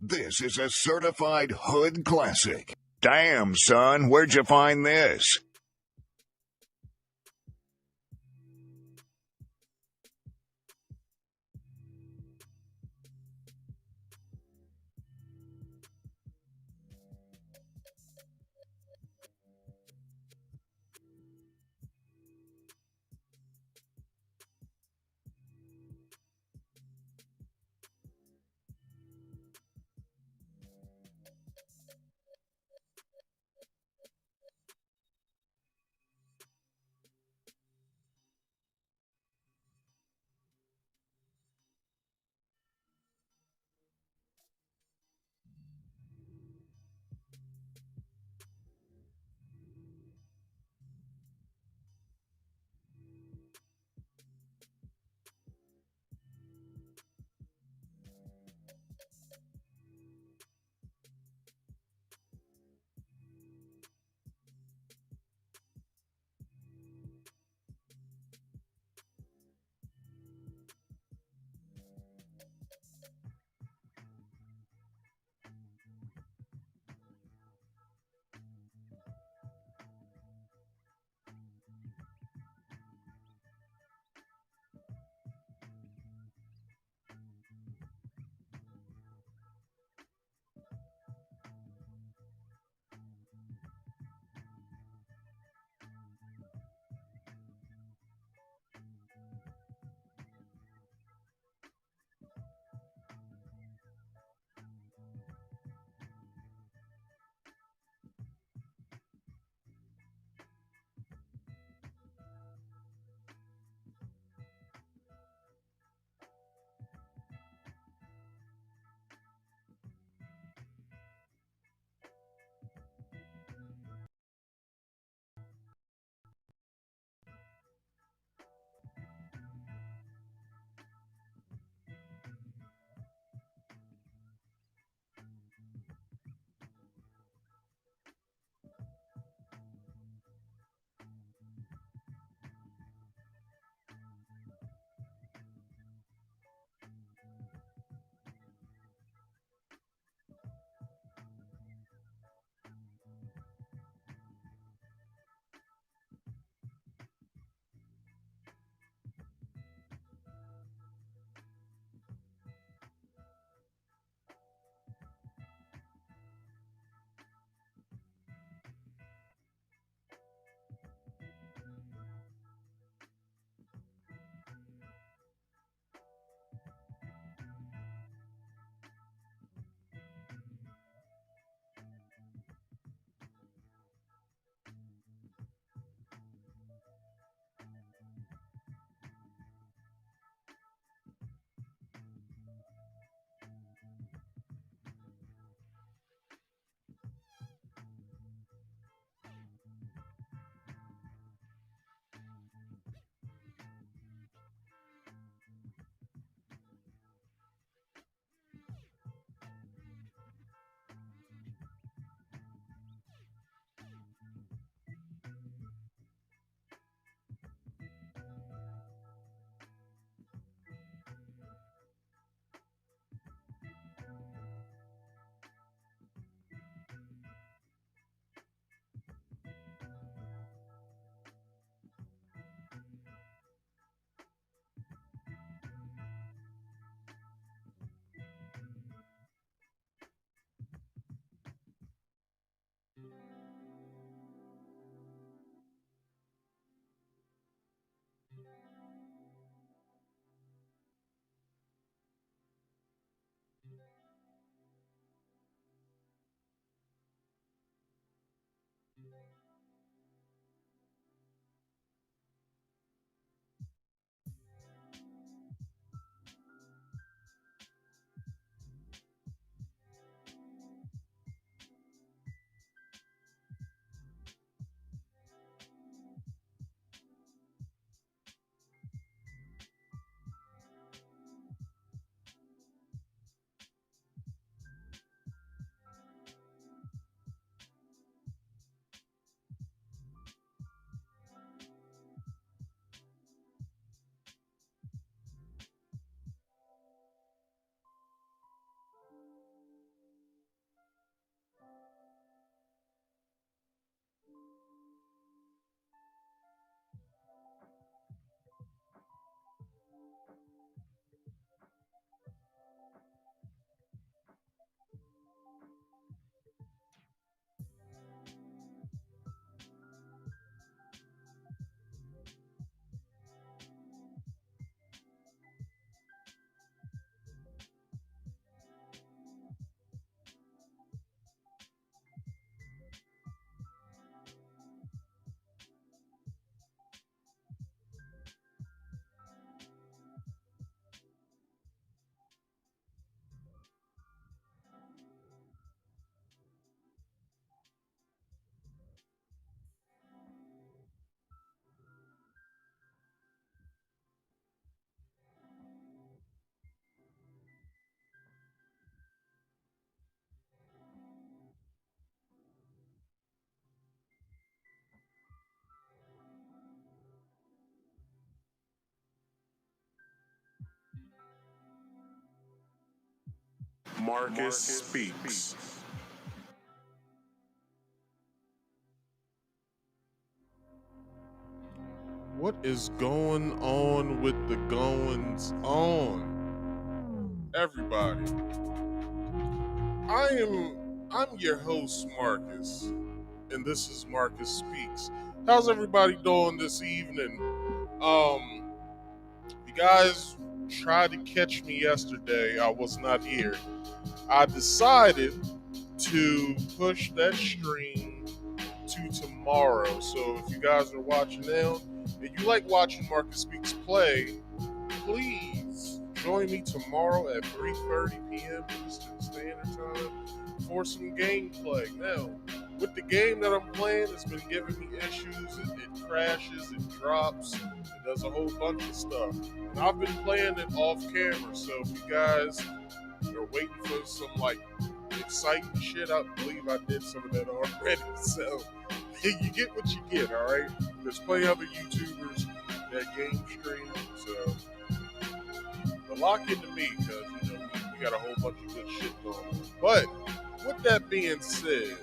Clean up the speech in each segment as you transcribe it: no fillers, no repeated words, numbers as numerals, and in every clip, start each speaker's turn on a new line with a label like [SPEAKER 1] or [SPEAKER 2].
[SPEAKER 1] This is a certified hood classic. Damn, son, where'd you find this?
[SPEAKER 2] Marcus Speaks.
[SPEAKER 3] What is going on with the goings on? Everybody. I'm your host, Marcus, and this is Marcus Speaks. How's everybody doing this evening? You guys tried to catch me yesterday. I was not here. I decided to push that stream to tomorrow. So if you guys are watching now and you like watching Marcus Speaks play, please join me tomorrow at 3:30 p.m. Eastern Standard Time for some gameplay. Now, with the game that I'm playing, it's been giving me issues. It crashes, it drops, it does a whole bunch of stuff. And I've been playing it off camera, so if you guys are waiting for some exciting shit, I believe I did some of that already. So you get what you get, all right? There's plenty of other YouTubers that game stream, so but lock into me because we got a whole bunch of good shit going on. But with that being said,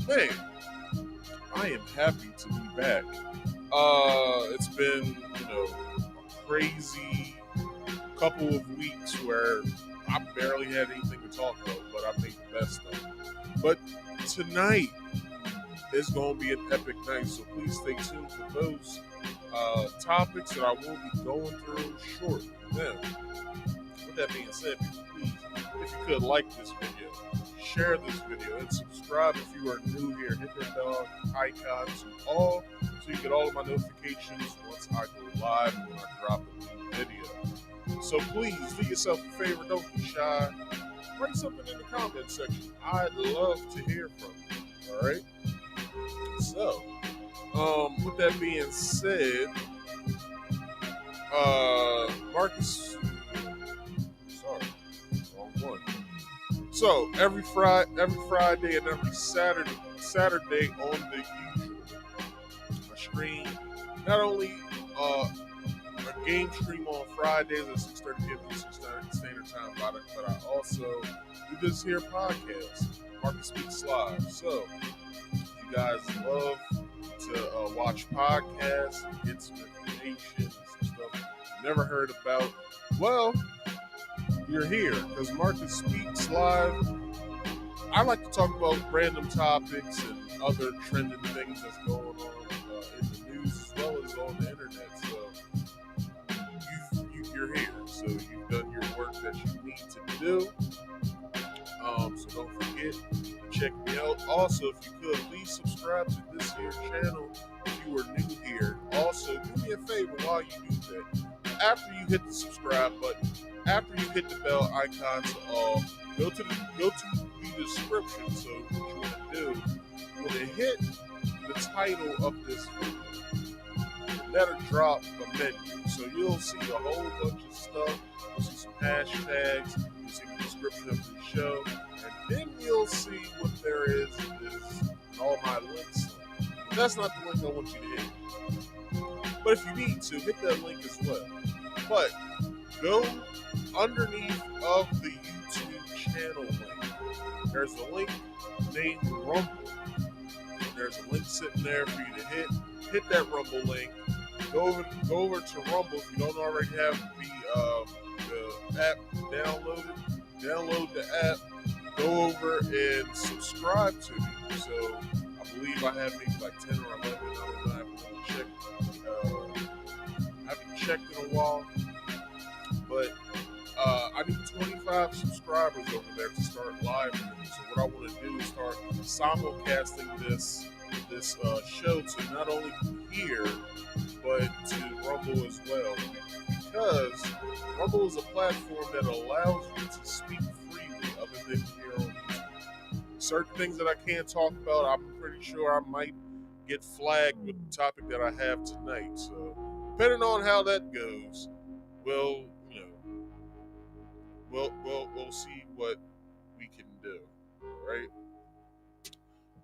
[SPEAKER 3] man, I am happy to be back. It's been a crazy couple of weeks where I barely had anything to talk about, but I made the best of it. But tonight is going to be an epic night, so please stay tuned for those topics that I will be going through shortly. Now, with that being said, please, if you could like this video, share this video, and subscribe if you are new here. Hit that bell icon to all so you get all of my notifications once I go live and when I drop a new video. So please do yourself a favor, don't be shy. Write something in the comment section. I'd love to hear from you. Alright? So, with that being said, Marcus, sorry, wrong one. So every Friday and every Saturday on the usual, I stream not only a game stream on Fridays at 6:30 p.m. Eastern Standard Time, but I also do this here podcast, Marcus Speaks Live. So if you guys love to watch podcasts and get some information and some stuff you've never heard about, well, you're here because Marcus Speaks Live. I like to talk about random topics and other trending things that's going on in the news as well as on the internet. So you're here. So you've done your work that you need to do. So don't forget to check me out. Also, if you could, please subscribe to this here channel if you are new here. Also, do me a favor while you do that. After you hit the subscribe button, after you hit the bell icon to all, go to the description. So what you want to do, you want to hit the title of this video. That'll drop a menu. So you'll see a whole bunch of stuff. You'll see some hashtags. You'll see the description of the show. And then you'll see what there is all my links. But that's not the link I want you to hit. But if you need to, hit that link as well. But go underneath of the YouTube channel link. There's a link named Rumble. There's a link sitting there for you to hit. Hit that Rumble link. Go over to Rumble if you don't already have the app downloaded. Download the app. Go over and subscribe to me. So I believe I have maybe like 10 or 11. I don't know. I haven't checked in a while. But I need 25 subscribers over there to start live streaming. So what I want to do is start simulcasting this show to not only here but to Rumble as well, because Rumble is a platform that allows you to speak freely other than here on YouTube. Certain things that I can't talk about, I'm pretty sure I might get flagged with the topic that I have tonight. So depending on how that goes, we'll see what we can do. All right.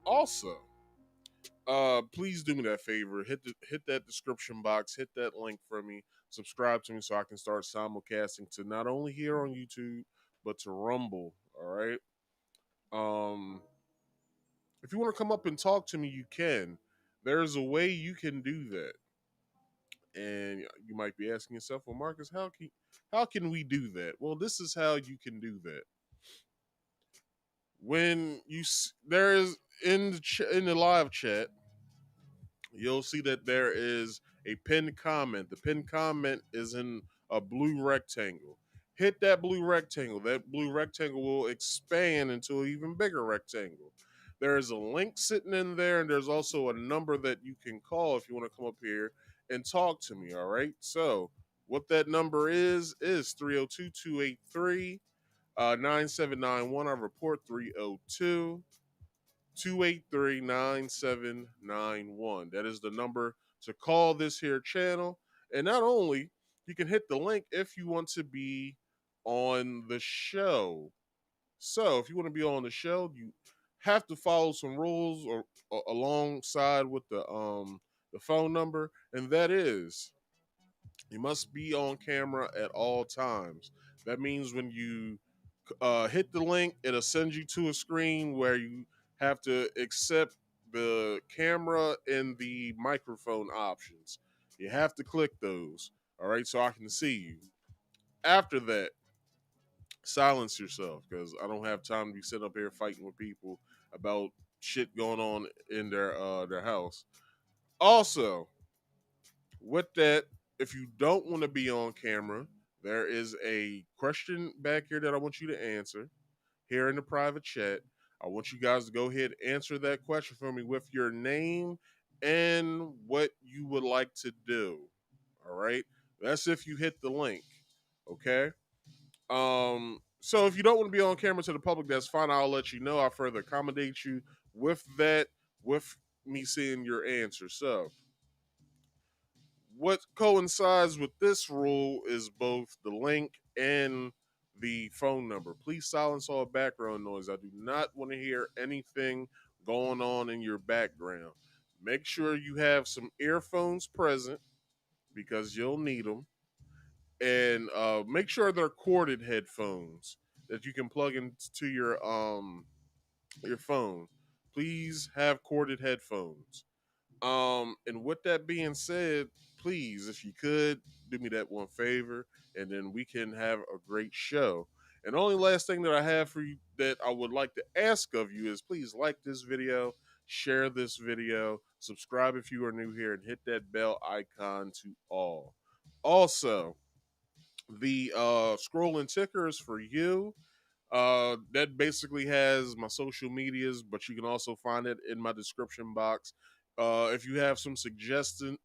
[SPEAKER 3] Also, please do me that favor. Hit that description box. Hit that link for me. Subscribe to me so I can start simulcasting to not only here on YouTube but to Rumble. All right. Um, if you want to come up and talk to me, you can. There's a way you can do that. And you might be asking yourself, well, Marcus, how can we do that? Well, this is how you can do that. When there is in the live chat, you'll see that there is a pinned comment. The pinned comment is in a blue rectangle. Hit that blue rectangle. That blue rectangle will expand into an even bigger rectangle. There is a link sitting in there, and there's also a number that you can call if you want to come up here and talk to me. All right. So, what that number is 302 283 9791. I report 302 283 9791. That is the number to call this here channel. And not only, you can hit the link if you want to be on the show. So if you want to be on the show, you have to follow some rules or alongside with the phone number, and that is you must be on camera at all times. That means when you hit the link, it'll send you to a screen where you have to accept the camera and the microphone options. You have to click those, all right, so I can see you. After that, silence yourself because I don't have time to be sitting up here fighting with people about shit going on in their house. Also, with that, if you don't want to be on camera, there is a question back here that I want you to answer here in the private chat. I want you guys to go ahead and answer that question for me with your name and what you would like to do. All right. That's if you hit the link. Okay. So if you don't want to be on camera to the public, that's fine. I'll let you know. I'll further accommodate you with that, with me seeing your answer. So what coincides with this rule is both the link and the phone number. Please silence all background noise. I do not want to hear anything going on in your background. Make sure you have some earphones present because you'll need them. And make sure they're corded headphones that you can plug into your phone. Please have corded headphones. And with that being said, please, if you could, do me that one favor, and then we can have a great show. And the only last thing that I have for you that I would like to ask of you is please like this video, share this video, subscribe if you are new here, and hit that bell icon to all. Also, the scrolling ticker is for you. That basically has my social medias, but you can also find it in my description box. If you have some suggestions,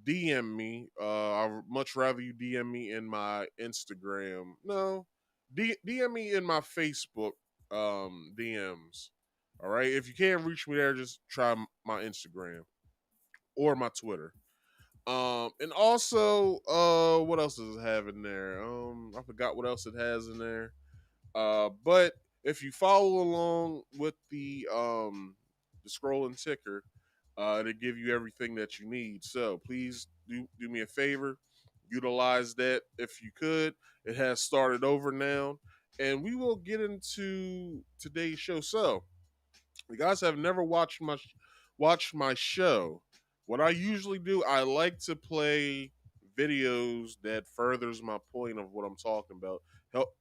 [SPEAKER 3] DM me. I'd much rather you DM me in my Instagram. No, DM me in my Facebook DMs. All right. If you can't reach me there, just try my Instagram or my Twitter. And also, what else does it have in there? I forgot what else it has in there. But if you follow along with the scrolling ticker, it'll give you everything that you need. So please do me a favor, utilize that if you could. It has started over now, and we will get into today's show. So, you guys have never watched my show. What I usually do, I like to play videos that furthers my point of what I'm talking about.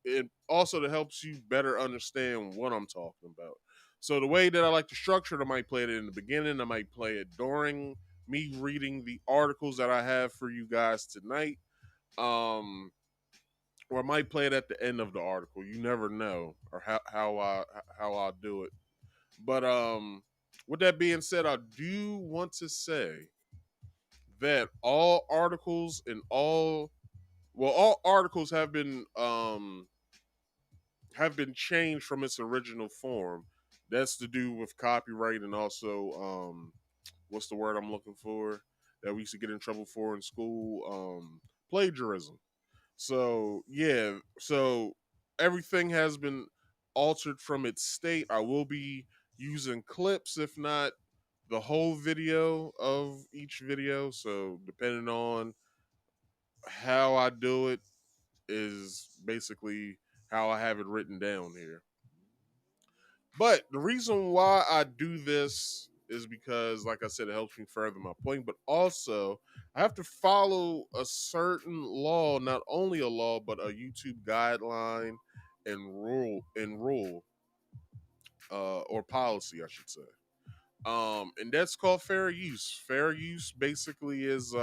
[SPEAKER 3] It also that helps you better understand what I'm talking about. So the way that I like to structure it, I might play it in the beginning, I might play it during me reading the articles that I have for you guys tonight. Um, or I might play it at the end of the article. You never know, or how I do it. But with that being said, I do want to say that all articles have been changed from its original form. That's to do with copyright and also what's the word I'm looking for that we used to get in trouble for in school? Plagiarism. So yeah, so everything has been altered from its state. I will be using clips, if not the whole video of each video. So depending on how I do it is basically how I have it written down here. But the reason why I do this is because, like I said, it helps me further my point, but also I have to follow a certain law, not only a law, but a YouTube guideline and rule, or policy, I should say. And that's called fair use. Fair use basically is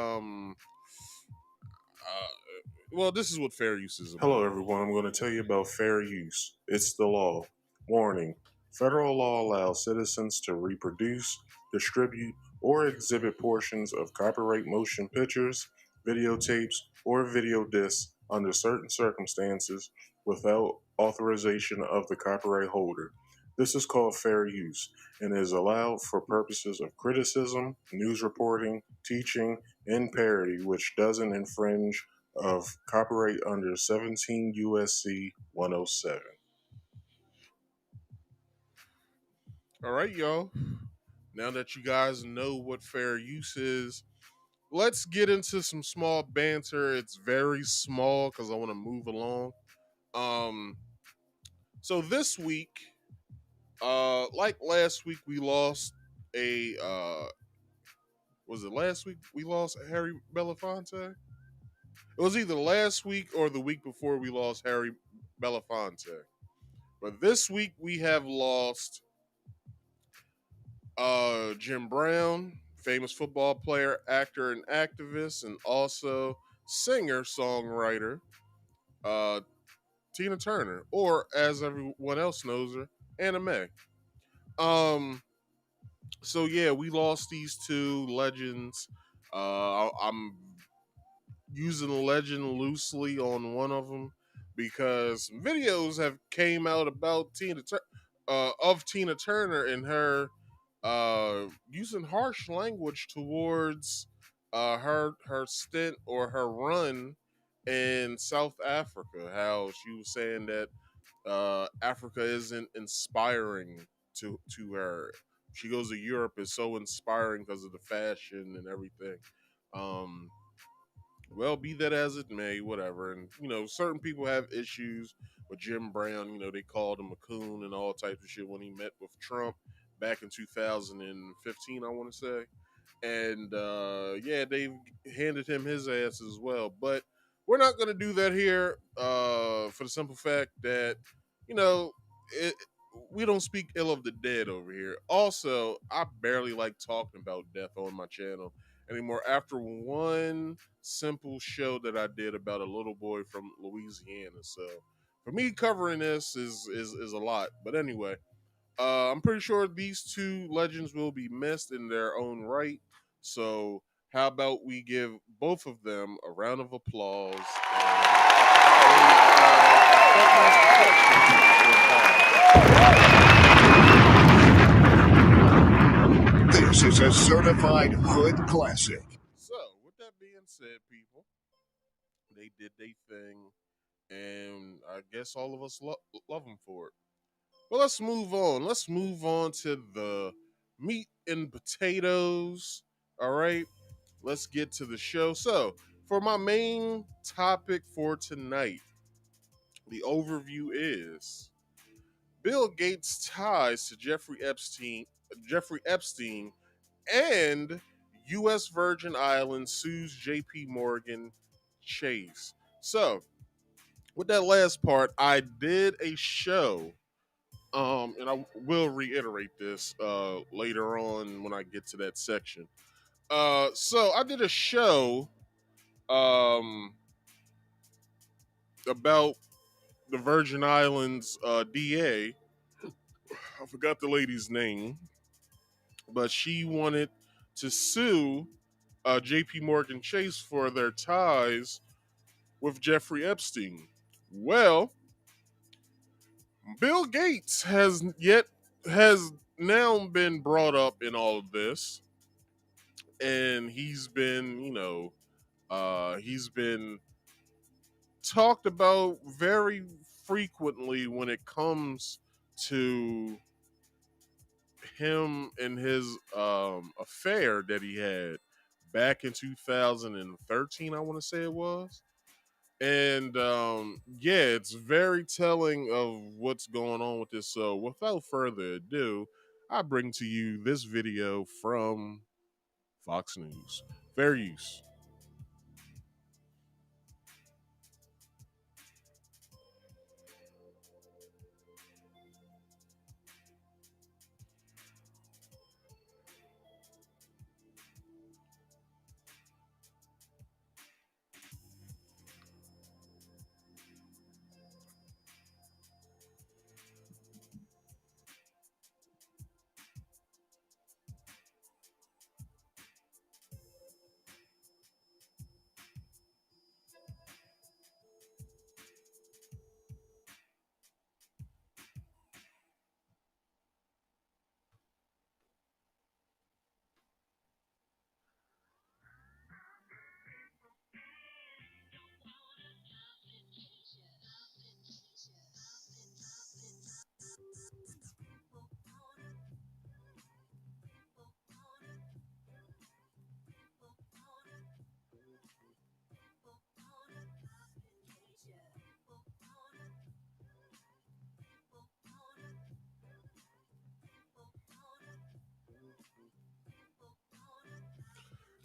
[SPEAKER 3] well, this is what fair use is about.
[SPEAKER 2] Hello, everyone. I'm going to tell you about fair use. It's the law. Warning. Federal law allows citizens to reproduce, distribute, or exhibit portions of copyright motion pictures, videotapes, or video discs under certain circumstances without authorization of the copyright holder. This is called fair use and is allowed for purposes of criticism, news reporting, teaching, and parody, which doesn't infringe of copyright under 17 USC 107.
[SPEAKER 3] All right, y'all. Now that you guys know what fair use is, let's get into some small banter. It's very small because I want to move along. Um, so this week, like last week, we lost a. Was it last week we lost Harry Belafonte? It was either last week or the week before we lost Harry Belafonte. But this week we have lost Jim Brown, famous football player, actor, and activist, and also singer songwriter uh, Tina Turner, or as everyone else knows her, Anna Mae. So yeah, we lost these two legends. I'm using legend loosely on one of them because videos have came out about of Tina Turner and her using harsh language towards her stint or her run in South Africa. How she was saying that Africa isn't inspiring to her. She goes to Europe is so inspiring because of the fashion and everything. Um, well, be that as it may, whatever. And certain people have issues with Jim Brown. They called him a coon and all types of shit when he met with Trump back in 2015, I want to say. And yeah, they've handed him his ass as well. But we're not going to do that here for the simple fact that, you know, it, we don't speak ill of the dead over here. Also, I barely like talking about death on my channel anymore after one simple show that I did about a little boy from Louisiana. So for me, covering this is a lot. But anyway, I'm pretty sure these two legends will be missed in their own right. So how about we give both of them a round of applause
[SPEAKER 1] This is a certified hood classic.
[SPEAKER 3] So, with that being said, people, they did their thing, and I guess all of us love them for it. But let's move on. Let's move on to the meat and potatoes. All right, let's get to the show. So, for my main topic for tonight, the overview is Bill Gates' ties to Jeffrey Epstein, and U.S. Virgin Islands sues J.P. Morgan Chase. So, with that last part, I did a show, and I will reiterate this later on when I get to that section. So I did a show about the Virgin Islands DA. I forgot the lady's name, but she wanted to sue J.P. Morgan Chase for their ties with Jeffrey Epstein. Well, Bill Gates has now been brought up in all of this, and he's been he's been talked about very frequently when it comes to him and his affair that he had back in 2013, I want to say it was. And yeah, it's very telling of what's going on with this. So without further ado, I bring to you this video from Fox News. Fair use.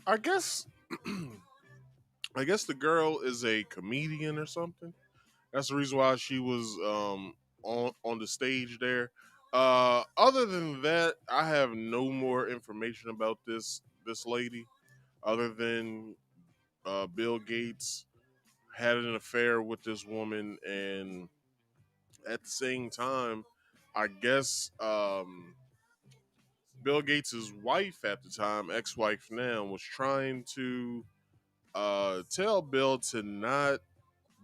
[SPEAKER 3] I guess I guess the girl is a comedian or something. That's the reason why she was on the stage there. Other than that, I have no more information about this lady, other than Bill Gates had an affair with this woman, and at the same time, I guess Bill Gates' wife at the time, ex-wife now, was trying to tell Bill to not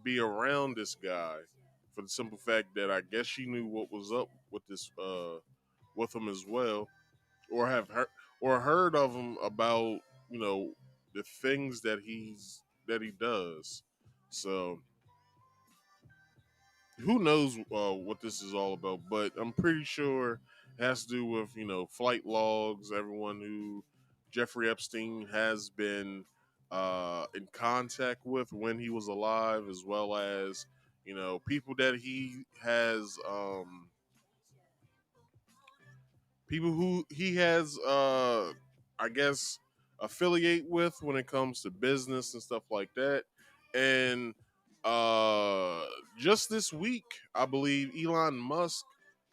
[SPEAKER 3] be around this guy for the simple fact that I guess she knew what was up with this with him as well, or have heard or heard of him about you know the things that he does. So who knows what this is all about? But I'm pretty sure it has to do with flight logs. Everyone who Jeffrey Epstein has been in contact with when he was alive, as well as people that he has people who he has I guess affiliate with when it comes to business and stuff like that. And uh just this week, I believe Elon Musk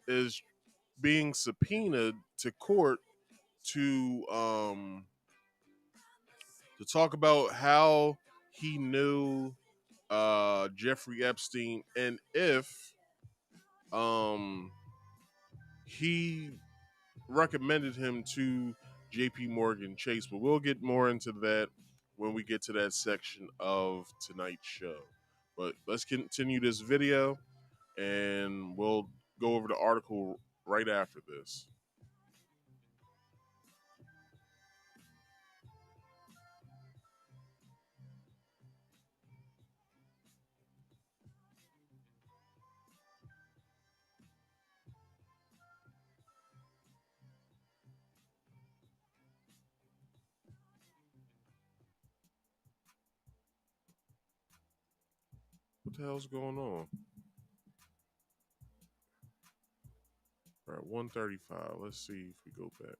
[SPEAKER 3] is being subpoenaed to court to um to talk about how he knew Jeffrey Epstein, and if um he recommended him to JP Morgan Chase. But we'll get more into that when we get to that section of tonight's show. But let's continue this video, and we'll go over the article right after this. What the hell's going on? All right, 135. Let's see if we go back.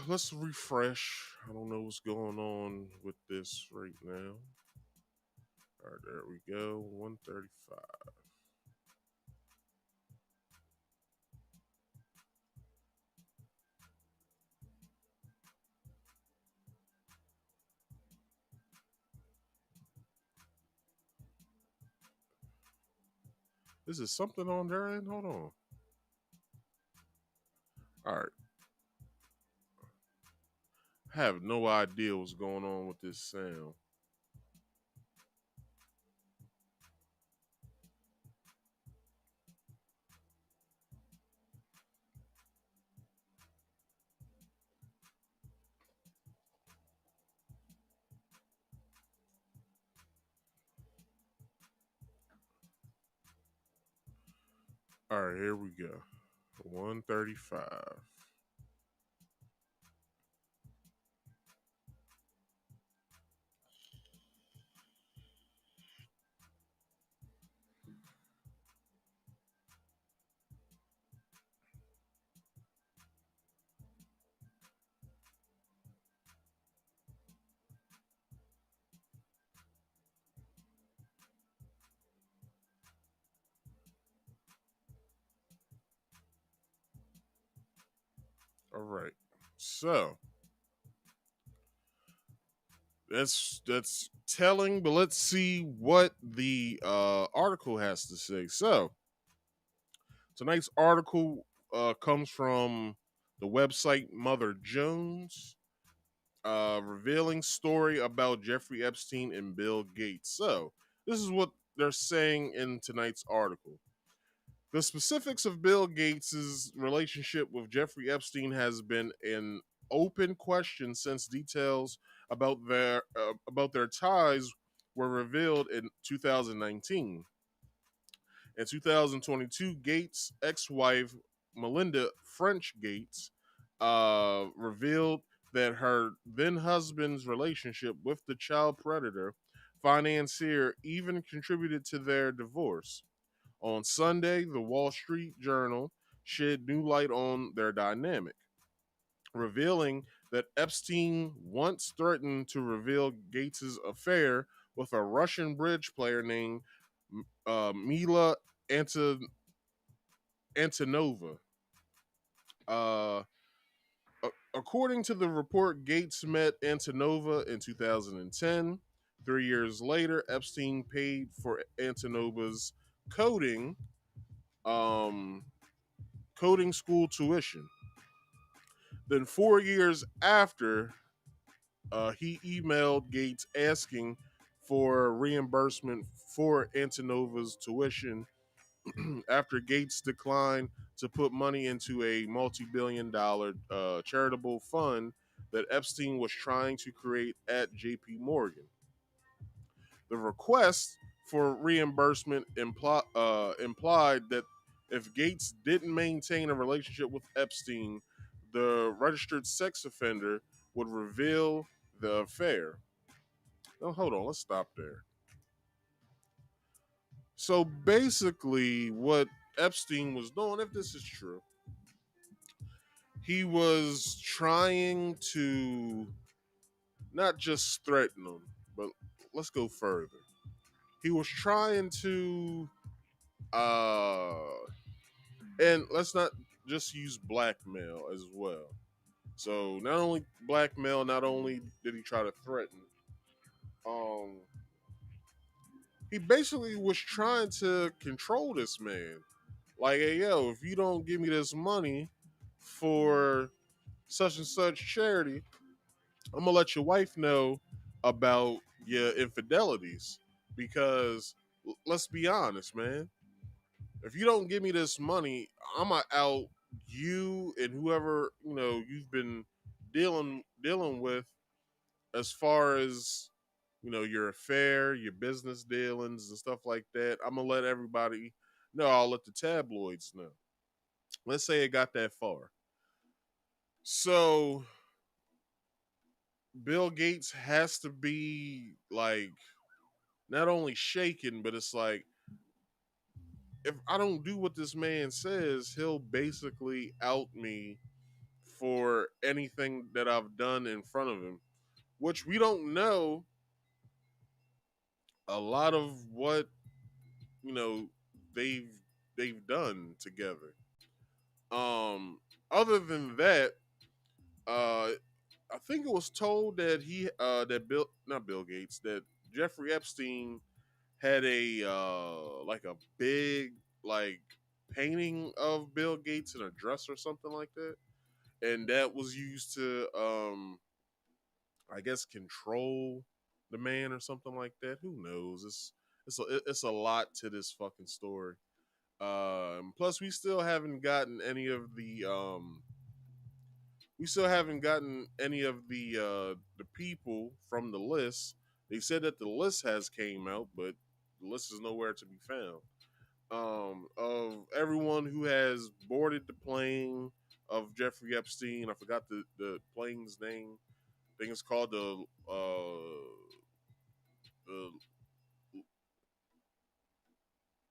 [SPEAKER 3] Let's refresh. I don't know what's going on with this right now. All right, there we go. 135. Is it something on their end? Hold on. All right. I have no idea what's going on with this sound. All right, here we go. 135. All right. So that's telling, but let's see what the article has to say. So tonight's article comes from the website Mother Jones, revealing story about Jeffrey Epstein and Bill Gates. So this is what they're saying in tonight's article. The specifics of Bill Gates' relationship with Jeffrey Epstein has been an open question since details about their ties were revealed in 2019. In 2022, Gates' ex-wife Melinda French Gates revealed that her then husband's relationship with the child predator financier even contributed to their divorce. On Sunday, the Wall Street Journal shed new light on their dynamic, revealing that Epstein once threatened to reveal Gates' affair with a Russian bridge player named Mila Antonova. Uh, According to the report, Gates met Antonova in 2010. 3 years later, Epstein paid for Antonova's coding um, coding school tuition. Then 4 years after, he emailed Gates asking for reimbursement for Antonova's tuition after Gates declined to put money into a multi-billion-dollar charitable fund that Epstein was trying to create at JP Morgan. The request for reimbursement implied that if Gates didn't maintain a relationship with Epstein, the registered sex offender would reveal the affair. Oh, hold on, let's stop there. So basically, what Epstein was doing, if this is true, he was trying to not just threaten him, but let's go further. He was trying to uh and let's not just use blackmail as well. So not only blackmail, not only did he try to threaten, um, he basically was trying to control this man. Like, hey yo, if you don't give me this money for such and such charity, I'm gonna let your wife know about your infidelities. Because let's be honest, man. If you don't give me this money, I'm gonna out you and whoever you've been dealing with as far as your affair, your business dealings and stuff like that. I'm gonna let everybody know. I'll let the tabloids know. Let's say it got that far. So Bill Gates has to be like not only shaken, but it's like if I don't do what this man says, he'll basically out me for anything that I've done in front of him, which we don't know a lot of what you know they've they've done together. Um, Other than that, I think it was told that that Bill not Bill Gates that Jeffrey Epstein had a like a big like painting of Bill Gates in a dress or something like that, and that was used to I guess control the man or something like that. Who knows? It's a lot to this fucking story. Plus, we still haven't gotten any of the people from the list. They said that the list has came out, but the list is nowhere to be found. of everyone who has boarded the plane of Jeffrey Epstein. I forgot the plane's name. I think it's called the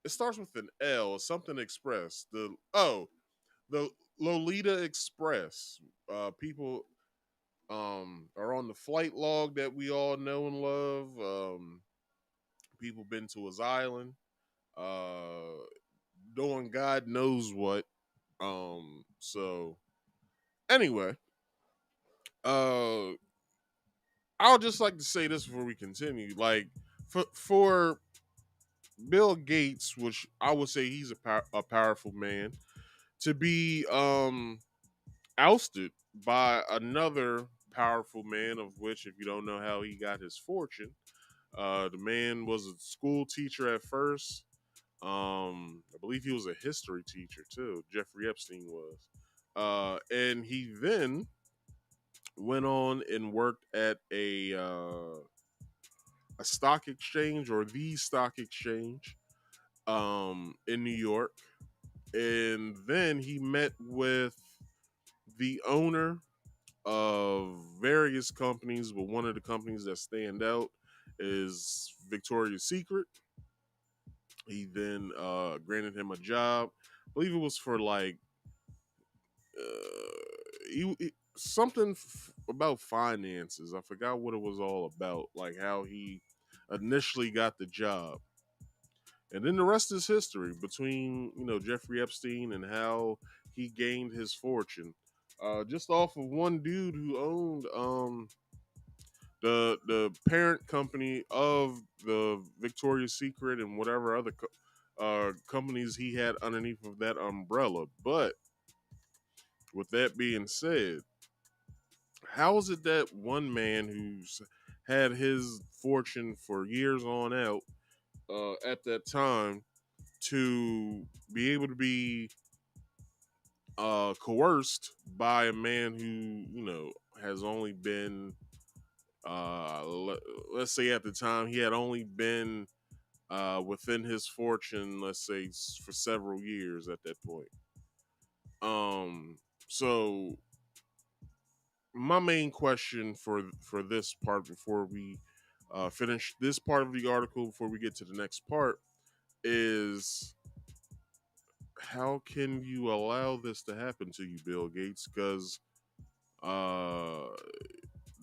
[SPEAKER 3] it starts with an L, something Express. The Lolita Express. People are on the flight log that we all know and love. People been to his island, uh, doing God knows what. So anyway, uh, I'll just like to say this before we continue. Like for Bill Gates, which I would say he's a powerful man, to be ousted by another powerful man, of which, if you don't know how he got his fortune, the man was a school teacher at first. I believe he was a history teacher too. Jeffrey Epstein was, and he then went on and worked at a stock exchange, or the stock exchange, in New York, and then he met with the owner of various companies, but one of the companies that stand out is Victoria's Secret. He then granted him a job. I believe it was for like something about finances. I forgot what it was all about, like how he initially got the job. And then the rest is history between, Jeffrey Epstein and how he gained his fortune. Just off of one dude who owned the parent company of the Victoria's Secret and whatever other companies he had underneath of that umbrella. But with that being said, how is it that one man who's had his fortune for years on out, at that time, to be able to be coerced by a man who, has only been, let's say at the time, he had only been within his fortune, let's say for several years at that point. So my main question for this part, before we finish this part of the article, before we get to the next part, is how can you allow this to happen to you, Bill Gates? Because uh,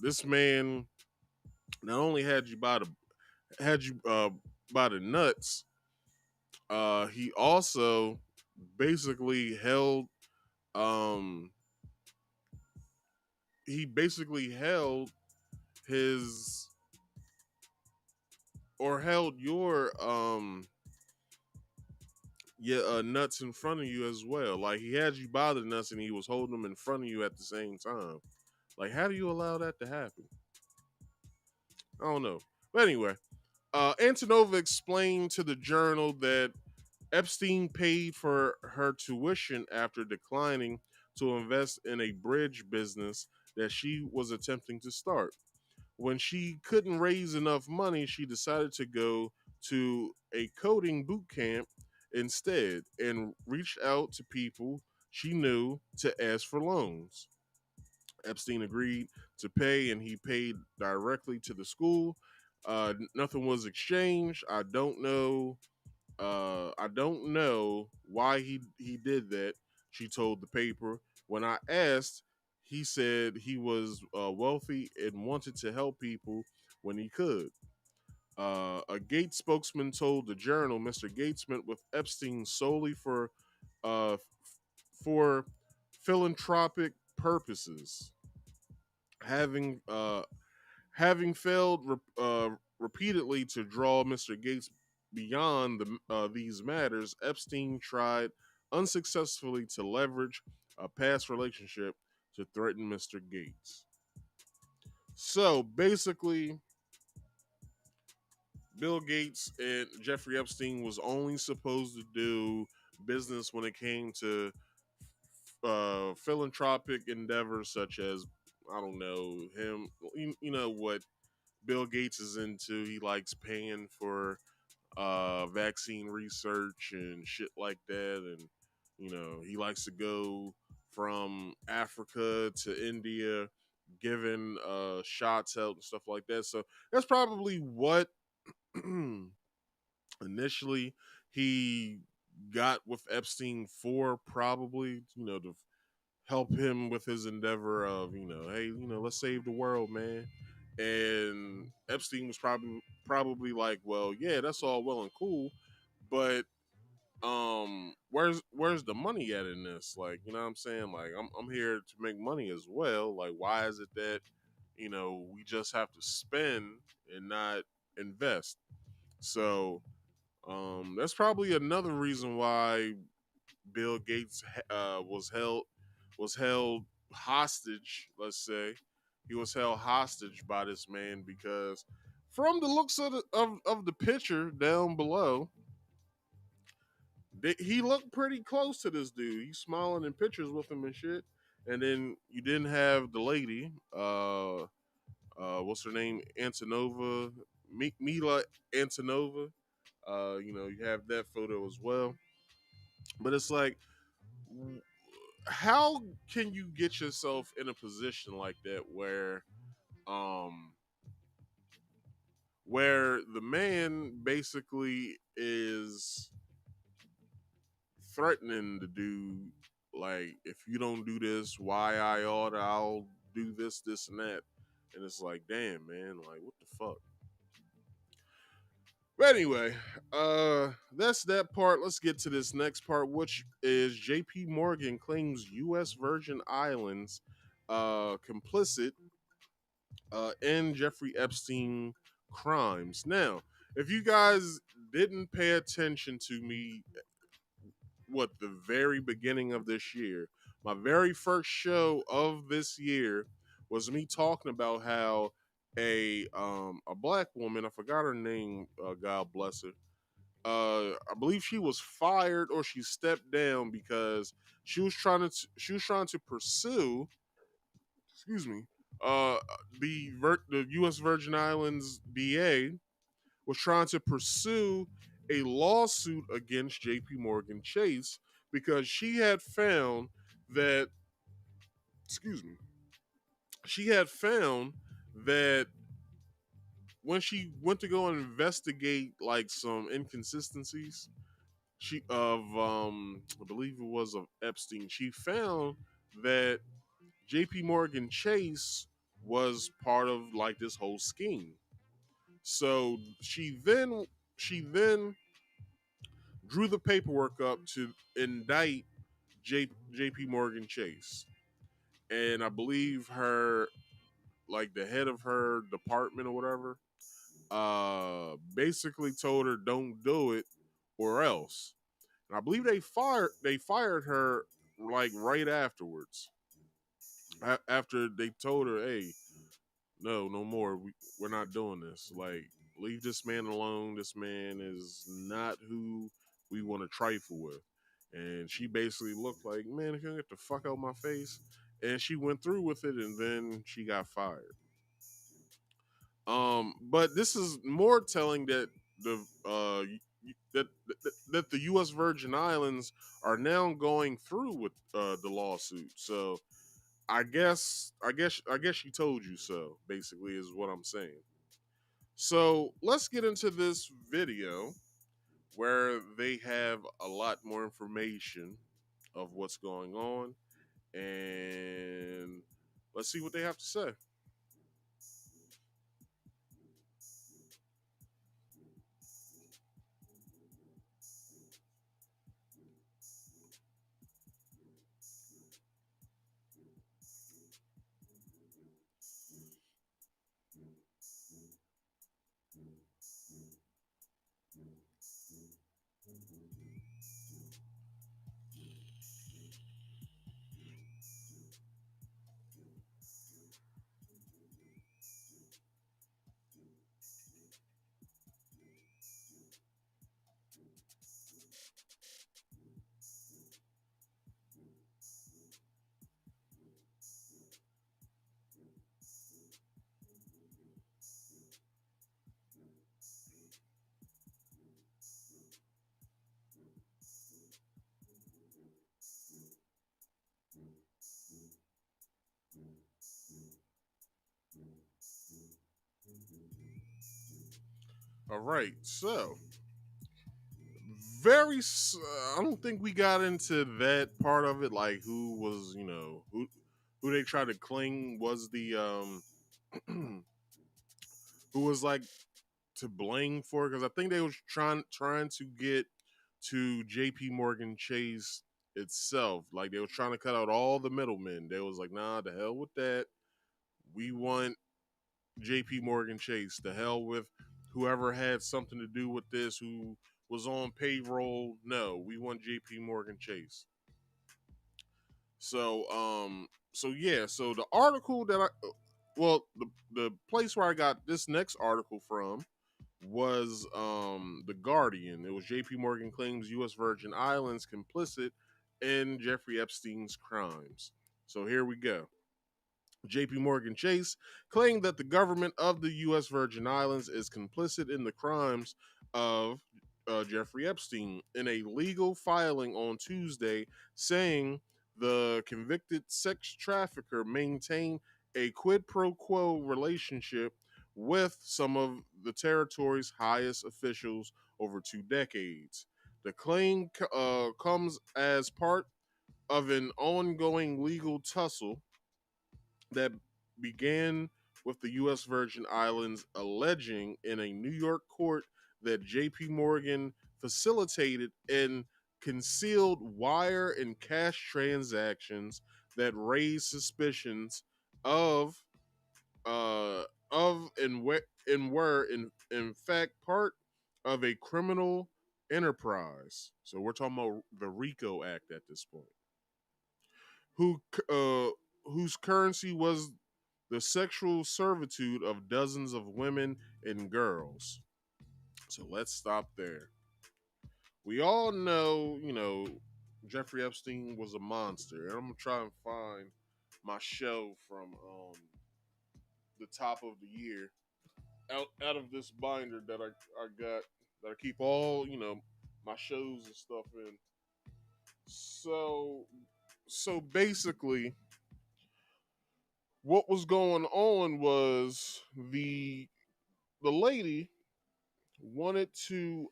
[SPEAKER 3] this man not only had you by the nuts, he also basically held um his or held your nuts in front of you as well. Like, he had you by the nuts and he was holding them in front of you at the same time. Like, how do you allow that to happen? I don't know. But anyway, Antonova explained to the Journal that Epstein paid for her tuition after declining to invest in a bridge business that she was attempting to start. When she couldn't raise enough money, she decided to go to a coding boot camp instead and reached out to people she knew to ask for loans. Epstein agreed to pay, and he paid directly to the school. Nothing was exchanged. I don't know why he did that. She told the paper. When I asked, he said he was wealthy and wanted to help people when he could. A Gates spokesman told the Journal Mr. Gates met with Epstein solely uh, for philanthropic purposes, having having failed repeatedly to draw Mr. Gates beyond these matters. Epstein tried unsuccessfully to leverage a past relationship to threaten Mr. Gates. So basically, Bill Gates and Jeffrey Epstein was only supposed to do business when it came to philanthropic endeavors, such as, I don't know, him. You know what Bill Gates is into. He likes paying for vaccine research and shit like that. And, he likes to go from Africa to India, giving shots out and stuff like that. So that's probably what initially he got with Epstein for, probably, to help him with his endeavor of, hey, let's save the world, man. And Epstein was probably like, well, yeah, that's all well and cool, but where's the money at in this? Like, you know what I'm saying? Like, I'm here to make money as well. Like, why is it that, we just have to spend and not invest? So that's probably another reason why Bill Gates was held hostage. Let's say he was held hostage by this man, because from the looks of the picture down below, he looked pretty close to this dude. He's smiling in pictures with him and shit. And then you didn't have the lady, what's her name, Antonova, Mila Antonova. You have that photo as well. But it's like, how can you get yourself in a position like that um where the man basically is threatening the dude, like, if you don't do this, I'll do this and that. And it's like, damn, man, like, what the fuck? But anyway, that's that part. Let's get to this next part, which is JP Morgan claims US Virgin Islands complicit in Jeffrey Epstein crimes. Now, if you guys didn't pay attention to me, the very beginning of this year, my very first show of this year was me talking about how a black woman, I forgot her name, God bless her, I believe she was fired or she stepped down because she was trying to pursue, excuse me, uh the U.S. Virgin Islands DA was trying to pursue a lawsuit against JP Morgan Chase because she had found that, excuse me, she had found that when she went to go and investigate like some inconsistencies I believe it was of Epstein, she found that JP Morgan Chase was part of like this whole scheme. So she then drew the paperwork up to indict JP Morgan Chase. And I believe her, like the head of her department or whatever, basically told her don't do it or else. And I believe they fired her like right afterwards. After they told her, hey, no more. We're not doing this. Like, leave this man alone. This man is not who we want to trifle with. And she basically looked like, man, if you don't get the fuck out of my face. And she went through with it, and then she got fired. But this is more telling that that the U.S. Virgin Islands are now going through with the lawsuit. So I guess she told you so. Basically, is what I'm saying. So let's get into this video where they have a lot more information of what's going on, and let's see what they have to say. All right, so very. I don't think we got into that part of it, like who was, who they tried to claim was the who was like to blame for it, because I think they was trying to get to J.P. Morgan Chase itself. Like they was trying to cut out all the middlemen. They was like, nah, the hell with that. We want J.P. Morgan Chase. The hell with whoever had something to do with this, who was on payroll. No, we want J.P. Morgan Chase. So the article that the place where I got this next article from was the Guardian. It was J.P. Morgan claims U.S. Virgin Islands complicit in Jeffrey Epstein's crimes. So here we go. JP Morgan Chase claimed that the government of the U.S. Virgin Islands is complicit in the crimes of Jeffrey Epstein in a legal filing on Tuesday, saying the convicted sex trafficker maintained a quid pro quo relationship with some of the territory's highest officials over 2 decades. The claim comes as part of an ongoing legal tussle that began with the U.S. Virgin Islands alleging in a New York court that J.P. Morgan facilitated and concealed wire and cash transactions that raised suspicions of were in fact part of a criminal enterprise. So we're talking about the RICO Act at this point. Who whose currency was the sexual servitude of dozens of women and girls. So let's stop there. We all know, Jeffrey Epstein was a monster. And I'm gonna try and find my show from the top of the year out of this binder that I got, that I keep all, my shows and stuff in. So basically, what was going on was the lady wanted to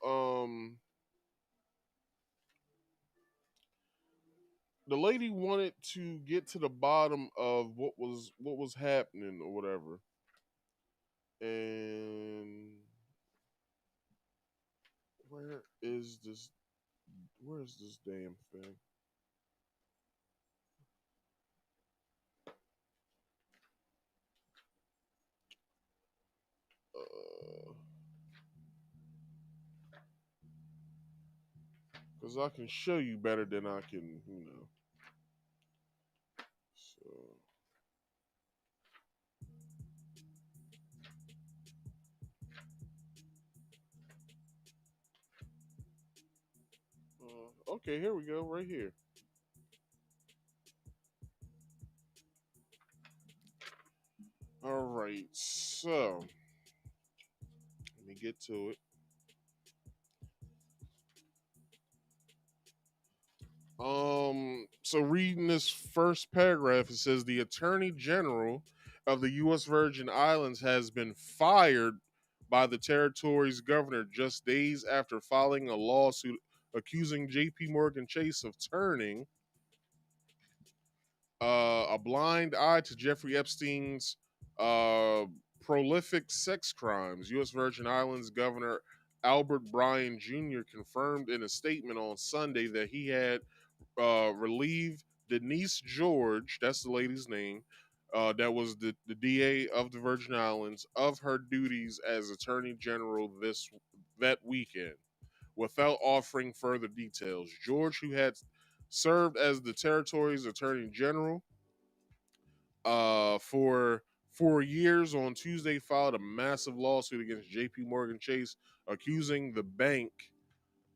[SPEAKER 3] get to the bottom of what was happening or whatever. And where's this damn thing? Because I can show you better than I can, So, okay, here we go, right here. All right, so let me get to it. So reading this first paragraph, it says the Attorney General of the U.S. Virgin Islands has been fired by the territory's governor just days after filing a lawsuit accusing J.P. Morgan Chase of turning a blind eye to Jeffrey Epstein's prolific sex crimes. U.S. Virgin Islands Governor Albert Bryan Jr. confirmed in a statement on Sunday that he had relieved Denise George, that's the lady's name, that was the DA of the Virgin Islands, of her duties as Attorney General that weekend, without offering further details. George, who had served as the territory's Attorney General for 4 years, on Tuesday filed a massive lawsuit against J.P. Morgan Chase, accusing the bank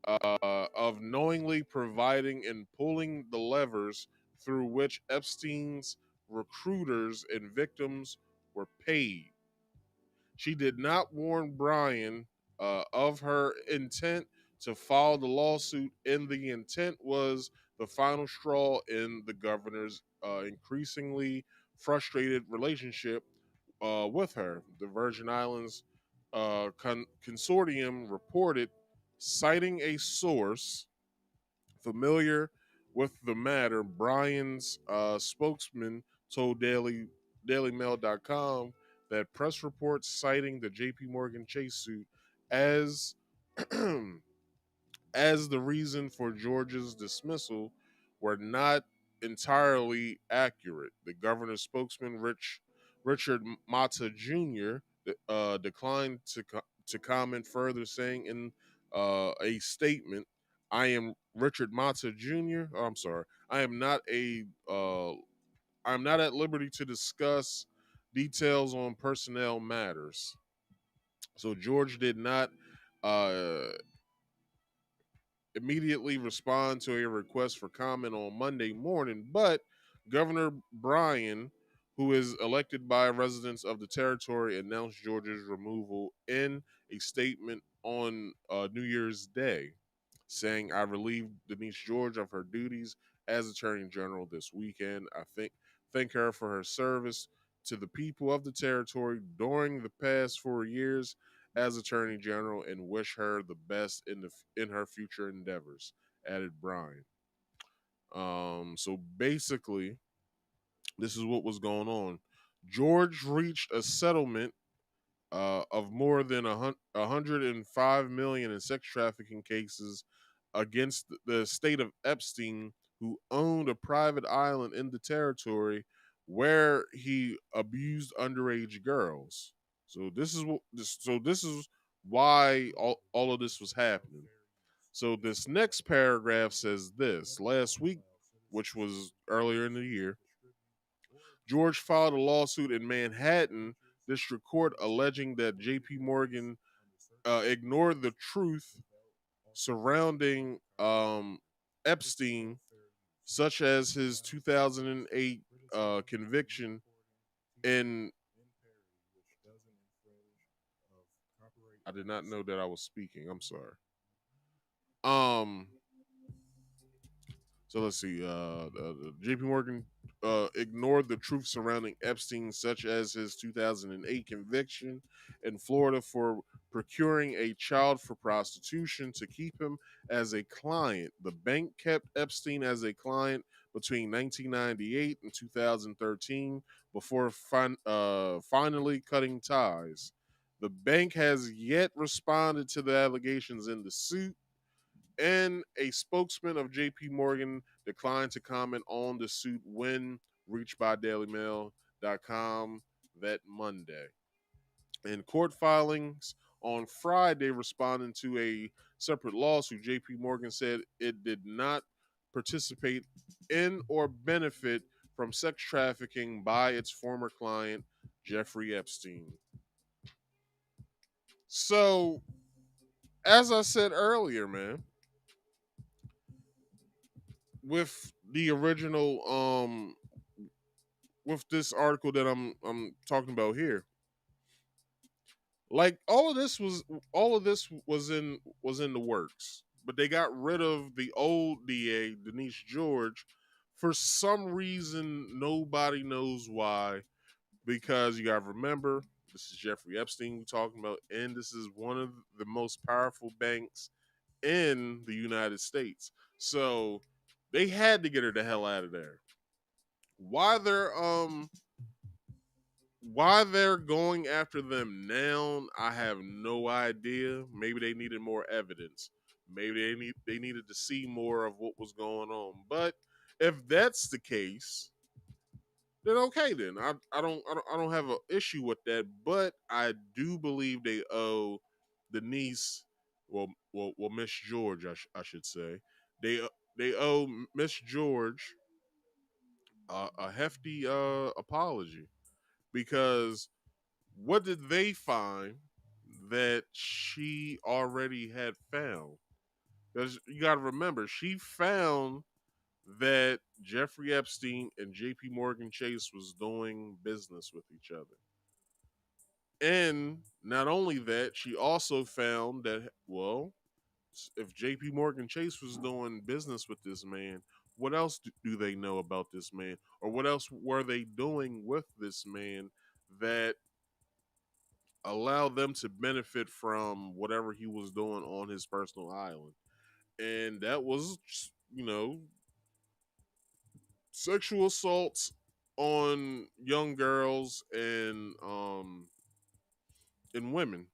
[SPEAKER 3] of knowingly providing and pulling the levers through which Epstein's recruiters and victims were paid. She did not warn Bryan of her intent to file the lawsuit, and the intent was the final straw in the governor's increasingly frustrated relationship with her. The Virgin Islands consortium reported, citing a source familiar with the matter. Bryan's spokesman told DailyMail.com that press reports citing the J.P. Morgan Chase suit as as the reason for George's dismissal were not entirely accurate. The governor's spokesman, Richard Mata Jr., declined to comment further, saying in a statement, "I am Richard Mata Jr. Oh, I'm sorry. I am not a. I'm not at liberty to discuss details on personnel matters." So George did not uh, immediately respond to a request for comment on Monday morning, but Governor Bryan, who is elected by residents of the territory, announced Georgia's removal in a statement on New Year's Day, saying, "I relieved Denise George of her duties as Attorney General this weekend. I thank her for her service to the people of the territory during the past 4 years as Attorney General and wish her the best in her future endeavors," added Bryan. So basically, this is what was going on. George reached a settlement of more than 105 million in sex trafficking cases against the state of Epstein, who owned a private island in the territory where he abused underage girls. So this is what this. So this is why all of this was happening. So this next paragraph says this: last week, which was earlier in the year, George filed a lawsuit in Manhattan District Court alleging that J.P. Morgan ignored the truth surrounding Epstein, such as his 2008 conviction in. I did not know that I was speaking. I'm sorry. Um, So let's see. J.P. Morgan ignored the truth surrounding Epstein, such as his 2008 conviction in Florida for procuring a child for prostitution to keep him as a client. The bank kept Epstein as a client between 1998 and 2013 before finally cutting ties. The bank has yet responded to the allegations in the suit, and a spokesman of JP Morgan declined to comment on the suit when reached by DailyMail.com that Monday. In court filings on Friday responding to a separate lawsuit, JP Morgan said it did not participate in or benefit from sex trafficking by its former client, Jeffrey Epstein. So, as I said earlier, man, with the original with this article that I'm talking about here, like all of this was in the works, but they got rid of the old DA Denise George for some reason. Nobody knows why, because you got to remember, this is Jeffrey Epstein we're talking about, and this is one of the most powerful banks in the United States. So they had to get her the hell out of there. Why they're going after them now, I have no idea. Maybe they needed more evidence. Maybe they needed to see more of what was going on. But if that's the case, then okay. Then I don't have an issue with that. But I do believe they owe Denise, Miss George, I should say, they owe Miss George a hefty apology, because what did they find that she already had found? Because you got to remember, she found that Jeffrey Epstein and J.P. Morgan Chase was doing business with each other. And not only that, she also found that, well, if J.P. Morgan Chase was doing business with this man, what else do they know about this man? Or what else were they doing with this man that allow them to benefit from whatever he was doing on his personal island. And that was, sexual assaults on young girls and women.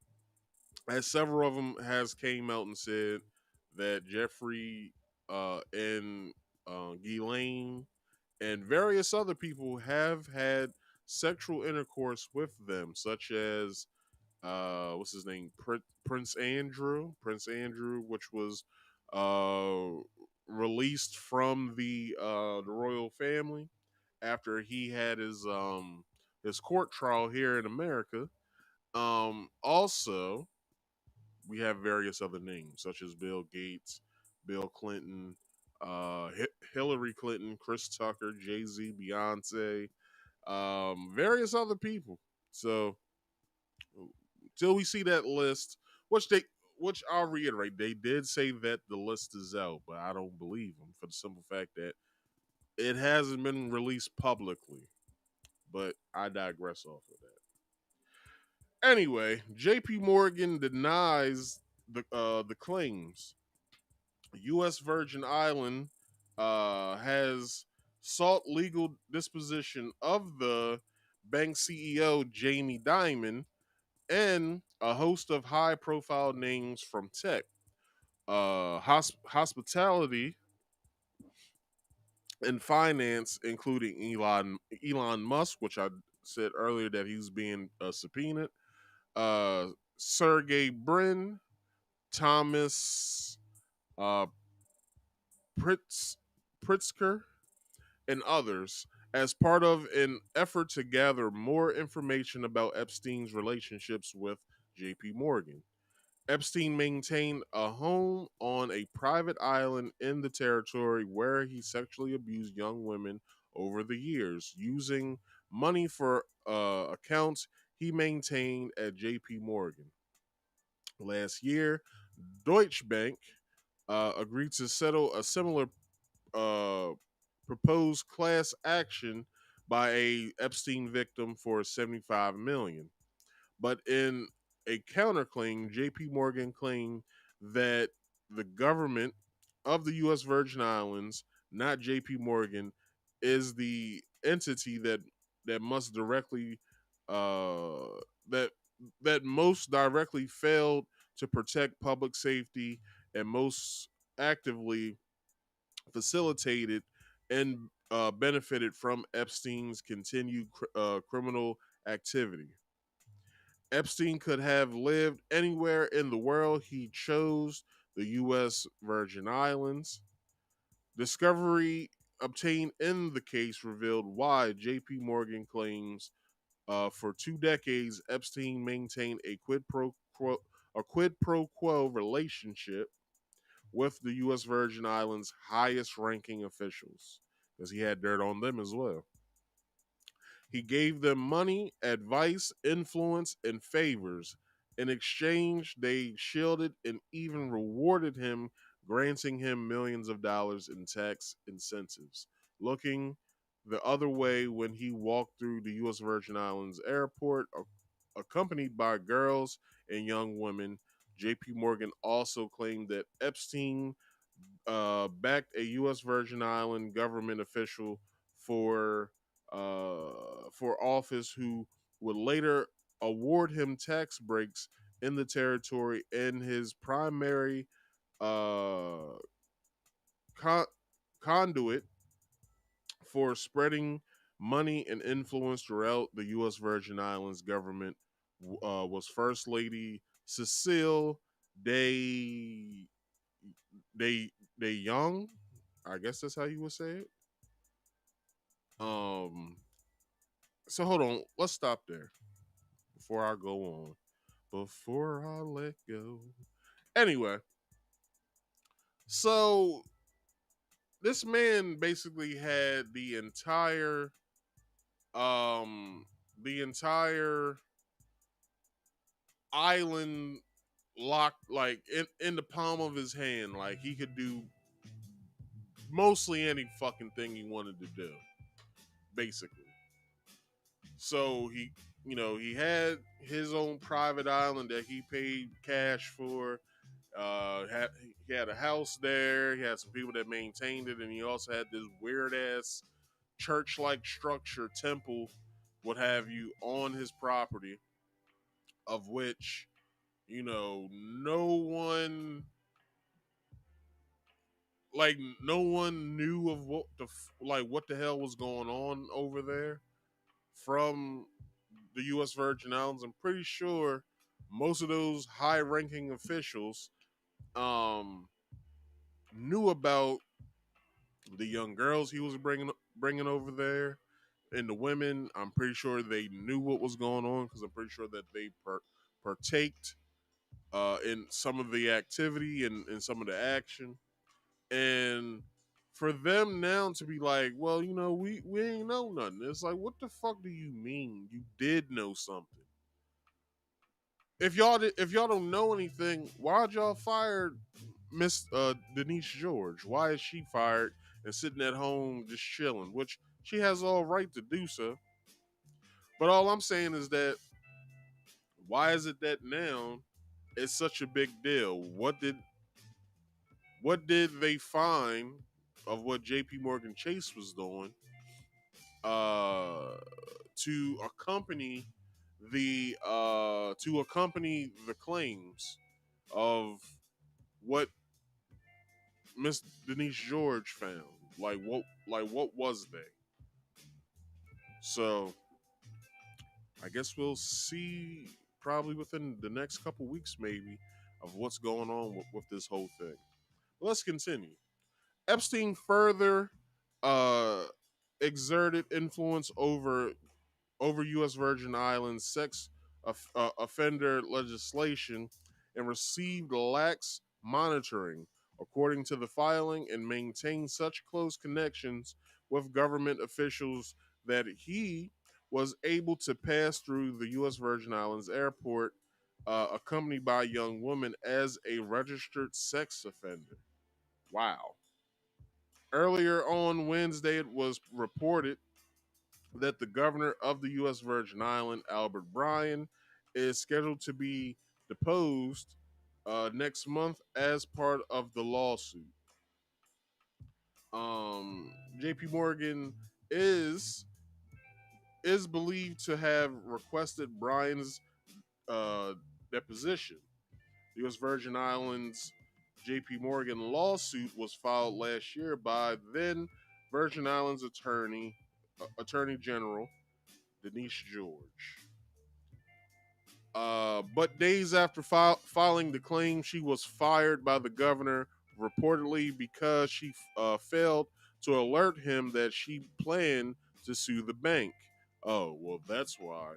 [SPEAKER 3] As several of them has came out and said that Jeffrey and Ghislaine and various other people have had sexual intercourse with them, such as what's his name, Prince Andrew, which was uh, released from the royal family after he had his court trial here in America. Also, we have various other names such as Bill Gates, Bill Clinton, Hillary Clinton, Chris Tucker, Jay Z, Beyonce, various other people. So till we see that list, which I'll reiterate, they did say that the list is out, but I don't believe them for the simple fact that it hasn't been released publicly. But I digress off of that. Anyway, J.P. Morgan denies the claims. U.S. Virgin Island has sought legal disposition of the bank CEO Jamie Dimon and a host of high-profile names from tech, hospitality, and finance, including Elon Musk, which I said earlier that he's being subpoenaed, Sergey Brin, Thomas uh, Pritzker, and others, as part of an effort to gather more information about Epstein's relationships with J.P. Morgan. Epstein maintained a home on a private island in the territory where he sexually abused young women over the years, using money for accounts he maintained at J.P. Morgan. Last year, Deutsche Bank agreed to settle a similar uh, proposed class action by a Epstein victim for 75 million. But in a counterclaim, JP Morgan claimed that the government of the US Virgin Islands, not JP Morgan, is the entity that must directly that that most directly failed to protect public safety and most actively facilitated and benefited from Epstein's continued criminal activity. Epstein could have lived anywhere in the world. He chose the U.S. Virgin Islands. Discovery obtained in the case revealed why J.P. Morgan claims for 2 decades Epstein maintained a quid pro quo relationship with the U.S. Virgin Islands' highest ranking officials, because he had dirt on them as well. He gave them money, advice, influence, and favors. In exchange, they shielded and even rewarded him, granting him millions of dollars in tax incentives. Looking the other way when he walked through the U.S. Virgin Islands airport, accompanied by girls and young women, J.P. Morgan also claimed that Epstein backed a U.S. Virgin Island government official for office who would later award him tax breaks in the territory and his primary uh, con- conduit for spreading money and influence throughout the U.S. Virgin Islands government was First Lady Cecile Day Day Day Young. I guess that's how you would say it. Um. So hold on. Let's stop there before I go on. Before I let go. Anyway, so this man basically had um the entire island locked like in the palm of his hand. Like he could do mostly any fucking thing he wanted to do, basically. So he had his own private island that he paid cash for. He had a house there. He had some people that maintained it, and he also had this weird ass church-like structure, temple, what have you, on his property, of which no one no one knew of what the hell was going on over there from the U.S. Virgin Islands. I'm pretty sure most of those high-ranking officials um, knew about the young girls he was bringing over there, and the women. I'm pretty sure they knew what was going on because I'm pretty sure that they partaked in some of the activity and in some of the action. And for them now to be like, well, we ain't know nothing. It's like, what the fuck do you mean you did know something? If y'all don't know anything, why'd y'all fire Miss Denise George? Why is she fired and sitting at home just chilling? Which she has all right to do so. But all I'm saying is that why is it that now it's such a big deal? What did they find of what J.P. Morgan Chase was doing uh, to accompany the claims of what Miss Denise George found? What was they? So I guess we'll see probably within the next couple weeks maybe of what's going on with this whole thing. Let's continue. Epstein further uh, exerted influence over U.S. Virgin Islands sex offender legislation and received lax monitoring, according to the filing, and maintained such close connections with government officials that he was able to pass through the U.S. Virgin Islands airport accompanied by a young woman as a registered sex offender. Wow. Earlier on Wednesday, it was reported that the governor of the U.S. Virgin Island, Albert Bryan, is scheduled to be deposed next month as part of the lawsuit. J.P. Morgan is is believed to have requested Bryan's deposition. The U.S. Virgin Islands J.P. Morgan lawsuit was filed last year by then Virgin Islands Attorney General Denise George. But days after filing the claim, she was fired by the governor, reportedly because she failed to alert him that she planned to sue the bank. Oh, well, that's why.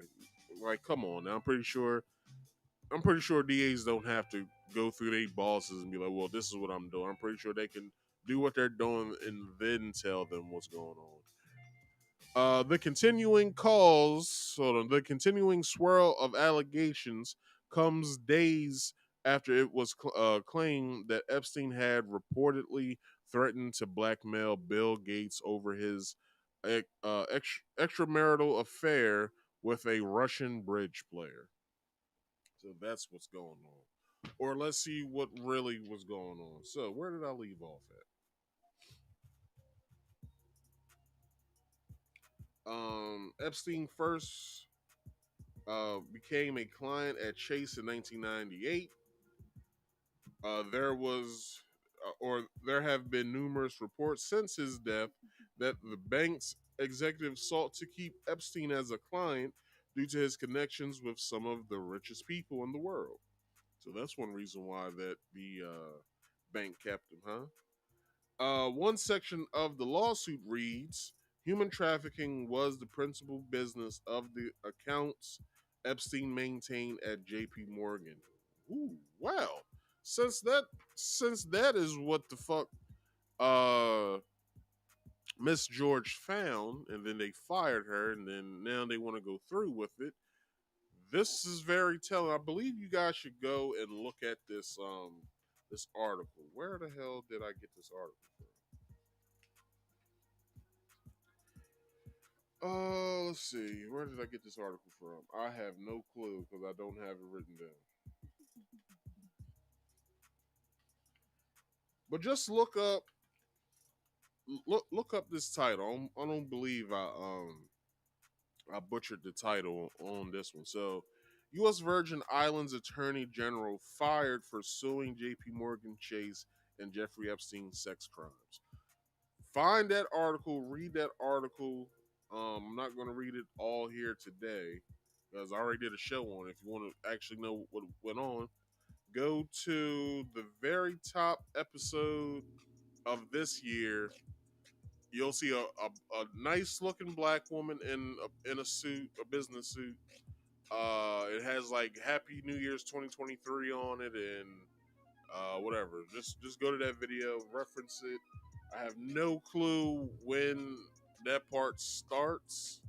[SPEAKER 3] Like, come on now. I'm pretty sure DAs don't have to go through their bosses and be like, well, this is what I'm doing. I'm pretty sure they can do what they're doing and then tell them what's going on. The continuing swirl of allegations comes days after it was claimed that Epstein had reportedly threatened to blackmail Bill Gates over his extramarital affair with a Russian bridge player. So that's what's going on. Or let's see what really was going on. So where did I leave off at? Epstein first became a client at Chase in 1998. There have been numerous reports since his death that the bank's executives sought to keep Epstein as a client due to his connections with some of the richest people in the world. So that's one reason why that the bank kept him, huh? One section of the lawsuit reads human trafficking was the principal business of the accounts Epstein maintained at JP Morgan. Ooh, well, since that is what the fuck uh Miss George found, and then they fired her, and then now they want to go through with it. This is very telling. I believe you guys should go and look at this article. Where the hell did I get this article from? Let's see. Where did I get this article from? I have no clue because I don't have it written down. But just look up this title. I don't believe I butchered the title on this one. So, U.S. Virgin Islands Attorney General fired for suing J.P. Morgan Chase and Jeffrey Epstein sex crimes. Find that article, read that article. I'm not going to read it all here today because I already did a show on it. If you want to actually know what went on, go to the very top episode of this year. You'll see a nice looking black woman in a suit, a business suit. It has like Happy New Year's 2023 on it and whatever. Just go to that video, reference it. I have no clue when that part starts,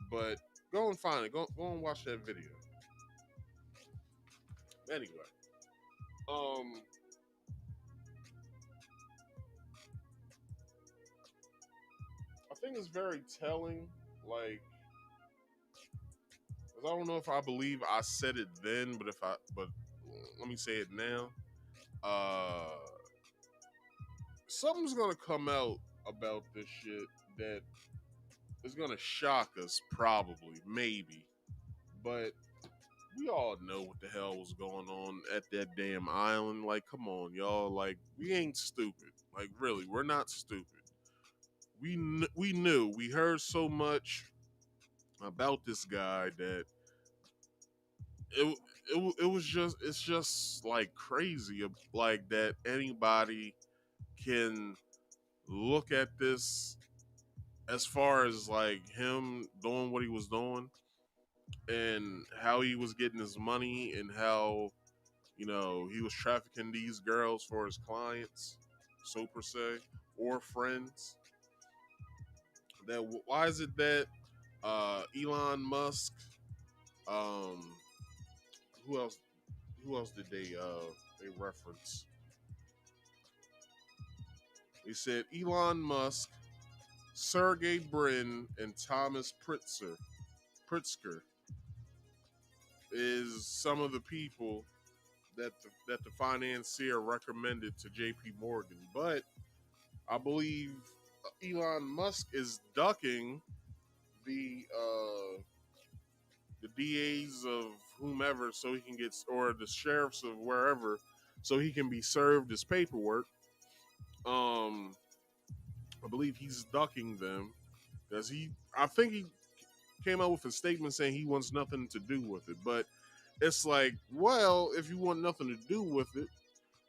[SPEAKER 3] but go and find it. Go and watch that video. Anyway, um, I think it's very telling. Like, 'cause I don't know if I believe I said it then, but let me say it now. Uh, Something's gonna come out about this shit that is gonna shock us, probably, maybe, but we all know what the hell was going on at that damn island. Like, come on, y'all. Like, we ain't stupid. Like, really, we're not stupid. We knew. We heard so much about this guy that it was just it's just like crazy. Like that anybody can look at this as far as like him doing what he was doing and how he was getting his money and how he was trafficking these girls for his clients, so per se, or friends. That why is it that Elon Musk, um, who else? Who else did they reference? They said Elon Musk, Sergey Brin, and Thomas Pritzker is some of the people that the financier recommended to J.P. Morgan, but I believe Elon Musk is ducking the DAs of whomever so he can get, or the sheriffs of wherever, so he can be served his paperwork. I believe he's ducking them because I think he came out with a statement saying he wants nothing to do with it. But it's like, well, if you want nothing to do with it,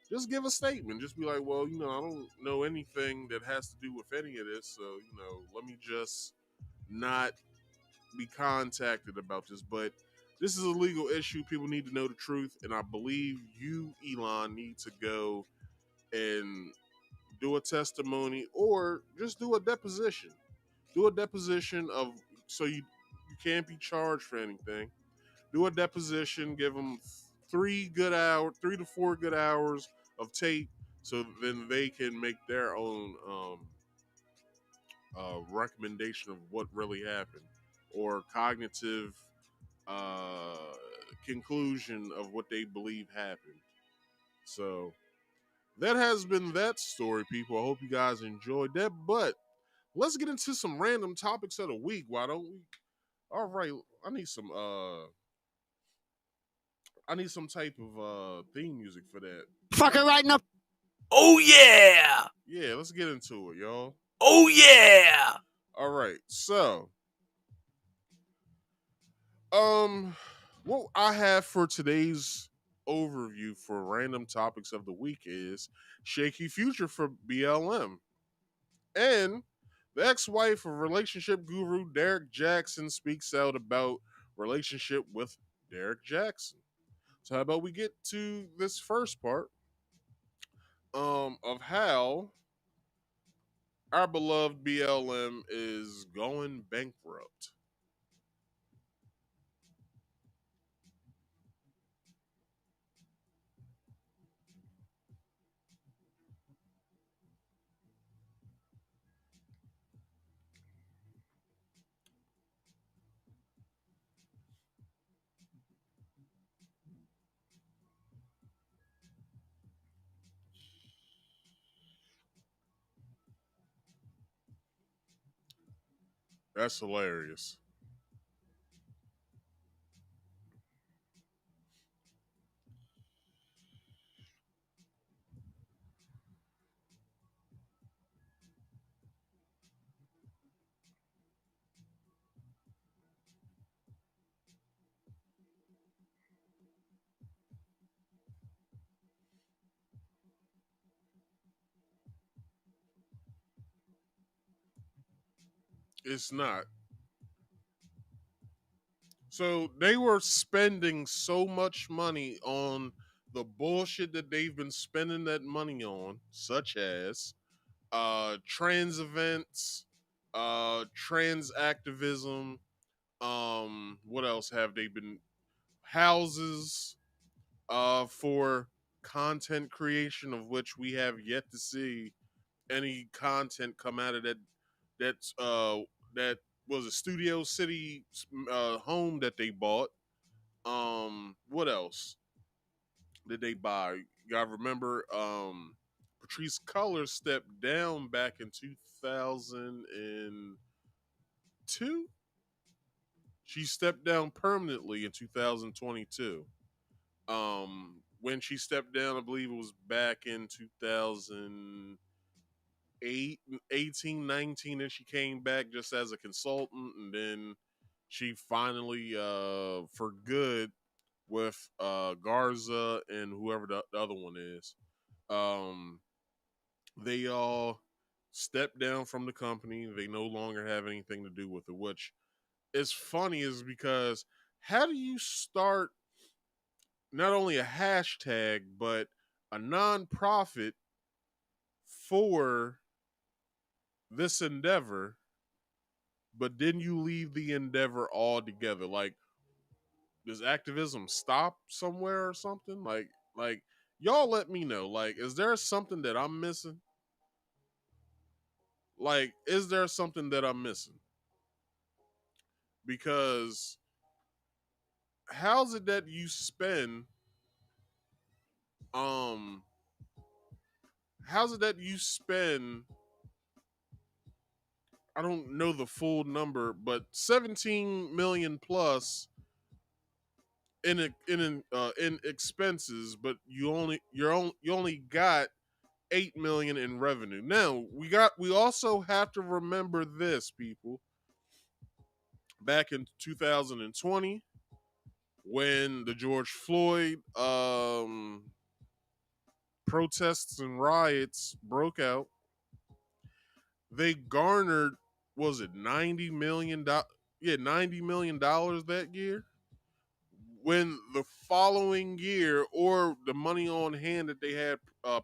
[SPEAKER 3] just give a statement. Just be like, well, I don't know anything that has to do with any of this. So, let me just not be contacted about this. But this is a legal issue. People need to know the truth. And I believe you, Elon, need to go and do a testimony or just do a deposition. Do a deposition of, so you can't be charged for anything. Do a deposition, give them 3 to 4 good hours of tape, so then they can make their own recommendation of what really happened or cognitive conclusion of what they believe happened. So that has been that story, people. I hope you guys enjoyed that. But let's get into some random topics of the week. Why don't we? All right, I need some type of theme music for that.
[SPEAKER 4] Fucker right now. Oh yeah.
[SPEAKER 3] Yeah, let's get into it, y'all.
[SPEAKER 4] Oh yeah.
[SPEAKER 3] All right, so what I have for today's overview for random topics of the week is shaky future for BLM and the ex-wife of relationship guru Derrick Jaxn speaks out about relationship with Derrick Jaxn. So how about we get to this first part of how our beloved BLM is going bankrupt. That's hilarious. It's not. So they were spending so much money on the bullshit that they've been spending that money on, such as trans events, trans activism. What else have they been? Houses for content creation, of which we have yet to see any content come out of that. That was a Studio City home that they bought. What else did they buy? You gotta remember, Patrice Cullors stepped down back in 2002. She stepped down permanently in 2022. When she stepped down, I believe it was back in 2008, 18, 19, and she came back just as a consultant, and then she finally, for good, with Garza and whoever the other one is. Um, they all stepped down from the company. They no longer have anything to do with it, which is funny is because how do you start not only a hashtag, but a nonprofit for this endeavor, but then you leave the endeavor altogether? Like, does activism stop somewhere or something? Like y'all let me know. Like, is there something that I'm missing? Like, is there something that I'm missing? Because how's it that you spend um how's it that you spend, I don't know the full number, but 17 million plus in expenses, but you only got 8 million in revenue. Now, we also have to remember this, people. Back in 2020, when the George Floyd protests and riots broke out, they garnered, was it $90 million? Yeah, $90 million that year. When the following year, or the money on hand that they had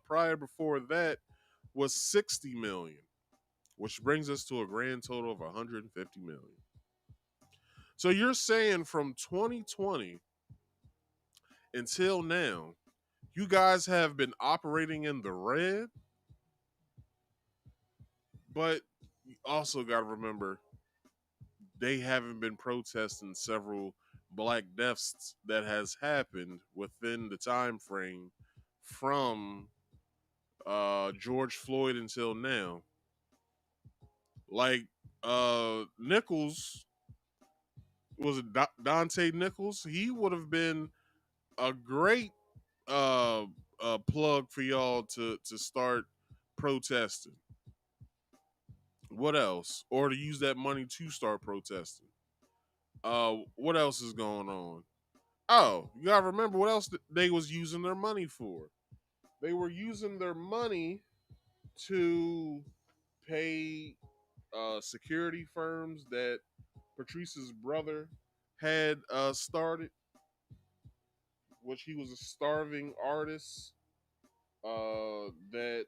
[SPEAKER 3] prior before that, was 60 million, which brings us to a grand total of 150 million. So you're saying from 2020 until now, you guys have been operating in the red, but you also got to remember they haven't been protesting several black deaths that has happened within the time frame from George Floyd until now. Like Nichols, was it Dante Nichols? He would have been a great uh, plug for y'all to start protesting. What else? Or to use that money to start protesting. What else is going on? Oh, you gotta remember what else they was using their money for. They were using their money to pay security firms that Patrice's brother had started, which he was a starving artist. That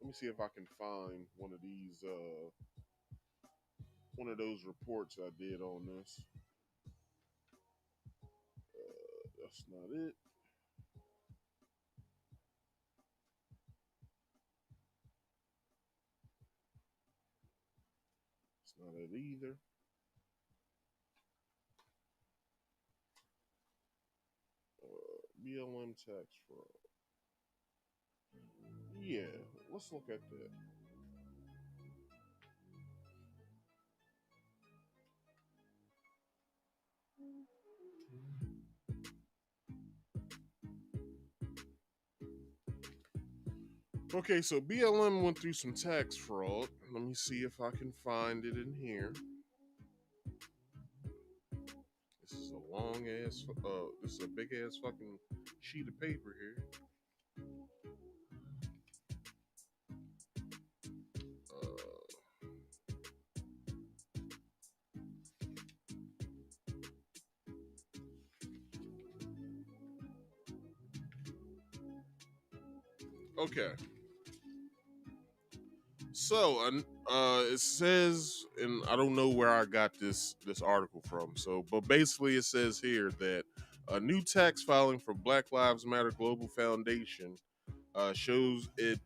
[SPEAKER 3] Let me see if I can find one of those reports I did on this. That's not it. It's not it either. BLM tax fraud. Yeah, let's look at that. Okay, so BLM went through some tax fraud. Let me see if I can find it in here. This is a long ass, this is a big ass fucking sheet of paper here. Okay. So, it says, and I don't know where I got this article from. So, but basically, it says here that a new tax filing for Black Lives Matter Global Foundation shows it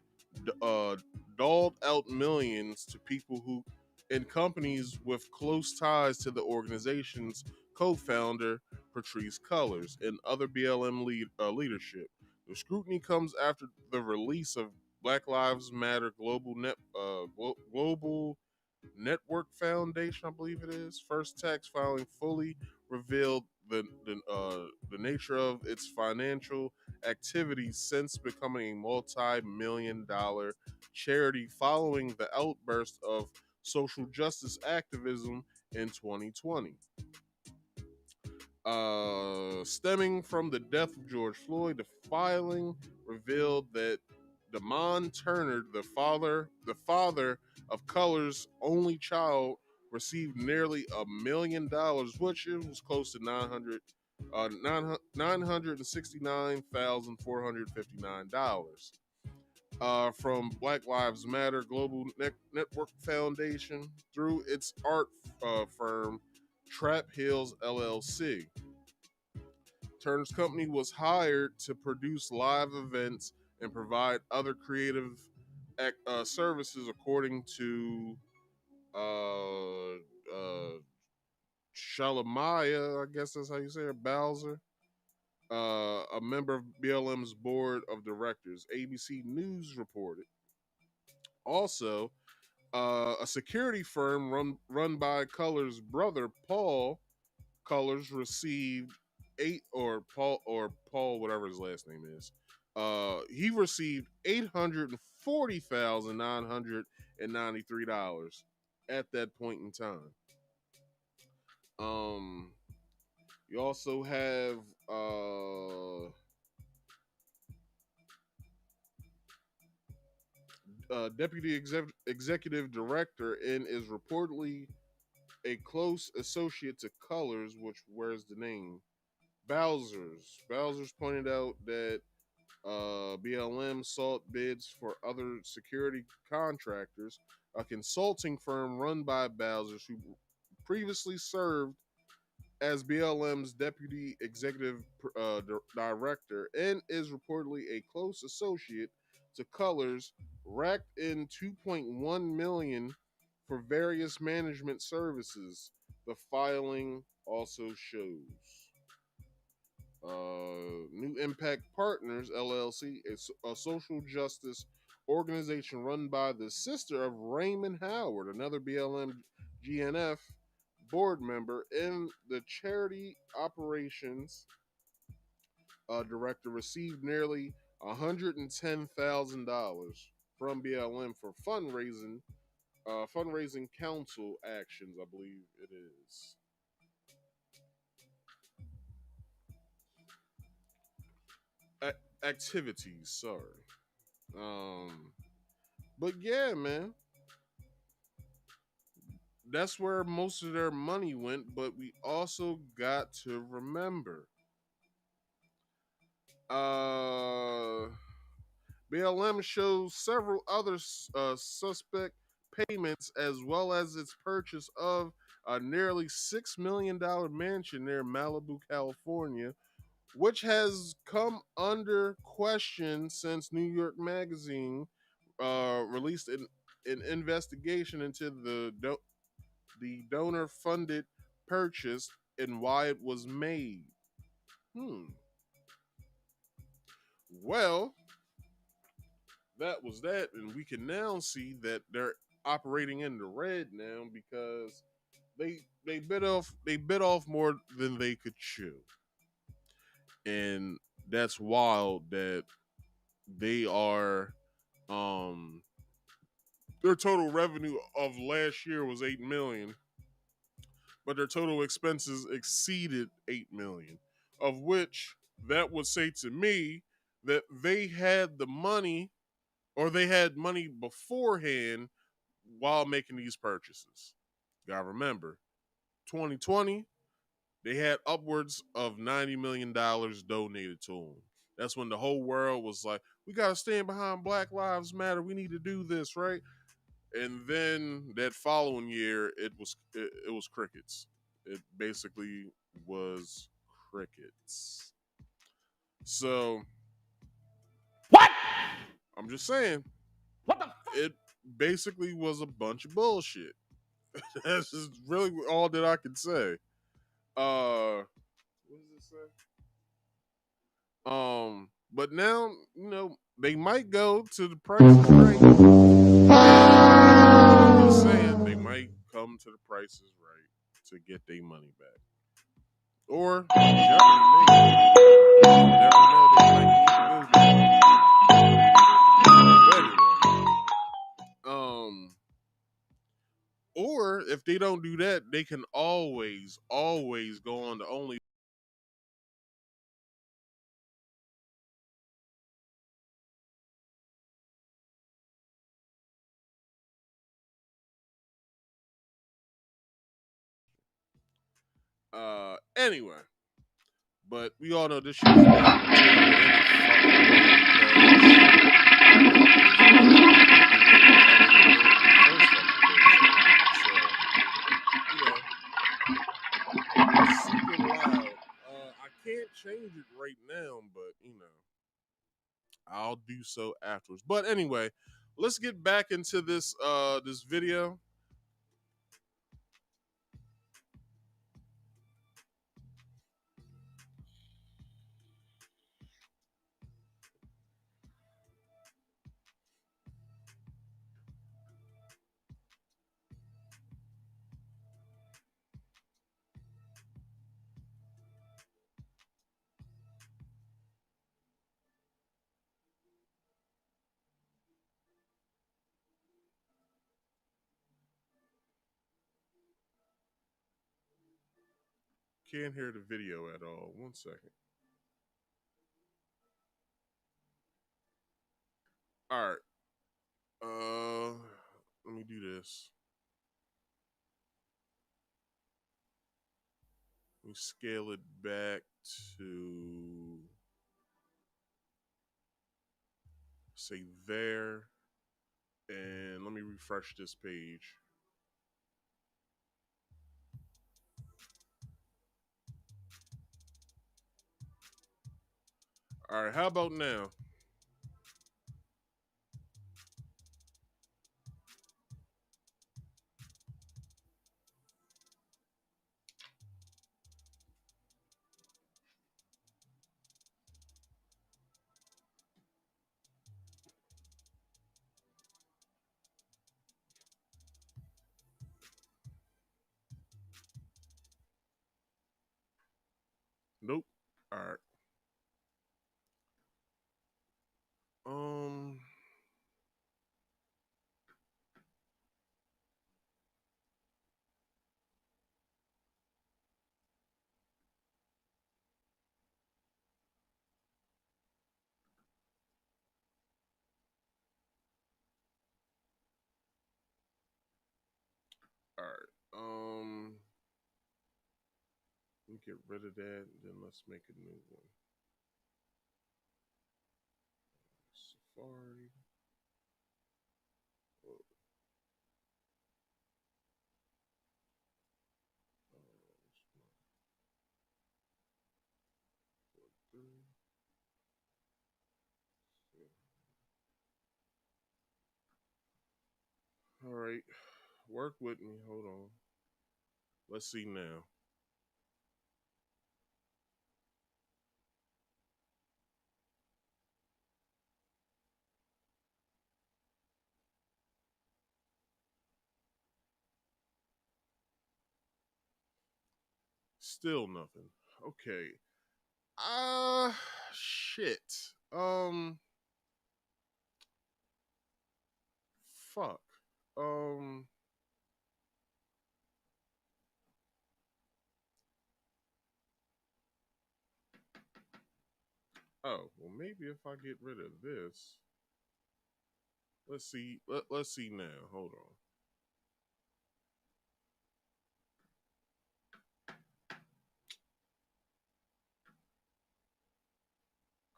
[SPEAKER 3] doled out millions to people who, in companies with close ties to the organization's co-founder Patrisse Cullors and other BLM leadership. The scrutiny comes after the release of Black Lives Matter Global Network Foundation, I believe it is. First tax filing fully revealed the nature of its financial activities since becoming a multi-million-dollar charity following the outburst of social justice activism in 2020. Stemming from the death of George Floyd, the filing revealed that Damon Turner, the father of Cullors' only child, received nearly $1 million, which it was close to $969,459. From Black Lives Matter Global Network Foundation through its art firm Trap Hills LLC. Turner's company was hired to produce live events and provide other creative services, according to Shalamaya, I guess that's how you say it, Bowser, a member of BLM's board of directors. ABC News reported. Also, a security firm run by Cullors' brother, Paul Cullors, received Paul, whatever his last name is. He received $840,993 at that point in time. You also have deputy executive director and is reportedly a close associate to Cullors, which where's the name? Bowser's pointed out that BLM sought bids for other security contractors, a consulting firm run by Bowser's who previously served as BLM's deputy executive director and is reportedly a close associate to Cullors, racked in $2.1 million for various management services. The filing also shows. New Impact Partners LLC, a social justice organization run by the sister of Raymond Howard, another BLMGNF board member, and the charity operations director, received nearly $110,000 from BLM for fundraising council actions, I believe it is. Activities, sorry. But yeah, man, that's where most of their money went. But we also got to remember, BLM shows several other suspect payments, as well as its purchase of a nearly $6 million mansion near Malibu, California, which has come under question since New York Magazine released an investigation into the donor-funded purchase and why it was made. Well, that was that, and we can now see that they're operating in the red now because they bit off more than they could chew, and that's wild that they are Their total revenue of last year was 8 million, but their total expenses exceeded 8 million, of which that would say to me that they had the money, or they had money beforehand while making these purchases. You gotta remember, 2020, they had upwards of $90 million donated to them. That's when the whole world was like, we got to stand behind Black Lives Matter. We need to do this, right? And then that following year, it was crickets. It basically was crickets. So,
[SPEAKER 4] What?
[SPEAKER 3] I'm just saying,
[SPEAKER 4] What the fuck?
[SPEAKER 3] it basically was a bunch of bullshit. That's just really all that I can say. What does it say? But now, they might go to the Price is Right. I'm just saying, they might come to the Price is Right to get their money back. Or Jeopardy, maybe. You never know, they might need to go there. But anyway, or if they don't do that, they can always go on to only. Anyway, but we all know this shit is not material in any fucking way because super loud. I can't change it right now, but I'll do so afterwards. But anyway, let's get back into this this video. Can't hear the video at all. 1 second. All right. Let me do this. Let me scale it back to say there, and let me refresh this page. All right, how about now? Nope. All right. Um. All right. Let me get rid of that, and then let's make a new one. Safari. All right, work with me. Hold on. Let's see now. Still nothing. Okay. Shit. fuck. Oh, well, maybe if I get rid of this. Let's see. Let's see now. Hold on.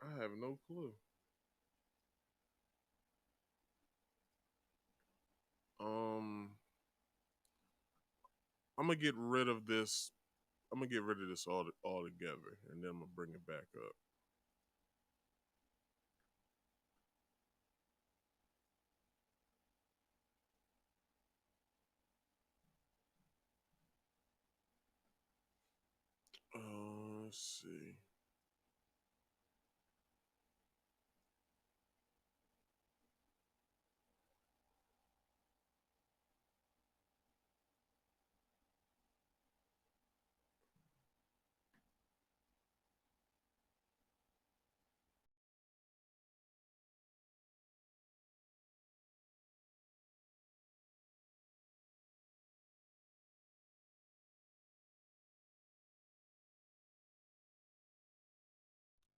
[SPEAKER 3] I have no clue. I'm gonna get rid of this. I'm gonna get rid of this all together, and then I'm gonna bring it back up. Let's see.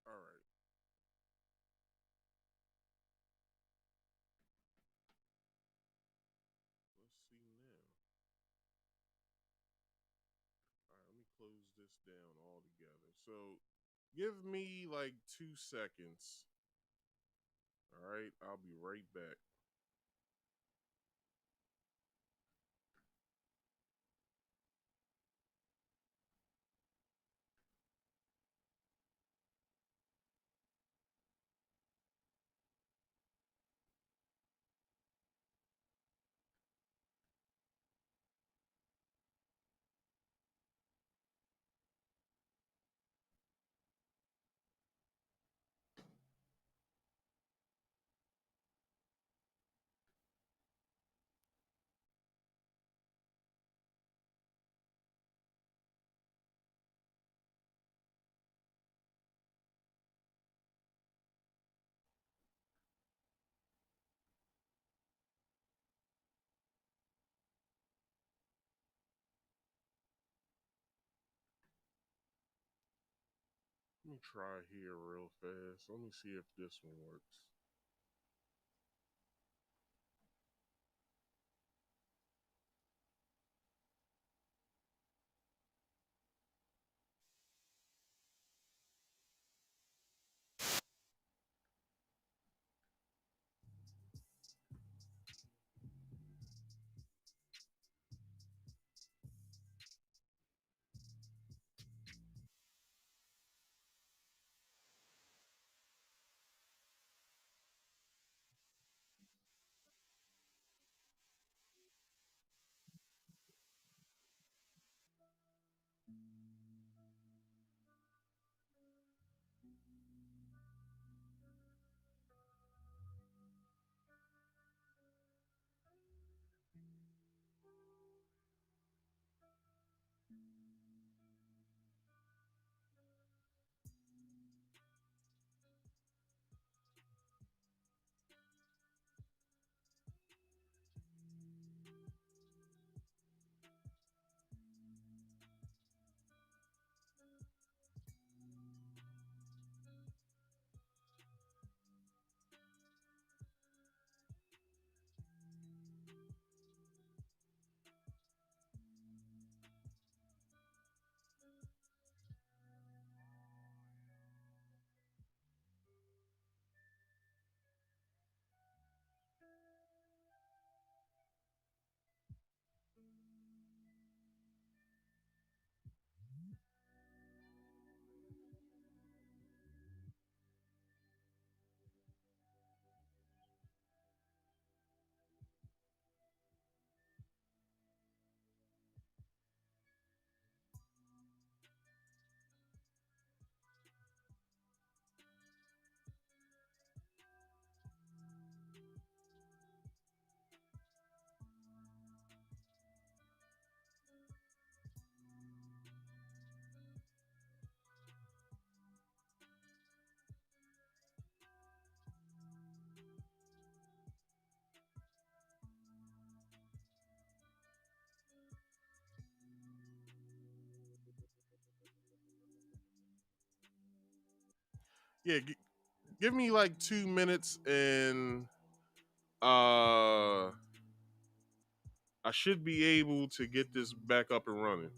[SPEAKER 3] All right. Let's see now. All right, let me close this down all together. So, give me like 2 seconds. All right, I'll be right back. Let me try here real fast. Let me see if this one works. Yeah, give me like 2 minutes and uh I should be able to get this back up and running.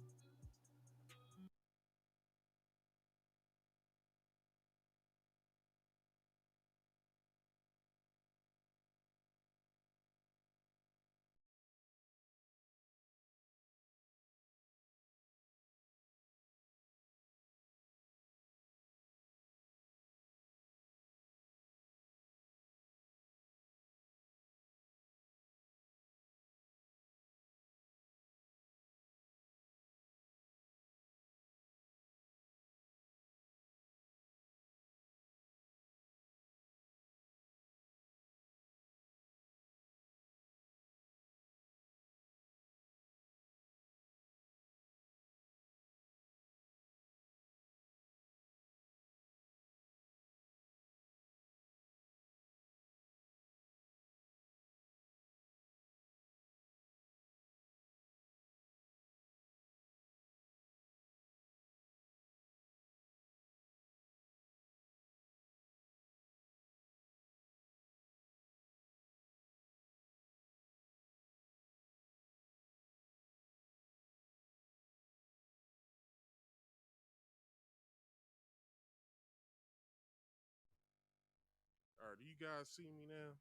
[SPEAKER 3] All right, do you guys see me now?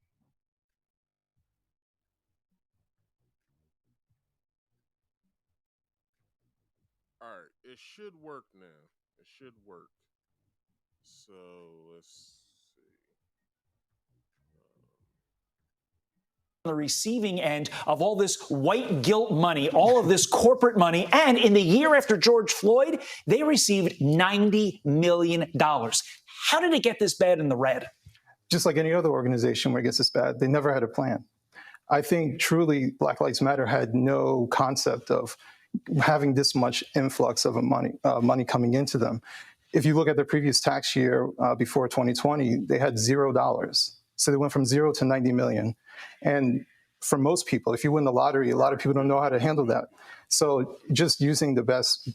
[SPEAKER 3] All right, it should work now. It should work. So let's see.
[SPEAKER 5] The receiving end of all this white guilt money, all of this corporate money. And in the year after George Floyd, they received $90 million. How did it get this bad in the red?
[SPEAKER 6] Just like any other organization where it gets this bad, they never had a plan. I think truly Black Lives Matter had no concept of having this much influx of money coming into them. If you look at the previous tax year before 2020, they had $0. So they went from 0 to 90 million. And for most people, if you win the lottery, a lot of people don't know how to handle that. So just using the best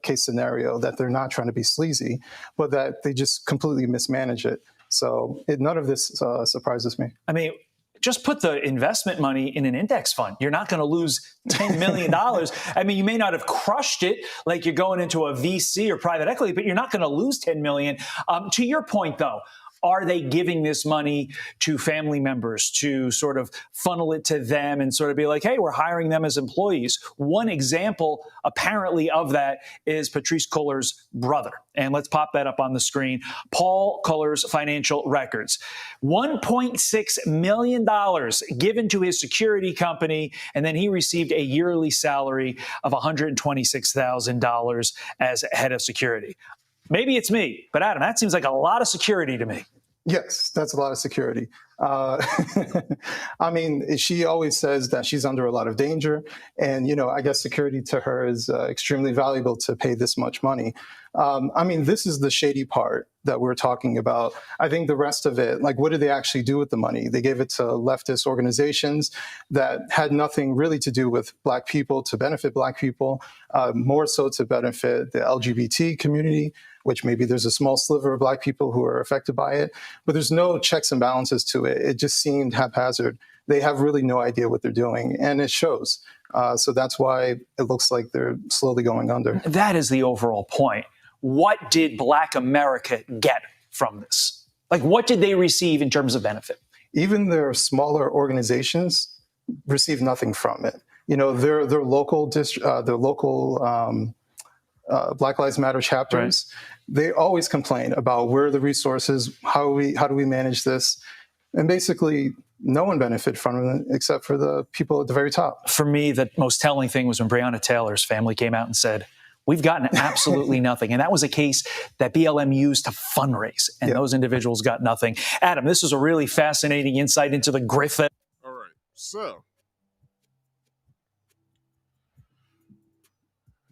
[SPEAKER 6] case scenario that they're not trying to be sleazy, but that they just completely mismanage it. So none of this surprises me.
[SPEAKER 5] I mean, just put the investment money in an index fund. You're not going to lose $10 million. I mean, you may not have crushed it like you're going into a VC or private equity, but you're not going to lose $10 million. To your point, though, are they giving this money to family members to sort of funnel it to them and sort of be like, hey, we're hiring them as employees? One example, apparently, of that is Patrisse Culler's brother. And let's pop that up on the screen. Paul Culler's financial records. $1.6 million given to his security company, and then he received a yearly salary of $126,000 as head of security. Maybe it's me, but Adam, that seems like a lot of security to me.
[SPEAKER 6] Yes, that's a lot of security. I mean, she always says that she's under a lot of danger. And, I guess security to her is extremely valuable to pay this much money. I mean, this is the shady part that we're talking about. I think the rest of it, like, what did they actually do with the money? They gave it to leftist organizations that had nothing really to do with Black people, to benefit Black people, more so to benefit the LGBT community, which maybe there's a small sliver of Black people who are affected by it. But there's no checks and balances to it. It just seemed haphazard. They have really no idea what they're doing, and it shows. So that's why it looks like they're slowly going under.
[SPEAKER 5] That is the overall point. What did Black America get from this? Like, what did they receive in terms of benefit?
[SPEAKER 6] Even their smaller organizations receive nothing from it. Their local Black Lives Matter chapters, right, they always complain about where are the resources, how do we manage this, and basically no one benefited from it except for the people at the very top.
[SPEAKER 5] For me, the most telling thing was when Breonna Taylor's family came out and said, we've gotten absolutely nothing. And that was a case that BLM used to fundraise, and those individuals got nothing. Adam, this is a really fascinating insight into the grift that...
[SPEAKER 3] All right, so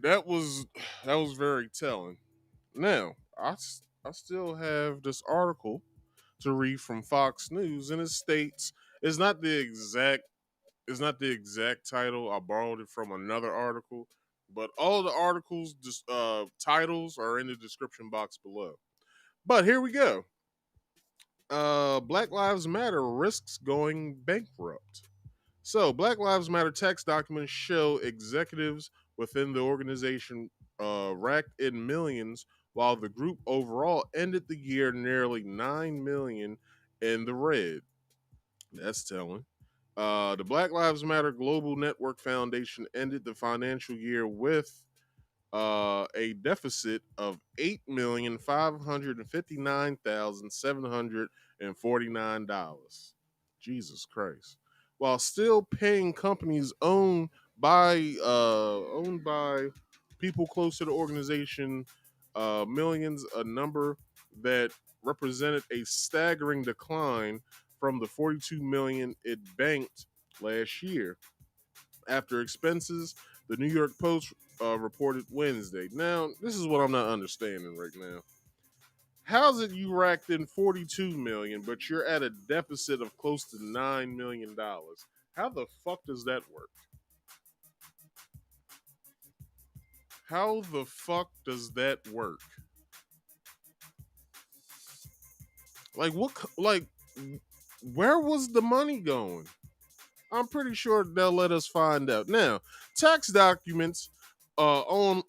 [SPEAKER 3] that was very telling. Now, I still have this article to read from Fox News, and it states it's not the exact title. I borrowed it from another article, but all the articles titles are in the description box below. But here we go. Black Lives Matter risks going bankrupt. So, Black Lives Matter text documents show executives within the organization racked in millions, while the group overall ended the year nearly 9 million in the red. That's telling. The Black Lives Matter Global Network Foundation ended the financial year with a deficit of $8,559,749. Jesus Christ! While still paying companies owned by people close to the organization millions, a number that represented a staggering decline from the 42 million it banked last year. After expenses, the New York Post reported Wednesday. Now, this is what I'm not understanding right now. How's it you racked in 42 million, but you're at a deficit of close to $9 million? How the fuck does that work? How the fuck does that work? Like what? Like where was the money going? I'm pretty sure they'll let us find out. Now, tax documents on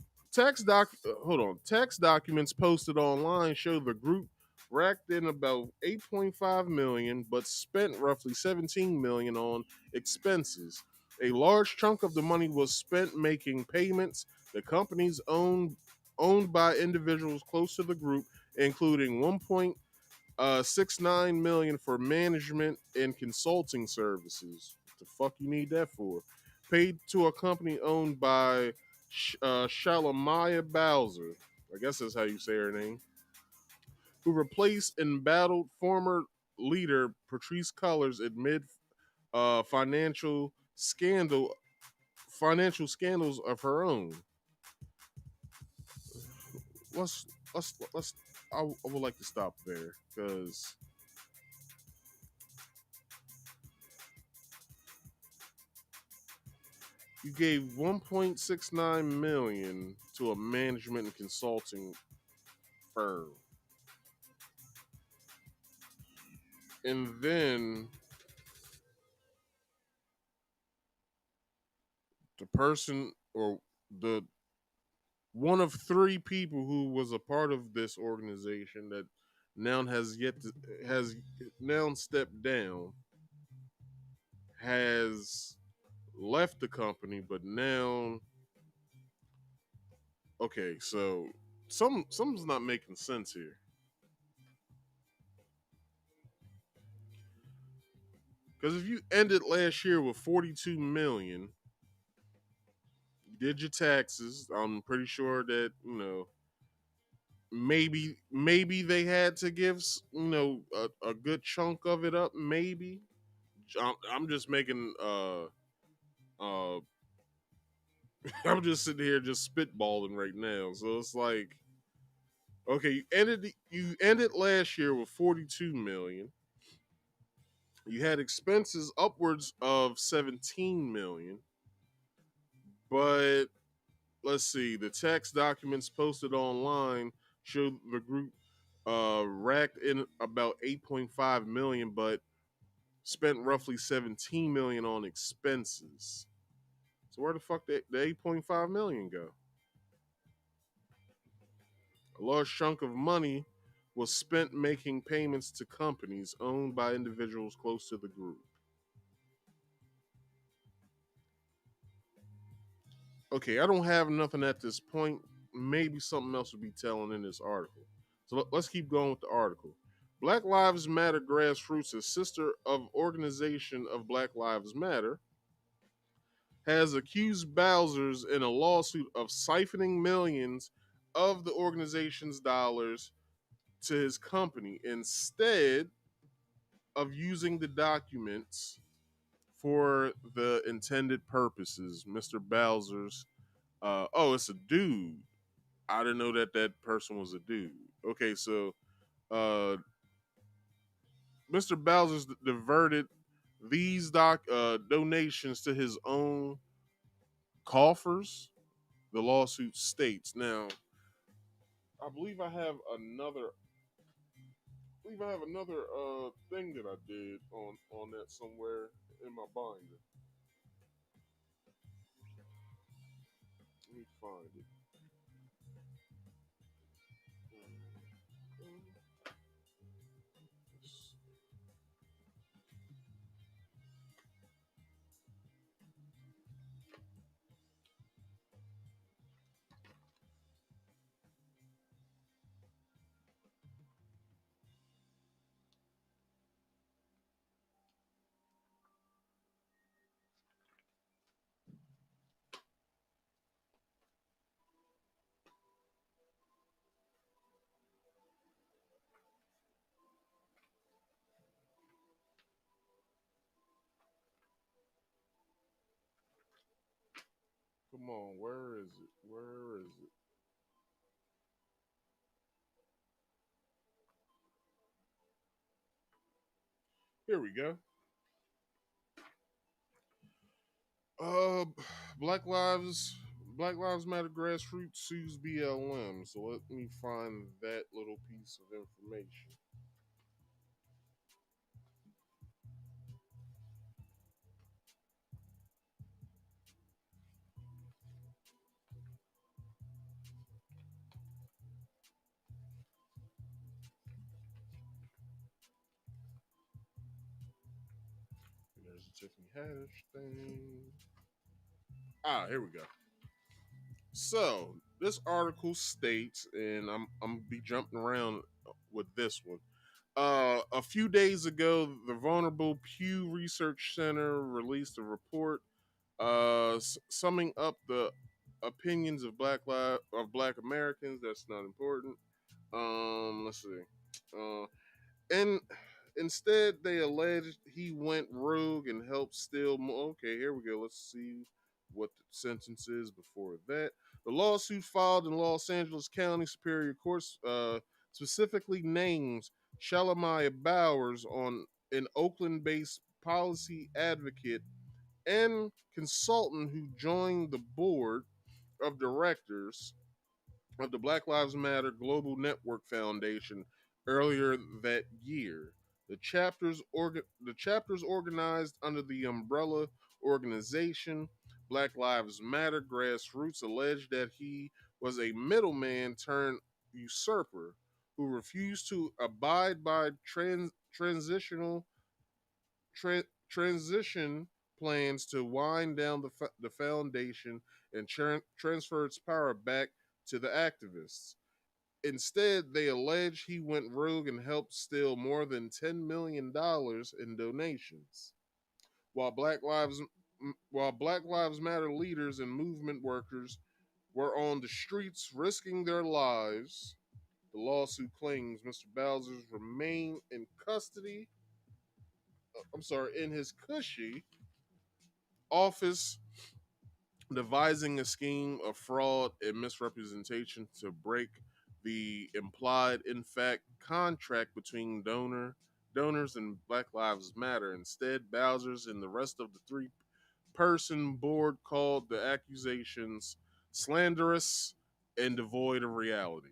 [SPEAKER 3] hold on. Tax documents posted online show the group racked in about 8.5 million but spent roughly 17 million on expenses. A large chunk of the money was spent making payments the companies owned by individuals close to the group, including 1.69 million for management and consulting services. What the fuck you need that for? Paid to a company owned by Shalamaya Bowser. I guess that's how you say her name. Who replaced embattled former leader Patrice Cullors amid financial scandals of her own. Let's let's. I would like to stop there because you gave 1.69 million to a management and consulting firm, and then the person or the one of three people who was a part of this organization that now has now stepped down, has left the company, but now okay, so something's not making sense here. Because if you ended last year with 42 million, you did your taxes. I'm pretty sure that maybe they had to give a good chunk of it up. Maybe I'm just making I'm just sitting here just spitballing right now. So it's like, okay, you ended last year with 42 million. You had expenses upwards of 17 million, but let's see, the tax documents posted online show the group racked in about 8.5 million, but spent roughly 17 million on expenses. So where the fuck did the 8.5 million go? A large chunk of money was spent making payments to companies owned by individuals close to the group. Okay, I don't have nothing at this point. Maybe something else will be telling in this article. So let's keep going with the article. Black Lives Matter Grassroots, a sister of organization of Black Lives Matter, has accused Bowser's in a lawsuit of siphoning millions of the organization's dollars to his company instead of using the documents for the intended purposes. Mr. Bowser's, oh, it's a dude. I didn't know that person was a dude. Okay, so uh, Mr. Bowser's diverted these donations to his own coffers, the lawsuit states. Now, I believe I have another believe I have another thing that I did on that somewhere in my binder. Let me find it. Come on, where is it? Where is it? Here we go. Uh, Black Lives Black Lives Matter grassroots sues BLM. So let me find that little piece of information. There's a Tiffany Haddish thing. Here we go. So this article states, and I'm gonna be jumping around with this one. A few days ago, the Vulnerable Pew Research Center released a report summing up the opinions of Black Americans. That's not important. Let's see. And instead, they alleged he went rogue and helped steal more. Okay, here we go. Let's see what the sentence is before that. The lawsuit filed in Los Angeles County Superior Court specifically names Shalimaya Bowers on an Oakland-based policy advocate and consultant who joined the board of directors of the Black Lives Matter Global Network Foundation earlier that year. The chapters organized under the umbrella organization Black Lives Matter Grassroots alleged that he was a middleman turned usurper who refused to abide by transition plans to wind down the foundation and transfer its power back to the activists. Instead, they allege he went rogue and helped steal more than $10 million in donations. While Black Lives Matter leaders and movement workers were on the streets risking their lives, the lawsuit claims Mr. Bowser's remain in custody. In his cushy office, devising a scheme of fraud and misrepresentation to break the implied in fact contract between donors and Black Lives Matter. Instead, Bowser's and the rest of the three-person board called the accusations slanderous and devoid of reality.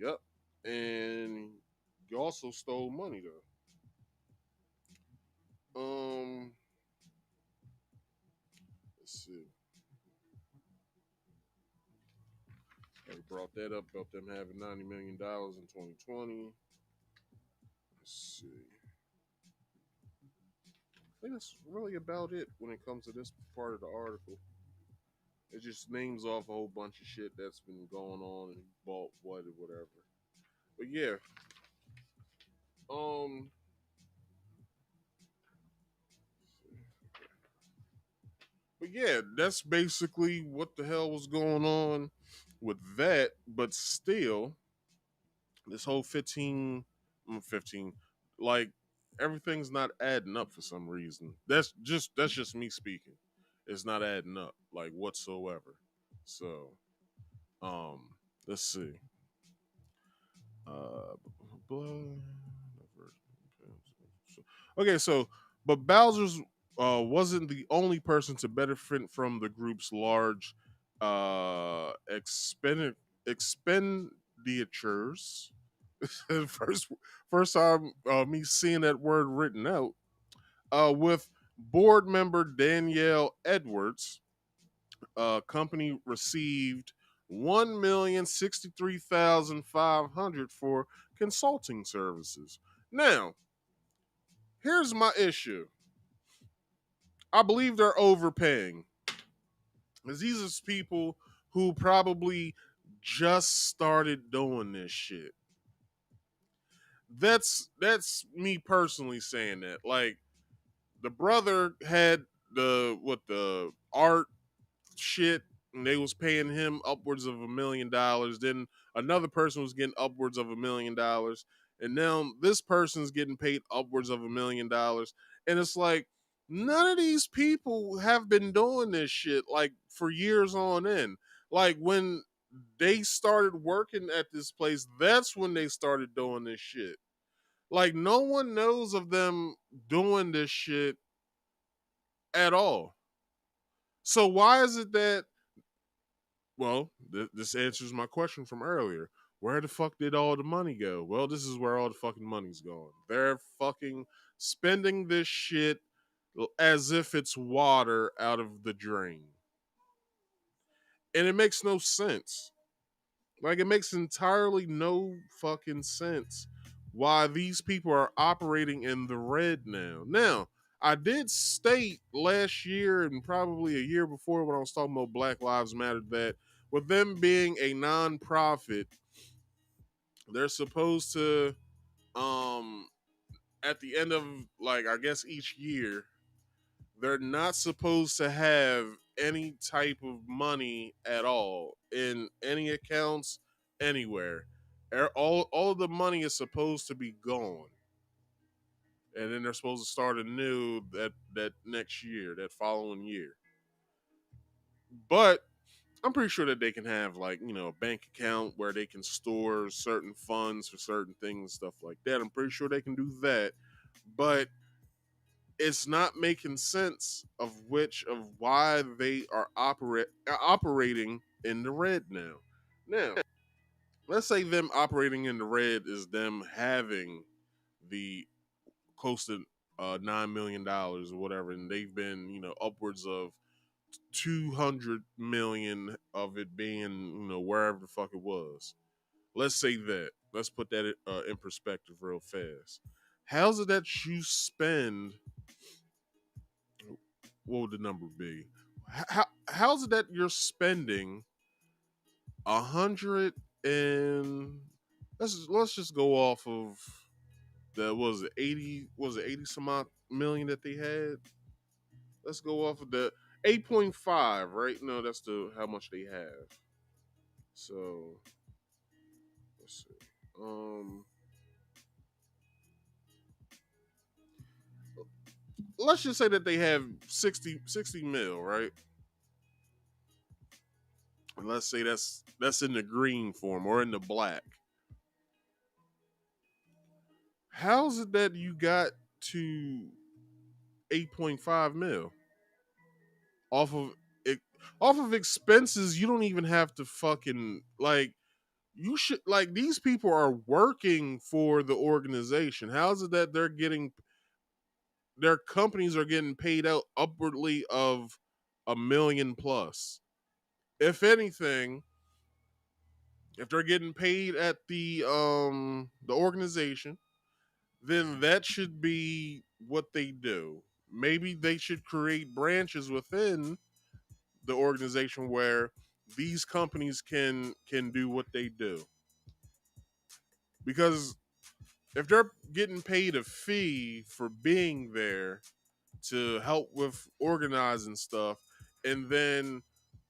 [SPEAKER 3] Yep. And you also stole money though. Let's see. I brought that up about them having $90 million in 2020. Let's see. I think that's really about it when it comes to this part of the article. It just names off a whole bunch of shit that's been going on and bought what or whatever. But yeah. But yeah, that's basically what the hell was going on with that. But still, this whole 15, like everything's not adding up for some reason. That's just me speaking. It's not adding up like whatsoever. So, um, let's see. Blah, okay, so but Bowser's wasn't the only person to benefit from the group's large expenditures. first time me seeing that word written out. With board member Danielle Edwards, company received 1,063,500 for consulting services. Now, here's my issue. I believe they're overpaying. Because these are people who probably just started doing this shit. That's me personally saying that. Like, the brother had the art shit, and they was paying him upwards of $1 million. Then another person was getting upwards of $1 million, and now this person's getting paid upwards of $1 million. And it's like, none of these people have been doing this shit like for years on end. Like, when they started working at this place, that's when they started doing this shit. Like, no one knows of them doing this shit at all. So why is it that, well, this answers my question from earlier. Where the fuck did all the money go? Well, this is where all the fucking money's going. They're fucking spending this shit as if it's water out of the drain. And it makes no sense. Like, it makes entirely no fucking sense why these people are operating in the red now. Now, I did state last year and probably a year before when I was talking about Black Lives Matter that with them being a nonprofit, they're supposed to, at the end of, like, I guess each year, they're not supposed to have any type of money at all in any accounts anywhere. All of the money is supposed to be gone, and then they're supposed to start anew that next year, that following year. But I'm pretty sure that they can have, like, a bank account where they can store certain funds for certain things, stuff like that. I'm pretty sure they can do that, but it's not making sense of why they are operating in the red now. Now, let's say them operating in the red is them having the close to $9 million or whatever, and they've been, upwards of 200 million of it being, wherever the fuck it was. Let's say that. Let's put that in perspective real fast. How's it that you spend? What would the number be? How's it that you're spending 100 and let's just go off of the was it 80 some odd million that they had? Let's go off of the 8.5, right? No, that's the how much they have. So let's see. Let's just say that they have 60 mil, right? And let's say that's in the green form or in the black. How's it that you got to 8.5 mil off of expenses? You don't even have to fucking, like, you should, like, these people are working for the organization. How's it that their companies are getting paid out upwardly of $1 million plus? If anything, if they're getting paid at the organization, then that should be what they do. Maybe they should create branches within the organization where these companies can do what they do. Because if they're getting paid a fee for being there to help with organizing stuff, and then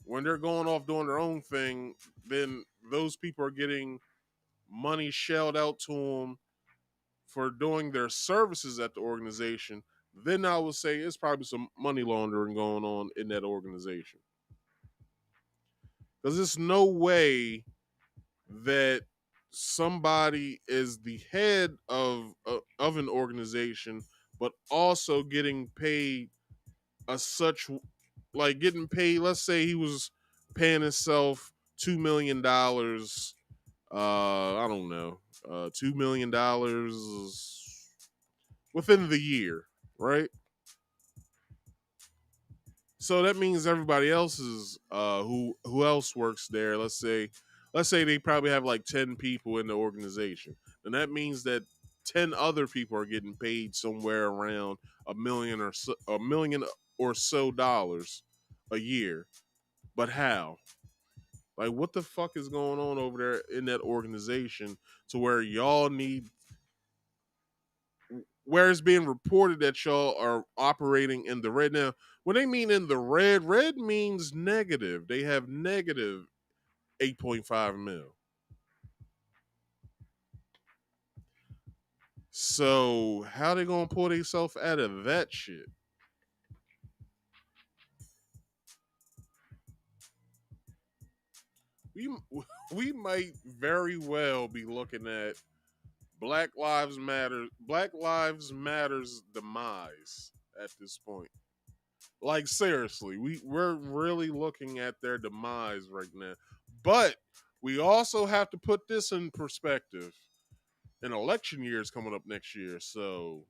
[SPEAKER 3] when they're going off doing their own thing, then those people are getting money shelled out to them for doing their services at the organization, then I would say it's probably some money laundering going on in that organization. Because there's no way that somebody is the head of an organization, but also getting paid getting paid. Let's say he was paying himself $2 million I don't know, $2 million within the year, right? So that means everybody else is who else works there. Let's say they probably have like 10 people in the organization. And that means that 10 other people are getting paid somewhere around a million or so dollars a year. But how? Like, what the fuck is going on over there in that organization to where y'all need, where it's being reported that y'all are operating in the red? Now, when they mean in the red means negative. They have negative 8.5 mil. So how they gonna pull themselves out of that shit? We we might very well be looking at Black Lives Matter's demise at this point. Like, seriously, we're really looking at their demise right now. But we also have to put this in perspective. An election year is coming up next year, so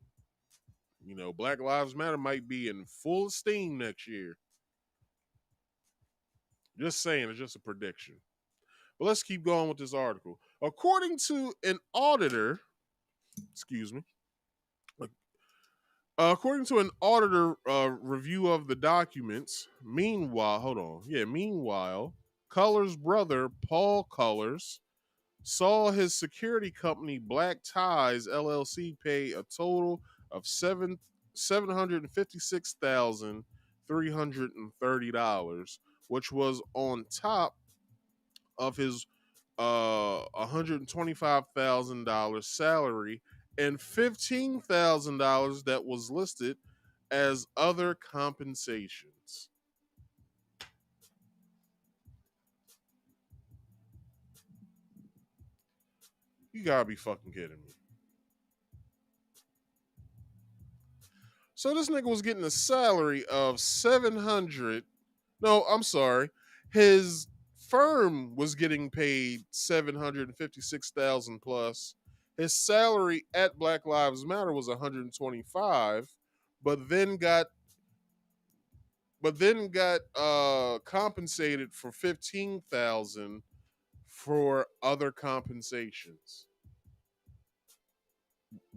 [SPEAKER 3] Black Lives Matter might be in full steam next year. Just saying, it's just a prediction. But let's keep going with this article. According to an auditor, excuse me, according to an auditor review of the documents, meanwhile, Cullors' brother, Paul Cullors, saw his security company Black Ties LLC pay a total of $756,330, which was on top of his $125,000 salary and $15,000 that was listed as other compensations. You gotta be fucking kidding me. So this nigga was getting a salary of 700. No, I'm sorry. His firm was getting paid 756,000 plus. His salary at Black Lives Matter was 125, but then got compensated for 15,000 for other compensations.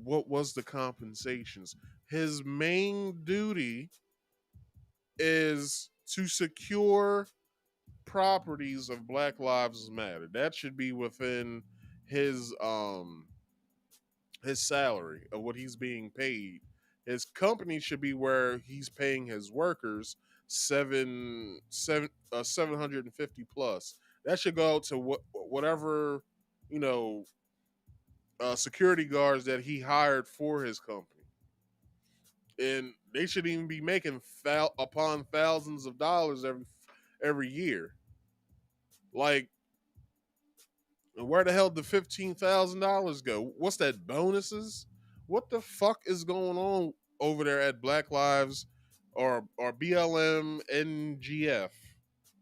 [SPEAKER 3] What was the compensations? His main duty is to secure properties of Black Lives Matter. That should be within his salary of what he's being paid. His company should be where he's paying his workers 750 plus. That should go to whatever security guards that he hired for his company, and they should even be making upon thousands of dollars every year. Like, where the hell did $15,000 go? What's that, bonuses? What the fuck is going on over there at Black Lives or BLMNGF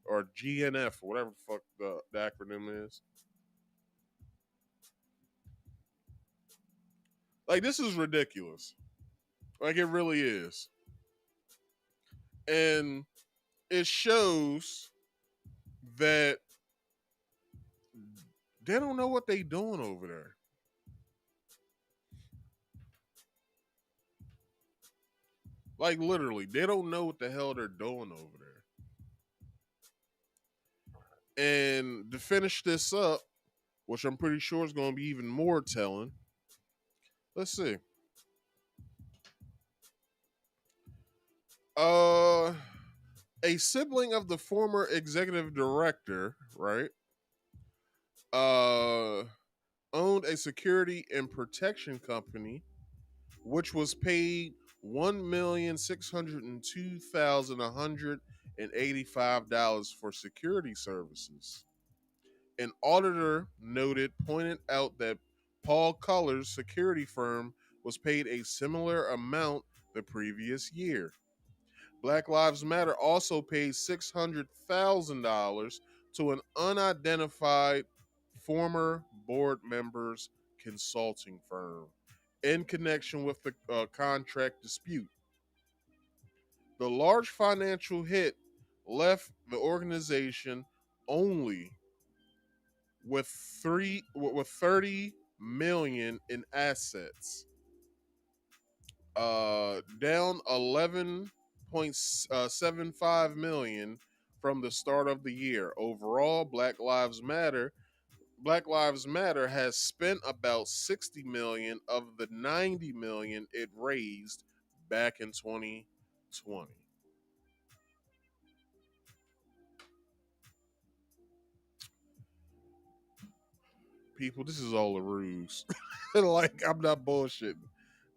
[SPEAKER 3] or GNF, whatever the fuck the acronym is? Like, this is ridiculous. Like, it really is. And it shows that they don't know what they doing over there. Like, literally, they don't know what the hell they're doing over there. And to finish this up, which I'm pretty sure is going to be even more telling, let's see. A sibling of the former executive director, right, owned a security and protection company, which was paid $1,602,185 for security services. An auditor pointed out that Paul Cullors' security firm was paid a similar amount the previous year. Black Lives Matter also paid $600,000 to an unidentified former board member's consulting firm in connection with the contract dispute. The large financial hit left the organization only with 30 million in assets, down 11.75 million from the start of the year. Overall, Black Lives Matter has spent about 60 million of the 90 million it raised back in 2020. People, this is all a ruse. Like, I'm not bullshitting.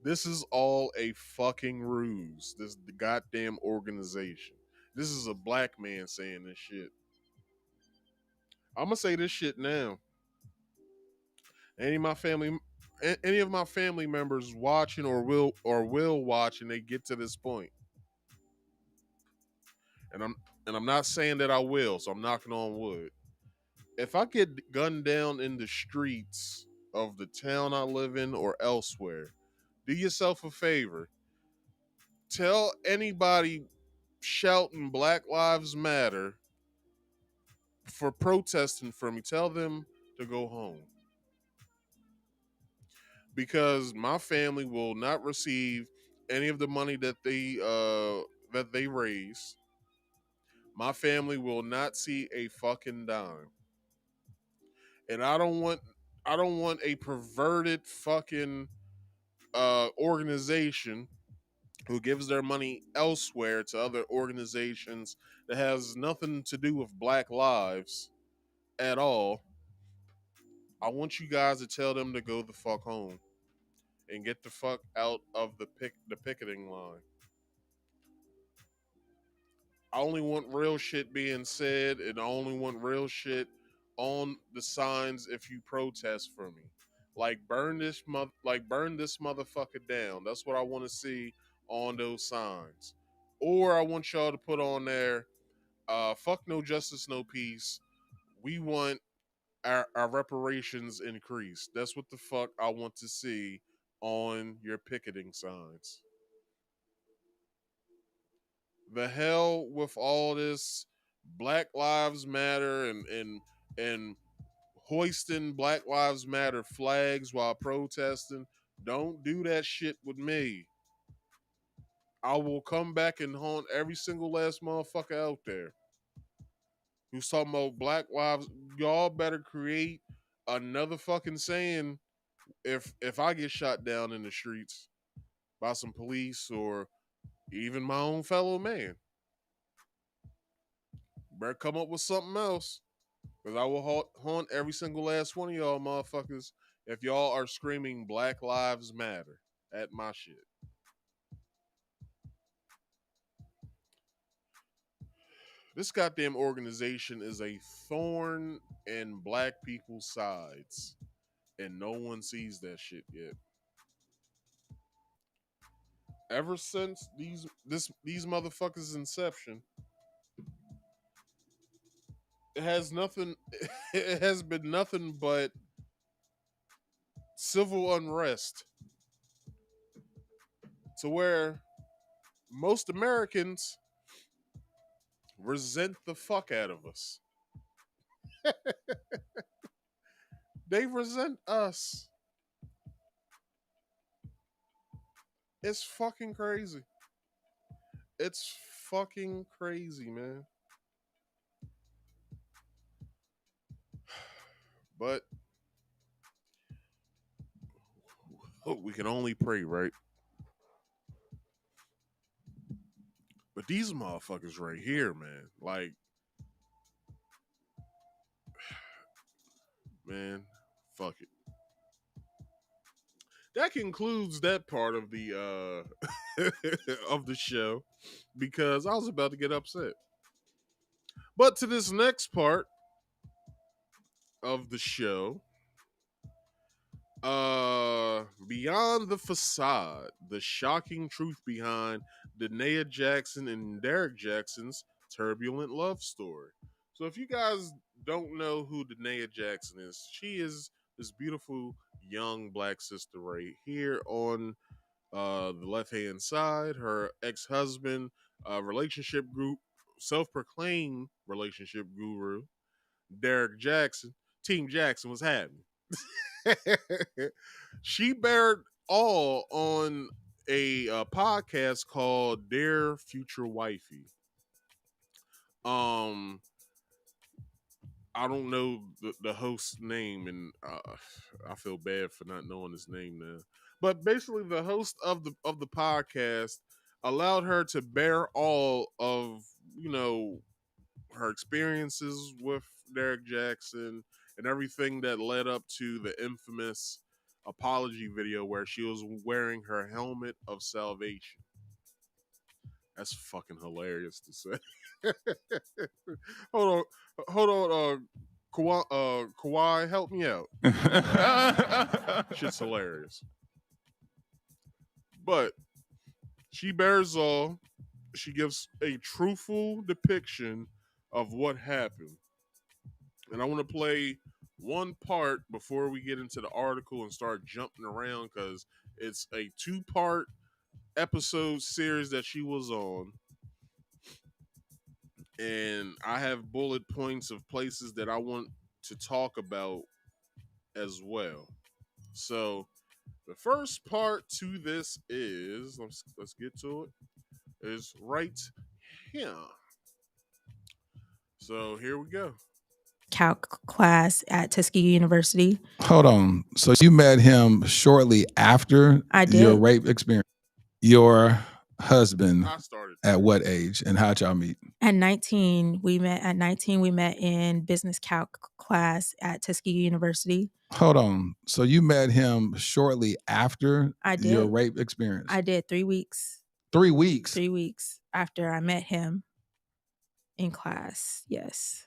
[SPEAKER 3] This is all a fucking ruse. This the goddamn organization. This is a black man saying this shit. I'm gonna say this shit now. Any of my family members watching or will watch, and they get to this point, and I'm not saying that I will, so I'm knocking on wood. If I get gunned down in the streets of the town I live in or elsewhere, do yourself a favor. Tell anybody shouting Black Lives Matter for protesting for me. Tell them to go home. Because my family will not receive any of the money that they raise. My family will not see a fucking dime. And I don't want a perverted fucking organization who gives their money elsewhere to other organizations that has nothing to do with black lives at all. I want you guys to tell them to go the fuck home and get the fuck out of the picketing line. I only want real shit being said, and I only want real shit on the signs if you protest for me. Like burn this motherfucker down. That's what I want to see on those signs. Or I want y'all to put on there, fuck no justice, no peace. We want our reparations increased. That's what the fuck I want to see on your picketing signs. The hell with all this Black Lives Matter and hoisting Black Lives Matter flags while protesting. Don't do that shit with me. I will come back and haunt every single last motherfucker out there who's talking about Black Lives. Y'all better create another fucking saying if I get shot down in the streets by some police or even my own fellow man. Better come up with something else. Because I will haunt every single last one of y'all motherfuckers if y'all are screaming Black Lives Matter at my shit. This goddamn organization is a thorn in black people's sides. And no one sees that shit yet. Ever since these motherfuckers' inception, it has been nothing but civil unrest, to where most Americans resent the fuck out of us. They resent us. It's fucking crazy. It's fucking crazy, man. But we can only pray, right? But these motherfuckers right here, man, like, man, fuck it. That concludes that part of the of the show, because I was about to get upset. But to this next part of the show, beyond the facade, the shocking truth behind Danae Jaxn and Derrick Jaxn's turbulent love story. So if you guys don't know who Danae Jaxn is, she is this beautiful young black sister right here on the left hand side. Her ex husband, relationship group, self proclaimed relationship guru, Derrick Jaxn. Team Jaxn was happening. She bared all on a podcast called Dear Future Wifey. Um, I don't know the host's name, and I feel bad for not knowing his name now. But basically, the host of the podcast allowed her to bear all of her experiences with Derrick Jaxn and everything that led up to the infamous apology video where she was wearing her helmet of salvation. That's fucking hilarious to say. hold on, Kawhi, help me out. Shit's hilarious. But she bears all. She gives a truthful depiction of what happened. And I want to play one part before we get into the article and start jumping around because it's a 2-part episode series that she was on. And I have bullet points of places that I want to talk about as well. So the first part to this is, let's get to it, is right here. So here we go.
[SPEAKER 7] Calc class at Tuskegee University.
[SPEAKER 8] Hold on. So you met him shortly after your rape experience? Your husband at what age, and how'd y'all meet?
[SPEAKER 7] At 19, we met in business calc class at Tuskegee University.
[SPEAKER 8] Hold on. So you met him shortly after your rape experience?
[SPEAKER 7] I did 3 weeks.
[SPEAKER 8] 3 weeks?
[SPEAKER 7] 3 weeks after I met him in class, yes.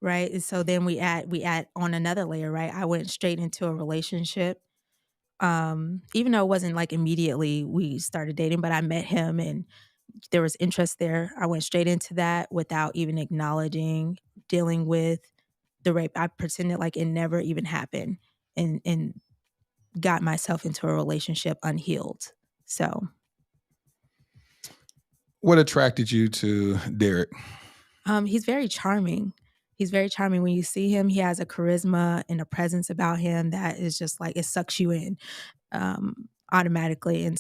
[SPEAKER 7] Right. And so then we add on another layer, right? I went straight into a relationship. Even though it wasn't like immediately we started dating, but I met him and there was interest there. I went straight into that without even acknowledging, dealing with the rape. I pretended like it never even happened and got myself into a relationship unhealed. So.
[SPEAKER 8] What attracted you to Derrick?
[SPEAKER 7] He's very charming. He's very charming. When you see him, he has a charisma and a presence about him that is just like, it sucks you in automatically. And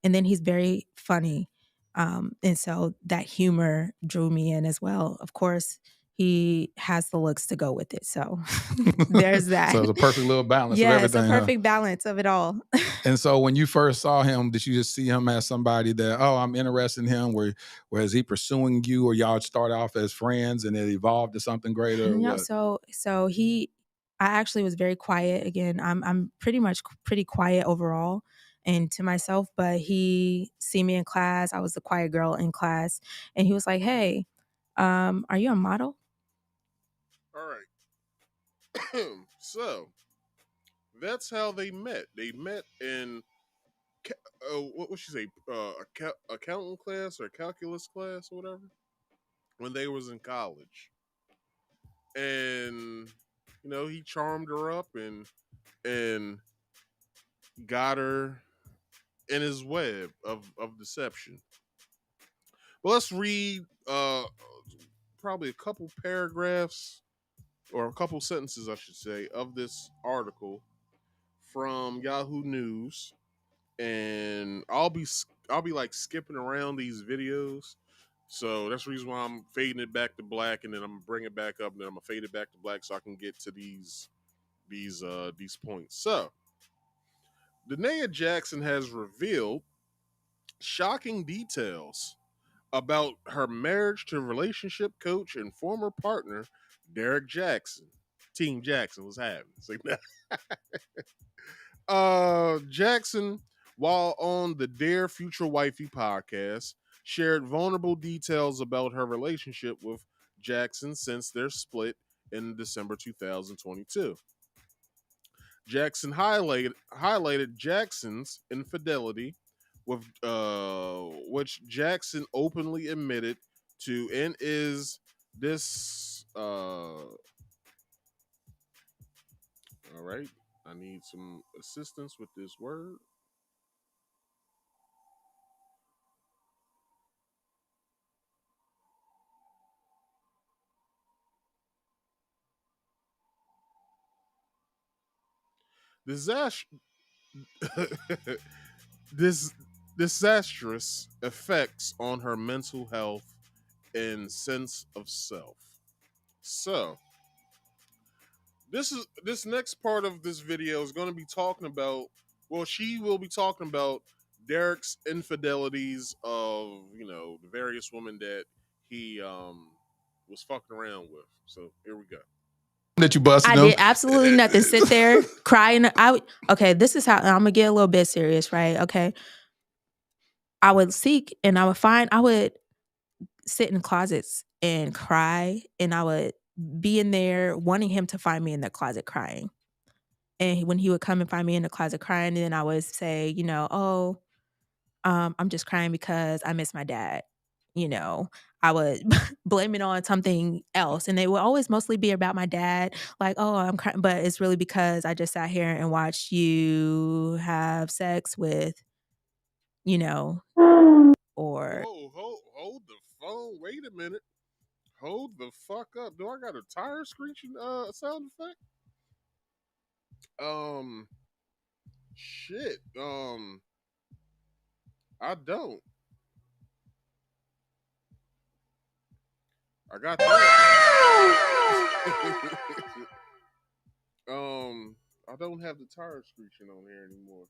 [SPEAKER 7] then he's very funny. And so that humor drew me in as well. Of course, he has the looks to go with it. So there's that.
[SPEAKER 8] So it's a perfect little balance of everything.
[SPEAKER 7] Yeah, it's a perfect balance of it all.
[SPEAKER 8] And so when you first saw him, did you just see him as somebody that, I'm interested in him? Where is he pursuing you, or y'all start off as friends and it evolved to something greater?
[SPEAKER 7] No, so I actually was very quiet. Again, I'm pretty quiet overall and to myself, but he see me in class. I was the quiet girl in class, and he was like, "Hey, are you a model?"
[SPEAKER 3] All right. So that's how they met. They met in what would she say? Accountant class or calculus class or whatever when they was in college, and he charmed her up and got her in his web of deception. But let's read probably a couple paragraphs or a couple sentences, I should say, of this article from Yahoo News, and I'll be like skipping around these videos, so that's the reason why I'm fading it back to black, and then I'm gonna bring it back up, and then I'm gonna fade it back to black so I can get to these points. So, Danae Jaxn has revealed shocking details about her marriage to relationship coach and former partner Derrick Jaxn. Team Jaxn was having. Jaxn, while on the Dear Future Wifey podcast, shared vulnerable details about her relationship with Jaxn since their split in December 2022. Jaxn highlighted Jaxn's infidelity, with which Jaxn openly admitted to, and is this. All right. I need some assistance with this word. This disastrous effects on her mental health and sense of self. So, this next part of this video is going to be talking about, well, she will be talking about Derrick's infidelities of, the various women that he was fucking around with. So, here we go.
[SPEAKER 8] That you busted
[SPEAKER 7] I
[SPEAKER 8] them.
[SPEAKER 7] did absolutely nothing. Sit there crying. Okay, this is how I'm gonna get a little bit serious, right? Okay. I would seek and I would sit in closets and cry, and I would be in there wanting him to find me in the closet crying. And when he would come and find me in the closet crying, then I would say, I'm just crying because I miss my dad. I would blame it on something else. And it would always mostly be about my dad. Like, oh, I'm crying. But it's really because I just sat here and watched you have sex with, or.
[SPEAKER 3] Whoa, hold the phone. Wait a minute. Hold the fuck up. Do I got a tire screeching sound effect? Shit. I don't. I got that. I don't have the tire screeching on here anymore.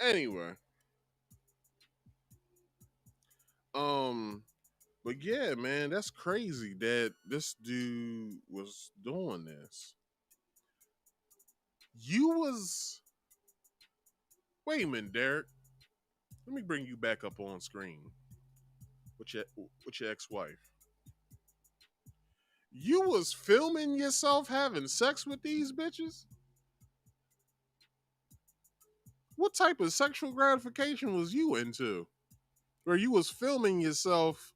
[SPEAKER 3] Anyway. But yeah, man, that's crazy that this dude was doing this. Wait a minute, Derrick. Let me bring you back up on screen with your ex-wife. You was filming yourself having sex with these bitches? What type of sexual gratification was you into? Where you was filming yourself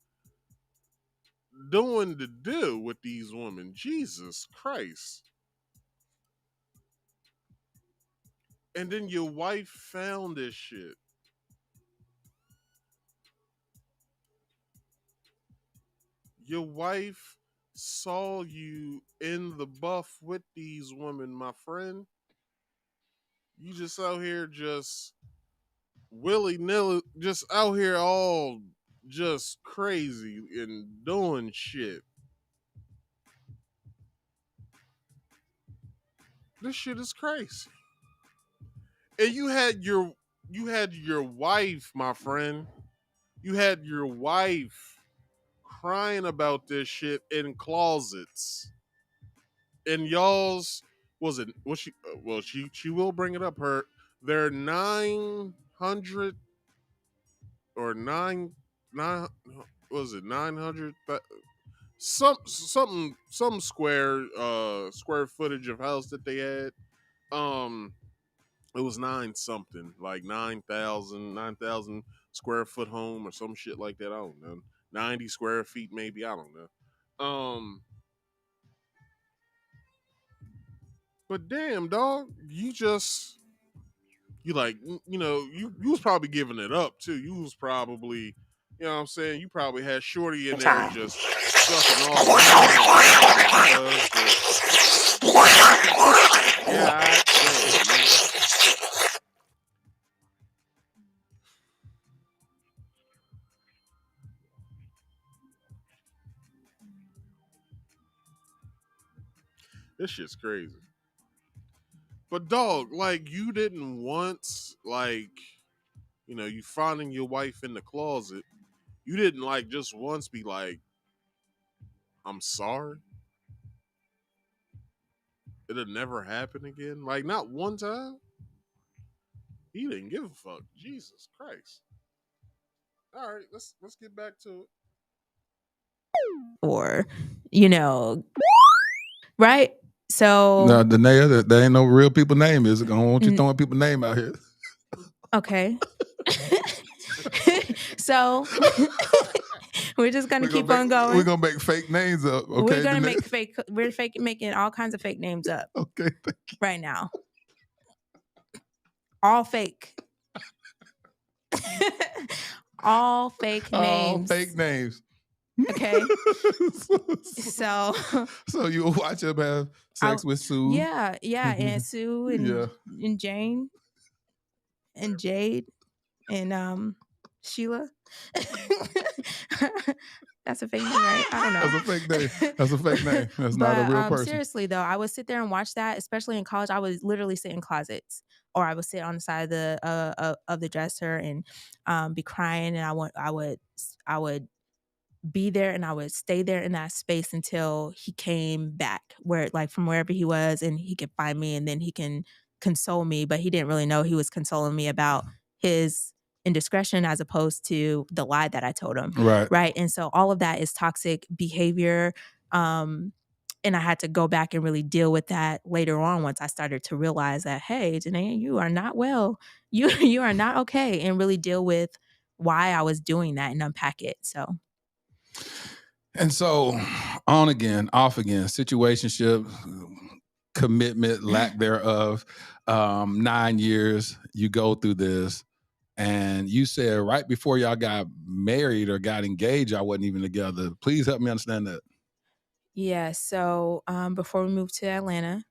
[SPEAKER 3] doing the do with these women? Jesus Christ. And then your wife found this shit. Your wife saw you in the buff with these women, my friend. You just out here just willy-nilly, just out here all just crazy and doing shit. This shit is crazy. And you had your wife, my friend. You had your wife crying about this shit in closets. And y'all's she will bring it up. They're 900 or 9 was it 900 some square footage of house that they had. It was 9 something, like 9,000 square foot home or some shit like that. I don't know. 90 square feet maybe, I don't know. But damn, dog, you was probably giving it up too. You was probably, you know what I'm saying? You probably had Shorty in there just sucking all God damn, man. This shit's crazy. But dog, like, you didn't once, like, you finding your wife in the closet. You didn't like just once be like, I'm sorry. It'll never happen again. Like, not one time. He didn't give a fuck. Jesus Christ. All right, let's get back to it.
[SPEAKER 7] Or, right? So
[SPEAKER 8] No, Danae, that ain't no real people name, is it? I don't want you throwing people's name out here.
[SPEAKER 7] Okay. So We're just gonna keep on
[SPEAKER 8] We're
[SPEAKER 7] going.
[SPEAKER 8] gonna make fake names up. Okay,
[SPEAKER 7] We're gonna make fake. We're making all kinds of fake names up.
[SPEAKER 8] Okay, thank you.
[SPEAKER 7] Right now. All fake. All fake names.
[SPEAKER 8] All fake names.
[SPEAKER 7] Okay. So
[SPEAKER 8] you will watch him have sex with Sue.
[SPEAKER 7] Yeah, and Sue and Jane and Jade and Sheila. That's a fake name, right? I don't know.
[SPEAKER 8] That's a fake name. That's a fake name. That's not a real person.
[SPEAKER 7] Seriously though, I would sit there and watch that, especially in college. I would literally sit in closets, or I would sit on the side of the dresser and be crying, and I would be there, and I would stay there in that space until he came back, from wherever he was, and he could find me, and then he can console me. But he didn't really know he was consoling me about his indiscretion as opposed to the lie that I told him. Right. And so all of that is toxic behavior. And I had to go back and really deal with that later on once I started to realize that, hey, Janae, you are not well. You are not okay. And really deal with why I was doing that and unpack it. So.
[SPEAKER 8] And so on again, off again, situationship, commitment, lack thereof, 9 years, you go through this. And you said right before y'all got married or got engaged, I wasn't even together. Please help me understand that.
[SPEAKER 7] Yeah. So before we moved to Atlanta,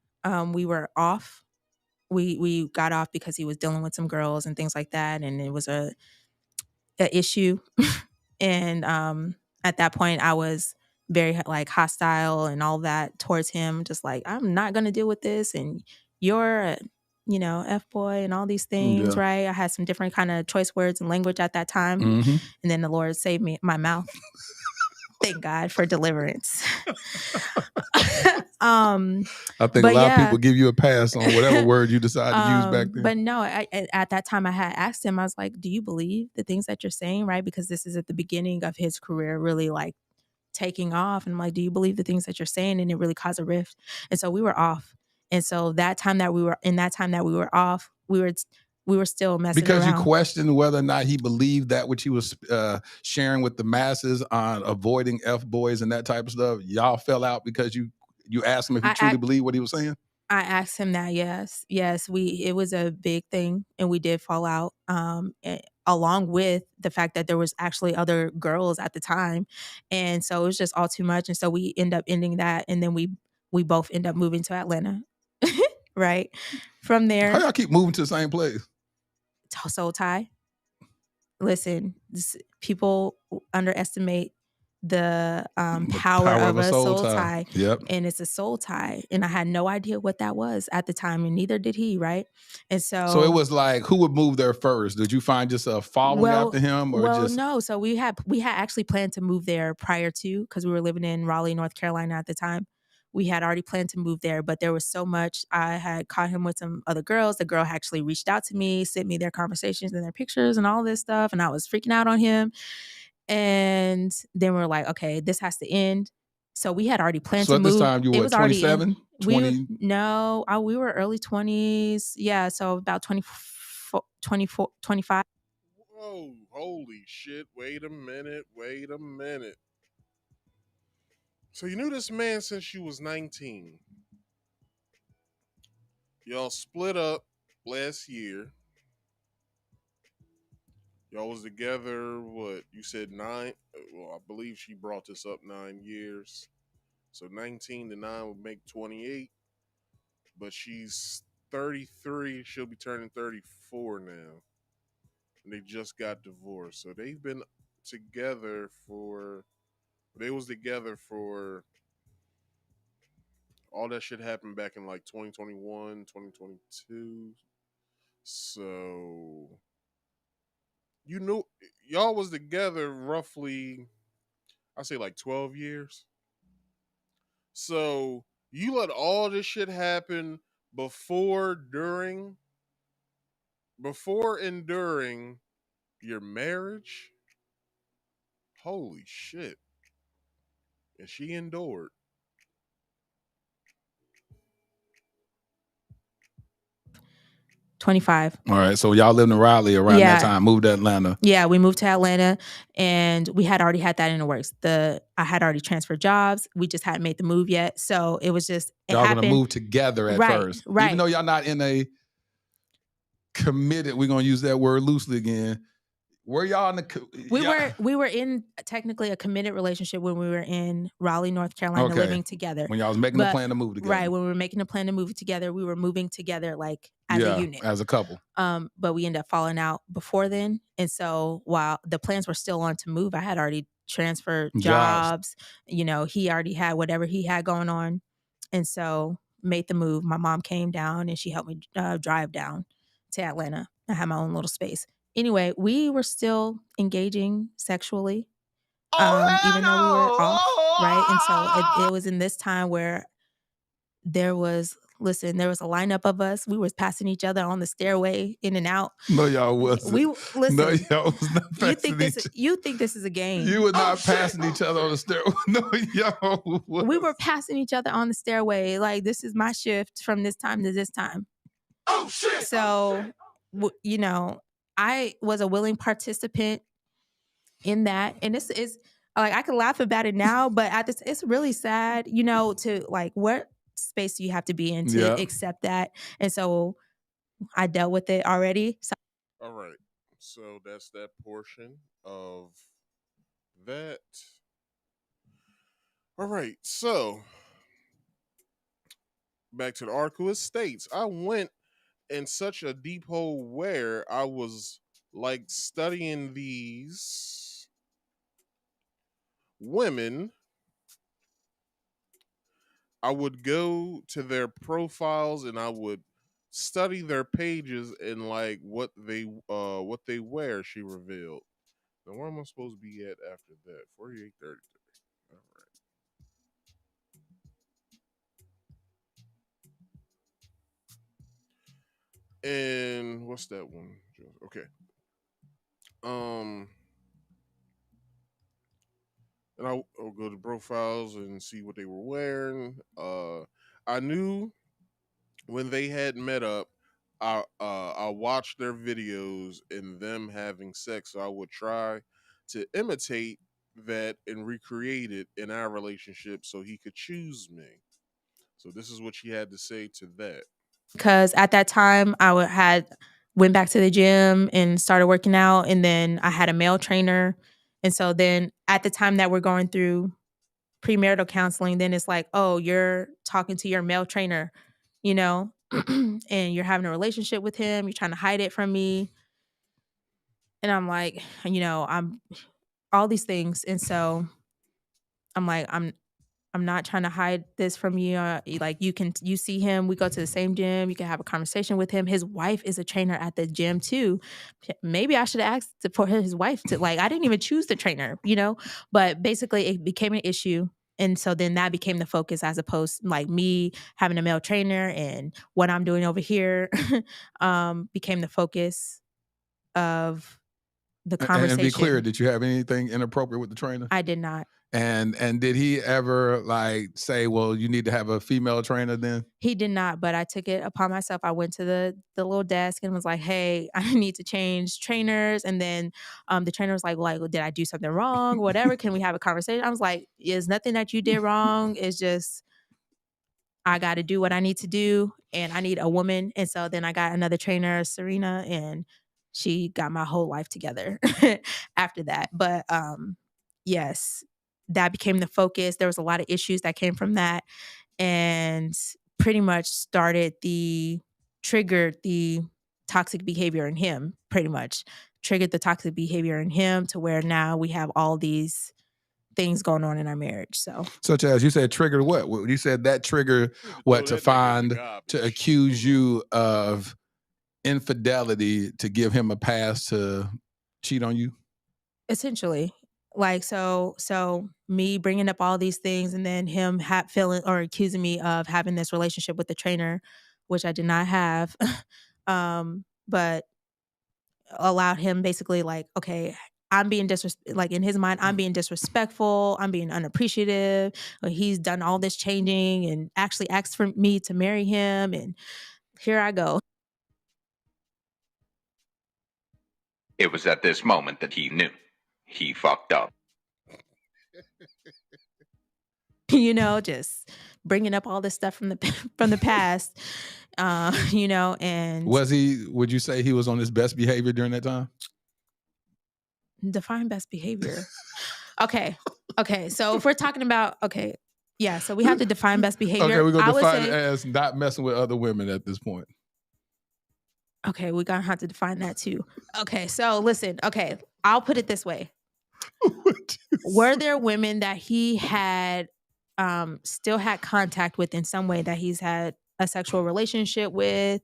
[SPEAKER 7] we were off. We got off because he was dealing with some girls and things like that, and it was a issue. And at that point, I was very hostile and all that towards him. Just like, I'm not gonna deal with this, and you're a F-boy and all these things, right? I had some different kind of choice words and language at that time. And then the Lord saved my mouth. Thank God for deliverance.
[SPEAKER 8] I think a lot of people give you a pass on whatever word you decide to use back then.
[SPEAKER 7] But no, at that time I had asked him, I was like, do you believe the things that you're saying, right? Because this is at the beginning of his career really taking off. And I'm like, do you believe the things that you're saying? And it really caused a rift. And so we were off. And so that time that we were off, we were still messing
[SPEAKER 8] because
[SPEAKER 7] around.
[SPEAKER 8] You questioned whether or not he believed that which he was sharing with the masses on avoiding F-boys and that type of stuff. Y'all fell out because you asked him if he truly believed what he was saying?
[SPEAKER 7] I asked him that, yes. It was a big thing, and we did fall out, along with the fact that there was actually other girls at the time. And so it was just all too much. And so we end up ending that, and then we both end up moving to Atlanta. Right? From there.
[SPEAKER 8] How y'all keep moving to the same place?
[SPEAKER 7] Soul tie. Listen, people underestimate the power of a soul tie.
[SPEAKER 8] Yep.
[SPEAKER 7] And it's a soul tie. And I had no idea what that was at the time, and neither did he, right? And so
[SPEAKER 8] it was like, who would move there first? Did you find yourself following after him? Or
[SPEAKER 7] no. So we had actually planned to move there prior to, because we were living in Raleigh, North Carolina at the time. We had already planned to move there, but there was so much. I had caught him with some other girls. The girl actually reached out to me, sent me their conversations and their pictures and all this stuff. And I was freaking out on him. And then we were like, okay, this has to end. So we had already planned to move.
[SPEAKER 8] So at this time, you were 27? 20?
[SPEAKER 7] We were early 20s. Yeah, so about 24, 25.
[SPEAKER 3] Whoa, holy shit. Wait a minute. So you knew this man since you was 19. Y'all split up last year. Y'all was together, what? You said 9? Well, I believe she brought this up 9 years. So 19 to 9 would make 28. But she's 33. She'll be turning 34 now. And they just got divorced. So they've been together for... They was together for... All that shit happened back in 2021, 2022. So... You knew y'all was together roughly, I say 12 years. So you let all this shit happen before and during your marriage? Holy shit. And she endured.
[SPEAKER 7] 25.
[SPEAKER 8] All right. So y'all lived in Raleigh around
[SPEAKER 7] Yeah.
[SPEAKER 8] that time, moved to Atlanta.
[SPEAKER 7] Yeah, we moved to Atlanta, and we had already had that in the works. I had already transferred jobs. We just hadn't made the move yet. So it was just, it
[SPEAKER 8] Y'all
[SPEAKER 7] happened.
[SPEAKER 8] gonna move together at
[SPEAKER 7] Right,
[SPEAKER 8] first.
[SPEAKER 7] right.
[SPEAKER 8] Even though y'all not in a committed, we're gonna use that word loosely again. Were y'all in the
[SPEAKER 7] We were in technically a committed relationship when we were in Raleigh, North Carolina,
[SPEAKER 8] Okay.
[SPEAKER 7] living together.
[SPEAKER 8] when y'all was making the plan to move together.
[SPEAKER 7] Right, when we were making a plan to move together, we were moving together like as a unit.
[SPEAKER 8] As a couple.
[SPEAKER 7] But we ended up falling out before then. And so while the plans were still on to move, I had already transferred jobs. You know, he already had whatever he had going on. And so made the move. My mom came down and she helped me drive down to Atlanta. I had my own little space. Anyway, we were still engaging sexually, even though we were off, right? And so it was in this time where there was a lineup of us. We was passing each other on the stairway in and out.
[SPEAKER 8] No, y'all wasn't.
[SPEAKER 7] Listen.
[SPEAKER 8] No, y'all was not passing
[SPEAKER 7] You think this is a game?
[SPEAKER 8] You were not passing each other on the stairway. No, y'all was.
[SPEAKER 7] We were passing each other on the stairway. Like, this is my shift from this time to this time.
[SPEAKER 1] Oh, shit.
[SPEAKER 7] So, you know, I was a willing participant in that. And this is like, I can laugh about it now, but it's really sad, you know, to like, what space do you have to be in to accept that? And so I dealt with it already. So.
[SPEAKER 3] All right. So that's that portion of that. All right. So back to the article. It states, I went in such a deep hole where I was like studying these women. I would go to their profiles and I would study their pages and like what they wear, she revealed. Now where am I supposed to be at after that? 48:33. All right. And what's that one? Okay. And I'll go to profiles and see what they were wearing. I knew when they had met up, I watched their videos and them having sex. So I would try to imitate that and recreate it in our relationship so he could choose me. So this is what she had to say to that.
[SPEAKER 7] Because at that time I went back to the gym and started working out, and then I had a male trainer. And so then at the time that we're going through premarital counseling, then it's like, oh, you're talking to your male trainer, you know, and you're having a relationship with him. You're trying to hide it from me. And I'm like, you know, I'm all these things. And so I'm like, I'm not trying to hide this from you. Like you see him, we go to the same gym. You can have a conversation with him. His wife is a trainer at the gym too. Maybe I should have asked for his wife to, like, I didn't even choose the trainer, you know, but basically it became an issue. And so then that became the focus, as opposed like me having a male trainer and what I'm doing over here became the focus of the conversation.
[SPEAKER 8] And be clear, did you have anything inappropriate with the trainer?
[SPEAKER 7] I did not.
[SPEAKER 8] And did he ever like say, well, you need to have a female trainer then?
[SPEAKER 7] He did not, but I took it upon myself. I went to the little desk and was like, hey, I need to change trainers. And then the trainer was like, did I do something wrong? Whatever. Can we have a conversation? I was like, it's nothing that you did wrong. It's just, I got to do what I need to do. And I need a woman. And so then I got another trainer, Serena, and she got my whole life together after that. But yes, that became the focus. There was a lot of issues that came from that, and pretty much triggered the toxic behavior in him, triggered the toxic behavior in him to where now we have all these things going on in our marriage. So,
[SPEAKER 8] such as, you said triggered what? You said that triggered what? To accuse you of infidelity, to give him a pass to cheat on you?
[SPEAKER 7] Essentially. Like, so me bringing up all these things and then him feeling or accusing me of having this relationship with the trainer, which I did not have, but allowed him basically like, okay, I'm being like in his mind, I'm being disrespectful, I'm being unappreciative. He's done all this changing and actually asked for me to marry him, and here I go.
[SPEAKER 9] It was at this moment that he knew. He fucked up.
[SPEAKER 7] You know, just bringing up all this stuff from the past, you know, and
[SPEAKER 8] Would you say he was on his best behavior during that time?
[SPEAKER 7] define best behavior. Okay. So if we're talking about, yeah, so we have to define best behavior.
[SPEAKER 8] Okay, we're going to define
[SPEAKER 7] say,
[SPEAKER 8] it as not messing with other women at this point.
[SPEAKER 7] Okay, we're going to have to define that too. Okay, so listen, I'll put it this way. Were there women that he had still had contact with in some way that he's had a sexual relationship with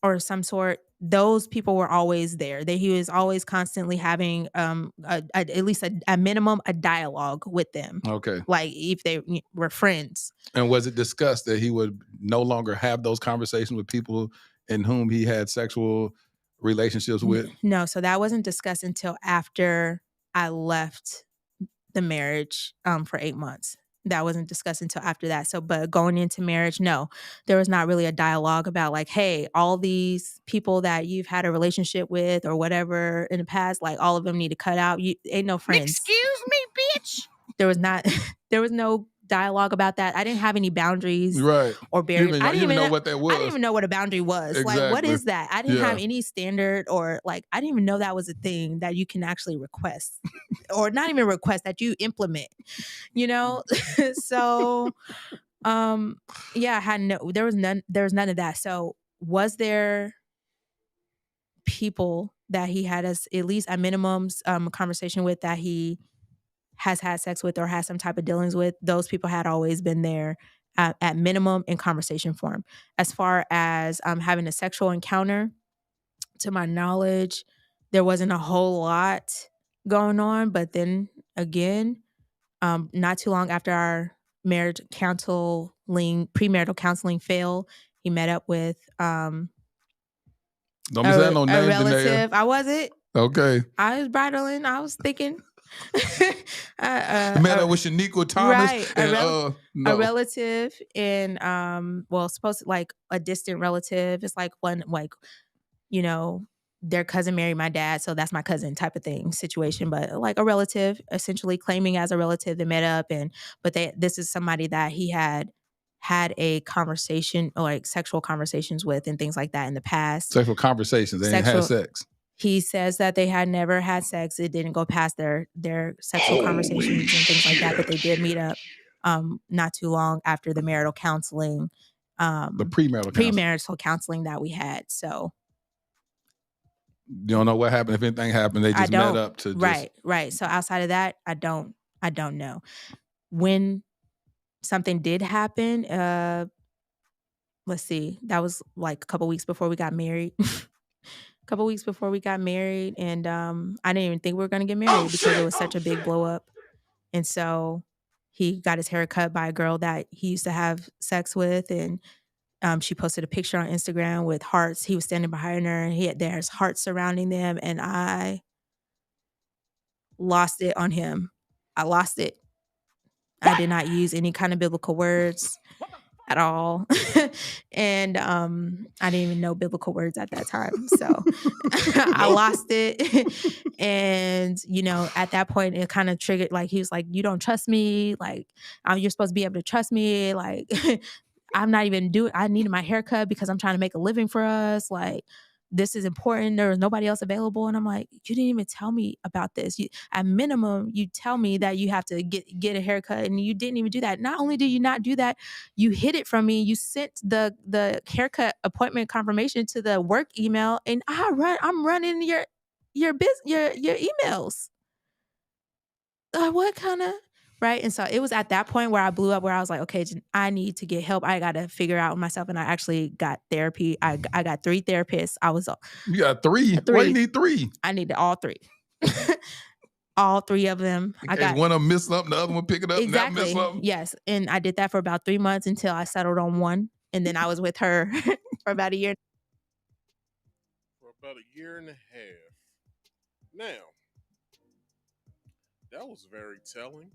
[SPEAKER 7] or some sort? Those people were always there. That he was always constantly having at least a minimum a dialogue with them.
[SPEAKER 8] Okay.
[SPEAKER 7] Like if they were friends.
[SPEAKER 8] And was it discussed that he would no longer have those conversations with people in whom he had sexual relationships with?
[SPEAKER 7] No, so that wasn't discussed until after I left the marriage for 8 months. That wasn't discussed until after that. So, but going into marriage, no, there was not really a dialogue about like, hey, all these people that you've had a relationship with or whatever in the past, like all of them need to cut out. You ain't no friends.
[SPEAKER 1] Excuse me, bitch.
[SPEAKER 7] There was no dialogue about that. I didn't have any boundaries or barriers. I didn't even know
[SPEAKER 8] what that was.
[SPEAKER 7] I didn't even know what a boundary was.
[SPEAKER 8] Exactly.
[SPEAKER 7] Like, what is that? I didn't have any standard or like, I didn't even know that was a thing that you can actually request or not even request, that you implement, you know? So, yeah, there was none of that. So was there people that he had at least at minimums conversation with that he has had sex with or has some type of dealings with? Those people had always been there at minimum in conversation form. As far as having a sexual encounter, to my knowledge, there wasn't a whole lot going on. But then again, not too long after our marriage counseling, premarital counseling failed, he met up with
[SPEAKER 8] Don't be saying no names,
[SPEAKER 7] a relative. I wasn't.
[SPEAKER 8] Okay.
[SPEAKER 7] I was bridling. I was thinking.
[SPEAKER 8] Met up with Shaniqua Thomas,
[SPEAKER 7] right?
[SPEAKER 8] and,
[SPEAKER 7] a relative, and supposed to like a distant relative. It's like one, like, you know, their cousin married my dad, so that's my cousin type of thing situation. But like a relative, essentially claiming as a relative, they met up, but this is somebody that he had a conversation or like sexual conversations with and things like that in the past.
[SPEAKER 8] Sexual conversations. They ain't had sex.
[SPEAKER 7] He says that they had never had sex. It didn't go past their sexual conversations and things like that, but they did meet up not too long after the marital counseling.
[SPEAKER 8] The premarital
[SPEAKER 7] counseling that we had. So
[SPEAKER 8] you don't know what happened. If anything happened, they just met up to just...
[SPEAKER 7] Right. So outside of that, I don't know. When something did happen, let's see, that was like a couple weeks before we got married. And I didn't even think we were going to get married because it was such a big blow up. And so he got his hair cut by a girl that he used to have sex with, and she posted a picture on Instagram with hearts. He was standing behind her, and there's hearts surrounding them, and I lost it on him. I lost it. I did not use any kind of biblical words at all. And I didn't even know biblical words at that time. So I lost it. And, you know, at that point, it kind of triggered, like, he was like, you don't trust me. Like, you're supposed to be able to trust me. Like, I'm not even I needed my haircut because I'm trying to make a living for us. Like, this is important. There was nobody else available. And I'm like, you didn't even tell me about this. At minimum, you tell me that you have to get a haircut, and you didn't even do that. Not only did you not do that, you hid it from me. You sent the haircut appointment confirmation to the work email, and I'm running your emails. What kind of... Right. And so it was at that point where I blew up, where I was like, okay, I need to get help. I got to figure out myself. And I actually got therapy. I got 3 therapists.
[SPEAKER 8] You got 3? Why you need 3?
[SPEAKER 7] I needed all 3. All 3 of them.
[SPEAKER 8] I got one of them miss something, the other one pick it up.
[SPEAKER 7] Exactly.
[SPEAKER 8] And miss something.
[SPEAKER 7] Yes. And I did that for about 3 months until I settled on one. And then I was with her for about a year.
[SPEAKER 3] For about a year and a half. Now, that was very telling.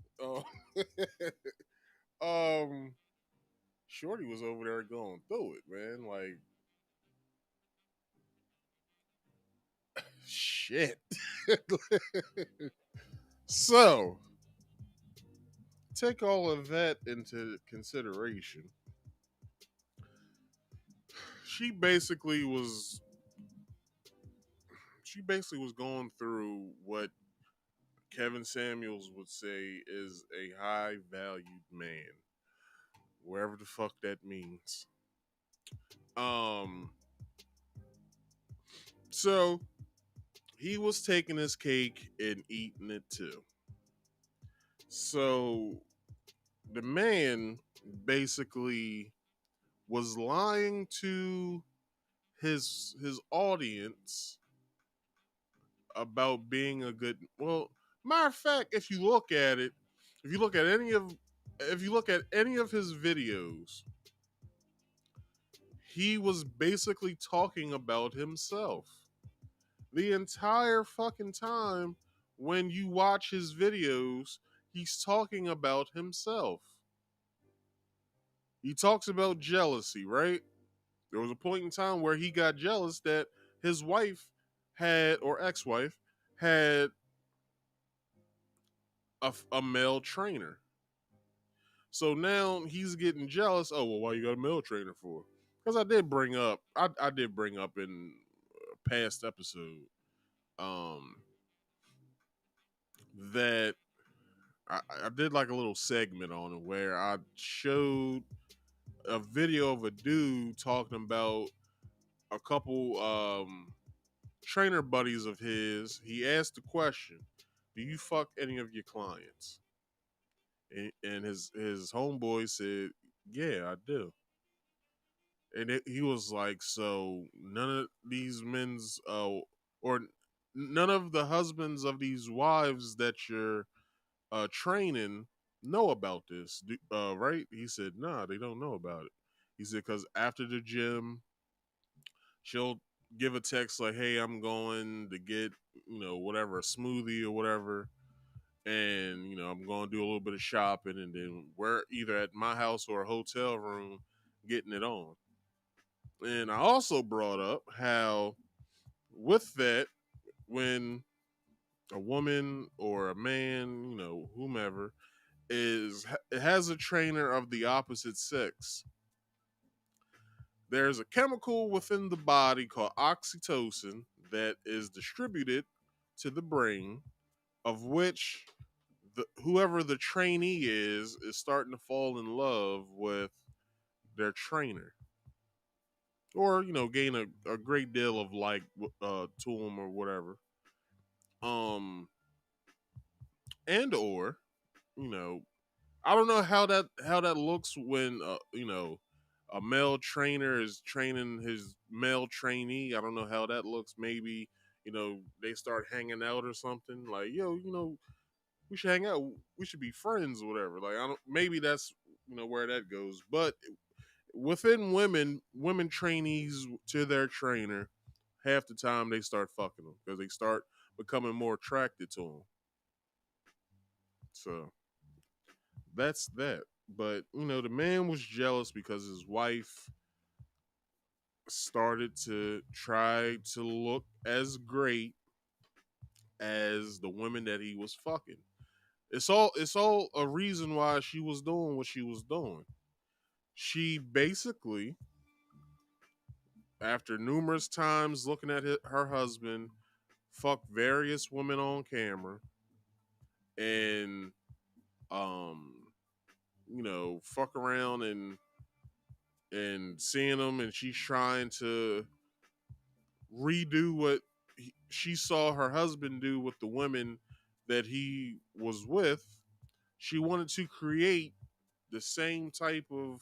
[SPEAKER 3] Shorty was over there going through it, man. Like, Shit. So, take all of that into consideration. She basically was going through what Kevin Samuels would say is a high valued man, wherever the fuck that means. So he was taking his cake and eating it too. So the man basically was lying to his audience about being a good, well, matter of fact, if you look at it, if you look at any of his videos, he was basically talking about himself the entire fucking time. When you watch his videos, he's talking about himself. He talks about jealousy, right? There was a point in time where he got jealous that his wife had, or ex-wife had, a male trainer. So now he's getting jealous. Oh, well, why you got a male trainer for? Because I did bring up in a past episode that I did like a little segment on it where I showed a video of a dude talking about a couple trainer buddies of his. He asked the question, "Do you fuck any of your clients?" And his homeboy said, "Yeah, I do." And he was like, "So none of these men's or none of the husbands of these wives that you're training know about this, right?" He said, "Nah, they don't know about it." He said, "Because after the gym, she'll give a text like, 'Hey, I'm going to get, whatever, a smoothie or whatever, and I'm going to do a little bit of shopping, and then we're either at my house or a hotel room getting it on.'" And I also brought up how with that, when a woman or a man, whomever, has a trainer of the opposite sex, there's a chemical within the body called oxytocin that is distributed to the brain, of which whoever the trainee is starting to fall in love with their trainer, or gain a great deal of like to them or whatever. And or you know I don't know how that looks when a male trainer is training his male trainee. I don't know how that looks. Maybe they start hanging out or something, like, yo, we should hang out, we should be friends or whatever. Like, I don't, maybe that's where that goes. But within women trainees to their trainer, half the time they start fucking them because they start becoming more attracted to them. So that's that. But the man was jealous because his wife started to try to look as great as the women that he was fucking. It's all a reason why she was doing what she was doing. She basically, after numerous times looking at her husband fuck various women on camera, and fuck around and seeing them, and she's trying to redo what she saw her husband do with the women that he was with. She wanted to create the same type of,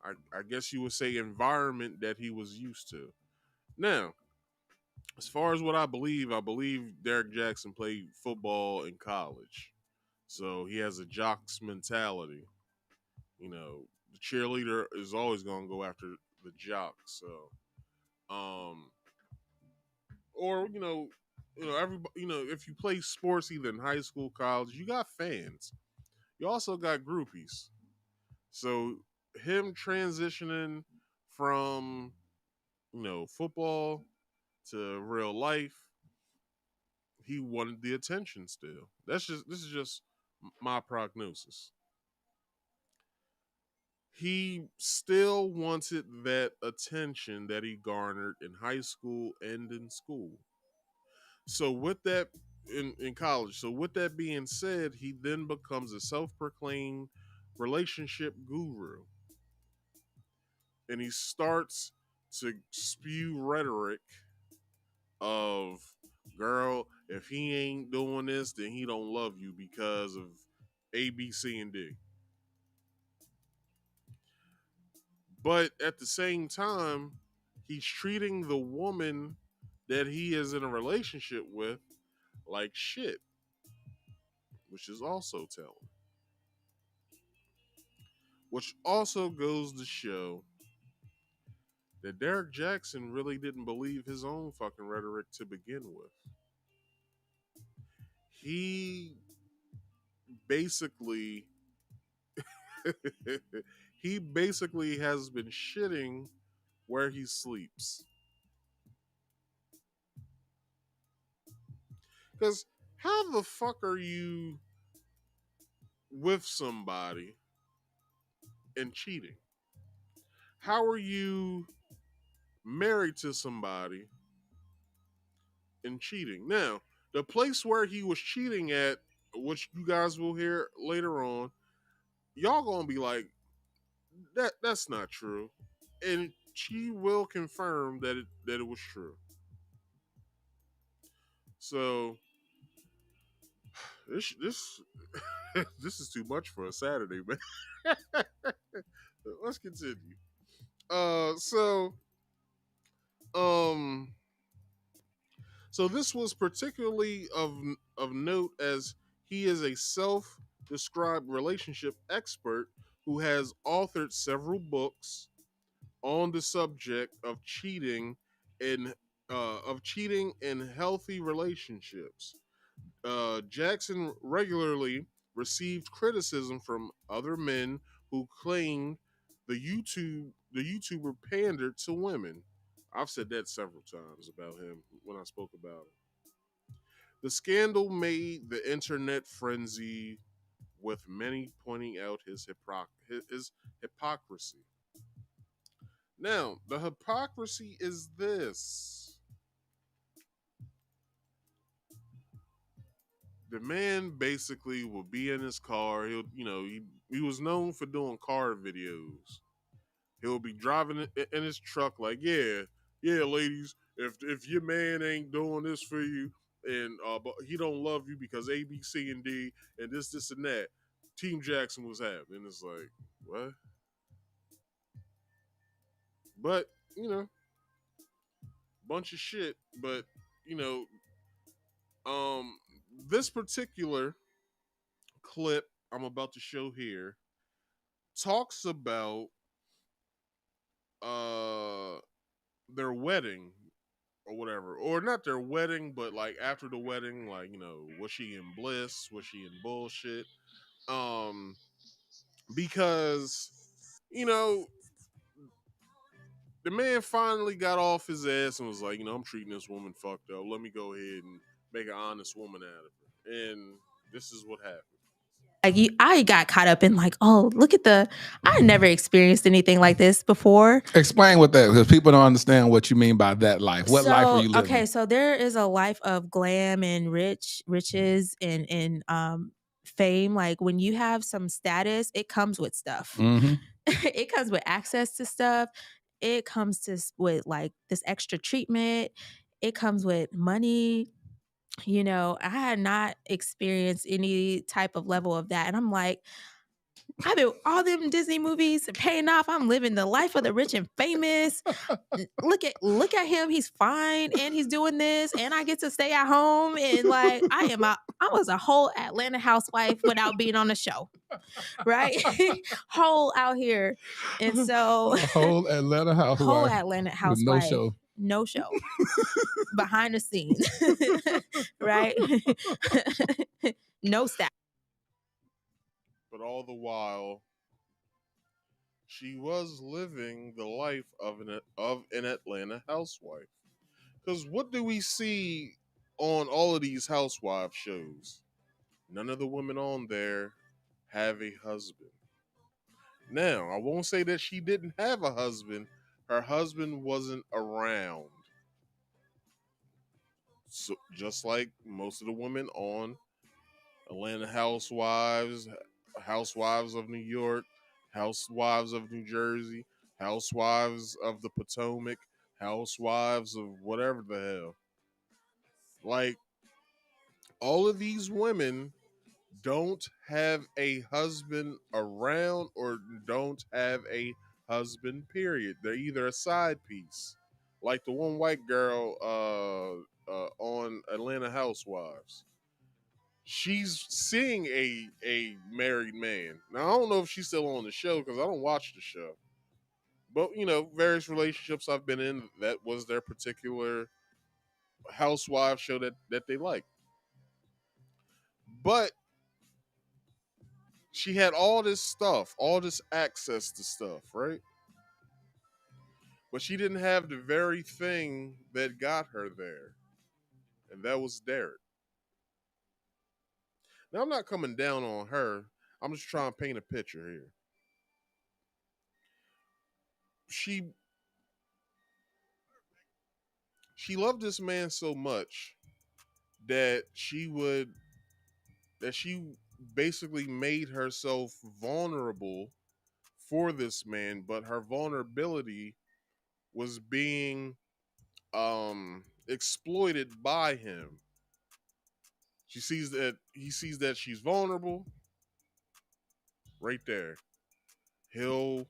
[SPEAKER 3] I guess you would say, environment that he was used to. Now, as far as what I believe Derrick Jaxn played football in college. So he has a jock's mentality. The cheerleader is always going to go after the jock. So, or everybody, if you play sports either in high school, college, you got fans. You also got groupies. So him transitioning from football to real life, he wanted the attention still. This is just my prognosis. He still wanted that attention that he garnered in high school and in school. So with that in college, so with that being said, he then becomes a self-proclaimed relationship guru. And he starts to spew rhetoric of, girl, if he ain't doing this, then he don't love you because of A, B, C, and D. But at the same time, he's treating the woman that he is in a relationship with like shit, which is also telling. Which also goes to show that Derrick Jaxn really didn't believe his own fucking rhetoric to begin with. He basically he basically has been shitting where he sleeps. Because how the fuck are you with somebody and cheating? How are you married to somebody and cheating? Now, the place where he was cheating at, which you guys will hear later on, y'all gonna be like, that's not true. And she will confirm that it was true. So this this is too much for a Saturday, man. Let's continue. So um so this was particularly of note as he is a self-described relationship expert who has authored several books on the subject of cheating in healthy relationships. Jaxn regularly received criticism from other men who claimed the YouTuber pandered to women. I've said that several times about him when I spoke about it. The scandal made the internet frenzy, with many pointing out his hypocrisy. Now, the hypocrisy is this. The man basically will be in his car. He was known for doing car videos. He'll be driving in his truck like, yeah, ladies, if your man ain't doing this for you and but he don't love you because A, B, C, and D and this and that, Team Jaxn was happy. And it's like, what? But, bunch of shit. But, you know, this particular clip I'm about to show here talks about their wedding or whatever, or not their wedding, but like after the wedding, like, was she in bliss, was she in bullshit? Because you know the man finally got off his ass and was like, I'm treating this woman fucked up, let me go ahead and make an honest woman out of her. And this is what happened.
[SPEAKER 7] I got caught up in like, oh, look at I never experienced anything like this before.
[SPEAKER 8] Explain what that, because people don't understand what you mean by that life. What life were you living?
[SPEAKER 7] Okay, so there is a life of glam and riches and fame. Like when you have some status, it comes with stuff.
[SPEAKER 8] Mm-hmm.
[SPEAKER 7] It comes with access to stuff. It comes with like this extra treatment. It comes with money. I had not experienced any type of level of that. And I'm like, I've been all them Disney movies paying off. I'm living the life of the rich and famous. Look at him. He's fine and he's doing this. And I get to stay at home. And like I was a whole Atlanta housewife without being on the show. Right? Whole out here. And so
[SPEAKER 8] a whole Atlanta housewife.
[SPEAKER 7] With
[SPEAKER 8] no show.
[SPEAKER 7] No show. Behind the scenes. Right? No staff.
[SPEAKER 3] But all the while, she was living the life of an Atlanta housewife. Because what do we see on all of these housewife shows, none of the women on there have a husband. Now, I won't say that she didn't have a husband. Her husband wasn't around. So just like most of the women on Atlanta Housewives, Housewives of New York, Housewives of New Jersey, Housewives of the Potomac, Housewives of whatever the hell. Like, all of these women don't have a husband around or don't have a husband, period. They're either a side piece, like the one white girl on Atlanta Housewives. She's seeing a married man. Now, I don't know if she's still on the show because I don't watch the show. But, various relationships I've been in, that was their particular housewife show that they like. But she had all this stuff, all this access to stuff, right? But she didn't have the very thing that got her there. And that was Derrick. Now, I'm not coming down on her. I'm just trying to paint a picture here. She loved this man so much that she basically made herself vulnerable for this man, but her vulnerability was being exploited by him. He sees that she's vulnerable. Right there. He'll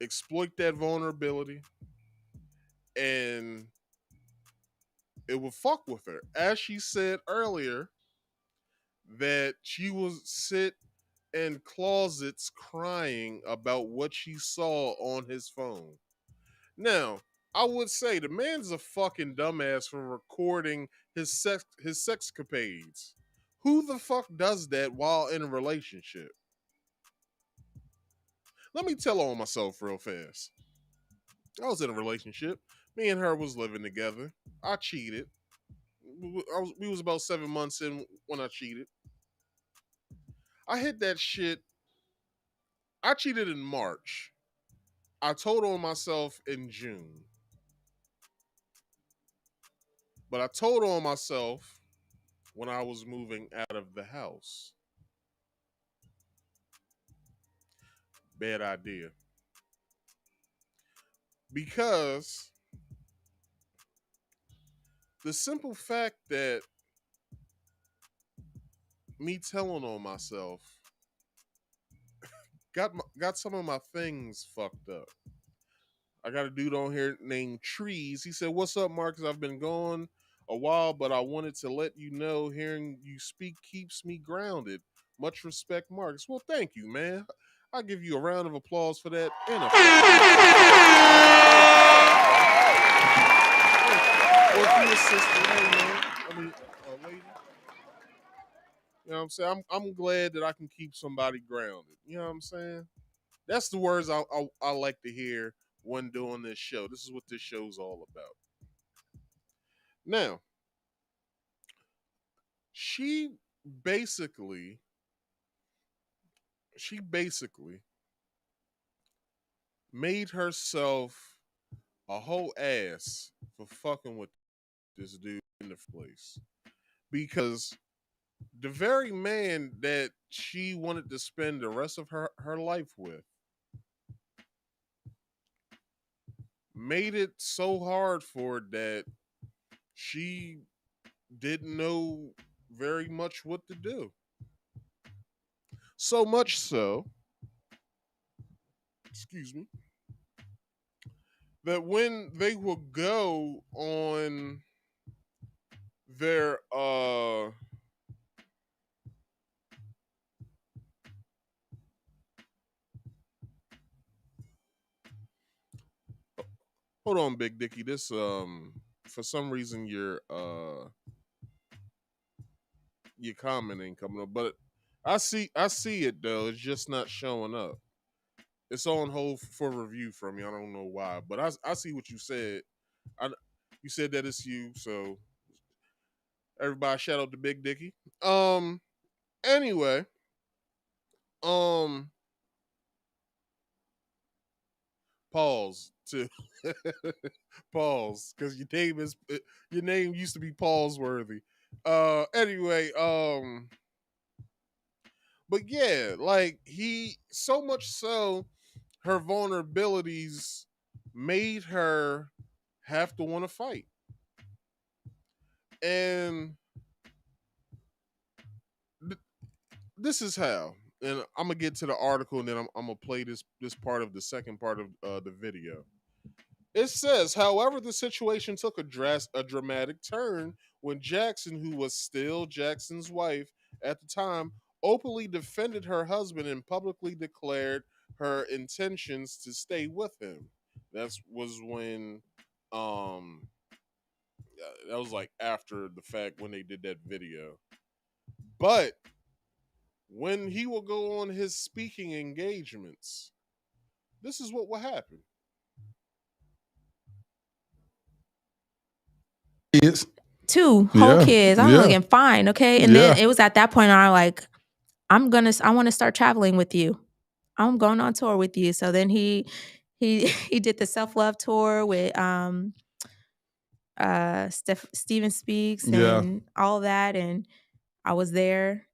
[SPEAKER 3] exploit that vulnerability and it will fuck with her. As she said earlier, that she will sit in closets crying about what she saw on his phone. Now, I would say the man's a fucking dumbass for recording his sexcapades. Who the fuck does that while in a relationship? Let me tell on myself real fast. I was in a relationship. Me and her was living together. I cheated. We was about 7 months in when I cheated. I hit that shit. I cheated in March. I told on myself in June. But I told on myself when I was moving out of the house. Bad idea. Because the simple fact that me telling on myself got some of my things fucked up. I got a dude on here named Trees. He said, "What's up, Marcus? I've been gone a while, but I wanted to let you know hearing you speak keeps me grounded. Much respect, Marcus." Well, thank you, man. I'll give you a round of applause for that. And a or your sister, hey, man. I mean, lady. You know what I'm saying? I'm glad that I can keep somebody grounded. You know what I'm saying? That's the words I like to hear when doing this show. This is what this show's all about. Now, she basically made herself a whole ass for fucking with this dude in the place. Because the very man that she wanted to spend the rest of her life with made it so hard for her that she didn't know very much what to do. So much so, excuse me, that when they would go on their hold on, Big Dicky. This for some reason your comment ain't coming up, but I see it though. It's just not showing up. It's on hold for review from you. I don't know why, but I see what you said. You said that it's you, so Everybody shout out to Big Dicky. Anyway, pause to pause because your name used to be pause worthy. Anyway, but yeah, like he so much so her vulnerabilities made her have to want to fight. And this is how. And I'm gonna get to the article, and then I'm gonna play this part of the second part of the video. It says, however, the situation took a dramatic turn when Jaxn, who was still Jackson's wife at the time, openly defended her husband and publicly declared her intentions to stay with him. That was when, that was like after the fact when they did that video. But when he will go on his speaking engagements, this is what will happen.
[SPEAKER 8] Kids.
[SPEAKER 7] 2 whole
[SPEAKER 8] Yeah.
[SPEAKER 7] kids. I'm
[SPEAKER 8] Yeah.
[SPEAKER 7] looking fine, okay? And then it was at that point I'm like, I want to start traveling with you. I'm going on tour with you. So then he did the self-love tour with Steven Speaks and all that, and I was there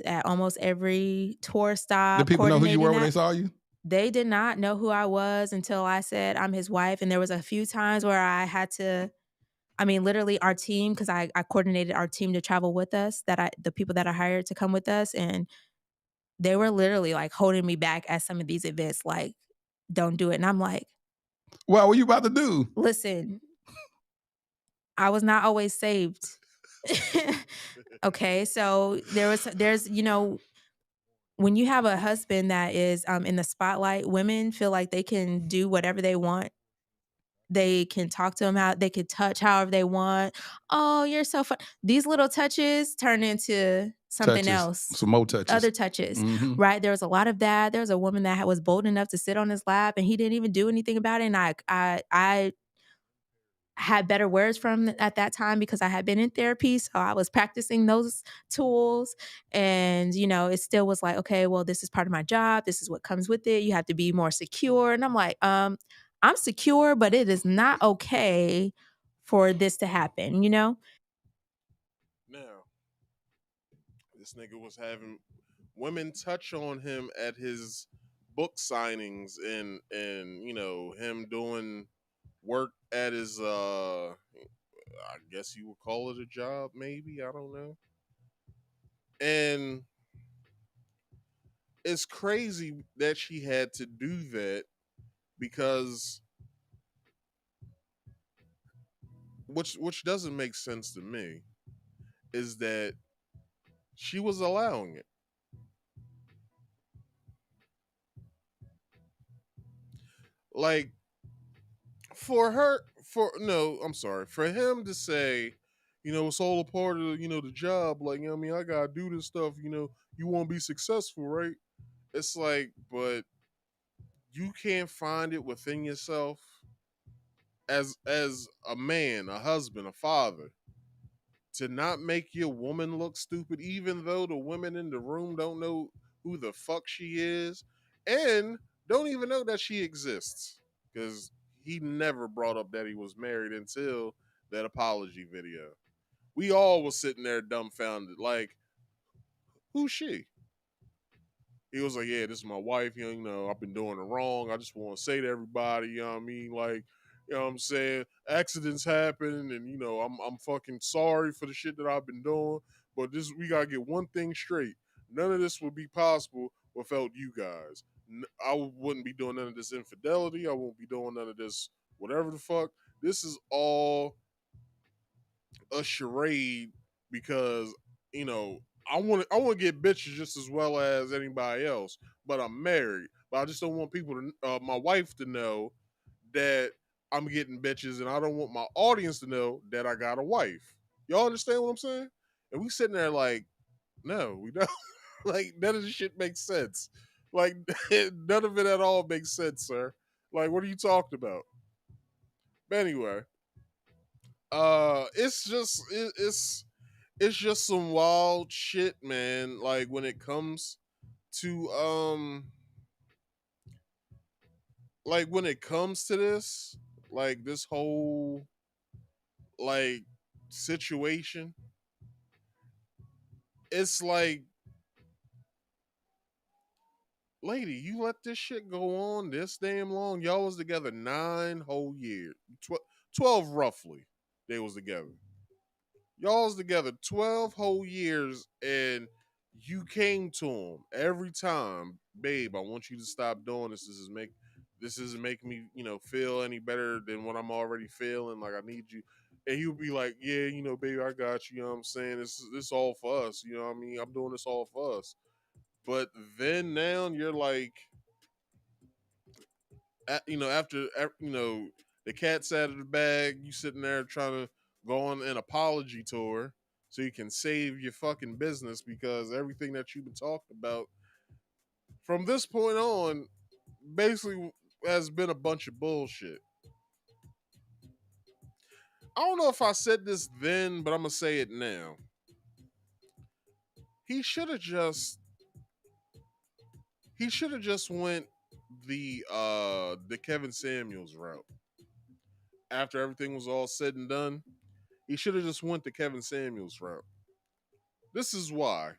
[SPEAKER 7] at almost every tour stop.
[SPEAKER 8] Did people know who you were when
[SPEAKER 7] coordinating
[SPEAKER 8] they saw you?
[SPEAKER 7] They did not know who I was until I said I'm his wife, and there was a few times where I had to, I mean, literally our team, because I coordinated our team to travel with us, the people that I hired to come with us, and they were literally like holding me back at some of these events, like, don't do it. And I'm like,
[SPEAKER 8] what were you about to do?
[SPEAKER 7] Listen, I was not always saved. Okay, so there's when you have a husband that is in the spotlight, women feel like they can do whatever they want. They can talk to him how they could touch however they want. Oh, you're so fun. These little touches turn into something
[SPEAKER 8] Touches.
[SPEAKER 7] else.
[SPEAKER 8] Some more touches.
[SPEAKER 7] Other touches, right? There was a lot of that. There was a woman that was bold enough to sit on his lap, and he didn't even do anything about it. And I had better words from at that time because I had been in therapy, so I was practicing those tools. And it still was like, okay, well, this is part of my job. This is what comes with it. You have to be more secure. And I'm like, I'm secure, but it is not okay for this to happen,
[SPEAKER 3] Now, this nigga was having women touch on him at his book signings and him doing work at his I guess you would call it a job, maybe, I don't know. And it's crazy that she had to do that because which doesn't make sense to me is that she was allowing it. Like for him to say, it's all a part of the job, like, I gotta do this stuff, you want to be successful, right? It's like, but you can't find it within yourself as a man, a husband, a father, to not make your woman look stupid, even though the women in the room don't know who the fuck she is and don't even know that she exists. Because he never brought up that he was married until that apology video. We all was sitting there dumbfounded, like, who's she? He was like, yeah, this is my wife. I've been doing it wrong. I just want to say to everybody, you know what I mean? Like, you know what I'm saying? Accidents happen, and I'm fucking sorry for the shit that I've been doing. But we gotta get one thing straight. None of this would be possible without you guys. I wouldn't be doing none of this infidelity. I won't be doing none of this whatever the fuck. This is all a charade because I want to get bitches just as well as anybody else, but I'm married. But I just don't want people to, my wife to know that I'm getting bitches, and I don't want my audience to know that I got a wife. Y'all understand what I'm saying? And we sitting there like, no, we don't. Like, none of this shit makes sense. Like, none of it at all makes sense, sir. Like, what are you talking about? But anyway, it's it's just some wild shit, man. Like when it comes to this, like this whole like situation, it's like, lady, you let this shit go on this damn long. Y'all was together 9 whole years, 12 roughly. They was together. Y'all was together 12 whole years, and you came to him every time, babe. I want you to stop doing this. This isn't making me, feel any better than what I'm already feeling. Like I need you. And he would be like, yeah, baby, I got you. You know what I'm saying? This all for us. You know what I mean? I'm doing this all for us. But then now you're like, after the cat's out of the bag, you sitting there trying to go on an apology tour so you can save your fucking business, because everything that you've been talking about from this point on basically has been a bunch of bullshit. I don't know if I said this then, but I'm gonna say it now. He should have just went the Kevin Samuels route. After everything was all said and done, he should have just went the Kevin Samuels route. This is why.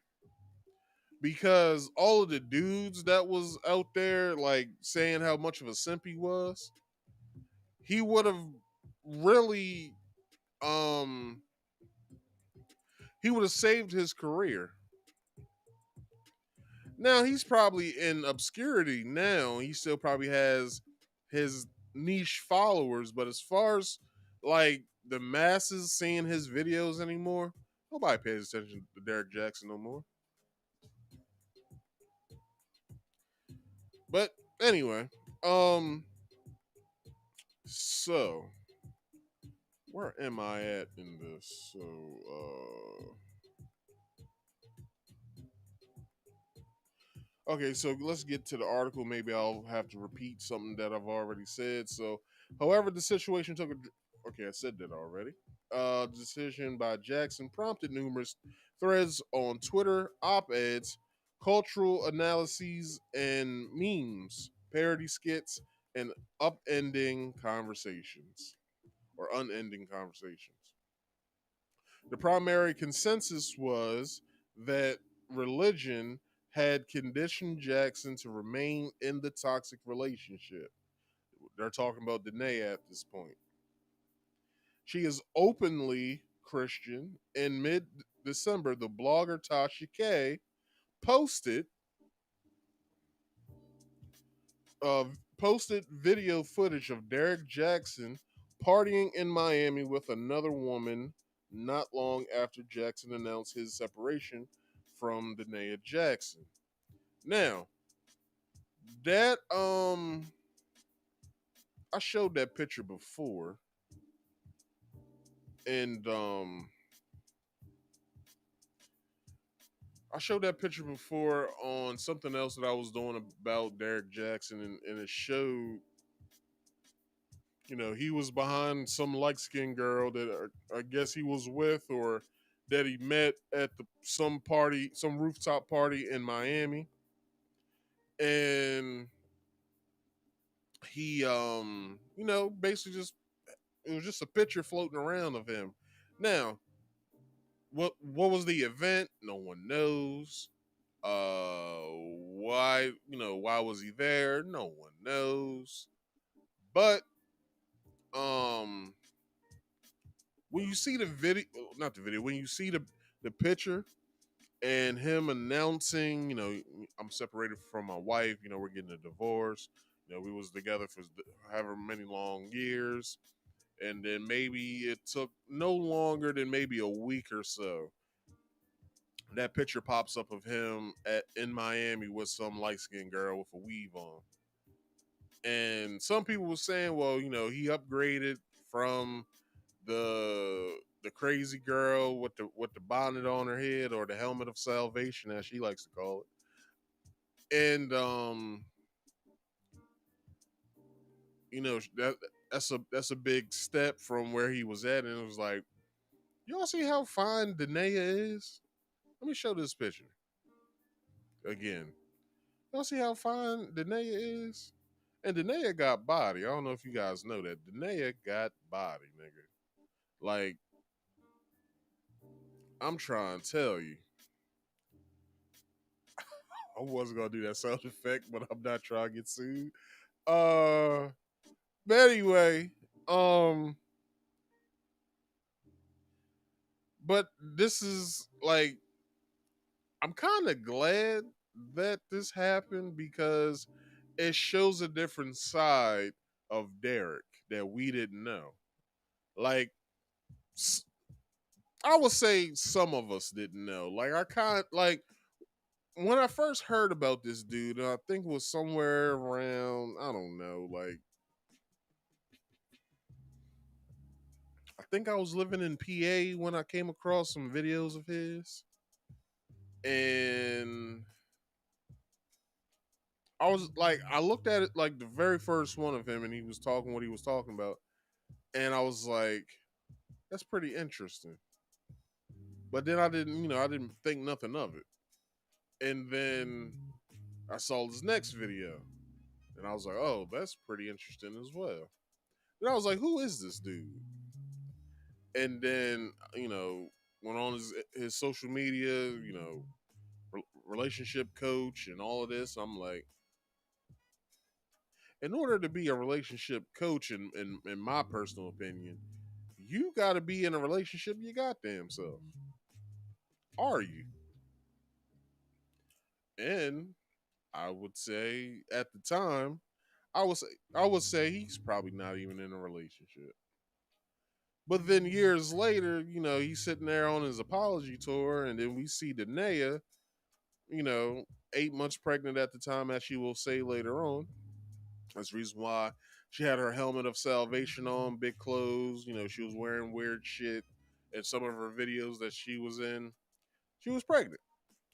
[SPEAKER 3] Because all of the dudes that was out there like saying how much of a simp he would have really he would have saved his career. Now he's probably in obscurity now. He still probably has his niche followers, but as far as like the masses seeing his videos anymore, nobody pays attention to Derrick Jaxn no more. But anyway, so where am I at in this? So okay, so let's get to the article. Maybe I'll have to repeat something that I've already said. So, however, the situation took a. Okay, I said that already. Decision by Jaxn prompted numerous threads on Twitter, op-eds, cultural analyses, and memes, parody skits, and upending conversations or unending conversations. The primary consensus was that religion had conditioned Jaxn to remain in the toxic relationship. They're talking about Danae at this point. She is openly Christian. In mid December, the blogger Tasha K posted posted video footage of Derrick Jaxn partying in Miami with another woman not long after Jaxn announced his separation from Danae Jaxn. Now, that I showed that picture before, and I showed that picture before on something else that I was doing about Derrick Jaxn, and it showed, he was behind some light-skinned girl that I guess he was with, or that he met at some rooftop party in Miami, and he, basically it was just a picture floating around of him. Now, what was the event? No one knows. Why was he there? No one knows. But when you see the video, not the video, when you see the picture and him announcing, I'm separated from my wife, we're getting a divorce. We was together for however many long years, and then maybe it took no longer than maybe a week or so. That picture pops up of him in Miami with some light skinned girl with a weave on. And some people were saying, well, he upgraded from the crazy girl with the bonnet on her head, or the helmet of salvation, as she likes to call it. And that's a big step from where he was at. And it was like, Y'all see how fine Danae is? Let me show this picture again. Y'all see how fine Danae is? And Danae got body. I don't know if you guys know that. Danae got body, nigga. Like, I'm trying to tell you. I wasn't gonna do that sound effect, but I'm not trying to get sued. But anyway, but this is like, I'm kind of glad that this happened because it shows a different side of Derrick that we didn't know. Like, I would say some of us didn't know. Like, when I first heard about this dude, I think it was somewhere around, I don't know, like, I think I was living in PA when I came across some videos of his. And I was like, I looked at it like the very first one of him, and he was talking what he was talking about. And I was like, that's pretty interesting. But then I didn't think nothing of it. And then I saw this next video, and I was like, oh, that's pretty interesting as well. And I was like, who is this dude? And then, went on his social media, relationship coach and all of this. I'm like, in order to be a relationship coach, in my personal opinion, you got to be in a relationship your goddamn self. Are you? And I would say at the time, I would say he's probably not even in a relationship. But then years later, he's sitting there on his apology tour, and then we see Danae, 8 months pregnant at the time, as she will say later on. That's the reason why she had her helmet of salvation on, big clothes. She was wearing weird shit. In some of her videos that she was in, she was pregnant.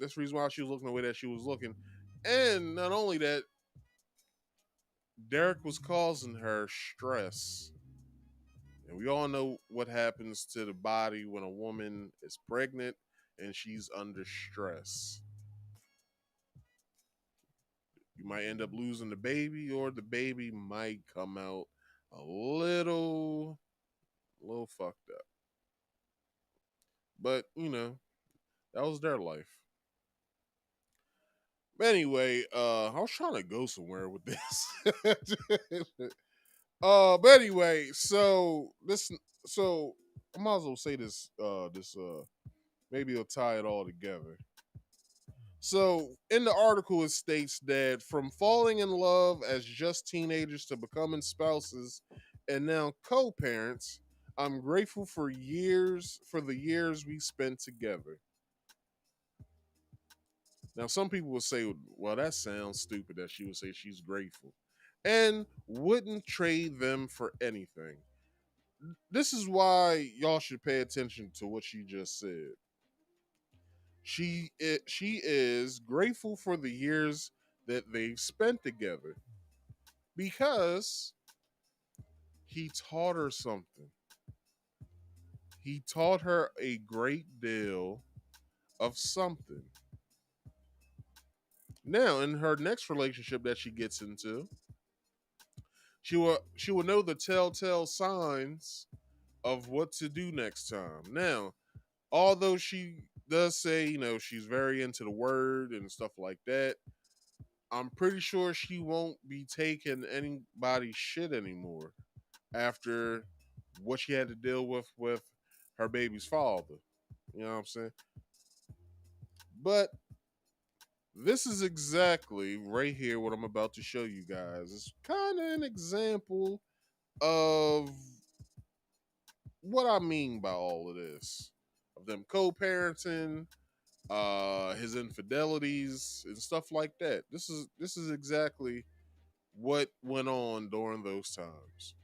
[SPEAKER 3] That's the reason why she was looking the way that she was looking. And not only that, Derrick was causing her stress. And we all know what happens to the body when a woman is pregnant and she's under stress. You might end up losing the baby, or the baby might come out a little fucked up. But, that was their life. Anyway, I was trying to go somewhere with this. But anyway, so I might as well say this. Maybe it'll tie it all together. So in the article, it states that from falling in love as just teenagers to becoming spouses and now co-parents, I'm grateful for the years we spent together. Now, some people will say, well, that sounds stupid that she would say she's grateful and wouldn't trade them for anything. This is why y'all should pay attention to what she just said. She is grateful for the years that they've spent together because he taught her something. He taught her a great deal of something. Now, in her next relationship that she gets into, she will know the telltale signs of what to do next time. Now, although she does say, she's very into the word and stuff like that, I'm pretty sure she won't be taking anybody's shit anymore after what she had to deal with her baby's father. You know what I'm saying? But this is exactly right here what I'm about to show you guys. It's kind of an example of what I mean by all of this. Of them co-parenting, his infidelities and stuff like that. This is exactly what went on during those times.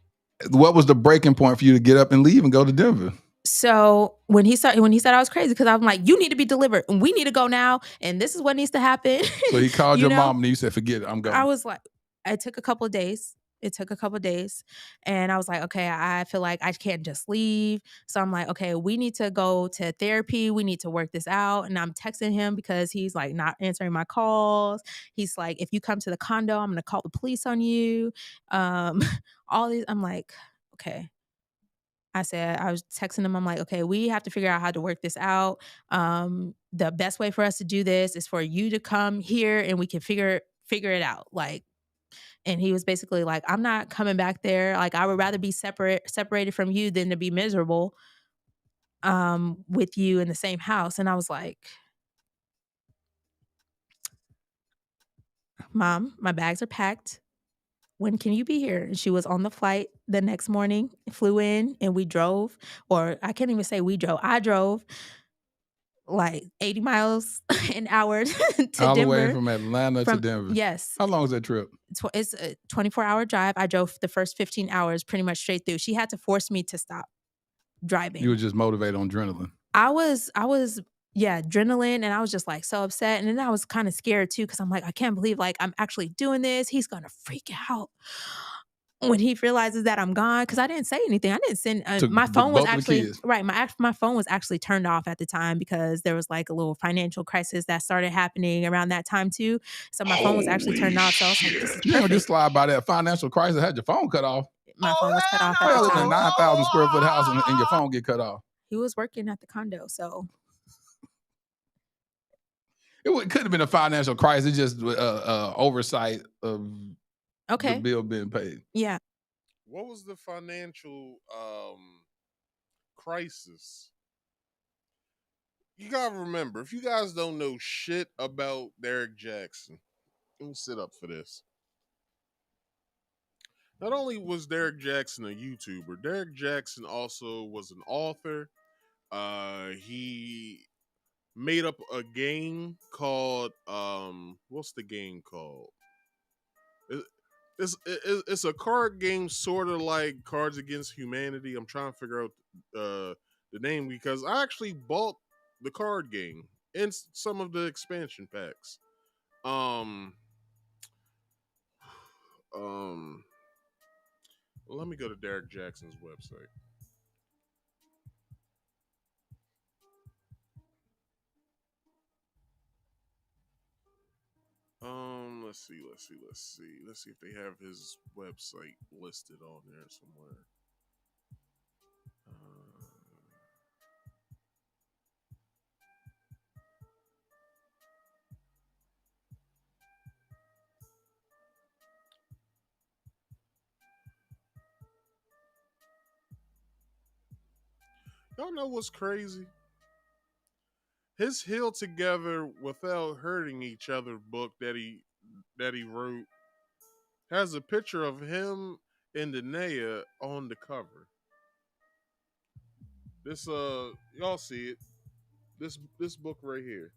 [SPEAKER 8] What was the breaking point for you to get up and leave and go to Denver?
[SPEAKER 7] So when he said I was crazy, because I'm like, you need to be delivered and we need to go now, and this is what needs to happen.
[SPEAKER 8] So he called your mom and you said, forget it, I'm going.
[SPEAKER 7] I was like, I took a couple of days It took a couple of days. And I was like, okay, I feel like I can't just leave. So I'm like, okay, we need to go to therapy. We need to work this out. And I'm texting him because he's like not answering my calls. He's like, if you come to the condo, I'm going to call the police on you. All these, I'm like, okay. I was texting him. I'm like, okay, we have to figure out how to work this out. The best way for us to do this is for you to come here and we can figure it out. Like, and he was basically like, I'm not coming back there. Like, I would rather be separated from you than to be miserable with you in the same house. And I was like, Mom, my bags are packed. When can you be here? And she was on the flight the next morning, flew in, and we drove, or I can't even say we drove. I drove like 80 miles an hour to
[SPEAKER 8] All
[SPEAKER 7] Denver.
[SPEAKER 8] the way from Atlanta to Denver.
[SPEAKER 7] Yes.
[SPEAKER 8] How long was that trip?
[SPEAKER 7] It's a 24-hour drive. I drove the first 15 hours pretty much straight through. She had to force me to stop driving.
[SPEAKER 8] You were just motivated on adrenaline.
[SPEAKER 7] I was adrenaline, and I was just like so upset. And then I was kind of scared too, because I'm like, I can't believe like I'm actually doing this. He's gonna freak out when he realizes that I'm gone, because I didn't say anything. I didn't send my phone was actually right. My phone was actually turned off at the time because there was like a little financial crisis that started happening around that time too. So my phone was actually turned off. So I was like, this is
[SPEAKER 8] You don't
[SPEAKER 7] perfect.
[SPEAKER 8] just slide by that financial crisis, had your phone cut off.
[SPEAKER 7] My phone was cut off at
[SPEAKER 8] Well,
[SPEAKER 7] the
[SPEAKER 8] in a
[SPEAKER 7] time.
[SPEAKER 8] 9,000 square foot house and your phone get cut off.
[SPEAKER 7] He was working at the condo, so
[SPEAKER 8] Couldn't have been a financial crisis, just oversight of the bill being paid.
[SPEAKER 7] Yeah.
[SPEAKER 3] What was the financial crisis? You gotta remember, if you guys don't know shit about Derrick Jaxn, let me sit up for this. Not only was Derrick Jaxn a YouTuber, Derrick Jaxn also was an author. He made up a game called what's the game called? It's a card game, sort of like Cards Against Humanity. I'm trying to figure out the name because I actually bought the card game and some of the expansion packs. Let me go to Derrick Jaxn's website. Let's see if they have his website listed on there somewhere. Y'all know what's crazy? His Heal Together Without Hurting Each Other book that he wrote has a picture of him and Danae on the cover. This y'all see it. This book right here.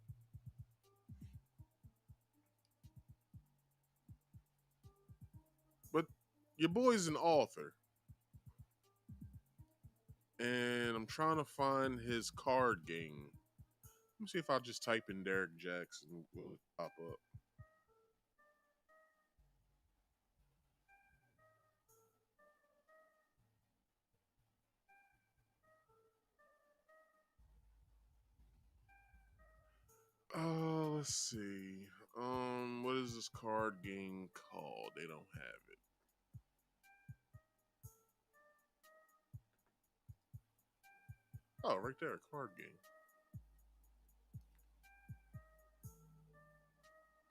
[SPEAKER 3] But your boy's an author. And I'm trying to find his card game. Let me see if I just type in Derrick Jaxn, will it pop up? Let's see. What is this card game called? They don't have it. Oh, right there, card game.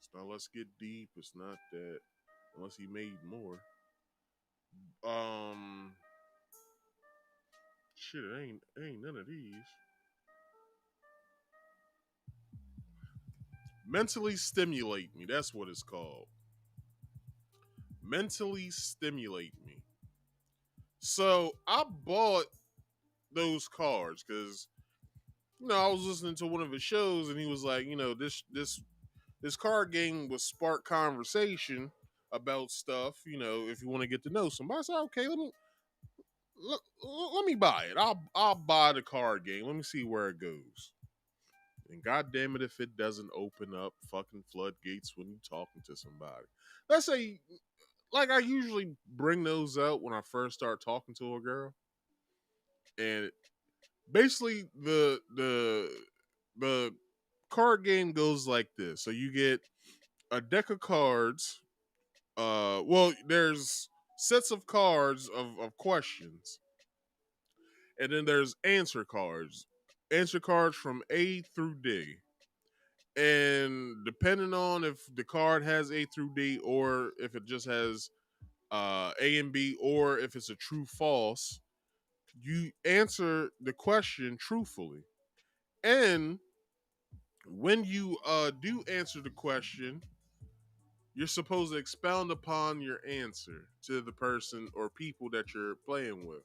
[SPEAKER 3] It's not Let's Get Deep. It's not that. Unless he made more. Shit, it ain't none of these. Mentally Stimulate Me. That's what it's called. Mentally Stimulate Me. So I bought those cards because I was listening to one of his shows and he was like, this card game will spark conversation about stuff. If you want to get to know somebody. I said, okay, let me buy it. I'll buy the card game. Let me see where it goes. And God damn it, if it doesn't open up fucking floodgates when you're talking to somebody. Let's like I usually bring those out when I first start talking to a girl, and basically the card game goes like this. So you get a deck of cards. Well, there's sets of cards of questions, and then there's answer cards. Answer cards from A through D. And depending on if the card has A through D or if it just has A and B, or if it's a true false, you answer the question truthfully. And when you do answer the question, you're supposed to expound upon your answer to the person or people that you're playing with.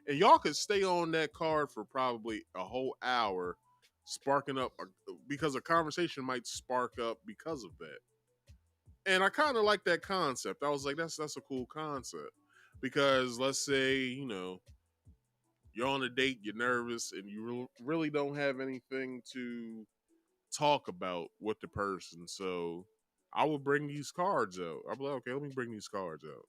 [SPEAKER 3] And y'all could stay on that card for probably a whole hour, sparking up because a conversation might spark up because of that. And I kind of like that concept. I was like, that's a cool concept. Because let's say, you're on a date, you're nervous, and you really don't have anything to talk about with the person. So I would bring these cards out. I'll be like, okay, let me bring these cards out.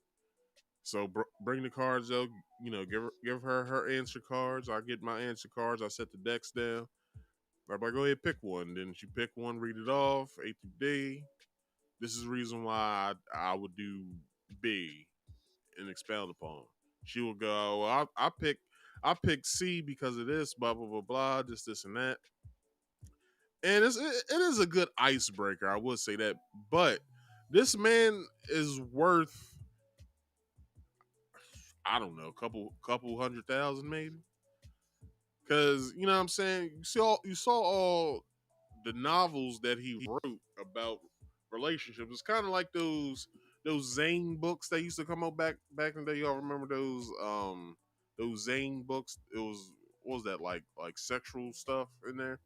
[SPEAKER 3] So bring the cards out, give her answer cards. I get my answer cards. I set the decks down. I'm like, go ahead, pick one. Then she pick one, read it off, A through D. This is the reason why I would do B and expound upon. She will go, well, I pick C because of this, blah blah blah blah, this and that. And it is a good icebreaker, I would say that. But this man is worth, I don't know, couple 100,000 maybe. Because you know what I'm saying. You saw all the novels that he wrote about relationships. It's kind of like those Zane books that used to come out back in the day. Y'all remember those Zane books? It was, what was that, like sexual stuff in there?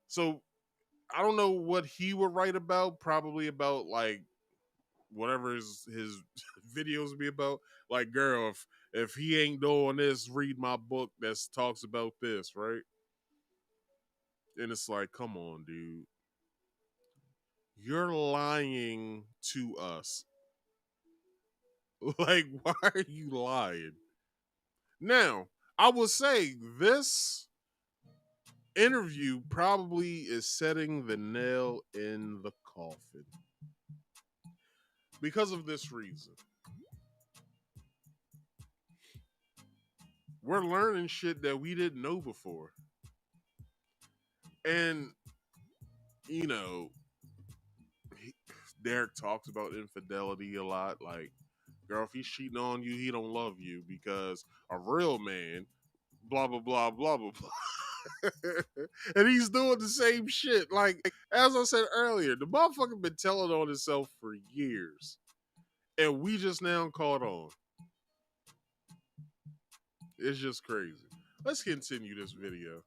[SPEAKER 3] So I don't know what he would write about. Probably about like whatever his videos would be about. Like, girl, if he ain't doing this, read my book that talks about this, right? And it's like, come on, dude. You're lying to us. Like, why are you lying? Now, I will say this interview probably is setting the nail in the coffin. Because of this reason. We're learning shit that we didn't know before. And, Derrick talks about infidelity a lot. Like, girl, if he's cheating on you, he don't love you, because a real man, blah, blah, blah, blah, blah, blah. And he's doing the same shit. Like, as I said earlier, the motherfucker been telling on himself for years. And we just now caught on. It's just crazy. Let's continue this video.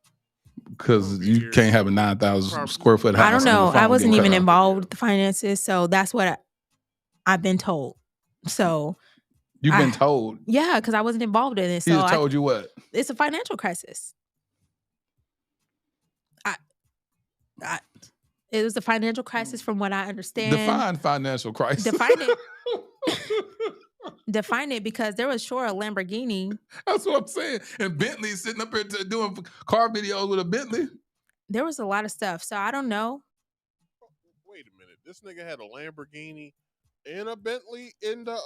[SPEAKER 8] Because you can't have a 9,000 square foot house.
[SPEAKER 7] I don't know. I wasn't even involved with the finances, so that's what I've been told. So
[SPEAKER 8] you've been told?
[SPEAKER 7] Yeah, because I wasn't involved in it.
[SPEAKER 8] He just told you what?
[SPEAKER 7] It's a financial crisis. It was a financial crisis from what I understand.
[SPEAKER 8] Define financial crisis.
[SPEAKER 7] Define it. Define it, because there was sure a Lamborghini.
[SPEAKER 8] That's what I'm saying. And Bentley's sitting up here doing car videos with a Bentley.
[SPEAKER 7] There was a lot of stuff. So I don't
[SPEAKER 3] Wait a minute. This nigga had a Lamborghini and a Bentley in the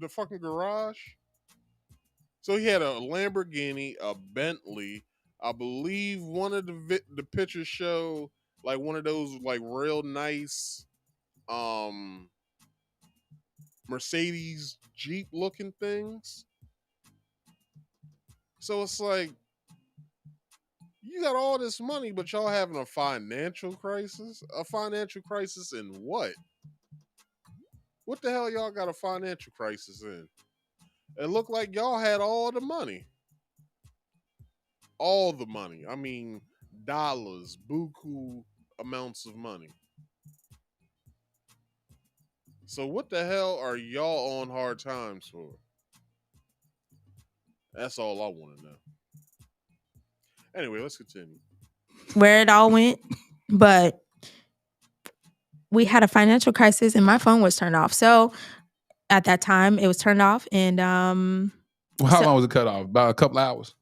[SPEAKER 3] fucking garage. So he had a Lamborghini, a Bentley. I believe one of the pictures show like one of those like real nice Mercedes Jeep looking things. So it's like, you got all this money, but y'all having a financial crisis? A financial crisis in what? What the hell y'all got a financial crisis in? It looked like y'all had all the money. All the money. I mean, dollars, buku amounts of money. So what the hell are y'all on hard times for? That's all I want to know. Anyway, let's continue.
[SPEAKER 7] where it all went, but we had a financial crisis and my phone was turned off. So at that time, it was turned off, and
[SPEAKER 8] Well, how
[SPEAKER 7] so-
[SPEAKER 8] long was it cut off? About a couple hours.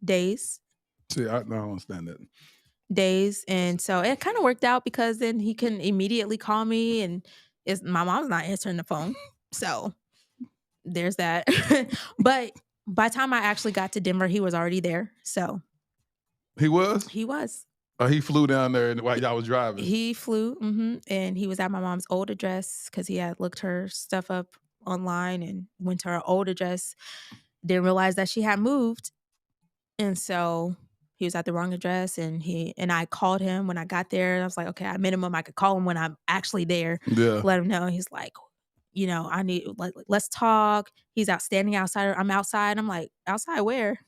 [SPEAKER 7] days.
[SPEAKER 8] See, I don't understand that.
[SPEAKER 7] Days, and so it kind of worked out because then he can immediately call me, and my mom's not answering the phone, so there's that. But by the time I actually got to Denver, he was already there. So
[SPEAKER 8] He was.
[SPEAKER 7] he was.
[SPEAKER 8] He flew down there while y'all was driving.
[SPEAKER 7] He flew, and he was at my mom's old address because he had looked her stuff up online and went to her old address. Didn't realize that she had moved, and so he was at the wrong address. And I called him when I got there. I was like, okay, at minimum, I could call him when I'm actually there.
[SPEAKER 8] Yeah.
[SPEAKER 7] Let him know. He's like, I need let's talk. He's out standing outside. I'm outside. I'm like, outside where?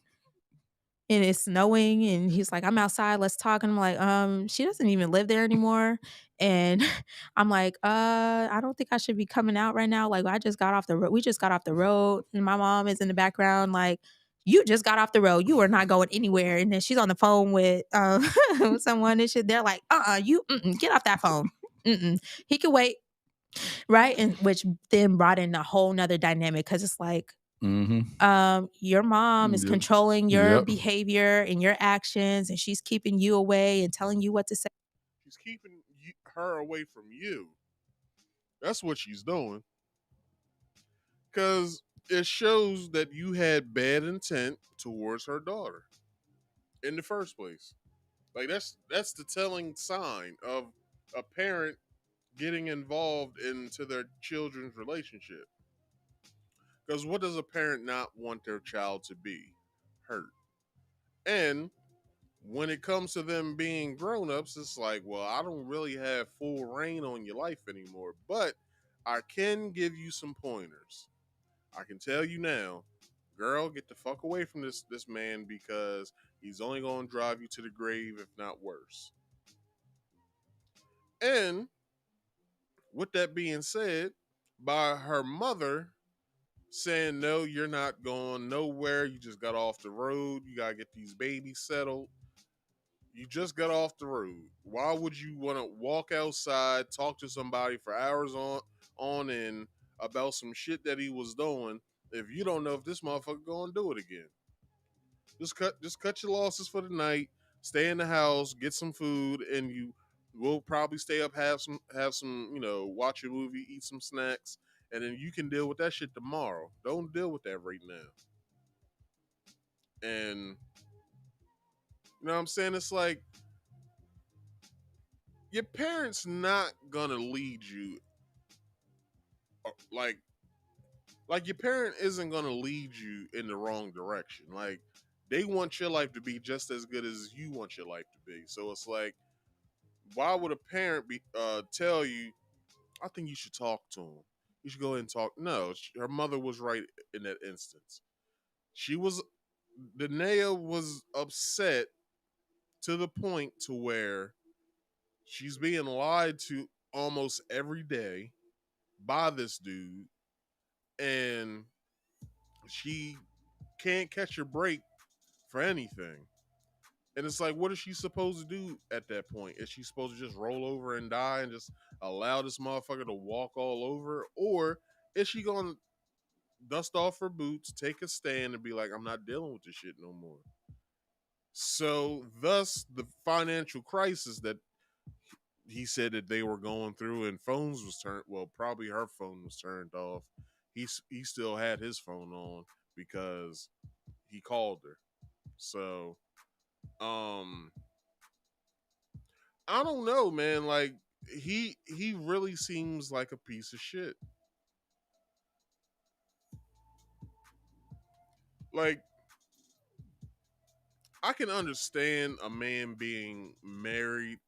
[SPEAKER 7] And it's snowing, and he's like, I'm outside, let's talk. And I'm like, she doesn't even live there anymore. And I'm like, I don't think I should be coming out right now. Like, I just got off the road. We just got off the road. And my mom is in the background, like, you just got off the road. You are not going anywhere. And then she's on the phone with someone and shit. They're like, you get off that phone. He can wait. Right. And which then brought in a whole nother dynamic, because it's like, your mom is controlling your behavior and your actions, and she's keeping you away and telling you what to say.
[SPEAKER 3] She's keeping her away from you. That's what she's doing. Because it shows that you had bad intent towards her daughter in the first place. Like, that's the telling sign of a parent getting involved into their children's relationship. Because what does a parent not want their child to be? Hurt. And when it comes to them being grown-ups, it's like, well, I don't really have full reign on your life anymore, but I can give you some pointers. I can tell you now, girl, get the fuck away from this man, because he's only going to drive you to the grave, if not worse. And with that being said, by her mother saying, no, you're not going nowhere. You just got off the road. You got to get these babies settled. You just got off the road. Why would you want to walk outside, talk to somebody for hours on end about some shit that he was doing if you don't know if this motherfucker gonna do it again? Just cut your losses for the night. Stay in the house, get some food, and you will probably stay up, have some, watch a movie, eat some snacks, and then you can deal with that shit tomorrow. Don't deal with that right now. And you know what I'm saying? It's like, your parents not gonna lead you. Like your parent isn't gonna lead you in the wrong direction. Like, they want your life to be just as good as you want your life to be. So it's like, why would a parent tell you, I think you should talk to him. You should go ahead and talk. No, her mother was right in that instance. Danae was upset to the point to where she's being lied to almost every day by this dude, and she can't catch a break for anything. And it's like, what is she supposed to do at that point? Is she supposed to just roll over and die and just allow this motherfucker to walk all over? Or is she going to dust off her boots, take a stand, and be like, I'm not dealing with this shit no more? So thus the financial crisis that he said that they were going through, and phones was turned, well, probably her phone was turned off. He still had his phone on because he called her. So I don't know, man. Like, he really seems like a piece of shit. Like, I can understand a man being married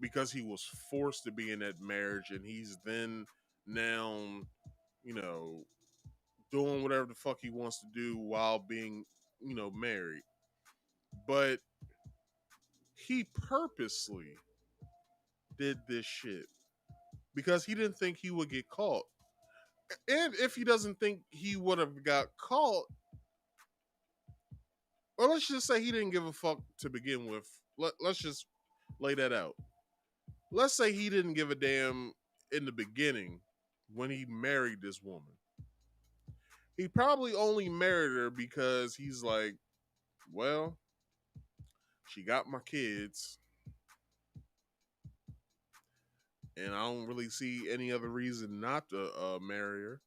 [SPEAKER 3] because he was forced to be in that marriage, and he's then now, doing whatever the fuck he wants to do while being, married. But he purposely did this shit because he didn't think he would get caught. And if he doesn't think he would have got caught, or let's just say he didn't give a fuck to begin with. Let's just lay that out. let's say he didn't give a damn in the beginning when he married this woman. He probably only married her because he's like, well, she got my kids, and I don't really see any other reason not to marry her.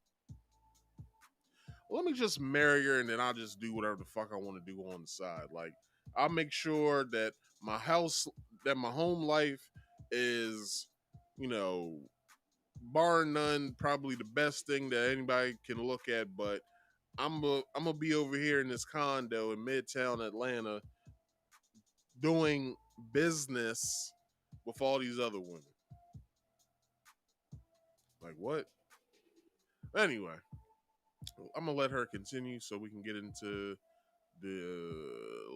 [SPEAKER 3] Let me just marry her, and then I'll just do whatever the fuck I want to do on the side. Like, I'll make sure that my house, that my home life is, you know, bar none, probably the best thing that anybody can look at. But I'm gonna be over here in this condo in Midtown Atlanta doing business with all these other women. Like, what? Anyway, I'm gonna let her continue so we can get into the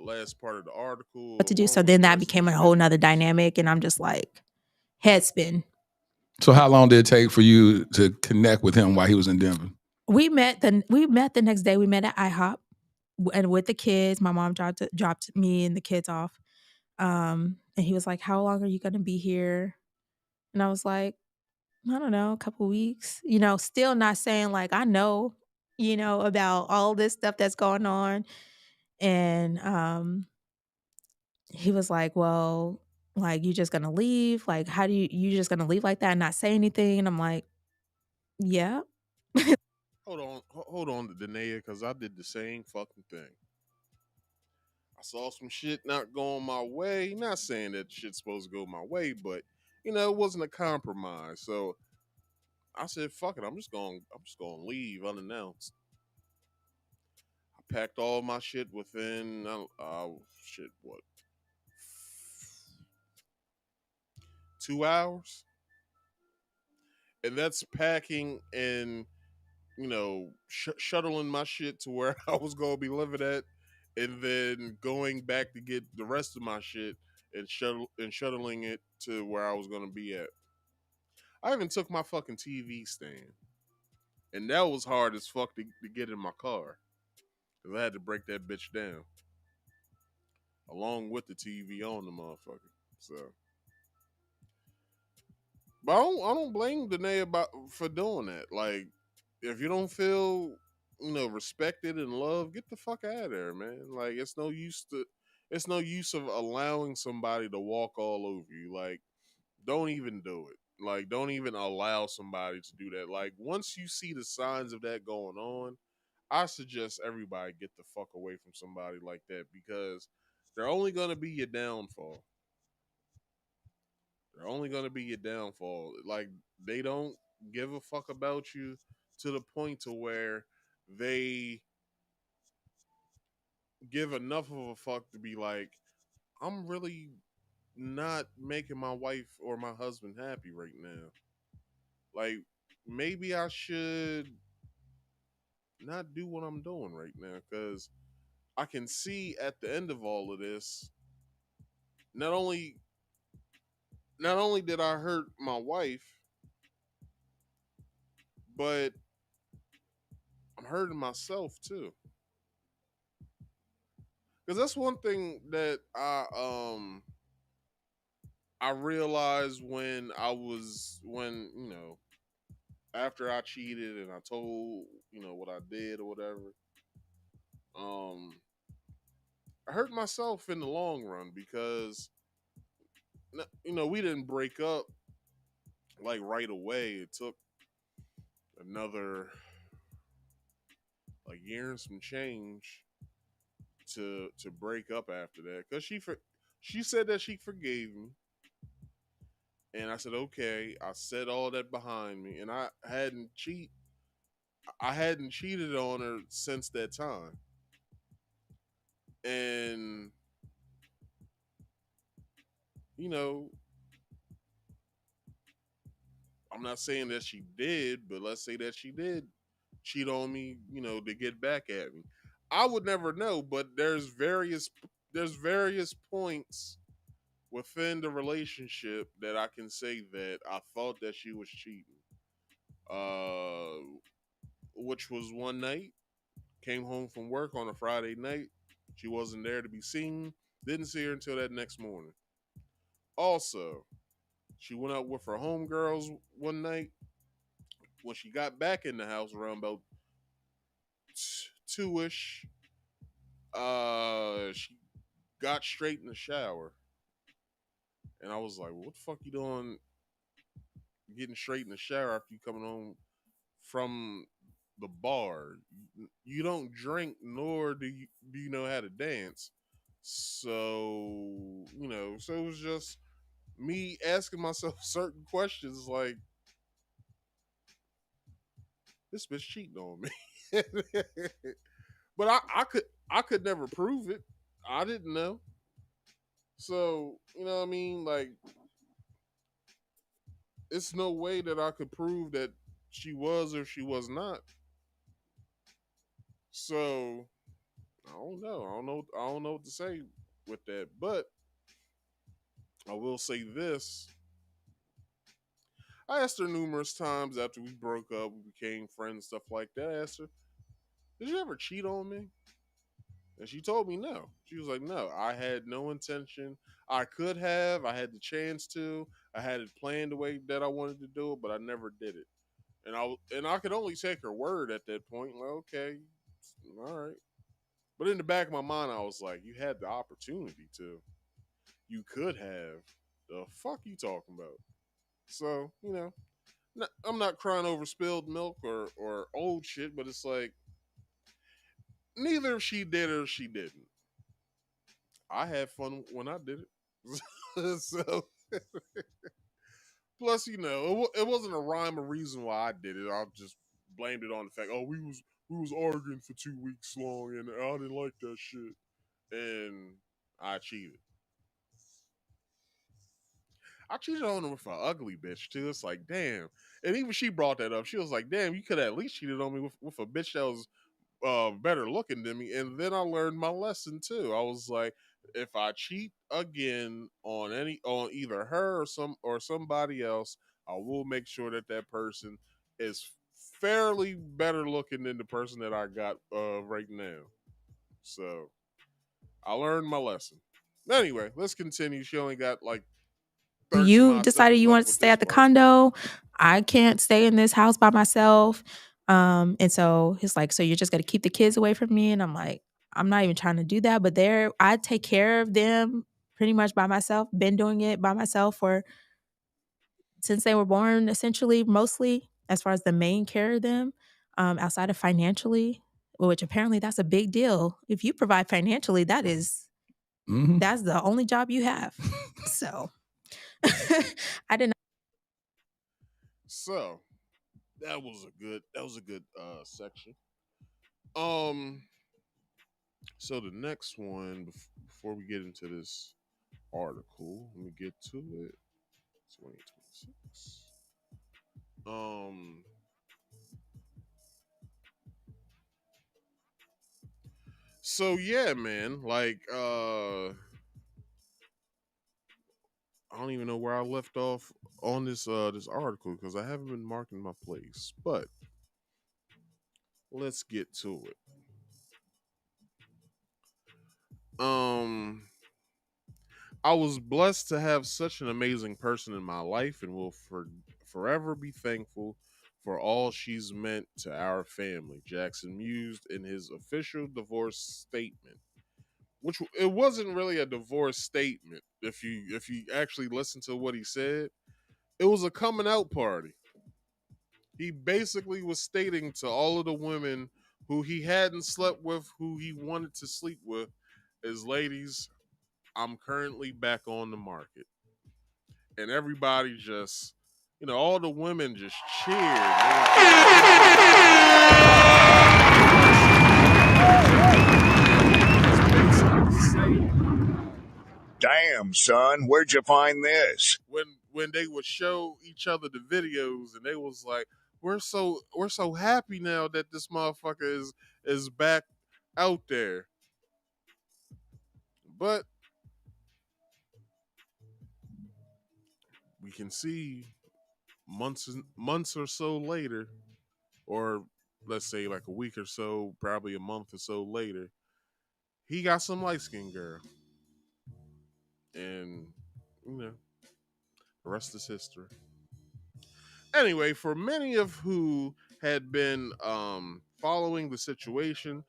[SPEAKER 3] last part of the article.
[SPEAKER 7] What to do? So then that became a whole nother dynamic, and I'm just like head spin.
[SPEAKER 8] So how long did it take for you to connect with him while he was in Denver?
[SPEAKER 7] We met the next day. We met at IHOP, and with the kids. My mom dropped me and the kids off. And he was like, "How long are you going to be here?" And I was like, "I don't know, a couple weeks." You know, still not saying like I know, you know, about all this stuff that's going on. And he was like, "Well, like you just gonna leave? Like, how do you just gonna leave like that and not say anything?" And I'm like, "Yeah."
[SPEAKER 3] Hold on, Danae, because I did the same fucking thing. I saw some shit not going my way. Not saying that shit's supposed to go my way, but you know, it wasn't a compromise. So I said, "Fuck it, I'm just gonna leave unannounced." I packed all my shit within shit what 2 hours, and that's packing and you know shuttling my shit to where I was gonna be living at, and then going back to get the rest of my shit and shuttling it to where I was gonna be at. I even took my fucking TV stand, and that was hard as fuck to get in my car because I had to break that bitch down along with the TV on the motherfucker. So, but I don't blame Danae for doing that. Like, if you don't feel respected and loved, get the fuck out of there, man. Like, it's no use of allowing somebody to walk all over you. Like, don't even do it. Like, don't even allow somebody to do that. Like, once you see the signs of that going on, I suggest everybody get the fuck away from somebody like that because they're only gonna be your downfall. They're only gonna be your downfall. Like, they don't give a fuck about you to the point to where they give enough of a fuck to be like, I'm really not making my wife or my husband happy right now. Like, maybe I should not do what I'm doing right now because I can see at the end of all of this, not only did I hurt my wife, but I'm hurting myself too. Because that's one thing that I realized when after I cheated and I told what I did or whatever, um I hurt myself in the long run because we didn't break up like right away. It took another like year and some change to break up after that because she said that she forgave me, and I said okay. I set all that behind me, and I hadn't cheated on her since that time, and you know I'm not saying that she did, but let's say that she did cheat on me, to get back at me. I would never know, but there's various points within the relationship that I can say that I thought that she was cheating. Uh, which was one night, came home from work on a Friday night. She wasn't there to be seen. Didn't see her until that next morning. Also, She went out with her homegirls one night. When she got back in the house around about 2ish, she got straight in the shower. And I was like, what the fuck you doing getting straight in the shower after you coming home from the bar? You don't drink, nor do you know how to dance. So, so it was just me asking myself certain questions like, this bitch cheating on me. But I could never prove it. I didn't know. So, you know what I mean? Like, it's no way that I could prove that she was or she was not. So, I don't know. I don't know what to say with that. But I will say this. I asked her numerous times after we broke up, we became friends, stuff like that. I asked her, did you ever cheat on me? And she told me no. She was like, no, I had no intention. I could have. I had the chance to. I had it planned the way that I wanted to do it, but I never did it. And I could only take her word at that point. Like, okay, all right. But in the back of my mind, I was like, you had the opportunity to. You could have. The fuck you talking about? So, I'm not crying over spilled milk or old shit, but it's like, neither she did or she didn't. I had fun when I did it. So, plus, it wasn't a rhyme or reason why I did it. I just blamed it on the fact, oh, we was arguing for 2 weeks long, and I didn't like that shit, and I cheated. I cheated on her with an ugly bitch too. It's like, damn. And even she brought that up. She was like, damn, you could have at least cheated on me with a bitch that was better looking than me. And then I learned my lesson too. I was like, if I cheat again on either her or somebody else, I will make sure that person is fairly better looking than the person that I got right now. So I learned my lesson. Anyway, let's continue. She only got like 30 some
[SPEAKER 7] You
[SPEAKER 3] odd
[SPEAKER 7] decided
[SPEAKER 3] seconds
[SPEAKER 7] you
[SPEAKER 3] left
[SPEAKER 7] wanted to
[SPEAKER 3] with
[SPEAKER 7] stay
[SPEAKER 3] this
[SPEAKER 7] at the
[SPEAKER 3] part.
[SPEAKER 7] condo. I can't stay in this house by myself. And so he's like, so you're just gonna keep the kids away from me? And I'm like, I'm not even trying to do that, but I take care of them pretty much by myself. Been doing it by myself since they were born, essentially, mostly as far as the main care of them, outside of financially, which apparently that's a big deal. If you provide financially, that's the only job you have. So I didn't.
[SPEAKER 3] So that was a good section. Um so the next one before we get into this article, let me get to it. 2026. So yeah, man, like I don't even know where I left off on this article because I haven't been marking my place. But let's get to it. Um I was blessed to have such an amazing person in my life and will forever be thankful for all she's meant to our family, Jaxn mused in his official divorce statement. Which it wasn't really a divorce statement if you actually listen to what he said. It was a coming out party. He basically was stating to all of the women who he hadn't slept with, who he wanted to sleep with, as ladies, I'm currently back on the market. And everybody just, all the women just cheered.
[SPEAKER 1] Damn, son, where'd you find this?
[SPEAKER 3] When they would show each other the videos, and they was like, we're so happy now that this motherfucker is back out there. But we can see months or so later, or let's say like a week or so, probably a month or so later, he got some light skinned girl. And, you know, The rest is history. Anyway, for many of who had been following the situation,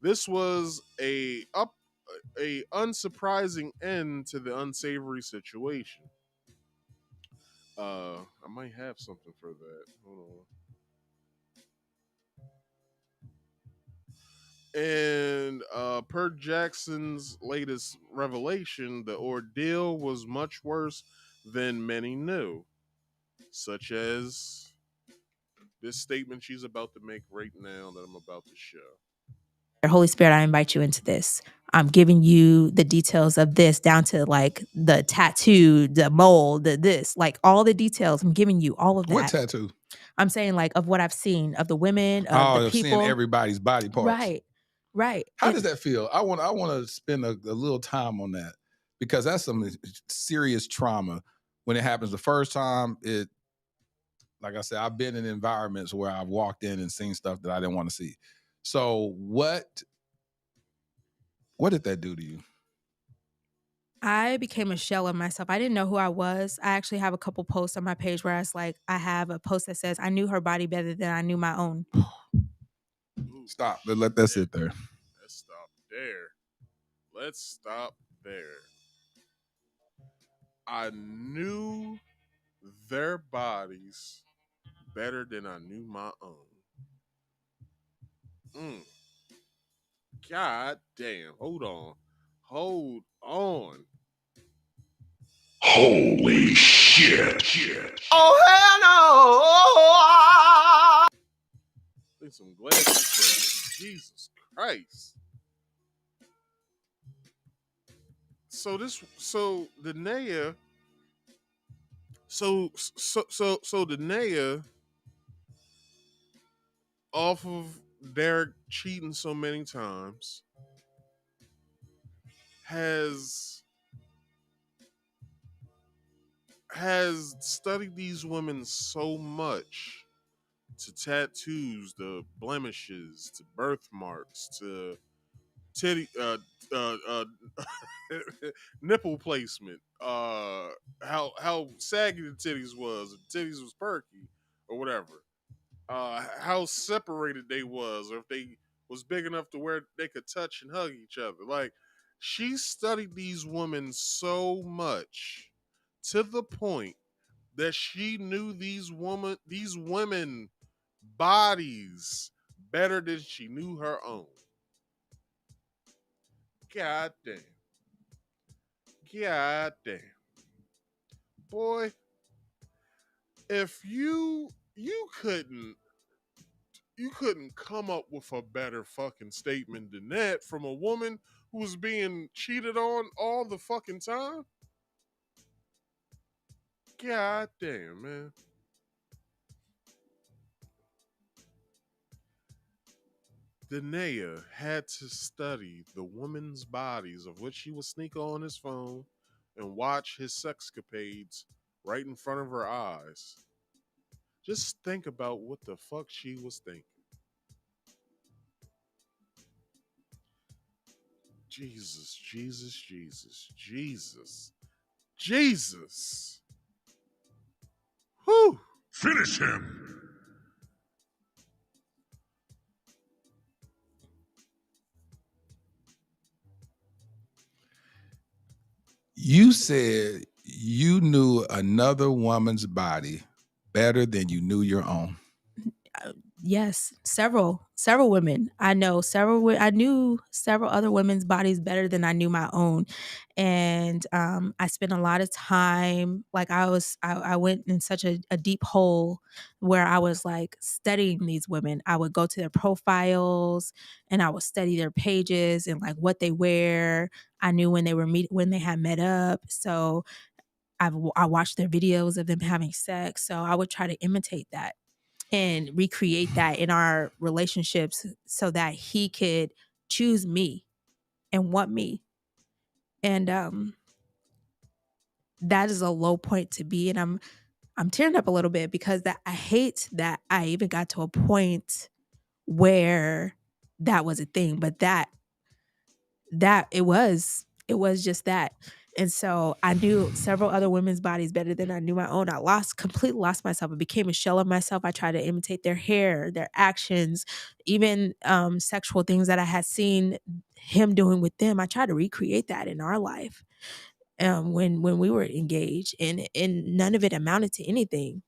[SPEAKER 3] this was a unsurprising end to the unsavory situation. I might have something for that. Hold on. And per Jaxn's latest revelation, the ordeal was much worse than many knew, such as this statement she's about to make right now that I'm about to show.
[SPEAKER 7] Holy Spirit, I invite you into this. I'm giving you the details of this down to like the tattoo, the mole, the this, like all the details. I'm giving you all of that.
[SPEAKER 8] What tattoo?
[SPEAKER 7] I'm saying like of what I've seen of the women, of the
[SPEAKER 8] of
[SPEAKER 7] people.
[SPEAKER 8] seeing everybody's body parts.
[SPEAKER 7] Right.
[SPEAKER 8] How does that feel? I want to spend a little time on that, because that's some serious trauma. When it happens the first time, like I said, I've been in environments where I've walked in and seen stuff that I didn't want to see. So what did that do to you?
[SPEAKER 7] I became a shell of myself. I didn't know who I was. I actually have a couple posts on my page where I have a post that says, I knew her body better than I knew my own.
[SPEAKER 8] Stop. Let that sit there.
[SPEAKER 3] Let's stop there. I knew their bodies better than I knew my own. God damn. Hold on.
[SPEAKER 1] Holy shit.
[SPEAKER 4] Oh, hell no!
[SPEAKER 3] I think some glasses breaking. Jesus Christ. So Danae, Danae, off of Derrick cheating so many times, has studied these women so much, to tattoos, to blemishes, to birthmarks, to titty nipple placement, how saggy the titties was, if the titties was perky or whatever, how separated they was, or if they was big enough to where they could touch and hug each other. Like, she studied these women so much to the point that she knew these women bodies better than she knew her own. God damn. Boy, if you couldn't come up with a better fucking statement than that from a woman who was being cheated on all the fucking time. God damn, man. Danae had to study the women's bodies of which she would sneak on his phone and watch his sexcapades right in front of her eyes. Just think about what the fuck she was thinking. Jesus. Whew.
[SPEAKER 1] Finish him.
[SPEAKER 8] You said you knew another woman's body better than you knew your own.
[SPEAKER 7] Yes, several women. I knew several other women's bodies better than I knew my own. And I spent a lot of time, like I went in such a deep hole where I was like studying these women. I would go to their profiles and I would study their pages and like what they wear. I knew when they had met up. So I watched their videos of them having sex. So I would try to imitate that and recreate that in our relationships so that he could choose me and want me. And that is a low point to be. And I'm tearing up a little bit because I hate that I even got to a point where that was a thing, but that it was just that. And so I knew several other women's bodies better than I knew my own. I completely lost myself. I became a shell of myself. I tried to imitate their hair, their actions, even sexual things that I had seen him doing with them. I tried to recreate that in our life when we were engaged, and none of it amounted to anything.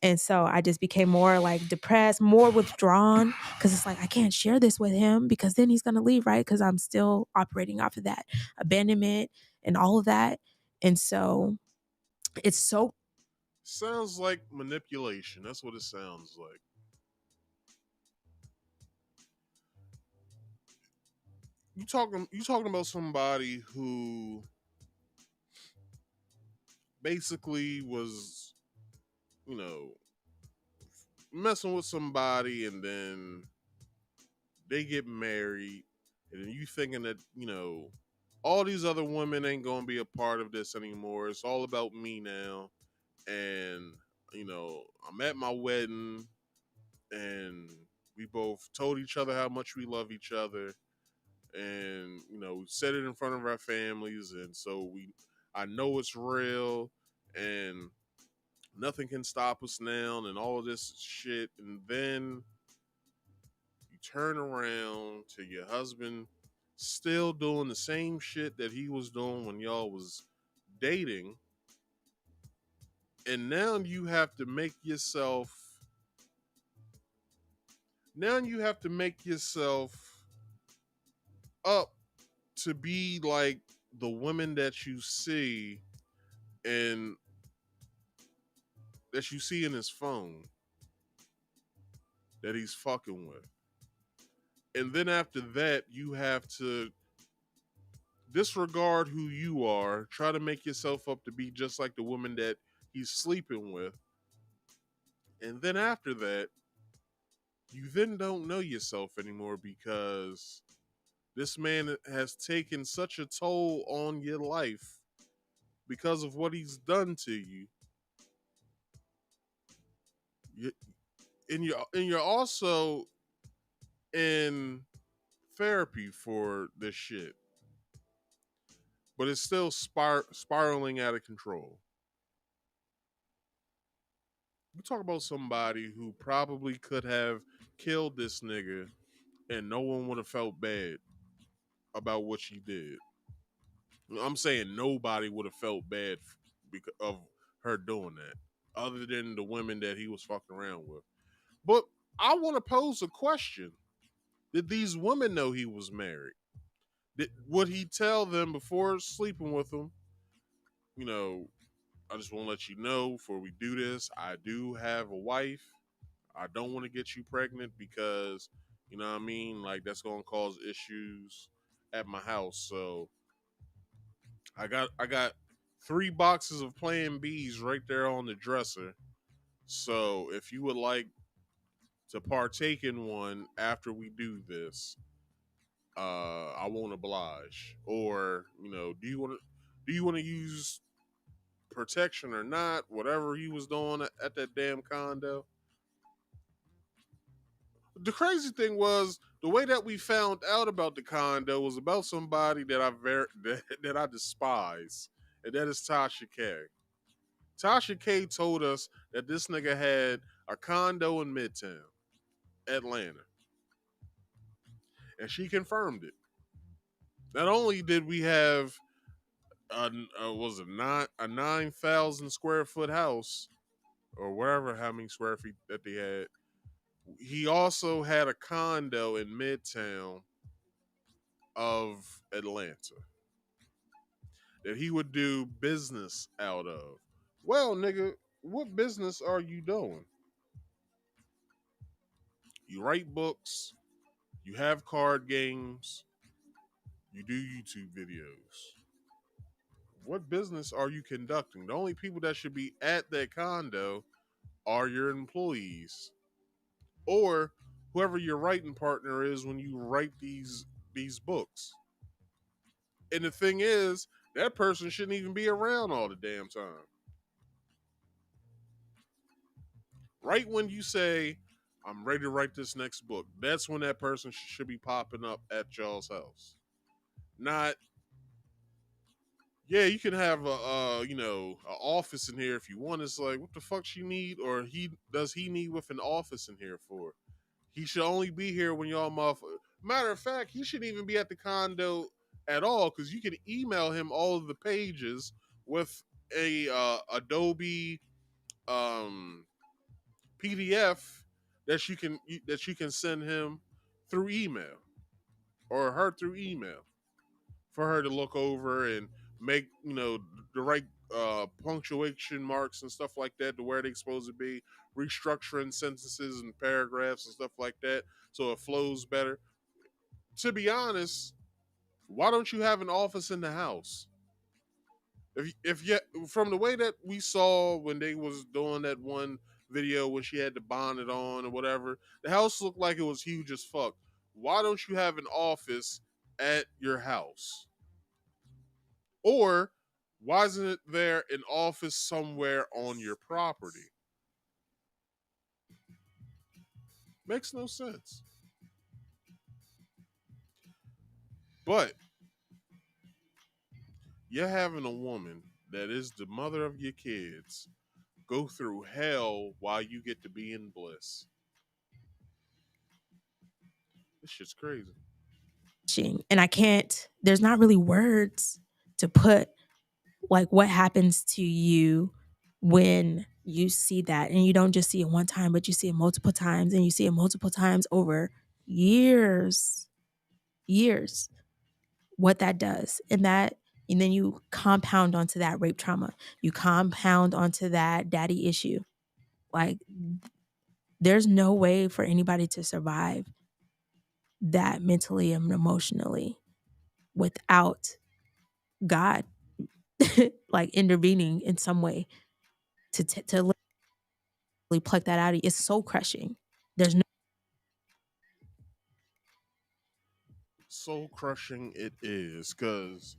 [SPEAKER 7] And so I just became more like depressed, more withdrawn, because it's like, I can't share this with him because then he's going to leave, right? Because I'm still operating off of that abandonment and all of that. And so it's so.
[SPEAKER 3] Sounds like manipulation. That's what it sounds like. You talking about somebody who basically was, you know, messing with somebody, and then they get married, and then you thinking that, you know, all these other women ain't gonna be a part of this anymore. It's all about me now. And, you know, I'm at my wedding, and we both told each other how much we love each other, and, you know, we said it in front of our families, and so I know it's real, and nothing can stop us now, and all of this shit. And then you turn around to your husband still doing the same shit that he was doing when y'all was dating, and now you have to make yourself up to be like the women that you see and that you see in his phone that he's fucking with. And then after that, you have to disregard who you are, try to make yourself up to be just like the woman that he's sleeping with. And then after that, you then don't know yourself anymore, because this man has taken such a toll on your life because of what he's done to you. And you're also in therapy for this shit, but it's still spiraling out of control. We talk about somebody who probably could have killed this nigga and no one would have felt bad about what she did. I'm saying nobody would have felt bad because of her doing that, other than the women that he was fucking around with. But I want to pose a question. Did these women know he was married? Would he tell them before sleeping with them, you know, I just want to let you know before we do this, I do have a wife. I don't want to get you pregnant because, you know what I mean? Like, that's going to cause issues at my house. So I got 3 boxes of Plan Bs right there on the dresser. So if you would like to partake in one after we do this, I won't oblige. Or, you know, do you want to use protection or not? Whatever he was doing at that damn condo. The crazy thing was the way that we found out about the condo was about somebody that that I despise, and that is Tasha K. Tasha K told us that this nigga had a condo in Midtown, Atlanta, and she confirmed it. Not only did we have was it not a 9,000 square foot house, or wherever how many square feet that they had, he also had a condo in Midtown of Atlanta that he would do business out of. Well, nigga, what business are you doing? You write books, you have card games, you do YouTube videos. What business are you conducting? The only people that should be at that condo are your employees, or whoever your writing partner is when you write these books. And the thing is, that person shouldn't even be around all the damn time. Right when you say, I'm ready to write this next book, that's when that person should be popping up at y'all's house. Not yeah, you can have a office in here if you want. It's like, what the fuck she need, or he need with an office in here for? He should only be here when y'all motherfucker. Matter of fact, he shouldn't even be at the condo at all, because you can email him all of the pages with a Adobe um, PDF that you can send him through email, or her through email, for her to look over and make the right punctuation marks and stuff like that to where they're supposed to be, restructuring sentences and paragraphs and stuff like that so it flows better. To be honest, why don't you have an office in the house? If yet from the way that we saw when they was doing that one video when she had the bonnet on or whatever, the house looked like it was huge as fuck. Why don't you have an office at your house? Or why isn't it there an office somewhere on your property? Makes no sense. But you're having a woman that is the mother of your kids go through hell while you get to be in bliss. This shit's crazy.
[SPEAKER 7] And I can't, there's not really words to put like what happens to you when you see that. And you don't just see it one time, but you see it multiple times, and you see it multiple times over years. What that does. And then you compound onto that rape trauma. You compound onto that daddy issue. Like, there's no way for anybody to survive that mentally and emotionally without God like intervening in some way to literally pluck that out of you. It's soul crushing. There's no
[SPEAKER 3] Soul crushing it is, because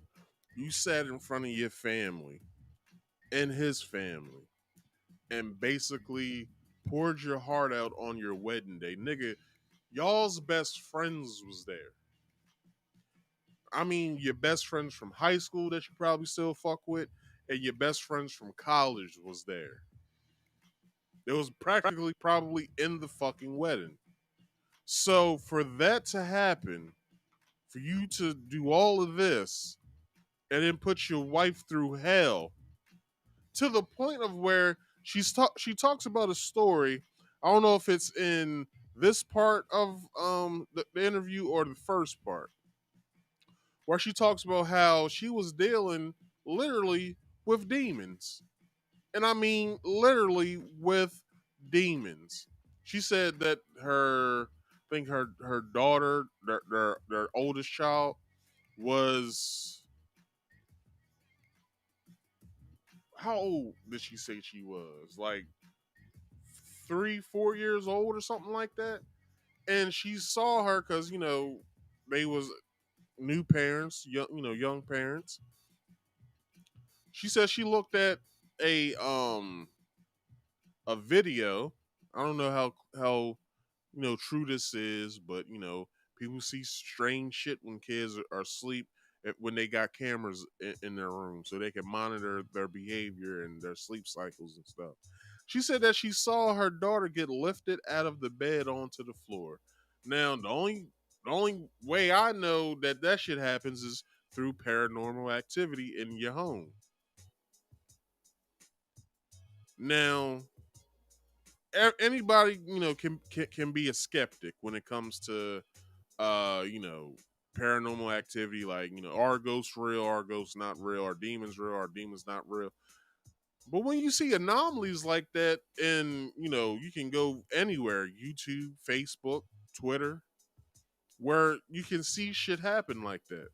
[SPEAKER 3] you sat in front of your family and his family and basically poured your heart out on your wedding day. Nigga, y'all's best friends was there. I mean, your best friends from high school that you probably still fuck with, and your best friends from college was there. It was practically probably in the fucking wedding. So for that to happen, for you to do all of this and then put your wife through hell to the point of where she talks about a story. I don't know if it's in this part of the interview or the first part, where she talks about how she was dealing literally with demons. And I mean literally with demons. She said that her daughter, their oldest child, was, how old did she say she was? Like 3-4 years old or something like that. And she saw her because they was new parents, young parents. She said she looked at a video. I don't know how true this is, but people see strange shit when kids are asleep, when they got cameras in their room so they can monitor their behavior and their sleep cycles and stuff. She said that she saw her daughter get lifted out of the bed onto the floor. Now, the only way I know that shit happens is through paranormal activity in your home. Now, anybody can be a skeptic when it comes to paranormal activity, like are ghosts real, are ghosts not real, are demons real, are demons not real. But when you see anomalies like that, and you can go anywhere, YouTube, Facebook, Twitter, where you can see shit happen like that.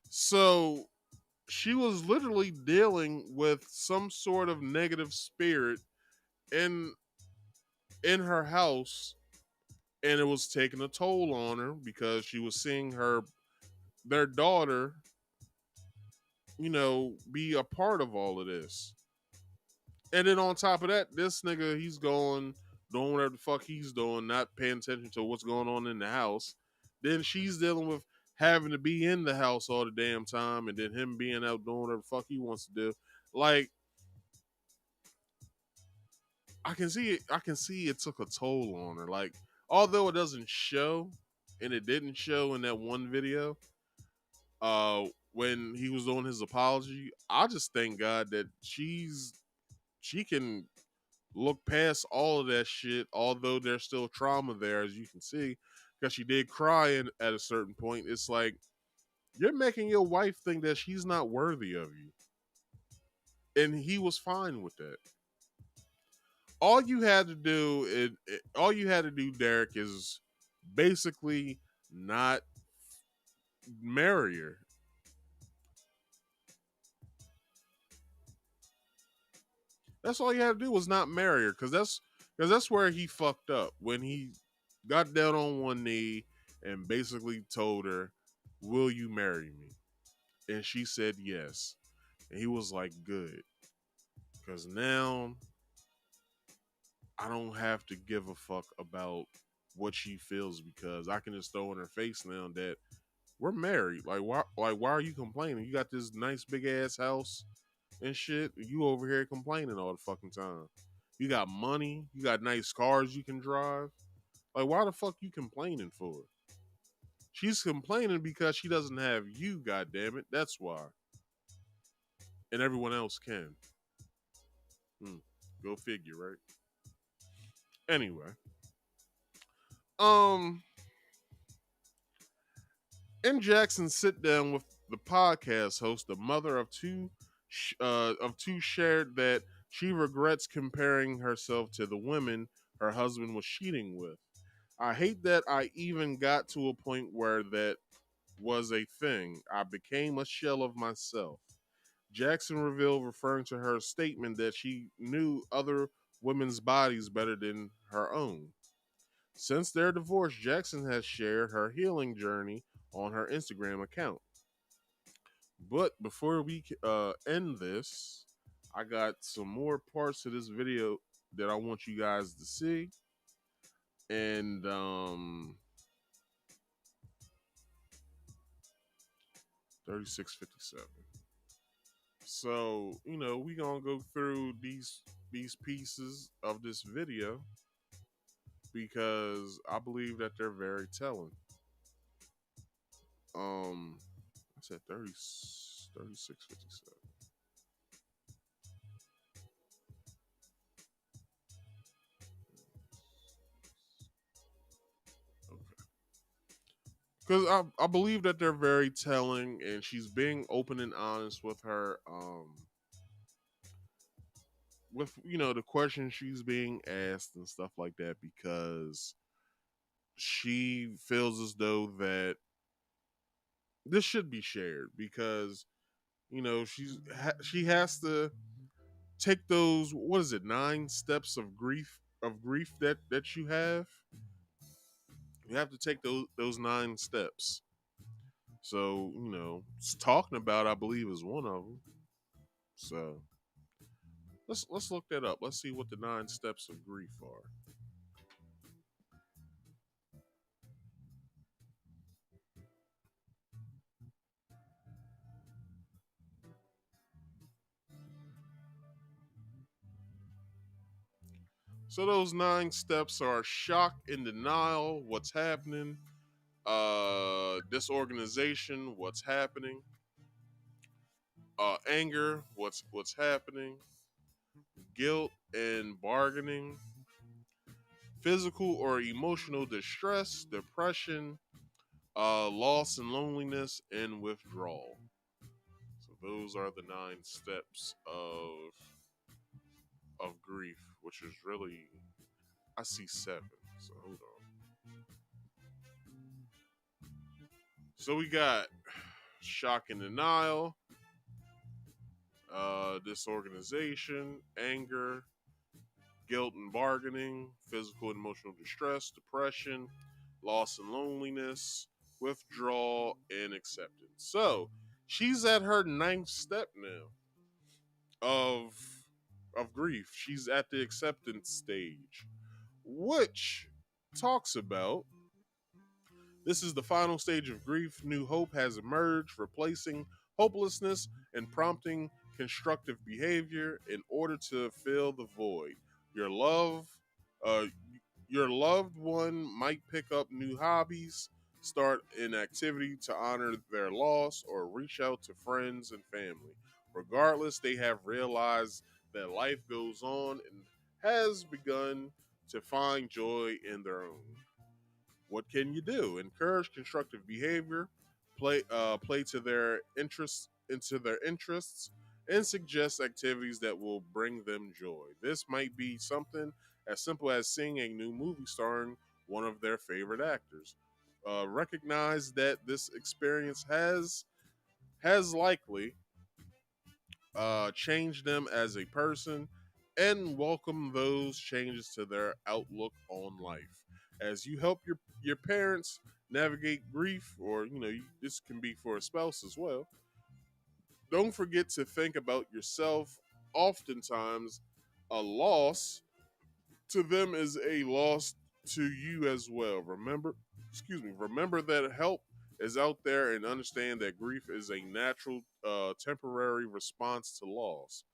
[SPEAKER 3] So she was literally dealing with some sort of negative spirit in her house, and it was taking a toll on her because she was seeing their daughter be a part of all of this. And then on top of that, this nigga, he's doing whatever the fuck he's doing, not paying attention to what's going on in the house. Then she's dealing with having to be in the house all the damn time, and then him being out doing whatever the fuck he wants to do. Like, I can see it. I can see it took a toll on her. Like, although it doesn't show, and it didn't show in that one video, when he was doing his apology, I just thank God that she can look past all of that shit. Although there's still trauma there, as you can see, because she did cry at a certain point. It's like you're making your wife think that she's not worthy of you, and he was fine with that. All you had to do, Derrick, is basically not marry her. That's all you had to do was not marry her, because that's where he fucked up, when he got down on one knee and basically told her, "Will you marry me?" And she said yes, and he was like, "Good, because now I don't have to give a fuck about what she feels, because I can just throw in her face now that we're married. Like, why are you complaining? You got this nice big ass house and shit. You over here complaining all the fucking time. You got money. You got nice cars you can drive. Like, why the fuck you complaining for?" She's complaining because she doesn't have you, goddammit. That's why. And everyone else can. Go figure, right? Anyway. In Jaxn's sit down with the podcast host, the mother of two shared that she regrets comparing herself to the women her husband was cheating with. "I hate that I even got to a point where that was a thing. I became a shell of myself," Jaxn revealed, referring to her statement that she knew other women's bodies better than her own. Since their divorce, Jaxn has shared her healing journey on her Instagram account. But before we end this, I got some more parts of this video that I want you guys to see. And 3657. So, we gonna go through these pieces of this video because I believe that they're very telling. I said 3657. Because I believe that they're very telling, and she's being open and honest with her, with the questions she's being asked and stuff like that, because she feels as though that this should be shared, because she has to take those, what is it, 9 steps of grief that you have. You have to take those 9 steps. So, talking about, I believe, is one of them. So let's look that up. Let's see what the 9 steps of grief are. So those 9 steps are shock and denial, what's happening, disorganization, what's happening, anger, what's happening, guilt and bargaining, physical or emotional distress, depression, loss and loneliness, and withdrawal. So those are the 9 steps of grief, which is really, I see 7. So hold on. So we got shock and denial, disorganization, anger, guilt and bargaining, physical and emotional distress, depression, loss and loneliness, withdrawal, and acceptance. So she's at her 9th step now of grief. She's at the acceptance stage, which talks about This is the final stage of grief. New hope has emerged, replacing hopelessness and prompting constructive behavior in order to fill the void. Your love, uh, your loved one might pick up new hobbies, start an activity to honor their loss, or reach out to friends and family. Regardless, they have realized that life goes on and has begun to find joy in their own. What can you do? Encourage constructive behavior, play to their interests into their interests, and suggest activities that will bring them joy. This might be something as simple as seeing a new movie starring one of their favorite actors. Recognize that this experience has likely changed them as a person, and welcome those changes to their outlook on life. As you help your parents navigate grief, or this can be for a spouse as well. Don't forget to think about yourself. Oftentimes, a loss to them is a loss to you as well. Remember that help is out there, and understand that grief is a natural, temporary response to loss.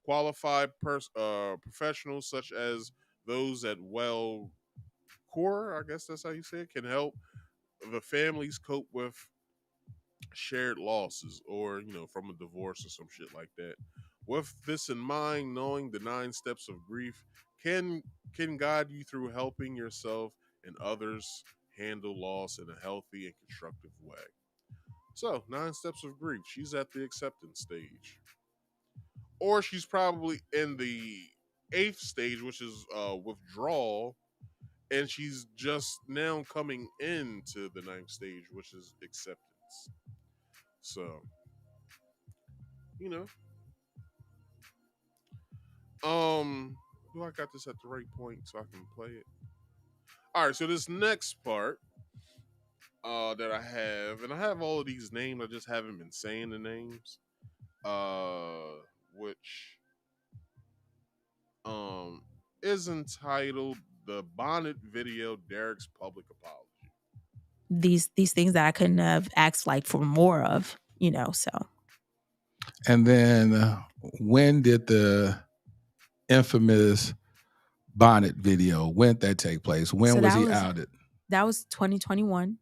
[SPEAKER 3] Qualified professionals such as those at Core, I guess that's how you say it, can help the families cope with shared losses, or from a divorce or some shit like that. With this in mind, knowing the 9 steps of grief can guide you through helping yourself and others handle loss in a healthy and constructive way. So, 9 steps of grief. She's at the acceptance stage, or she's probably in the 8th stage, which is withdrawal, and she's just now coming into the 9th stage, which is acceptance. So, you know, do I got this at the right point so I can play it? All right, so this next part that I have, and I have all of these names, I just haven't been saying the names, which is entitled "The Bonnet Video Derrick's Public Apology."
[SPEAKER 7] These things that I couldn't have asked like for more of, so.
[SPEAKER 8] And then when did the infamous Bonnet video, when did that take place? When was he outed?
[SPEAKER 7] That was 2021.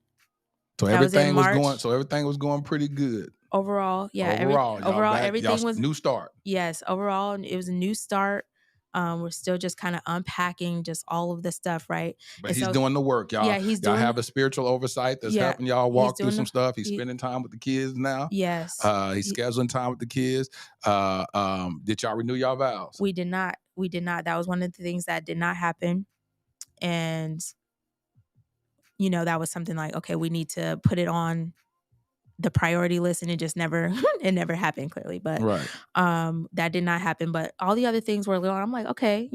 [SPEAKER 8] So everything was going pretty good.
[SPEAKER 7] Overall, yeah. Overall, everything was
[SPEAKER 8] new start.
[SPEAKER 7] Yes, overall, it was a new start. We're still just kind of unpacking just all of the stuff, right?
[SPEAKER 8] But he's doing the work, y'all.
[SPEAKER 7] Yeah,
[SPEAKER 8] y'all have a spiritual oversight that's helping y'all walk through some stuff. He's spending time with the kids now.
[SPEAKER 7] Yes.
[SPEAKER 8] He's scheduling time with the kids. Did y'all renew y'all vows?
[SPEAKER 7] We did not. That was one of the things that did not happen. And, that was something like, okay, we need to put it on the priority list, and it just never happened, clearly. But that did not happen. But all the other things were little. I'm like, okay,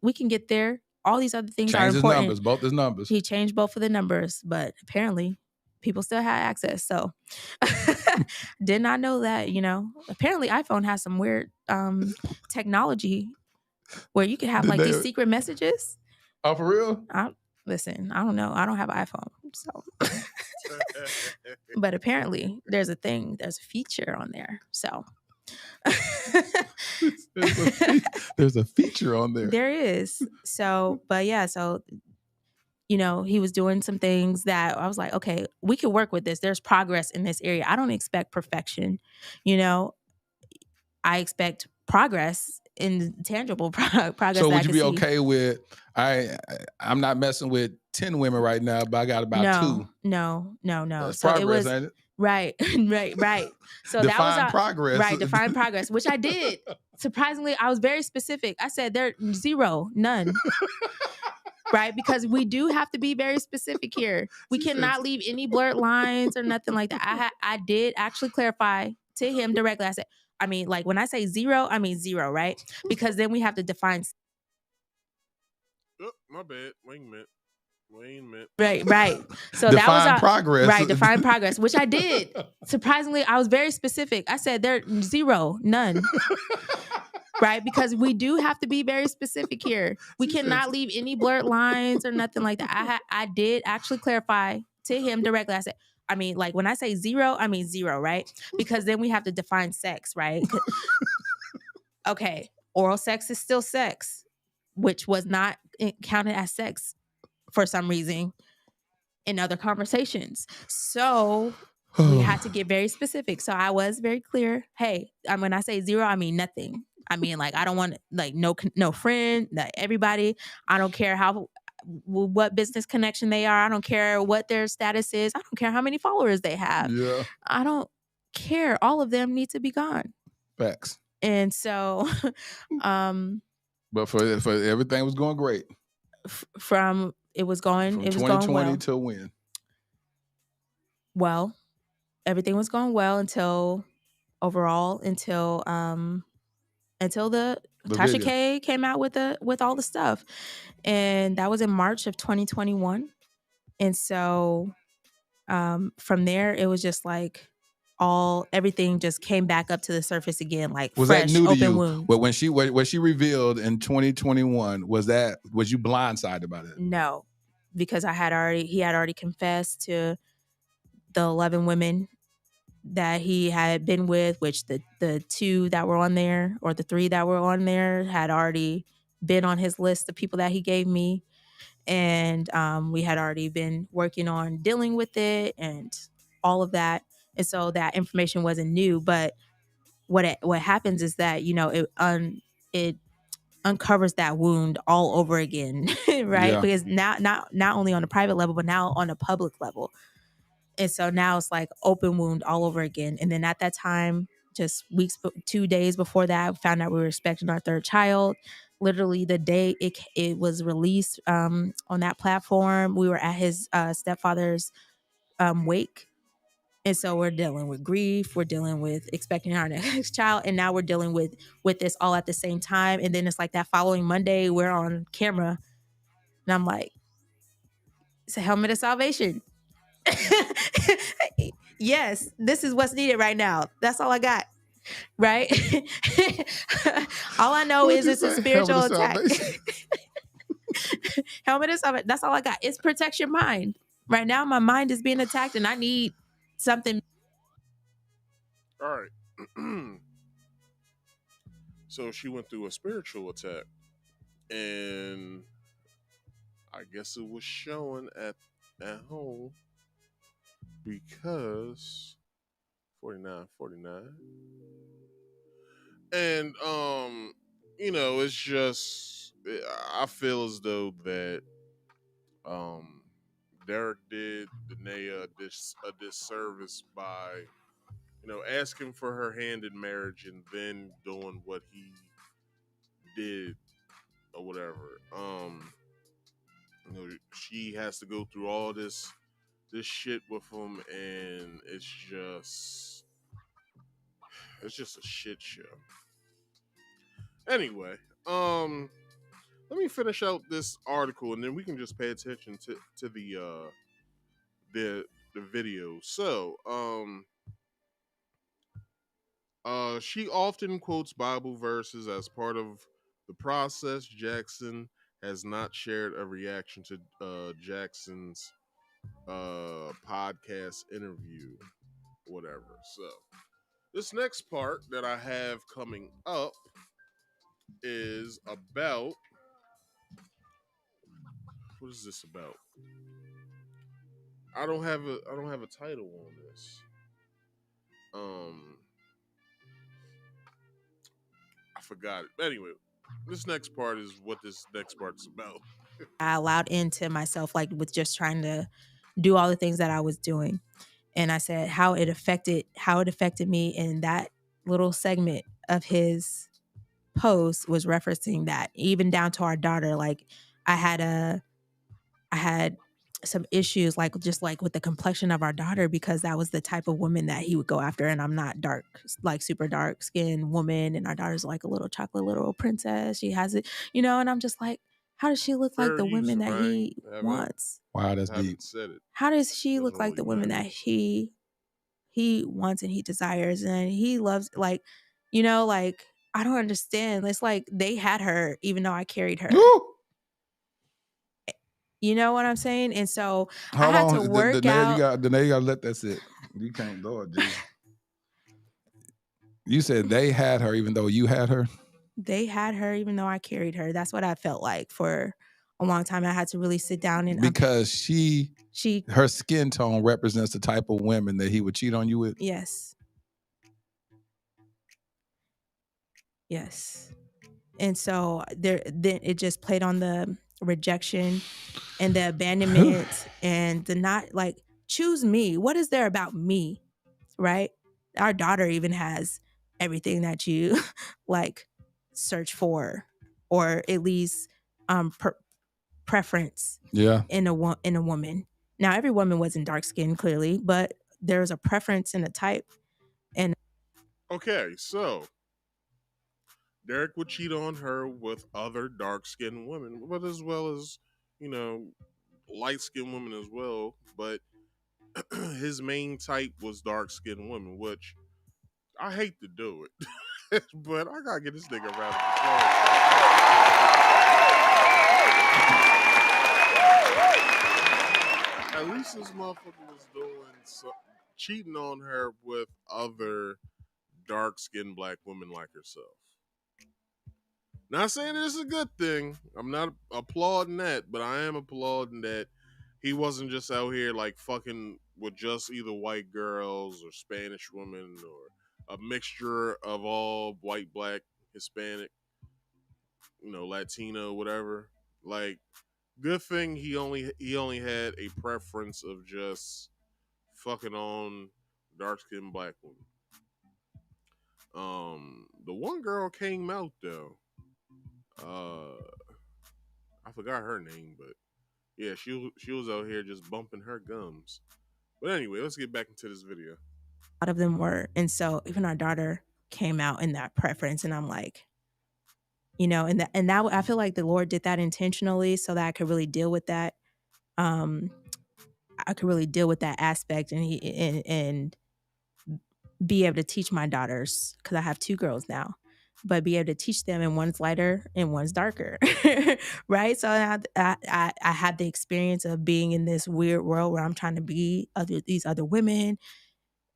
[SPEAKER 7] we can get there. All these other things are important.
[SPEAKER 8] Both his numbers.
[SPEAKER 7] He changed both of the numbers, but apparently people still had access. So did not know that, Apparently iPhone has some weird technology where you can have these secret messages.
[SPEAKER 8] Oh, for real?
[SPEAKER 7] Listen, I don't know. I don't have an iPhone, so. But apparently there's a feature on there. So
[SPEAKER 8] there's a feature on there.
[SPEAKER 7] There is. So, but yeah, so he was doing some things that I was like, okay, we can work with this. There's progress in this area. I don't expect perfection. I expect progress in tangible progress.
[SPEAKER 8] So would you be okay with, I'm not messing with 10 women right now, but I got about 2.
[SPEAKER 7] No.
[SPEAKER 8] That's
[SPEAKER 7] so
[SPEAKER 8] progress,
[SPEAKER 7] it was,
[SPEAKER 8] ain't it?
[SPEAKER 7] Right. So
[SPEAKER 8] define progress.
[SPEAKER 7] Right, define progress, which I did. Surprisingly, I was very specific. I said there 0, none. Right? Because we do have to be very specific here. We cannot leave any blurred lines or nothing like that. I did actually clarify to him directly. I said, when I say 0, I mean 0, right? Because then we have to define.
[SPEAKER 3] Oh, my bad. Wait a minute.
[SPEAKER 7] Right. So
[SPEAKER 8] define
[SPEAKER 7] that was
[SPEAKER 8] progress.
[SPEAKER 7] Right, define progress, which I did. Surprisingly, I was very specific. I said there 0, none. Right? Because we do have to be very specific here. We cannot leave any blurred lines or nothing like that. I did actually clarify to him directly. I said, I mean, like when I say zero, I mean zero, right? Because then we have to define sex, right? Okay, oral sex is still sex, which was not counted as sex for some reason in other conversations. So we had to get very specific. So I was very clear. Hey, when I say zero, I mean nothing. I mean, like, I don't want like no friend, everybody. I don't care what business connection they are. I don't care what their status is. I don't care how many followers they have.
[SPEAKER 8] Yeah.
[SPEAKER 7] I don't care. All of them need to be gone.
[SPEAKER 8] Facts.
[SPEAKER 7] And so,
[SPEAKER 8] but for everything was going great.
[SPEAKER 7] It was going
[SPEAKER 8] 2020
[SPEAKER 7] well.
[SPEAKER 8] till when?
[SPEAKER 7] Well, everything was going well until the Tasha K came out with all the stuff, and that was in March of 2021. And so from there, it was just like everything just came back up to the surface again, like
[SPEAKER 8] was
[SPEAKER 7] fresh,
[SPEAKER 8] that new to
[SPEAKER 7] open
[SPEAKER 8] you?
[SPEAKER 7] wounds.
[SPEAKER 8] But when she revealed in 2021, was you blindsided by that?
[SPEAKER 7] No, because he had already confessed to the 11 women that he had been with, which the 2 that were on there, or the 3 that were on there, had already been on his list of people that he gave me. And we had already been working on dealing with it and all of that. And so that information wasn't new. But what happens is that, it uncovers that wound all over again, right?
[SPEAKER 8] Yeah.
[SPEAKER 7] Because now not only on a private level, but now on a public level. And so now it's like open wound all over again. And then at that time, just 2 days before that, we found out we were expecting our 3rd child. Literally the day it was released on that platform, we were at his stepfather's wake. And so we're dealing with grief, we're dealing with expecting our next child, and now we're dealing with this all at the same time. And then it's like that following Monday, we're on camera, and I'm like, it's a helmet of salvation. Yes, this is what's needed right now. That's all I got. Right? All I know is it's a spiritual attack. Helmet of salvation. That's all I got. It's protect your mind. Right now, my mind is being attacked, and I need something.
[SPEAKER 3] All right. So she went through a spiritual attack, and I guess it was showing at home, because 49. And it's just, I feel as though that Derrick did Danae a disservice by asking for her hand in marriage and then doing what he did or whatever. She has to go through all this shit with him, and it's just a shit show. Anyway, let me finish out this article, and then we can just pay attention to the video. So, she often quotes Bible verses as part of the process. Jaxn has not shared a reaction to Jaxn's podcast interview, whatever. So, this next part that I have coming up is about, what is this about? I don't have a title on this. I forgot it. Anyway, this next part is what this next part's about.
[SPEAKER 7] I allowed into myself, like with just trying to do all the things that I was doing. And I said how it affected me, and that little segment of his post was referencing that, even down to our daughter. Like I had some issues, like just like with the complexion of our daughter, because that was the type of woman that he would go after. And I'm not dark, like super dark skinned woman. And our daughter's like a little chocolate little princess. She has it, and I'm just like, how does she look like the women that he wants?
[SPEAKER 8] Wow, that's deep.
[SPEAKER 7] How does she look like the women that he wants and he desires and he loves? Like, like, I don't understand. It's like they had her even though I carried her. You know what I'm saying? And so
[SPEAKER 8] Hold
[SPEAKER 7] I had to
[SPEAKER 8] on,
[SPEAKER 7] work
[SPEAKER 8] Danae,
[SPEAKER 7] out.
[SPEAKER 8] you gotta let that sit. You can't, Lord Jesus. You said they had her even though you had her?
[SPEAKER 7] They had her even though I carried her. That's what I felt like for a long time. I had to really sit down and
[SPEAKER 8] Because
[SPEAKER 7] she
[SPEAKER 8] her skin tone represents the type of women that he would cheat on you with?
[SPEAKER 7] Yes. Yes. And so then it just played on the rejection and the abandonment and the not like, choose me. What is there about me? Right? Our daughter even has everything that you like search for, or at least preference
[SPEAKER 8] Yeah.
[SPEAKER 7] in a woman. Now, every woman wasn't dark skinned, clearly, but there's a preference and a type. And
[SPEAKER 3] Okay, so Derrick would cheat on her with other dark skinned women, but as well as, light skinned women as well. But his main type was dark skinned women, which I hate to do it. But I gotta get this nigga a round of applause. At least this motherfucker was doing cheating on her with other dark skinned black women like herself. Not saying this is a good thing. I'm not applauding that, but I am applauding that he wasn't just out here like fucking with just either white girls or Spanish women or a mixture of all white, black, Hispanic, Latino, whatever. Like, good thing he only had a preference of just fucking on dark skinned black women. The one girl came out though. I forgot her name, but yeah, she was out here just bumping her gums. But anyway, let's get back into this video.
[SPEAKER 7] a lot of them were. And so even our daughter came out in that preference, and I'm like, and that I feel like the Lord did that intentionally so that I could really deal with that. I could really deal with that aspect, and be able to teach my daughters, because I have 2 girls now, but be able to teach them, and one's lighter and one's darker, right? So I had the experience of being in this weird world where I'm trying to be these other women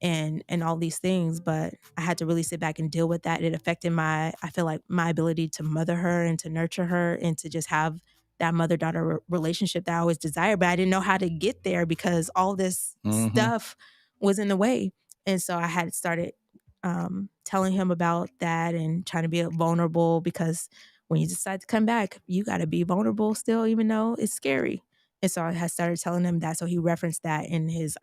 [SPEAKER 7] and all these things, but I had to really sit back and deal with that. It affected I feel like my ability to mother her and to nurture her and to just have that mother-daughter relationship that I always desired, but I didn't know how to get there because all this stuff was in the way. And so I had started telling him about that and trying to be vulnerable, because when you decide to come back, you got to be vulnerable still, even though it's scary. And so I had started telling him that. So he referenced that in his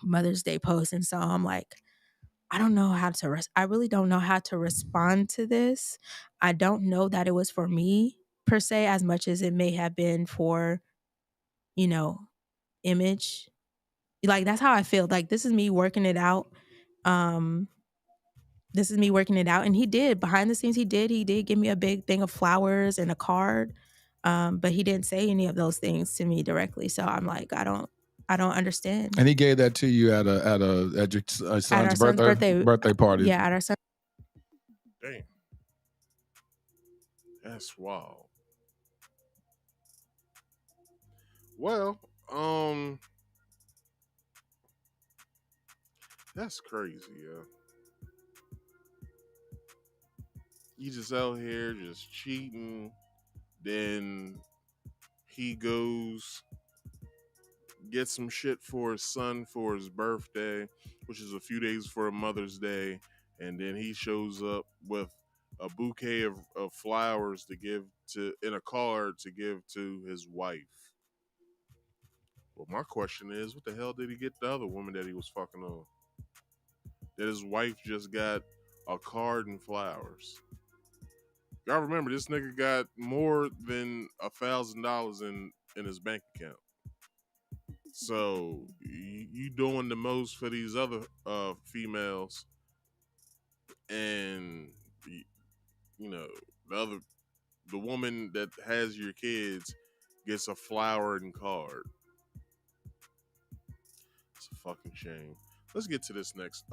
[SPEAKER 7] Mother's Day post. And so I'm like, I don't know how to I really don't know how to respond to this. I don't know that it was for me per se, as much as it may have been for, image. Like, that's how I feel. Like, this is me working it out. This is me working it out. And he did, behind the scenes, he did give me a big thing of flowers and a card. But he didn't say any of those things to me directly. So I'm like, I don't understand.
[SPEAKER 8] And he gave that to you at your son's birthday party.
[SPEAKER 7] Yeah, at our son.
[SPEAKER 3] Damn. That's wild. Well, that's crazy, yeah. You just out here just cheating, then he goes get some shit for his son for his birthday, which is a few days for Mother's Day, and then he shows up with a bouquet of flowers to give to in a card to give to his wife. Well, my question is, what the hell did he get the other woman that he was fucking on? That his wife just got a card and flowers. Y'all remember, this nigga got more than $1,000 in his bank account. So you doing the most for these other females, and the woman that has your kids gets a flower and card. It's a fucking shame. Let's get to this next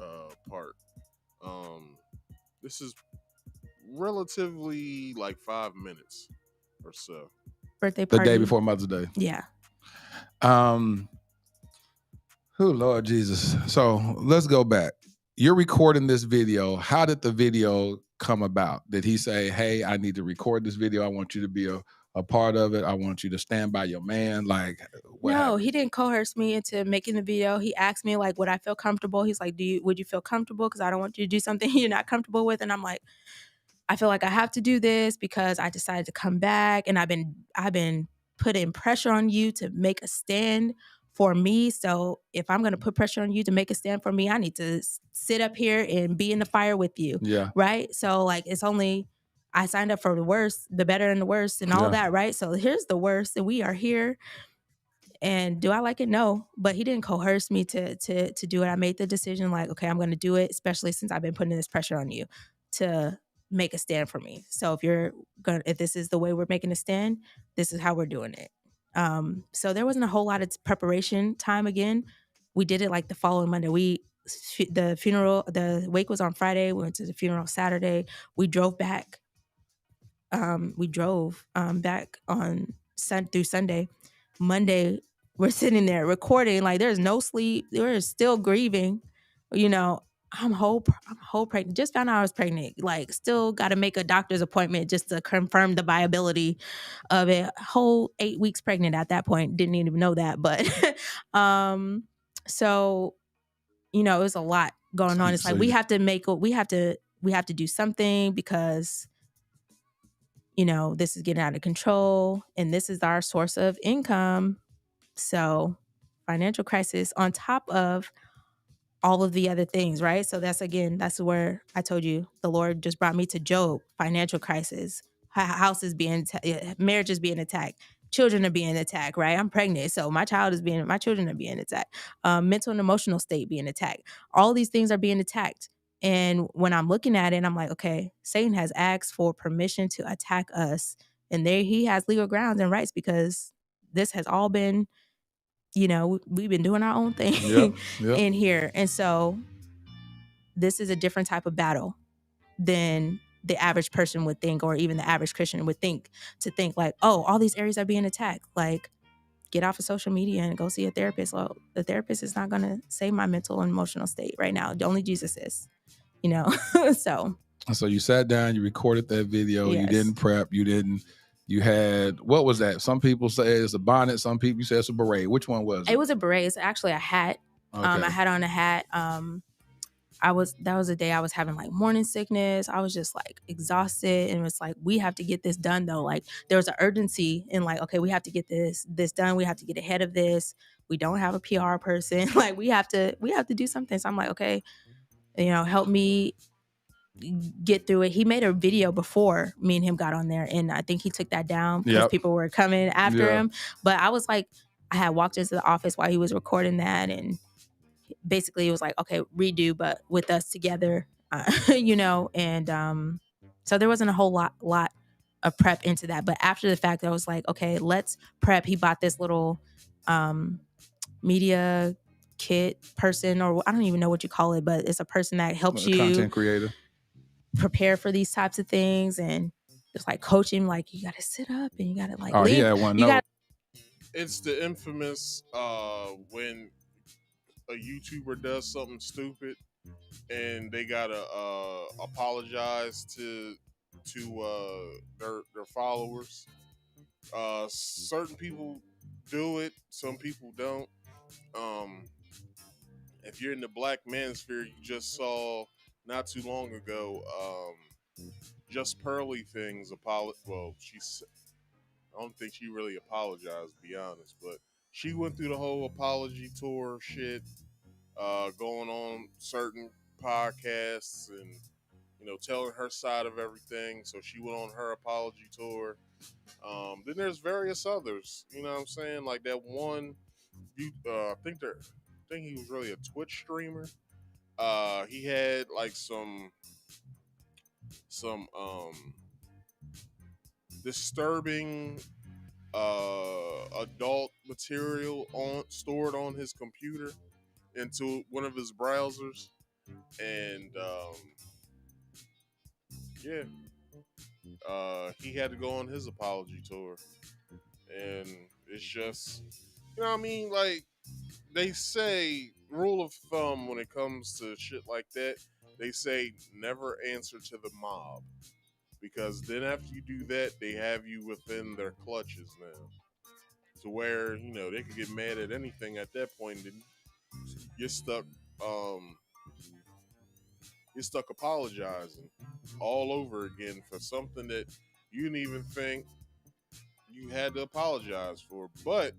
[SPEAKER 3] part. This is relatively like 5 minutes or so.
[SPEAKER 7] birthday
[SPEAKER 8] The
[SPEAKER 7] party.
[SPEAKER 8] day before Mother's Day.
[SPEAKER 7] Yeah.
[SPEAKER 8] Oh, Lord Jesus. So let's go back. You're recording this video. How did the video come about? Did he say, hey, I need to record this video. I want you to be a part of it. I want you to stand by your man. Like, what
[SPEAKER 7] No,
[SPEAKER 8] happened?
[SPEAKER 7] he didn't coerce me into making the video. He asked me, like, would I feel comfortable? He's like, would you feel comfortable? Because I don't want you to do something you're not comfortable with. And I'm like, I feel like I have to do this because I decided to come back, and I've been putting pressure on you to make a stand for me. So if I'm going to put pressure on you to make a stand for me, I need to sit up here and be in the fire with you.
[SPEAKER 8] Yeah.
[SPEAKER 7] Right. So like, I signed up for the worst, the better and the worst and all that. Right. So here's the worst, and we are here. And do I like it? No, but he didn't coerce me to do it. I made the decision like, okay, I'm going to do it, especially since I've been putting this pressure on you to make a stand for me. So if this is the way we're making a stand, this is how we're doing it. So there wasn't a whole lot of preparation time. Again, we did it like the following Monday. The wake was on Friday. We went to the funeral Saturday. We drove back. Back on through Sunday. Monday, we're sitting there recording. Like, there's no sleep. We're still grieving. You know, I'm whole pregnant. Just found out I was pregnant. Like, still got to make a doctor's appointment just to confirm the viability of it. Whole 8 weeks pregnant at that point. Didn't even know that. But so, you know, it was a lot going on. It's like we have to do something because, you know, this is getting out of control and this is our source of income. So financial crisis on top of all of the other things, right? So that's where I told you the Lord just brought me to Job. Financial crisis, house is being, marriage is being attacked. Children are being attacked, right? I'm pregnant. So my children are being attacked. Mental and emotional state being attacked. All these things are being attacked. And when I'm looking at it, I'm like, okay, Satan has asked for permission to attack us. And there he has legal grounds and rights because this has all been, you know, we've been doing our own thing in here. And so this is a different type of battle than the average person would think, or even the average Christian would think, to think like, oh, all these areas are being attacked. Like, get off of social media and go see a therapist. Well, the therapist is not going to save my mental and emotional state right now. Only Jesus is, you know. So
[SPEAKER 8] you sat down, you recorded that video,
[SPEAKER 7] Yes.
[SPEAKER 8] You didn't prep, you had, what was that? Some people say it's a bonnet, some people say it's a beret. Which one was it?
[SPEAKER 7] It was a beret. It's actually a hat.
[SPEAKER 8] Okay.
[SPEAKER 7] I had on a hat. That was the day I was having like morning sickness. I was just like exhausted, and it's like, we have to get this done though. Like, there was an urgency in like, okay, we have to get this done. We have to get ahead of this. We don't have a PR person. Like, we have to do something. So I'm like, okay, you know, help me get through it. He made a video before me and him got on there, and I think he took that down because people were coming after him. But I was like, I had walked into the office while he was recording that, and basically it was like, okay, redo, but with us together, you know. And so there wasn't a whole lot of prep into that. But after the fact, I was like, okay, let's prep. He bought this little media kit person, or I don't even know what you call it, but it's a person that helps you,
[SPEAKER 8] content creator,
[SPEAKER 7] prepare for these types of things. And it's like coaching, like, you got to sit up and you got to like,
[SPEAKER 8] he had one.
[SPEAKER 3] It's the infamous when a YouTuber does something stupid and they gotta apologize to their followers. Certain people do it, some people don't. If you're in the black manosphere, you just saw not too long ago, Just Pearly Things I don't think she really apologized, to be honest, but she went through the whole apology tour shit, going on certain podcasts and, you know, telling her side of everything. So she went on her apology tour. Then there's various others, you know what I'm saying? Like that one, I think he was really a Twitch streamer. He had like some disturbing adult material stored on his computer into one of his browsers, and he had to go on his apology tour. And it's just, you know what I mean? Like, they say, rule of thumb when it comes to shit like that, they say never answer to the mob. Because then after you do that, they have you within their clutches now. To where, you know, they could get mad at anything at that point, and you're stuck, apologizing all over again for something that you didn't even think you had to apologize for. But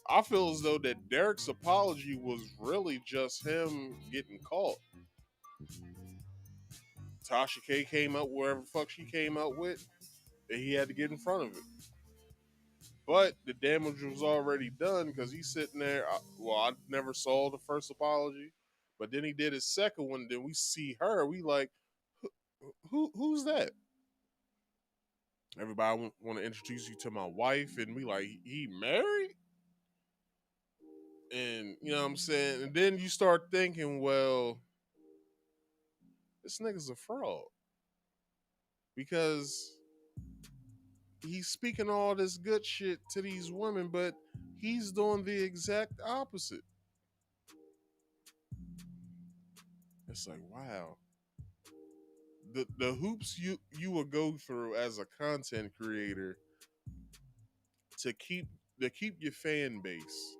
[SPEAKER 3] I feel as though that Derrick's apology was really just him getting caught. Tasha K came out wherever the fuck she came out with, and he had to get in front of it. But the damage was already done because he's sitting there. I never saw the first apology, but then he did his second one. Then we see her. We like, who's that? Everybody want to introduce you to my wife, and we like, he married? And you know what I'm saying? And then you start thinking, well, this nigga's a fraud. Because he's speaking all this good shit to these women, but he's doing the exact opposite. It's like, wow. The hoops you will go through as a content creator to keep your fan base.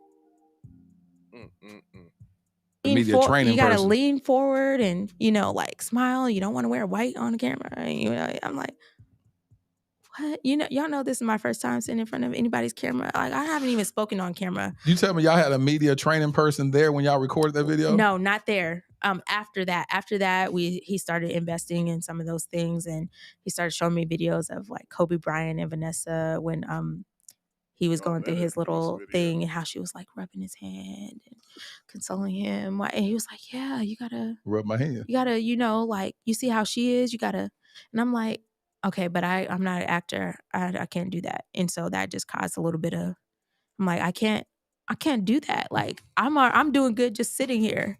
[SPEAKER 8] Media training
[SPEAKER 7] you gotta
[SPEAKER 8] person.
[SPEAKER 7] lean forward and, you know, like smile. You don't want to wear white on the camera. You know, I'm like, what? You know, y'all know this is my first time sitting in front of anybody's camera. Like, I haven't even spoken on camera.
[SPEAKER 8] You tell me y'all had a media training person there when y'all recorded that video?
[SPEAKER 7] No, not there. After that, he started investing in some of those things, and he started showing me videos of like Kobe Bryant and Vanessa when he was going through his little thing, and how she was like rubbing his hand and consoling him. And he was like, yeah, you gotta
[SPEAKER 8] rub my hand.
[SPEAKER 7] You gotta, you know, like, you see how she is, you gotta. And I'm like, okay, but I'm not an actor. I can't do that. And so that just caused a little bit of, I'm like, I can't do that. Like, I'm doing good just sitting here.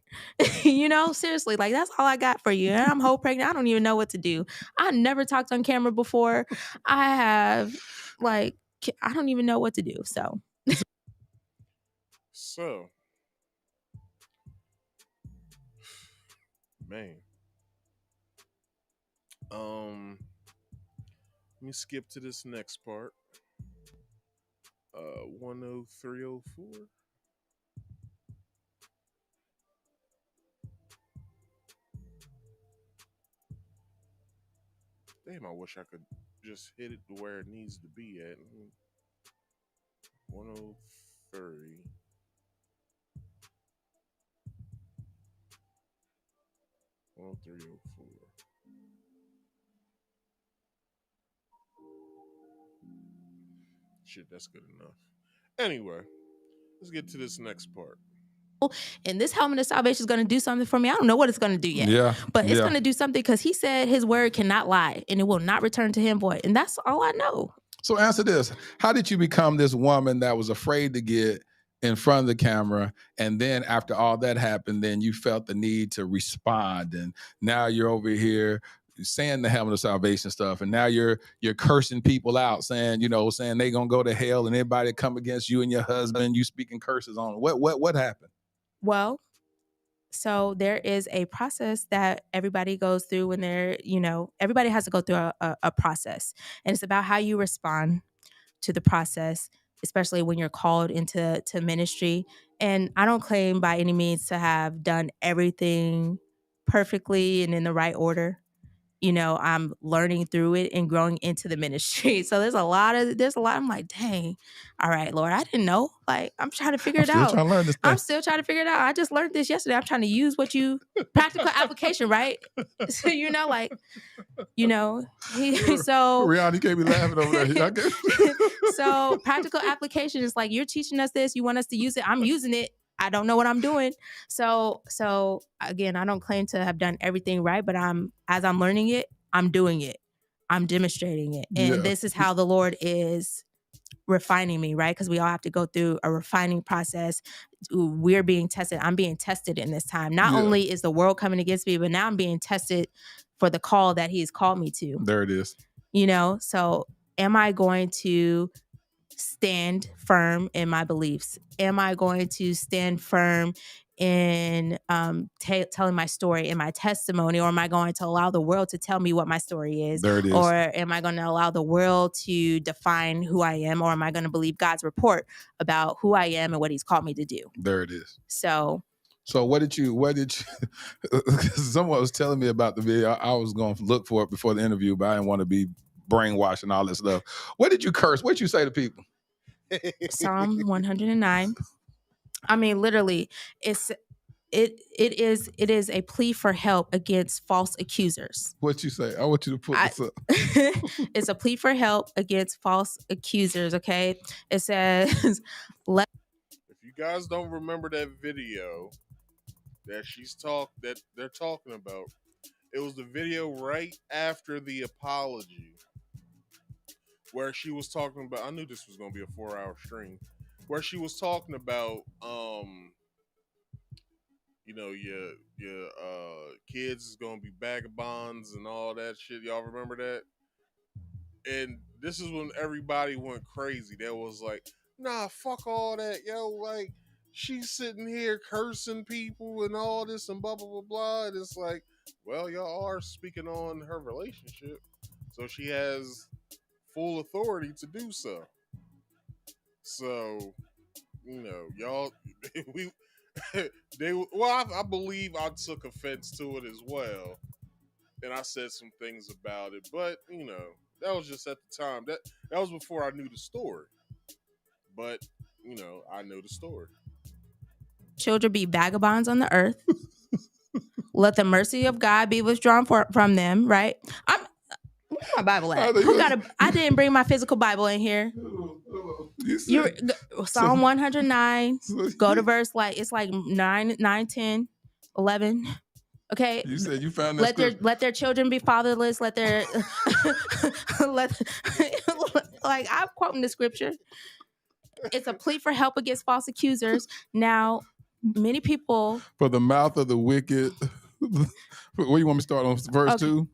[SPEAKER 7] You know, seriously, like, that's all I got for you. And I'm whole pregnant. I don't even know what to do. I never talked on camera before. I have, like, I don't even know what to do. So
[SPEAKER 3] man, let me skip to this next part. 10304. Damn, I wish I could just hit it to where it needs to be at. 103. Shit, that's good enough. Anyway, let's get to this next part.
[SPEAKER 7] And this helmet of salvation is going to do something for me. I don't know what it's going to do yet.
[SPEAKER 8] Yeah,
[SPEAKER 7] but it's going to do something, because he said his word cannot lie and it will not return to him void. And that's all I know.
[SPEAKER 8] So answer this. How did you become this woman that was afraid to get in front of the camera, and then after all that happened, then you felt the need to respond, and now you're over here saying the helmet of salvation stuff, and now you're cursing people out, saying they gonna go to hell, and anybody come against you and your husband, you speaking curses on them. What happened?
[SPEAKER 7] Well, so there is a process that everybody goes through when they're, everybody has to go through a process, and it's about how you respond to the process, especially when you're called into ministry. And I don't claim by any means to have done everything perfectly and in the right order. I'm learning through it and growing into the ministry. So there's a lot. I'm like, dang, all right, Lord, I didn't know. Like, I'm trying to figure it out. I'm still trying to figure it out. I just learned this yesterday. I'm trying to use practical application, right? So, so
[SPEAKER 8] Rihanna, you can't be laughing over there.
[SPEAKER 7] So practical application is like, you're teaching us this, you want us to use it. I'm using it. I don't know what I'm doing. So again, I don't claim to have done everything right, but as I'm learning it, I'm doing it. I'm demonstrating it. And this is how the Lord is refining me, right? Because we all have to go through a refining process. We're being tested. I'm being tested in this time. Not only is the world coming against me, but now I'm being tested for the call that He's called me to.
[SPEAKER 8] There it is.
[SPEAKER 7] So am I going to stand firm in my beliefs? Am I going to stand firm in telling my story and my testimony, or am I going to allow the world to tell me what my story is?
[SPEAKER 8] There it is.
[SPEAKER 7] Or am I going to allow the world to define who I am, or am I going to believe God's report about who I am and what he's called me to do?
[SPEAKER 8] There it is.
[SPEAKER 7] So
[SPEAKER 8] what did you someone was telling me about the video. I was going to look for it before the interview, but I didn't want to be brainwashed and all this stuff. What did you curse? What did you say to people?
[SPEAKER 7] Psalm 109. I mean, literally, it is a plea for help against false accusers.
[SPEAKER 8] What you say? I want you to put this up.
[SPEAKER 7] It's a plea for help against false accusers. Okay, it says,
[SPEAKER 3] If you guys don't remember that video that they're talking about, it was the video right after the apology, where she was talking about, I knew this was going to be a 4-hour stream, where she was talking about, your kids is going to be vagabonds and all that shit. Y'all remember that? And this is when everybody went crazy. That was like, nah, fuck all that, yo. Like, she's sitting here cursing people and all this and blah, blah, blah, blah. And it's like, well, y'all are speaking on her relationship, so she has full authority to do so. So, y'all, I believe I took offense to it as well, and I said some things about it. But that was just at the time. That was before I knew the story. But I know the story.
[SPEAKER 7] children be vagabonds on the earth. Let the mercy of God be withdrawn from them. Right? Where's my Bible at? I didn't bring my physical Bible in here. Psalm 109. Go to verse it's like 9, 10, 11. Okay.
[SPEAKER 8] You said you found that.
[SPEAKER 7] Let their children be fatherless. Let their I'm quoting the scripture. It's a plea for help against false accusers. Now, many people,
[SPEAKER 8] for the mouth of the wicked. Where you want me to start on verse 2?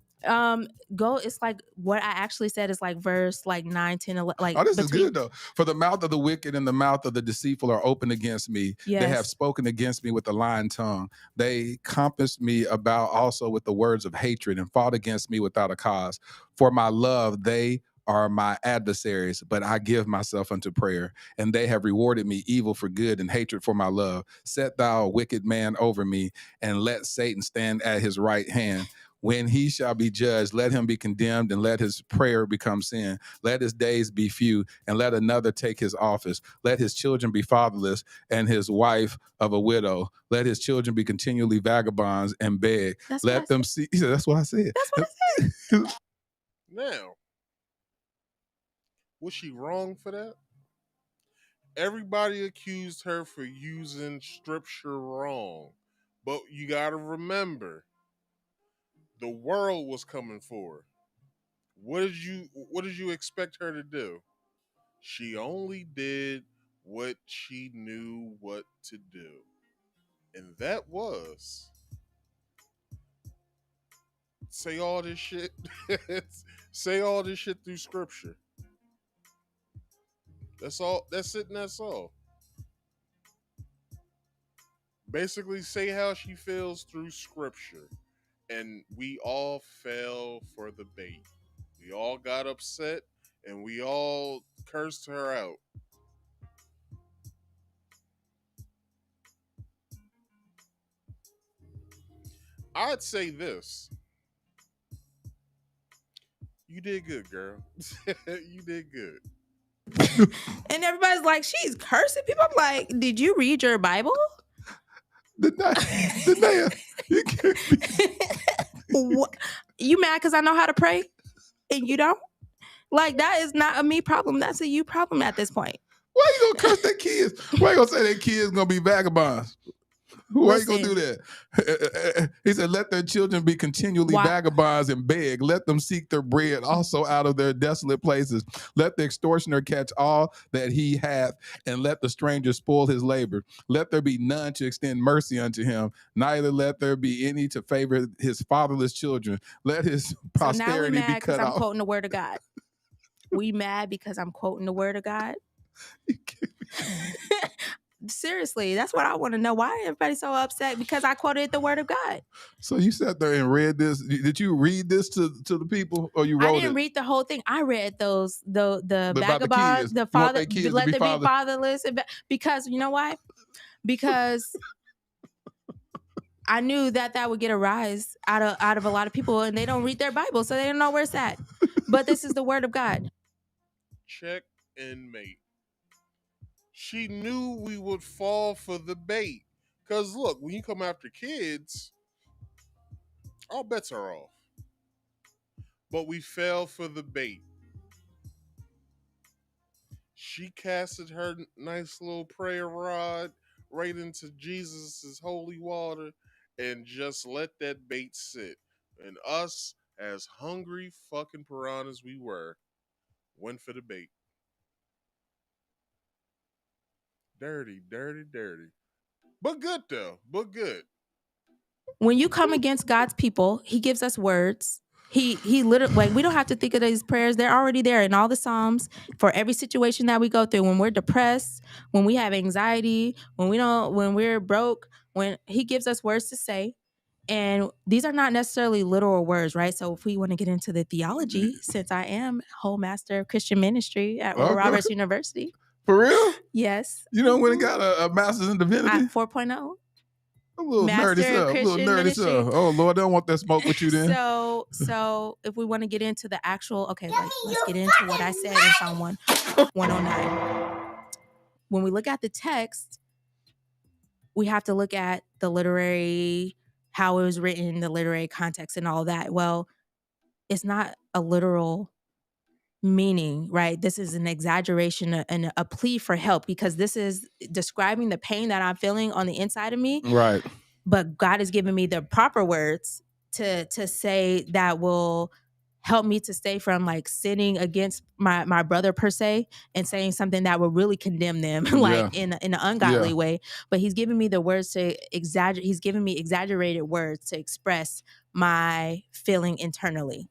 [SPEAKER 7] It's like what I actually said is like verse 9, 10, 11. Like,
[SPEAKER 8] oh, this is good though. For the mouth of the wicked and the mouth of the deceitful are open against me. Yes. They have spoken against me with a lying tongue. They compassed me about also with the words of hatred and fought against me without a cause. For my love, they are my adversaries, but I give myself unto prayer, and they have rewarded me evil for good and hatred for my love. Set thou a wicked man over me, and let Satan stand at his right hand. When he shall be judged, let him be condemned, and let his prayer become sin. Let his days be few, and let another take his office. Let his children be fatherless, and his wife of a widow. Let his children be continually vagabonds and beg. Let them see. He said, that's what I said.
[SPEAKER 7] That's what I said.
[SPEAKER 3] Now, was she wrong for that? Everybody accused her for using scripture wrong. But you got to remember, the world was coming for her. What did you expect her to do? She only did what she knew what to do. And that was say all this shit. Say all this shit through scripture. That's all. That's it, and that's all. Basically, say how she feels through scripture. And we all fell for the bait. We all got upset, and we all cursed her out. I'd say this. You did good, girl. You did good.
[SPEAKER 7] And everybody's like, she's cursing people. I'm like, did you read your Bible? You mad because I know how to pray and you don't? Like, that is not a me problem. That's a you problem at this point.
[SPEAKER 8] Why you gonna curse their kids? Why you gonna say their kids gonna be vagabonds? Why you gonna do that? He said, let their children be continually vagabonds and beg. Let them seek their bread also out of their desolate places. Let the extortioner catch all that he hath, and let the stranger spoil his labor. Let there be none to extend mercy unto him, neither let there be any to favor his fatherless children. Let his posterity
[SPEAKER 7] be cut off.
[SPEAKER 8] I'm
[SPEAKER 7] quoting the word of God. We mad because I'm quoting the word of God? Seriously, that's what I want to know. Why everybody's so upset because I quoted the word of God?
[SPEAKER 8] So you sat there and read this. Did you read this to the people, or you wrote
[SPEAKER 7] I didn't read the whole thing. I read those the
[SPEAKER 8] about the
[SPEAKER 7] vagabond,
[SPEAKER 8] kids.
[SPEAKER 7] the
[SPEAKER 8] You want
[SPEAKER 7] father,
[SPEAKER 8] their kids to
[SPEAKER 7] let
[SPEAKER 8] be
[SPEAKER 7] them be fatherless, because you know why? Because I knew that would get a rise out of a lot of people, and they don't read their Bible, so they don't know where it's at. But this is the word of God.
[SPEAKER 3] Check and mate. She knew we would fall for the bait. Because look, when you come after kids, all bets are off. But we fell for the bait. She casted her nice little prayer rod right into Jesus' holy water and just let that bait sit. And us, as hungry fucking piranhas we were, went for the bait. Dirty, dirty, dirty. But good though. But good.
[SPEAKER 7] When you come against God's people, He gives us words. He literally, like, we don't have to think of these prayers. They're already there in all the Psalms for every situation that we go through. When we're depressed, when we have anxiety, when we're broke, when He gives us words to say. And these are not necessarily literal words, right? So if we want to get into the theology, since I am whole master of Christian ministry at Oral Roberts University.
[SPEAKER 8] For real?
[SPEAKER 7] Yes.
[SPEAKER 8] You know when it got a master's in divinity?
[SPEAKER 7] At 4.0.
[SPEAKER 8] A little
[SPEAKER 7] Master
[SPEAKER 8] nerdy stuff. A little
[SPEAKER 7] Christian
[SPEAKER 8] nerdy
[SPEAKER 7] ministry.
[SPEAKER 8] stuff. Oh Lord, I don't want that smoke with you then.
[SPEAKER 7] So if we want to get into the actual, okay, let's get into what I said in Psalm 109. When we look at the text, we have to look at the literary, how it was written, the literary context and all that. Well, it's not a literal meaning, right? This is an exaggeration and a plea for help, because this is describing the pain that I'm feeling on the inside of me.
[SPEAKER 8] Right.
[SPEAKER 7] But God has given me the proper words to say that will help me to stay from like sinning against my brother per se, and saying something that will really condemn them like in an ungodly way. But He's giving me the words to exaggerate. He's giving me exaggerated words to express my feeling internally.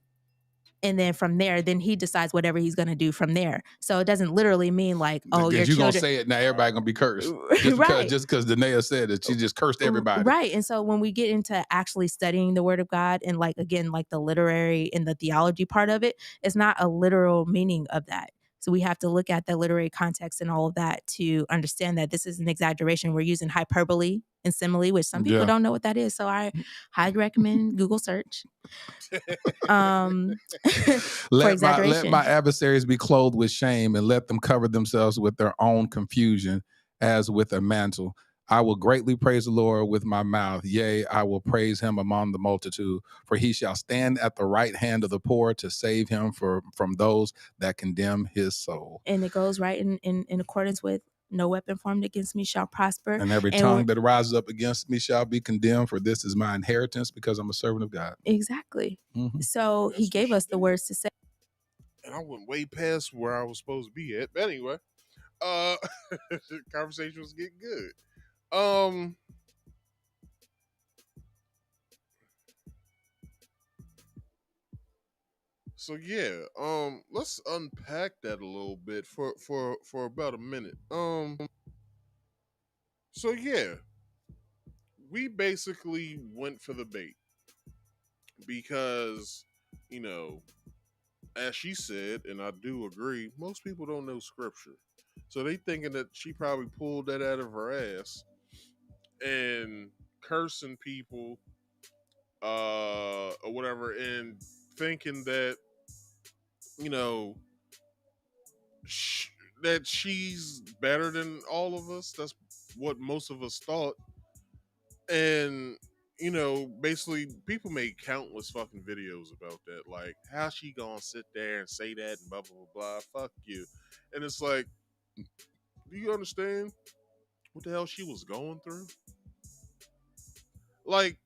[SPEAKER 7] And then from there, then He decides whatever He's going to do from there. So it doesn't literally mean like, oh, your
[SPEAKER 8] you're
[SPEAKER 7] children
[SPEAKER 8] gonna say it now, everybody gonna be cursed. Just because Danae said it, she just cursed everybody.
[SPEAKER 7] Right. And so when we get into actually studying the Word of God, and like again, like the literary and the theology part of it, it's not a literal meaning of that. So we have to look at the literary context and all of that to understand that this is an exaggeration. We're using hyperbole and simile, which some people don't know what that is. So I highly recommend Google search.
[SPEAKER 8] Let my adversaries be clothed with shame, and let them cover themselves with their own confusion as with a mantle. I will greatly praise the Lord with my mouth. Yea, I will praise Him among the multitude, for He shall stand at the right hand of the poor to save him from those that condemn his soul.
[SPEAKER 7] And it goes right in accordance with no weapon formed against me shall prosper.
[SPEAKER 8] And every tongue that rises up against me shall be condemned, for this is my inheritance, because I'm a servant of God.
[SPEAKER 7] Exactly.
[SPEAKER 8] Mm-hmm.
[SPEAKER 7] So He gave us the words to say.
[SPEAKER 3] And I went way past where I was supposed to be at. But anyway, conversation was getting good. So yeah, let's unpack that a little bit for about a minute. So yeah, we basically went for the bait because, you know, as she said, and I do agree, most people don't know scripture. So they thinking that she probably pulled that out of her ass and cursing people or whatever, and thinking that, you know, that she's better than all of us. That's what most of us thought. And, you know, basically people made countless fucking videos about that. Like, how she gonna sit there and say that and blah, blah, blah, blah. Fuck you. And it's like, do you understand what the hell she was going through? Like,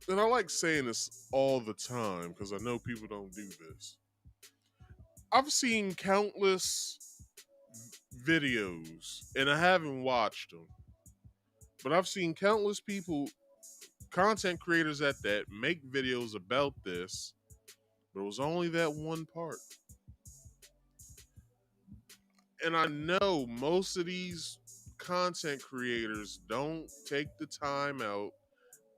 [SPEAKER 3] and I like saying this all the time because I know people don't do this. I've seen countless videos, and I haven't watched them, but I've seen countless people, content creators at that, make videos about this, but it was only that one part. And I know most of these content creators don't take the time out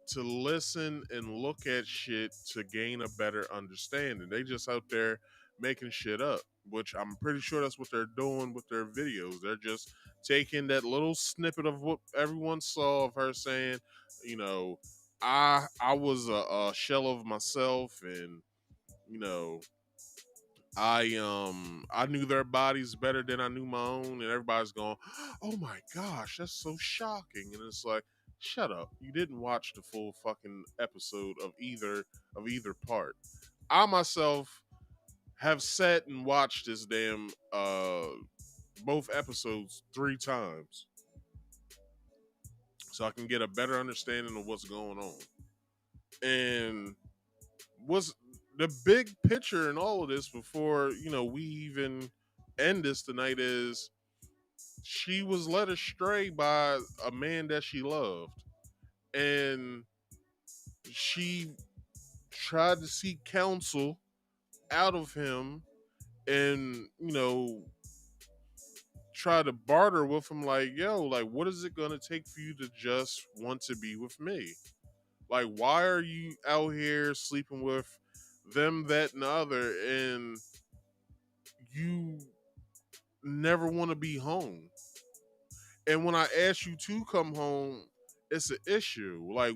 [SPEAKER 3] to listen and look at shit to gain a better understanding. They just out there making shit up, which I'm pretty sure that's what they're doing with their videos. They're just taking that little snippet of what everyone saw of her saying, you know, I was a shell of myself, and you know, I knew their bodies better than I knew my own, and everybody's going, "Oh my gosh, that's so shocking!" And it's like, shut up! You didn't watch the full fucking episode of either part. I myself have sat and watched this damn both episodes 3 times so I can get a better understanding of what's going on. And what's the big picture in all of this before we even end this tonight is she was led astray by a man that she loved, and she tried to seek counsel out of him, and try to barter with him, like, yo, like, what is it gonna take for you to just want to be with me? Like, why are you out here sleeping with them, that, and the other, and you never want to be home? And when I ask you to come home, it's an issue. Like,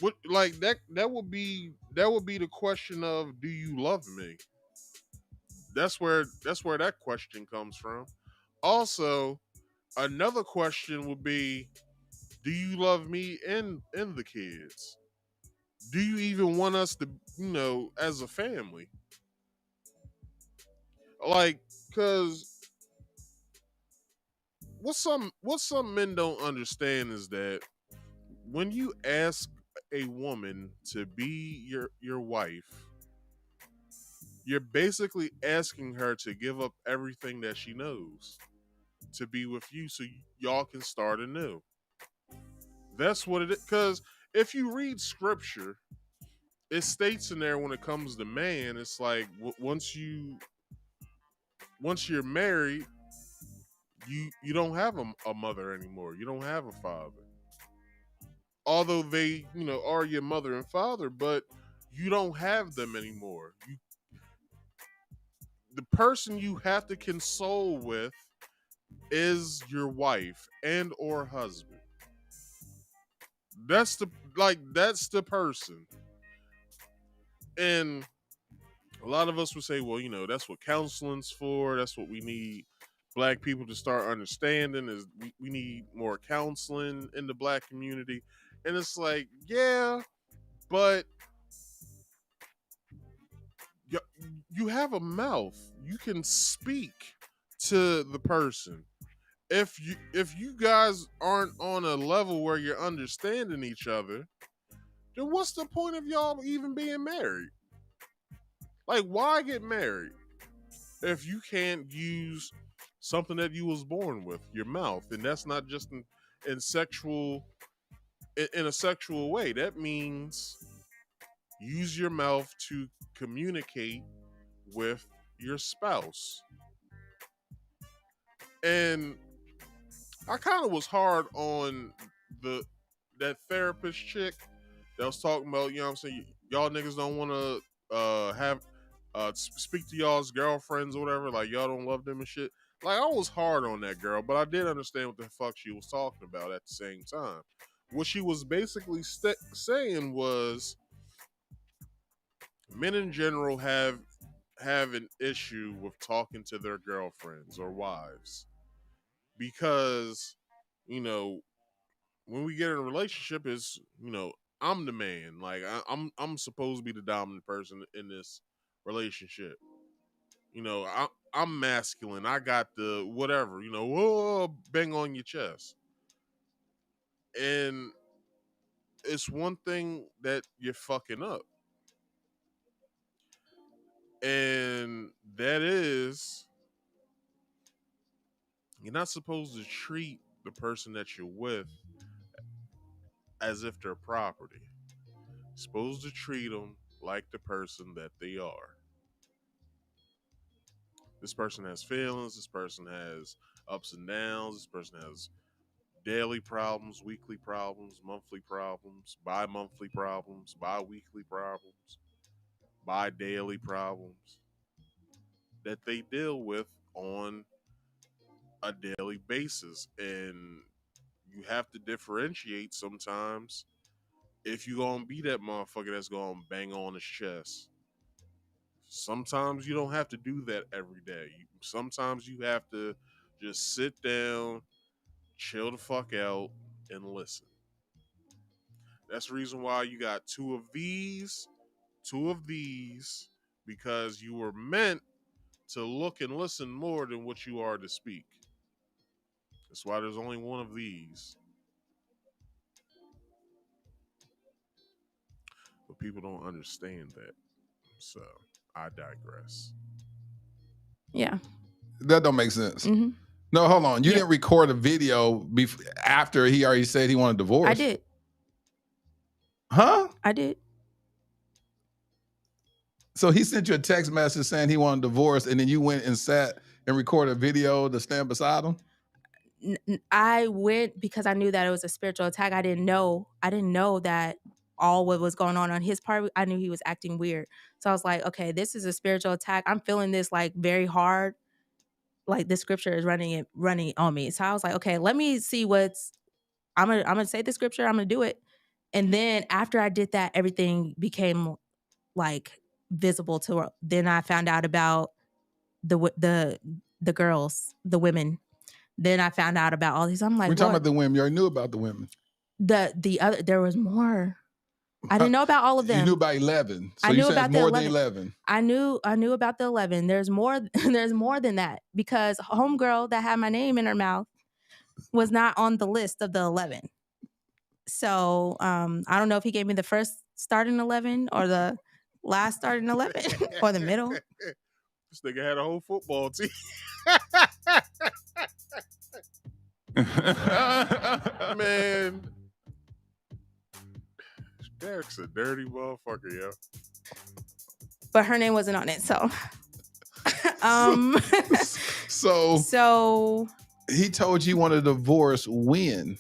[SPEAKER 3] what? Like that would be the question of, do you love me? That's where that question comes from. Also, another question would be, do you love me and the kids? Do you even want us to, as a family? Like, cause what some men don't understand is that when you ask a woman to be your wife, you're basically asking her to give up everything that she knows to be with you, so y'all can start anew. That's what it is. Because if you read scripture, it states in there, when it comes to man, it's like once you're married, you don't have a mother anymore. You don't have a father. Although they, are your mother and father, but you don't have them anymore. The person you have to console with is your wife and or husband. That's the person. And a lot of us would say, well, that's what counseling's for. That's what we need black people to start understanding, is we need more counseling in the black community. And it's like, yeah, but you have a mouth. You can speak to the person. If you guys aren't on a level where you're understanding each other, then what's the point of y'all even being married? Like, why get married if you can't use something that you was born with, your mouth? And that's not just in a sexual way. That means use your mouth to communicate with your spouse. And I kind of was hard on that therapist chick that was talking about, what I'm saying, y'all niggas don't want to have speak to y'all's girlfriends or whatever, like y'all don't love them and shit. Like, I was hard on that girl, but I did understand what the fuck she was talking about at the same time. What she was basically saying was, men in general have an issue with talking to their girlfriends or wives, because when we get in a relationship, is I'm the man. Like, I'm supposed to be the dominant person in this relationship. I'm masculine. I got the whatever. Whoa, bang on your chest. And it's one thing that you're fucking up, and that is, you're not supposed to treat the person that you're with as if they're property. You're supposed to treat them like the person that they are. This person has feelings. This person has ups and downs. This person has daily problems, weekly problems, monthly problems, bi-monthly problems, bi-weekly problems, bi-daily problems that they deal with on a daily basis. And you have to differentiate sometimes if you're going to be that motherfucker that's going to bang on his chest. Sometimes you don't have to do that every day. Sometimes you have to just sit down, chill the fuck out, and listen. That's the reason why you got two of these, because you were meant to look and listen more than what you are to speak. That's why there's only one of these. But people don't understand that. So I digress.
[SPEAKER 7] Yeah.
[SPEAKER 8] That don't make sense.
[SPEAKER 7] Mm-hmm.
[SPEAKER 8] No, hold on. You didn't record a video after he already said he wanted a divorce.
[SPEAKER 7] I did.
[SPEAKER 8] Huh?
[SPEAKER 7] I did.
[SPEAKER 8] So he sent you a text message saying he wanted a divorce, and then you went and sat and recorded a video to stand beside him?
[SPEAKER 7] I went because I knew that it was a spiritual attack. I didn't know that all what was going on his part. I knew he was acting weird. So I was like, okay, this is a spiritual attack. I'm feeling this like very hard. Like the scripture is running on me. So I was like, okay, let me see I'm gonna say the scripture, I'm gonna do it. And then after I did that, everything became like visible to her. Then I found out about the girls, the women. Then I found out about all these. I'm like,
[SPEAKER 8] we're talking about the women. You already knew about the women.
[SPEAKER 7] The other, there was more. I didn't know about all of them.
[SPEAKER 8] You knew about 11. So
[SPEAKER 7] I knew
[SPEAKER 8] you said
[SPEAKER 7] about
[SPEAKER 8] more
[SPEAKER 7] the
[SPEAKER 8] than 11.
[SPEAKER 7] I knew about the 11. There's more. There's more than that, because homegirl that had my name in her mouth was not on the list of the 11. So I don't know if he gave me the first starting 11 or the last starting 11 or the middle.
[SPEAKER 3] This nigga had a whole football team. Man, Derrick's a dirty motherfucker, yo.
[SPEAKER 7] But her name wasn't on it, so.
[SPEAKER 8] So he told you wanted a divorce when?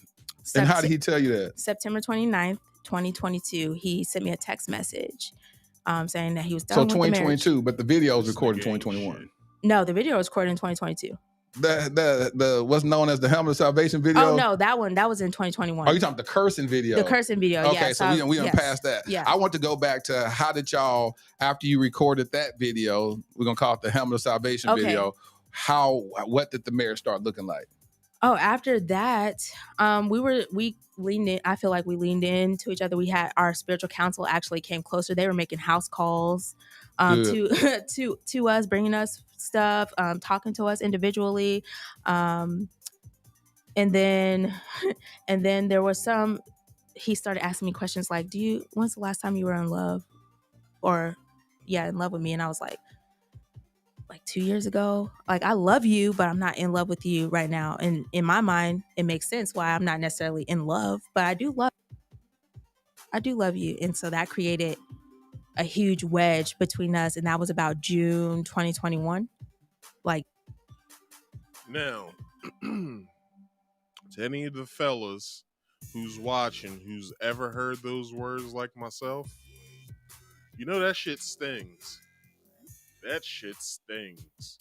[SPEAKER 8] And how did he tell you that?
[SPEAKER 7] September 29th, 2022. He sent me a text message saying that he was done with the marriage. So
[SPEAKER 8] 2022, but the video was recorded in 2021.
[SPEAKER 7] No, the video was recorded in 2022.
[SPEAKER 8] The what's known as the Helmet of Salvation video?
[SPEAKER 7] Oh no, that was in 2021.
[SPEAKER 8] Oh, you talking about the cursing video?
[SPEAKER 7] The cursing video, yeah.
[SPEAKER 8] Okay, so we done passed that.
[SPEAKER 7] Yeah.
[SPEAKER 8] I want to go back to how did y'all, after you recorded that video, we're gonna call it the Helmet of Salvation video, what did the marriage start looking like?
[SPEAKER 7] Oh, after that, we leaned in. I feel like we leaned into each other. We had our spiritual counsel actually came closer. They were making house calls to us, bringing us stuff, talking to us individually, and then there was some. He started asking me questions like, when's the last time you were in love, or in love with me? And I was like 2 years ago. Like, I love you, but I'm not in love with you right now. And in my mind, it makes sense why I'm not necessarily in love, but I do love you. And so that created a huge wedge between us. And that was about June 2021.
[SPEAKER 3] Now, to any of the fellas who's watching, who's ever heard those words like myself, you know that shit stings. That shit stings.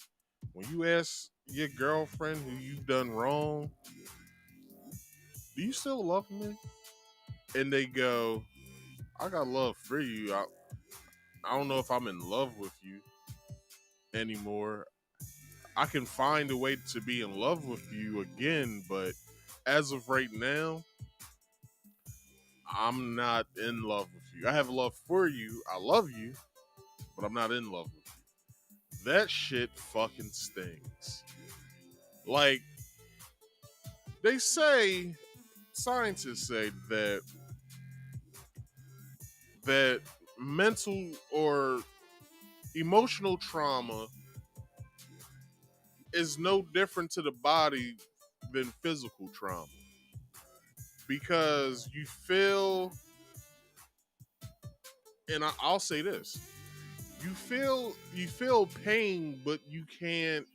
[SPEAKER 3] When you ask your girlfriend who you've done wrong, do you still love me? And they go, I got love for you. I don't know if I'm in love with you anymore. I can find a way to be in love with you again, but as of right now, I'm not in love with you. I have love for you. I love you, but I'm not in love with you. That shit fucking stings. Like, they say, scientists say that mental or emotional trauma is no different to the body than physical trauma. Because you feel, and I'll say this, you feel pain, but you can't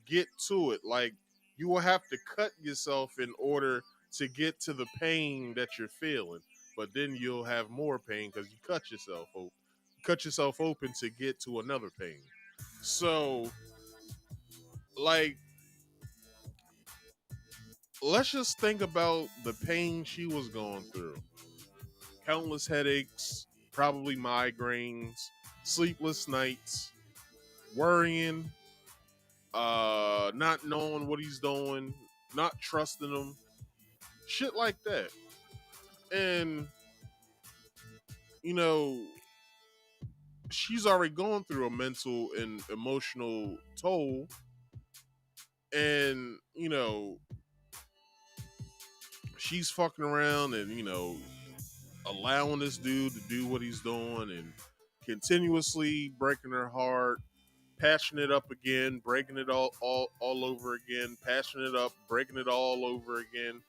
[SPEAKER 3] get to it. Like you will have to cut yourself in order to get to the pain that you're feeling. But then you'll have more pain because you cut yourself open to get to another pain. So, like, let's just think about the pain she was going through. Countless headaches, probably migraines, sleepless nights, worrying, not knowing what he's doing, not trusting him, shit like that. And, you know, she's already gone through a mental and emotional toll. And, she's fucking around and, allowing this dude to do what he's doing and continuously breaking her heart, patching it up again, breaking it all over again, patching it up, breaking it all over again.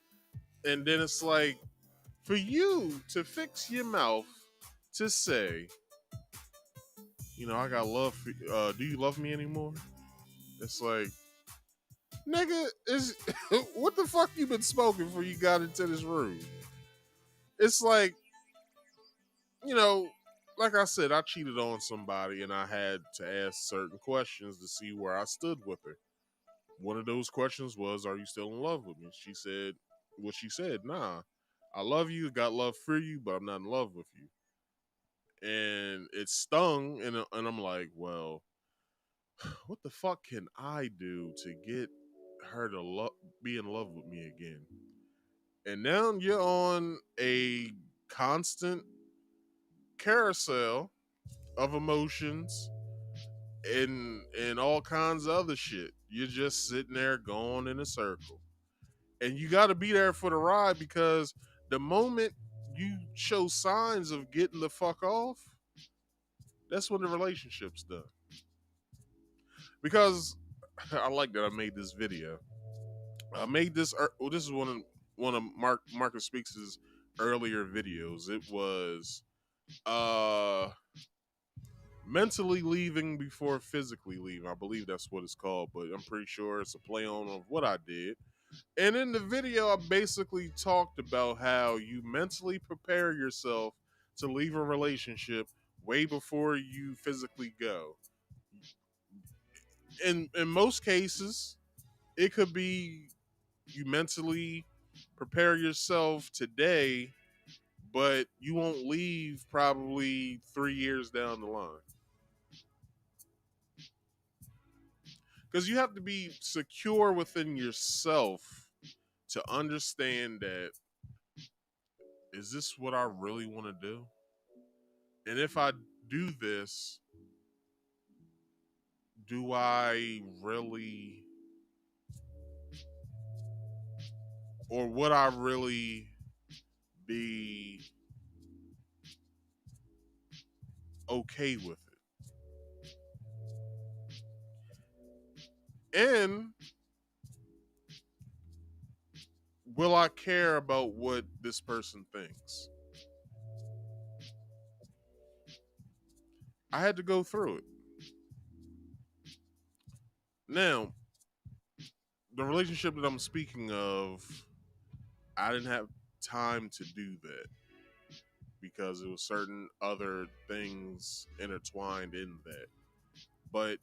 [SPEAKER 3] And then it's like, for you to fix your mouth to say, I got love for do you love me anymore? It's like, nigga, is what the fuck you been smoking before you got into this room? It's like, like I said, I cheated on somebody and I had to ask certain questions to see where I stood with her. One of those questions was, are you still in love with me? She said what she said, nah. I love you, got love for you, but I'm not in love with you. And it stung, and I'm like, well, what the fuck can I do to get her to be in love with me again? And now you're on a constant carousel of emotions and all kinds of other shit. You're just sitting there going in a circle. And you got to be there for the ride, because the moment you show signs of getting the fuck off, that's when the relationship's done. Because I like that I made this video. I made this. This is one of Marcus Speaks' earlier videos. It was mentally leaving before physically leaving. I believe that's what it's called, but I'm pretty sure it's a play on of what I did. And in the video, I basically talked about how you mentally prepare yourself to leave a relationship way before you physically go. In most cases, it could be you mentally prepare yourself today, but you won't leave probably 3 years down the line. Because you have to be secure within yourself to understand that, is this what I really want to do? And if I do this, do I really, or would I really be okay with it? And will I care about what this person thinks? I had to go through it. Now, the relationship that I'm speaking of, I didn't have time to do that because there was certain other things intertwined in that. But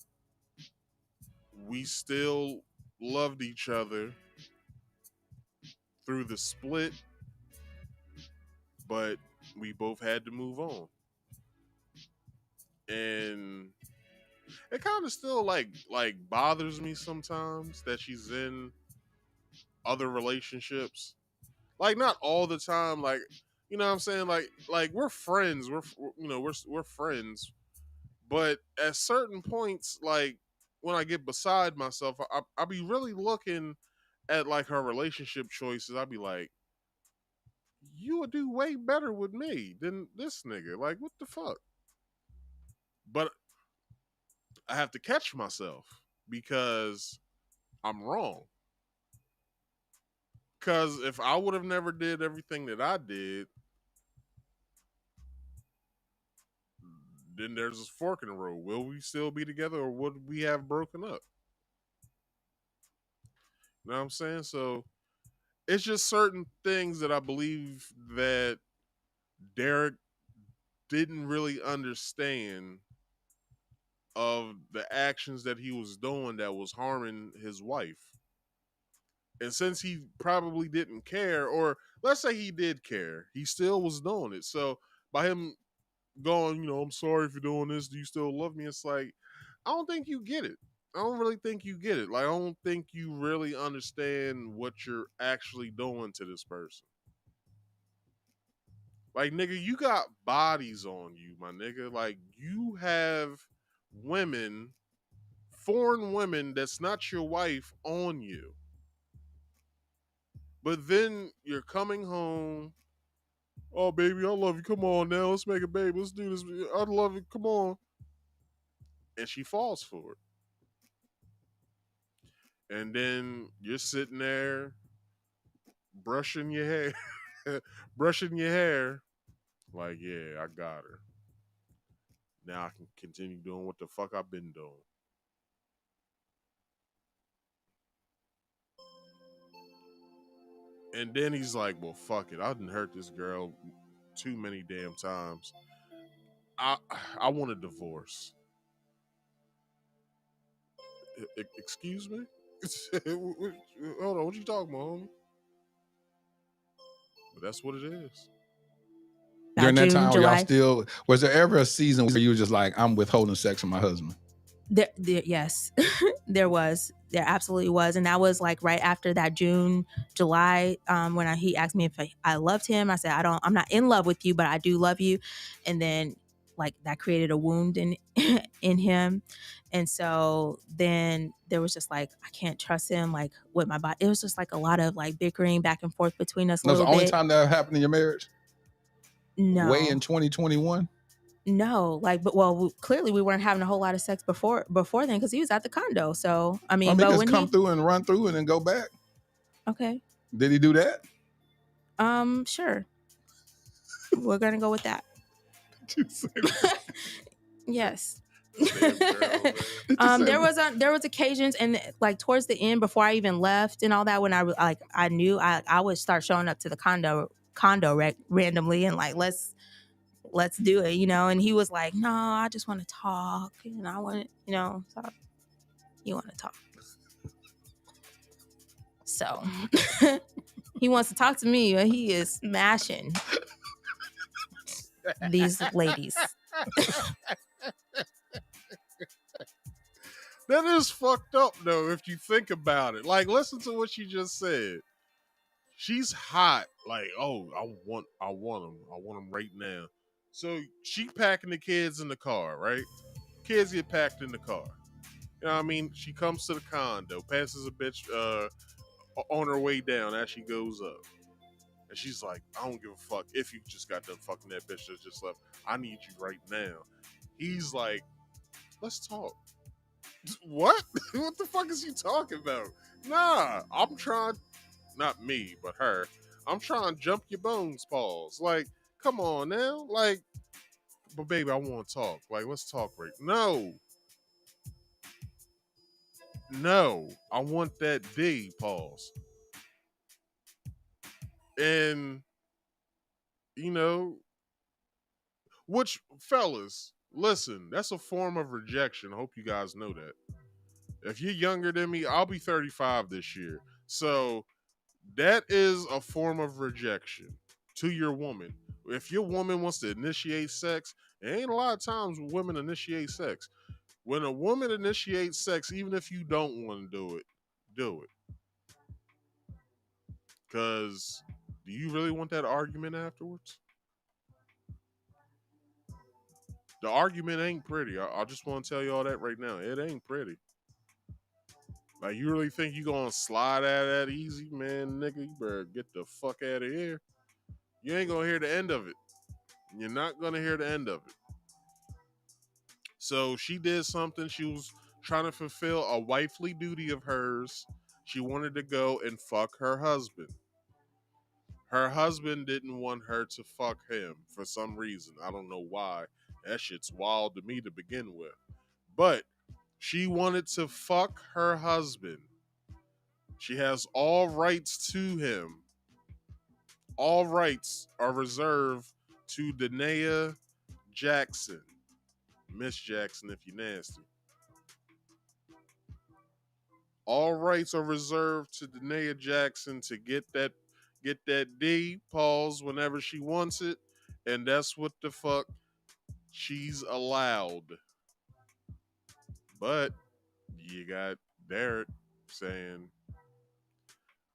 [SPEAKER 3] we still loved each other through the split, but we both had to move on. And it kind of still like bothers me sometimes that she's in other relationships. Like, not all the time, like, you know what I'm saying? Like we're friends. We're friends. But at certain points, like when I get beside myself, I be really looking at like her relationship choices. I'd be like, you would do way better with me than this nigga. Like, what the fuck? But I have to catch myself because I'm wrong. Because if I would have never did everything that I did, then there's this fork in the road. Will we still be together, or would we have broken up? You know what I'm saying? So it's just certain things that I believe that Derrick didn't really understand of the actions that he was doing that was harming his wife. And since he probably didn't care, or let's say he did care, he still was doing it. So by him going, I'm sorry for doing this, do you still love me? It's like, I don't think you get it. I don't really think you get it. Like, I don't think you really understand what you're actually doing to this person. Like, nigga, you got bodies on you, my nigga. Like, you have women, foreign women that's not your wife on you. But then you're coming home. Oh, baby, I love you. Come on now. Let's make a baby. Let's do this. I love it. Come on. And she falls for it. And then you're sitting there brushing your hair. brushing your hair. Like, yeah, I got her. Now I can continue doing what the fuck I've been doing. And then he's like, well, fuck it. I didn't hurt this girl too many damn times. I want a divorce. Excuse me? Hold on, what you talking about, homie? But that's what it is.
[SPEAKER 8] During that time, y'all was there ever a season where you were just like, I'm withholding sex from my husband?
[SPEAKER 7] Yes, there was. There absolutely was. And that was like right after that June, July, when he asked me if I loved him. I said, I'm not in love with you, but I do love you. And then like that created a wound in him. And so then there was just like, I can't trust him, like with my body. It was just like a lot of like bickering back and forth between us.
[SPEAKER 8] That was the only time that happened in your marriage?
[SPEAKER 7] No.
[SPEAKER 8] Way in 2021?
[SPEAKER 7] No, like, but clearly we weren't having a whole lot of sex before then because he was at the condo. So I mean,
[SPEAKER 8] but when come through and run through and then go back.
[SPEAKER 7] Okay.
[SPEAKER 8] Did he do that?
[SPEAKER 7] Sure. We're gonna go with that. Yes. There was occasions and like towards the end before I even left and all that when I knew I would start showing up to the condo randomly and like let's do it, and he was like, no, I just want to talk and I want to, so you want to talk. So he wants to talk to me, but he is smashing these ladies.
[SPEAKER 3] That is fucked up though, if you think about it. Like, listen to what she just said. She's hot. Like, oh, I want him. I want him right now. So she packing the kids in the car, right? Kids get packed in the car. You know what I mean? She comes to the condo, passes a bitch on her way down as she goes up. And she's like, I don't give a fuck if you just got done fucking that bitch that just left. I need you right now. He's like, let's talk. What? What the fuck is he talking about? Nah, I'm trying, not me, but her. I'm trying to jump your bones, Pauls. Like, come on now. Like, but baby, I want to talk. Like, let's talk right. No, I want that D, Pauls. And, which, fellas, listen, that's a form of rejection. I hope you guys know that. If you're younger than me, I'll be 35 this year. So that is a form of rejection to your woman. If your woman wants to initiate sex, it ain't a lot of times women initiate sex. When a woman initiates sex, even if you don't want to do it. Because do you really want that argument afterwards? The argument ain't pretty. I just want to tell you all that right now. It ain't pretty. Like, you really think you gonna slide out of that easy, man, nigga? You better get the fuck out of here. You ain't gonna hear the end of it. You're not gonna hear the end of it. So she did something. She was trying to fulfill a wifely duty of hers. She wanted to go and fuck her husband. Her husband didn't want her to fuck him for some reason. I don't know why. That shit's wild to me to begin with. But she wanted to fuck her husband. She has all rights to him. All rights are reserved to Danae Jaxn. Miss Jackson, if you're nasty. All rights are reserved to Danae Jackson to get that D pause whenever she wants it, and that's what the fuck she's allowed. But you got Derrick saying,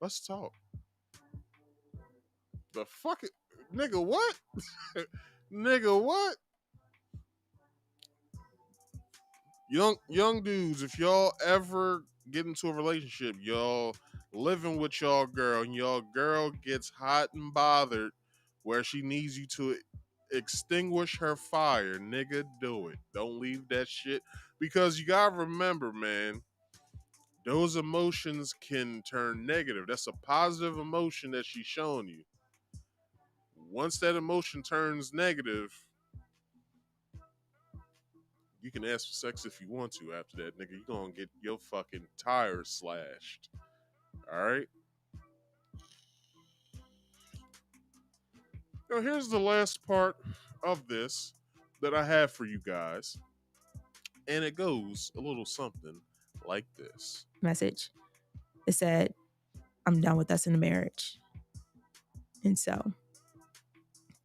[SPEAKER 3] "Let's talk." The fuck it, nigga, what? Nigga, what? Young dudes, if y'all ever get into a relationship, y'all living with y'all girl, and y'all girl gets hot and bothered where she needs you to extinguish her fire, nigga, do it. Don't leave that shit. Because you gotta remember, man, those emotions can turn negative. That's a positive emotion that she's showing you. Once that emotion turns negative, you can ask for sex if you want to after that, nigga. You're gonna get your fucking tires slashed. Alright? Now, here's the last part of this that I have for you guys. And it goes a little something like this.
[SPEAKER 7] Message. It said, I'm done with us in the marriage. And so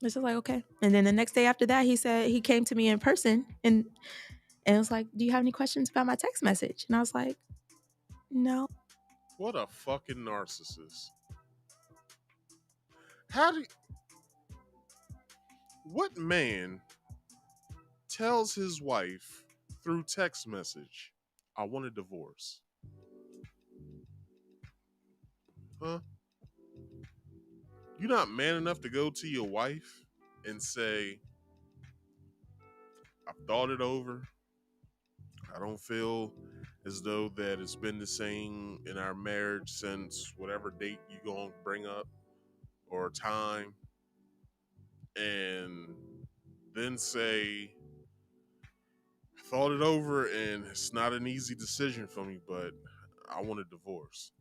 [SPEAKER 7] it's just like, okay. And then the next day after that, he said he came to me in person and it was like, do you have any questions about my text message? And I was like, no.
[SPEAKER 3] What a fucking narcissist. How do you, what man tells his wife through text message, I want a divorce? Huh? You're not man enough to go to your wife and say, I've thought it over. I don't feel as though that it's been the same in our marriage since whatever date you gonna bring up or time, and then say, I thought it over and it's not an easy decision for me, but I want a divorce.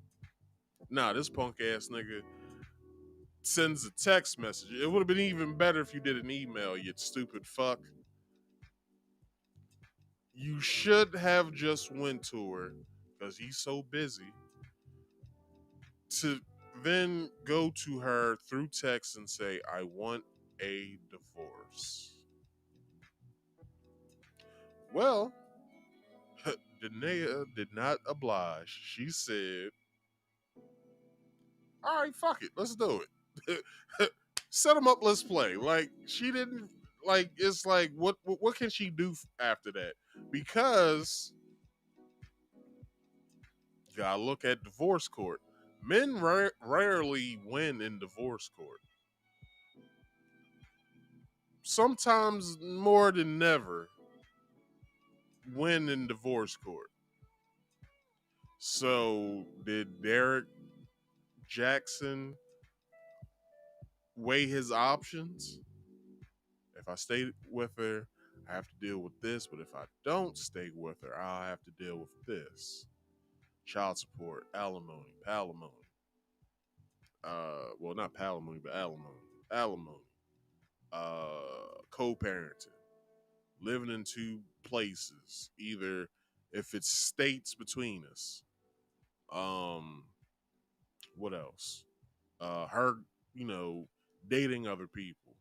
[SPEAKER 3] Nah, this punk ass nigga sends a text message. It would have been even better if you did an email, you stupid fuck. You should have just went to her, because he's so busy, to then go to her through text and say, I want a divorce. Well, Danae did not oblige. She said, all right, fuck it, let's do it. Set him up, let's play. Like, she didn't, like, it's like, what can she do after that? Because you gotta look at divorce court. Men rarely win in divorce court. Sometimes more than never win in divorce court. So did Derrick Jaxn weigh his options? If I stay with her, I have to deal with this, but if I don't stay with her, I'll have to deal with this. Child support, alimony, palimony. Well, not palimony, but alimony. Alimony. Co-parenting. Living in two places. Either if it's states between us. What else? Her, dating other people.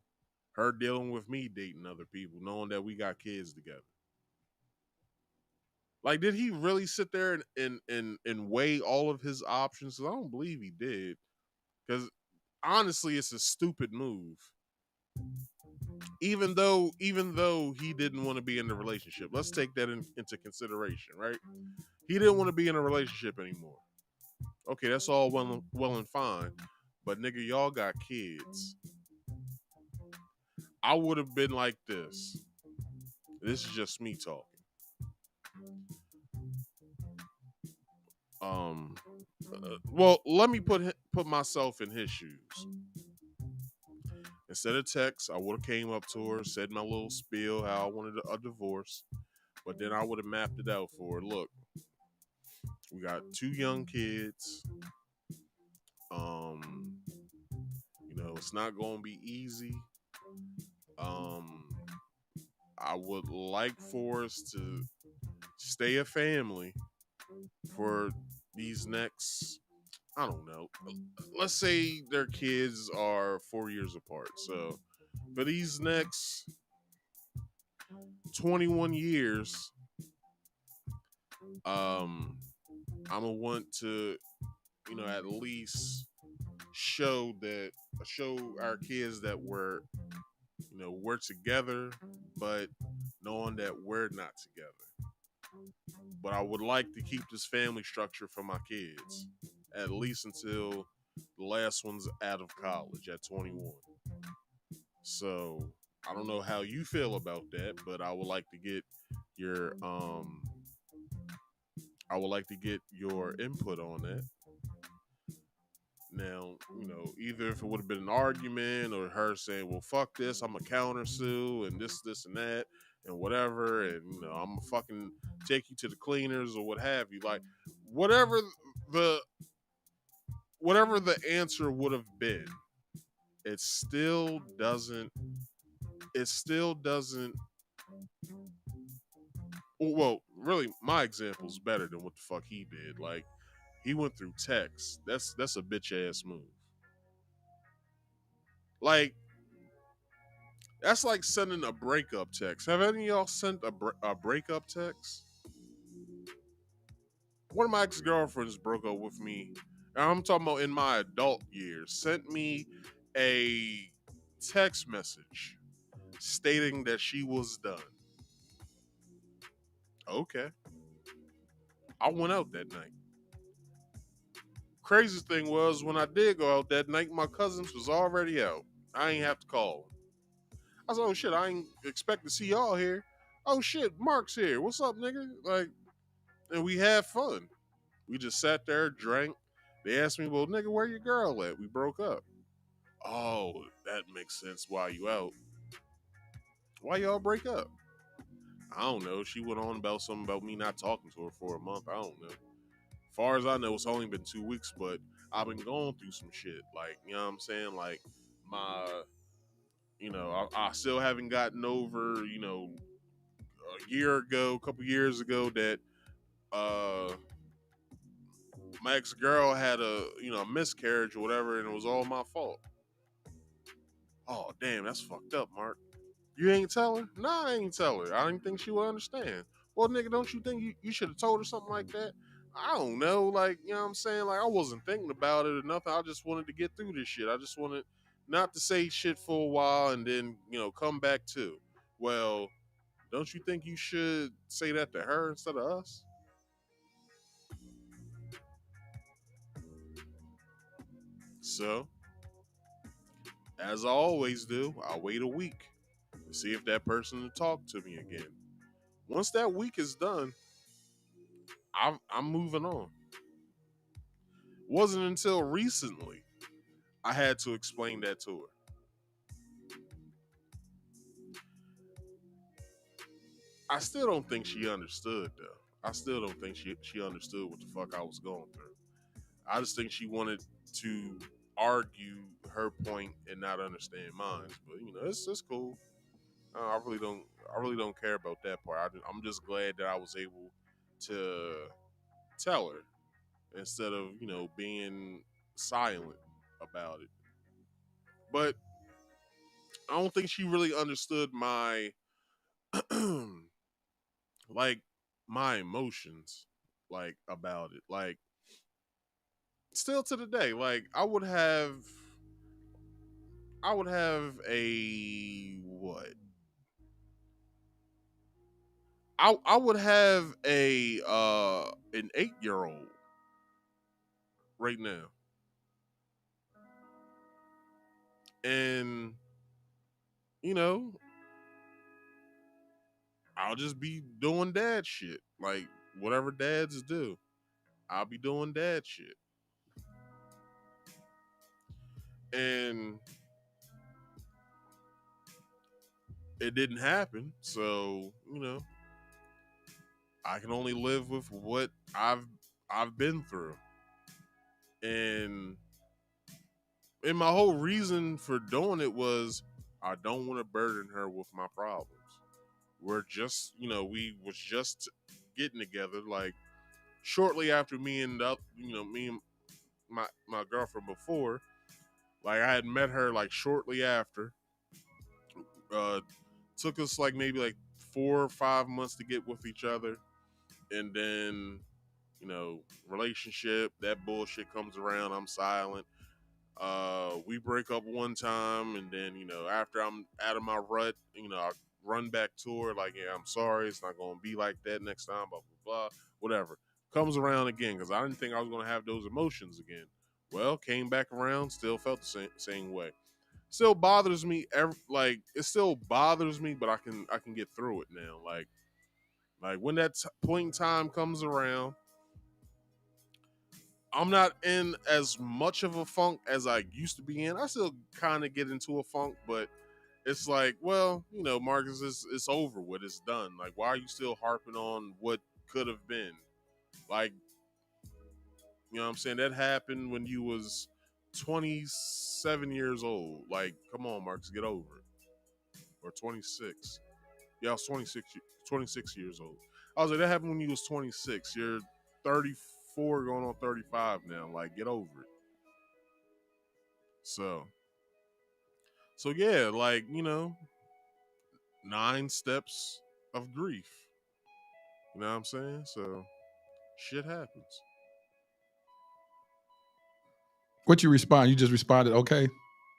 [SPEAKER 3] Her dealing with me dating other people, knowing that we got kids together. Like, did he really sit there and weigh all of his options? I don't believe he did. Because honestly, it's a stupid move. Even though he didn't want to be in the relationship. Let's take that into consideration, right? He didn't want to be in a relationship anymore. Okay, that's all well and fine. But nigga, y'all got kids. I would have been like this. This is just me talking. Well, let me put myself in his shoes. Instead of text, I would have came up to her, said my little spiel, how I wanted a divorce, but then I would have mapped it out for her. Look, we got 2 young kids. It's not going to be easy. I would like for us to stay a family for these next, I don't know, let's say their kids are 4 years apart. So for these next 21 years, I'm gonna want to, at least show our kids that we're together, but knowing that we're not together. But I would like to keep this family structure for my kids, at least until the last one's out of college at 21. So I don't know how you feel about that, but I would like to get your input on that. Now, either if it would have been an argument or her saying, well, fuck this, I'm a countersue and this and that and whatever, and I'm gonna fucking take you to the cleaners or what have you. Like whatever the answer would have been, it still doesn't well, really my example's better than what the fuck he did. Like he went through text. That's a bitch ass move. Like that's like sending a breakup text. Have any of y'all sent a breakup text? One of my ex-girlfriends broke up with me. And I'm talking about in my adult years. Sent me a text message stating that she was done. Okay. I went out that night. Craziest thing was when I did go out that night, my cousins was already out. I ain't have to call them. I said, oh shit, I ain't expect to see y'all here. Oh shit, Mark's here. What's up, nigga? Like, and we had fun. We just sat there, drank. They asked me, well, nigga, where your girl at? We broke up. Oh, that makes sense why you out. Why y'all break up? I don't know. She went on about something about me not talking to her for a month. I don't know. Far as I know, it's only been 2 weeks, but I've been going through some shit. Like, you know what I'm saying? Like, I still haven't gotten over, a couple years ago that my ex-girl had a miscarriage or whatever, and it was all my fault. Oh, damn, that's fucked up, Mark. You ain't tell her? Nah, I ain't tell her. I didn't think she would understand. Well, nigga, don't you think you should have told her something like that? I don't know. Like, you know what I'm saying? Like, I wasn't thinking about it or nothing. I just wanted to get through this shit. I just wanted not to say shit for a while and then, come back to. Well, don't you think you should say that to her instead of us? So, as I always do, I'll wait a week to see if that person will talk to me again. Once that week is done, I'm moving on. Wasn't until recently I had to explain that to her. I still don't think she understood, though. I still don't think she understood what the fuck I was going through. I just think she wanted to argue her point and not understand mine. But it's cool. I really don't care about that part. I'm just glad that I was able to tell her instead of being silent about it. But I don't think she really understood my like my emotions like about it. Like still to the day, like I would have a what? I would have an 8-year-old right now. And I'll just be doing dad shit. Like whatever dads do. I'll be doing dad shit. And it didn't happen. So, I can only live with what I've been through. And my whole reason for doing it was I don't want to burden her with my problems. We're just, we was just getting together like shortly after me and my girlfriend before. Like I had met her like shortly after. Took us like maybe like 4 or 5 months to get with each other, and then relationship, that bullshit comes around, I'm silent. We break up one time, and then after I'm out of my rut, I run back to her like, yeah, I'm sorry, it's not gonna be like that next time, blah blah blah, whatever. Comes around again because I didn't think I was gonna have those emotions again. Well, came back around, still felt the same way. Still bothers me. It still bothers me, but I can get through it now. Like when that point in time comes around, I'm not in as much of a funk as I used to be in. I still kind of get into a funk, but it's like, well, Marcus, it's over with. It's done. Like, why are you still harping on what could have been? Like, what I'm saying? That happened when you was 27 years old. Like, come on, Marcus, get over it. Or 26. Yeah, I was 26 years old. I was like, that happened when you was 26. You're 34 going on 35 now. Like, get over it. So yeah, like, 9 steps of grief. You know what I'm saying? So shit happens.
[SPEAKER 8] What you respond? You just responded, okay?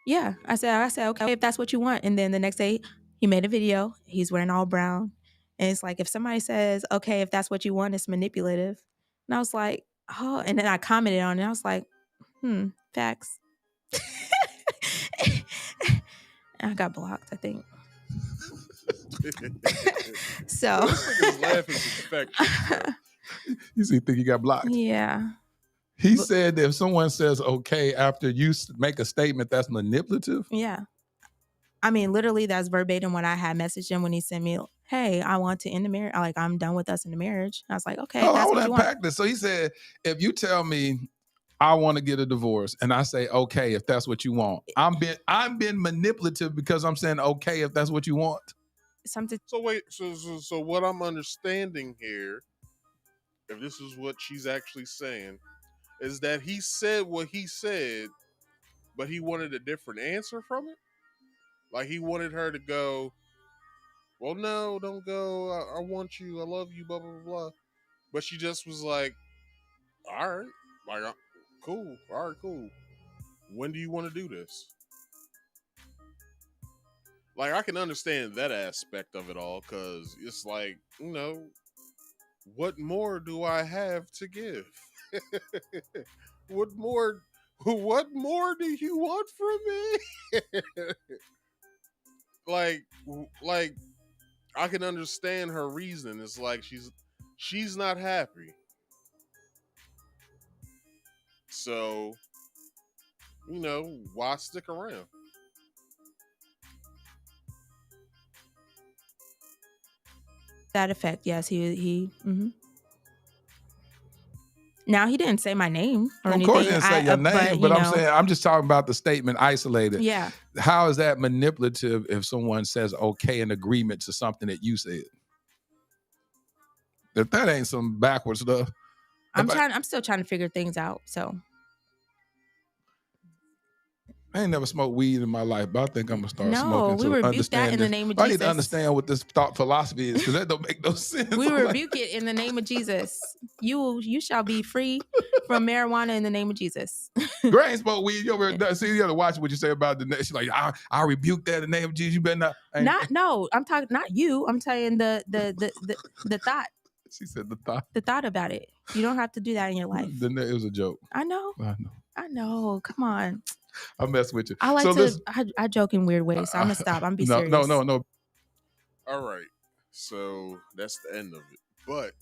[SPEAKER 7] Yeah, I said, okay, if that's what you want. And then the next day, he made a video. He's wearing all brown. And it's like, if somebody says, okay, if that's what you want, it's manipulative. And I was like, oh, and then I commented on it. I was like, facts. I got blocked, I think. So
[SPEAKER 3] this nigga's laughing infectious.
[SPEAKER 8] You think he got blocked?
[SPEAKER 7] Yeah.
[SPEAKER 8] He said that if someone says okay after you make a statement, that's manipulative?
[SPEAKER 7] Yeah. I mean, literally, that's verbatim what I had messaged him when he sent me, hey, I want to end the marriage. Like, I'm done with us in the marriage. I was like, okay,
[SPEAKER 8] Oh,
[SPEAKER 7] that's
[SPEAKER 8] I
[SPEAKER 7] what
[SPEAKER 8] want
[SPEAKER 7] you
[SPEAKER 8] to
[SPEAKER 7] want.
[SPEAKER 8] unpack this. So he said, if you tell me I want to get a divorce and I say, okay, if that's what you want, I'm being manipulative because I'm saying, okay, if that's what you want.
[SPEAKER 7] Something.
[SPEAKER 3] So wait, so what I'm understanding here, if this is what she's actually saying, is that he said what he said, but he wanted a different answer from it. Like he wanted her to go, well, no, don't go. I want you. I love you. Blah blah blah. But she just was like, all right, like, cool. All right, cool. When do you want to do this? Like, I can understand that aspect of it all because it's like, what more do I have to give? What more do you want from me? like I can understand her reason. It's like she's not happy. So, why stick around?
[SPEAKER 7] That effect, yes. He Now, he didn't say my name or anything.
[SPEAKER 8] Of course, he didn't say your name, but I'm saying, I'm just talking about the statement isolated.
[SPEAKER 7] Yeah.
[SPEAKER 8] How is that manipulative if someone says okay in agreement to something that you said? If that ain't some backwards stuff.
[SPEAKER 7] I'm still trying to figure things out. So
[SPEAKER 8] I ain't never smoked weed in my life, but I think I'm gonna start smoking.
[SPEAKER 7] No, we rebuke
[SPEAKER 8] understand
[SPEAKER 7] that in
[SPEAKER 8] this.
[SPEAKER 7] the name of
[SPEAKER 8] I
[SPEAKER 7] Jesus.
[SPEAKER 8] need to understand what this thought philosophy is because that don't make no sense.
[SPEAKER 7] We rebuke it in the name of Jesus. You shall be free from marijuana in the name of Jesus.
[SPEAKER 8] Gray ain't smoke weed. You gotta watch what you say about the. She's like, I rebuke that in the name of Jesus. You better not.
[SPEAKER 7] No, I'm talking not you. I'm telling the thought.
[SPEAKER 8] She said the thought.
[SPEAKER 7] The thought about it. You don't have to do that in your life.
[SPEAKER 8] It was a joke.
[SPEAKER 7] I know. Come on.
[SPEAKER 8] I mess with you.
[SPEAKER 7] I like I joke in weird ways, so I'm gonna stop. I'm gonna be serious.
[SPEAKER 8] No.
[SPEAKER 3] All right. So that's the end of it. But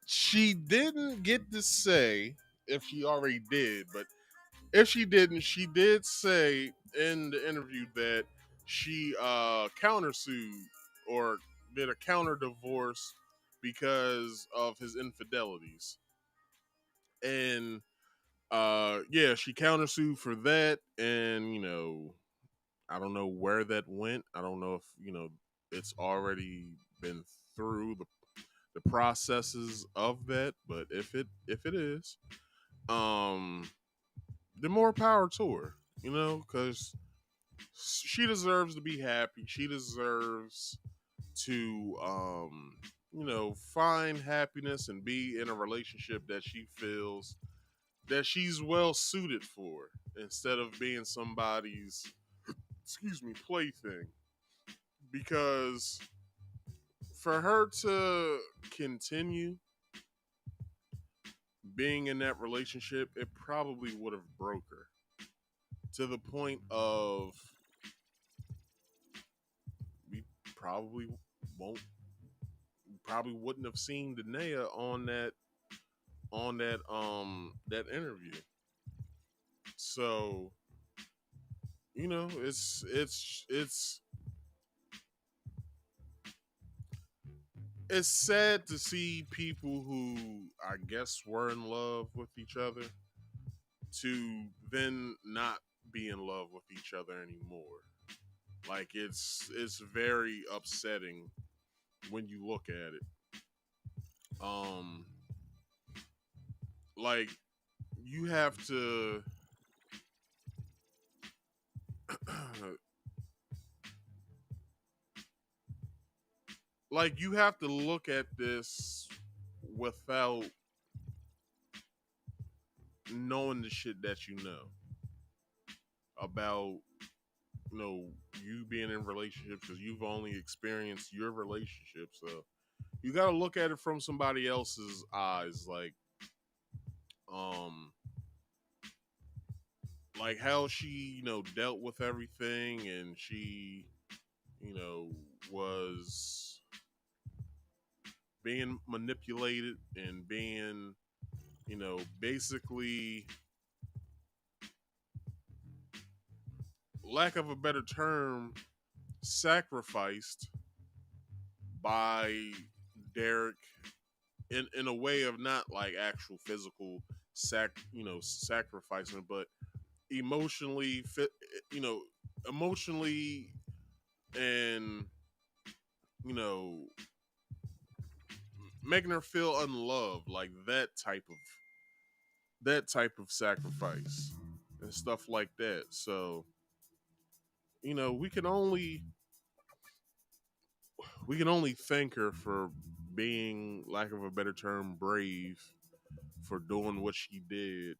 [SPEAKER 3] she didn't get to say if she already did, but if she didn't, she did say in the interview that she countersued or did a counter divorce because of his infidelities. And yeah, she countersued for that, and I don't know where that went. I don't know if it's already been through the processes of that, but if it is, the more power to her, because she deserves to be happy. She deserves to find happiness and be in a relationship that she feels that she's well suited for, instead of being somebody's plaything. Because for her to continue being in that relationship, it probably would have broke her to the point of we probably wouldn't have seen Danae that interview. So it's sad to see people who I guess were in love with each other to then not be in love with each other anymore. Like it's very upsetting when you look at it. Like you have to you have to look at this without knowing the shit that you know about you being in relationships, because you've only experienced your relationship. So you got to look at it from somebody else's eyes, like how she dealt with everything, and she was being manipulated and being basically, lack of a better term, sacrificed by Derrick in a way of not like actual physical sacrificing, but emotionally emotionally, and making her feel unloved, like that type of sacrifice and stuff like that. So we can only thank her for being, lack of a better term, brave, for doing what she did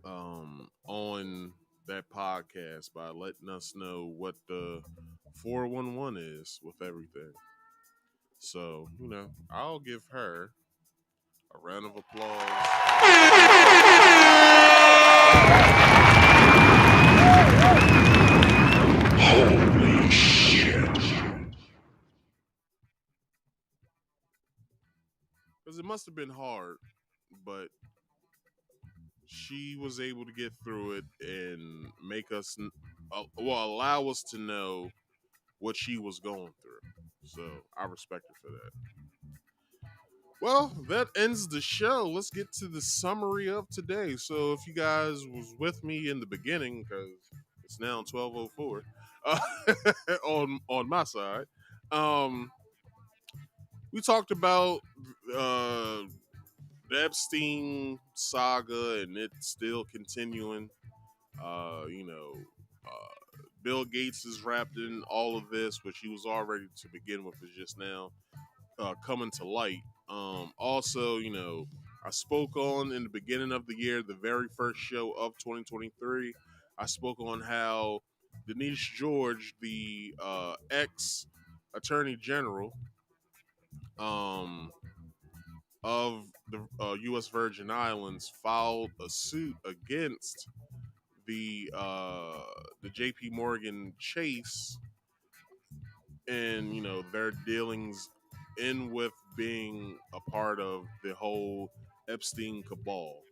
[SPEAKER 3] on that podcast by letting us know what the 411 is with everything. So, I'll give her a round of applause.
[SPEAKER 1] Holy shit.
[SPEAKER 3] Because it must have been hard, but she was able to get through it and make us, allow us to know what she was going through. So I respect her for that. Well, that ends the show. Let's get to the summary of today. So if you guys was with me in the beginning, because it's now 12:04 on my side, we talked about the Epstein saga, and it's still continuing. Bill Gates is wrapped in all of this, which he was already to begin with, is just now coming to light. Also, I spoke on in the beginning of the year, the very first show of 2023. I spoke on how Denise George, the ex Attorney General of the U.S. Virgin Islands, filed a suit against the J.P. Morgan Chase, and their dealings in with being a part of the whole Epstein cabal.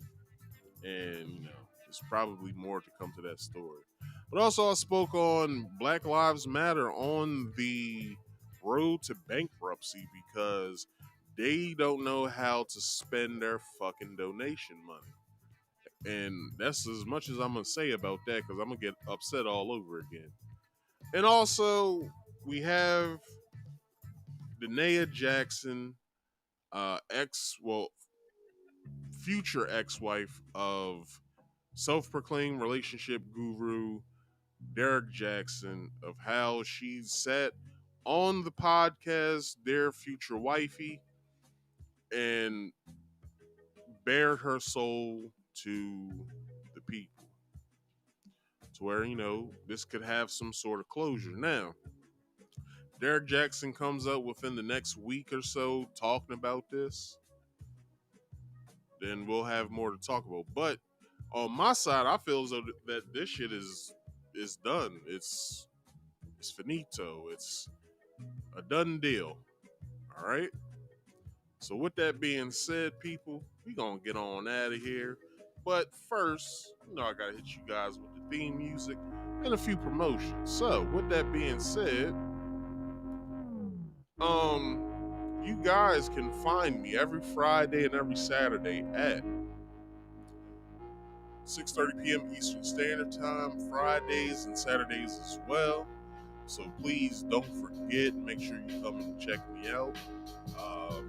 [SPEAKER 3] And there's probably more to come to that story. But also, I spoke on Black Lives Matter on the road to bankruptcy because they don't know how to spend their fucking donation money. And that's as much as I'm going to say about that because I'm going to get upset all over again. And also, we have Danae Jaxn, future ex-wife of self-proclaimed relationship guru Derrick Jaxn, of how she sat on the podcast Their Future Wifey and bared her soul to the people, to where, this could have some sort of closure. Now, Derrick Jaxn comes up within the next week or so talking about this, then we'll have more to talk about. But on my side, I feel as though that this shit is done. It's finito. It's a done deal. All right. So with that being said, people, we gonna get on out of here. But first, I gotta hit you guys with the theme music and a few promotions. So with that being said, you guys can find me every Friday and every Saturday at 6:30 p.m. Eastern Standard Time, Fridays and Saturdays as well. So please don't forget, make sure you come and check me out.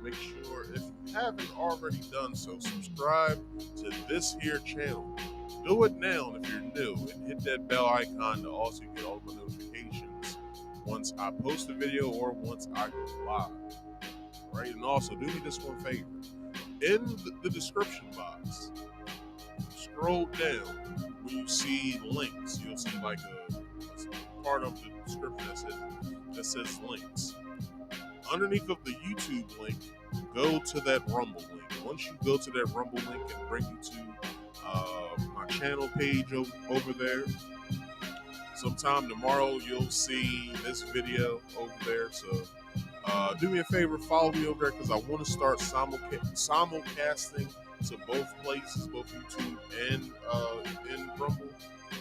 [SPEAKER 3] Make sure, if you haven't already done so, subscribe to this here channel. Do it now if you're new, and hit that bell icon to also get all my notifications once I post a video or once I go live. All right, and also do me this one favor. In the description box, scroll down when you see links. You'll see like a part of the description that says links. Underneath of the YouTube link, go to that Rumble link. Once you go to that Rumble link, it'll bring you to my channel page over there. Sometime tomorrow, you'll see this video over there. So do me a favor, follow me over there because I want to start simulcasting to both places, both YouTube and in Rumble.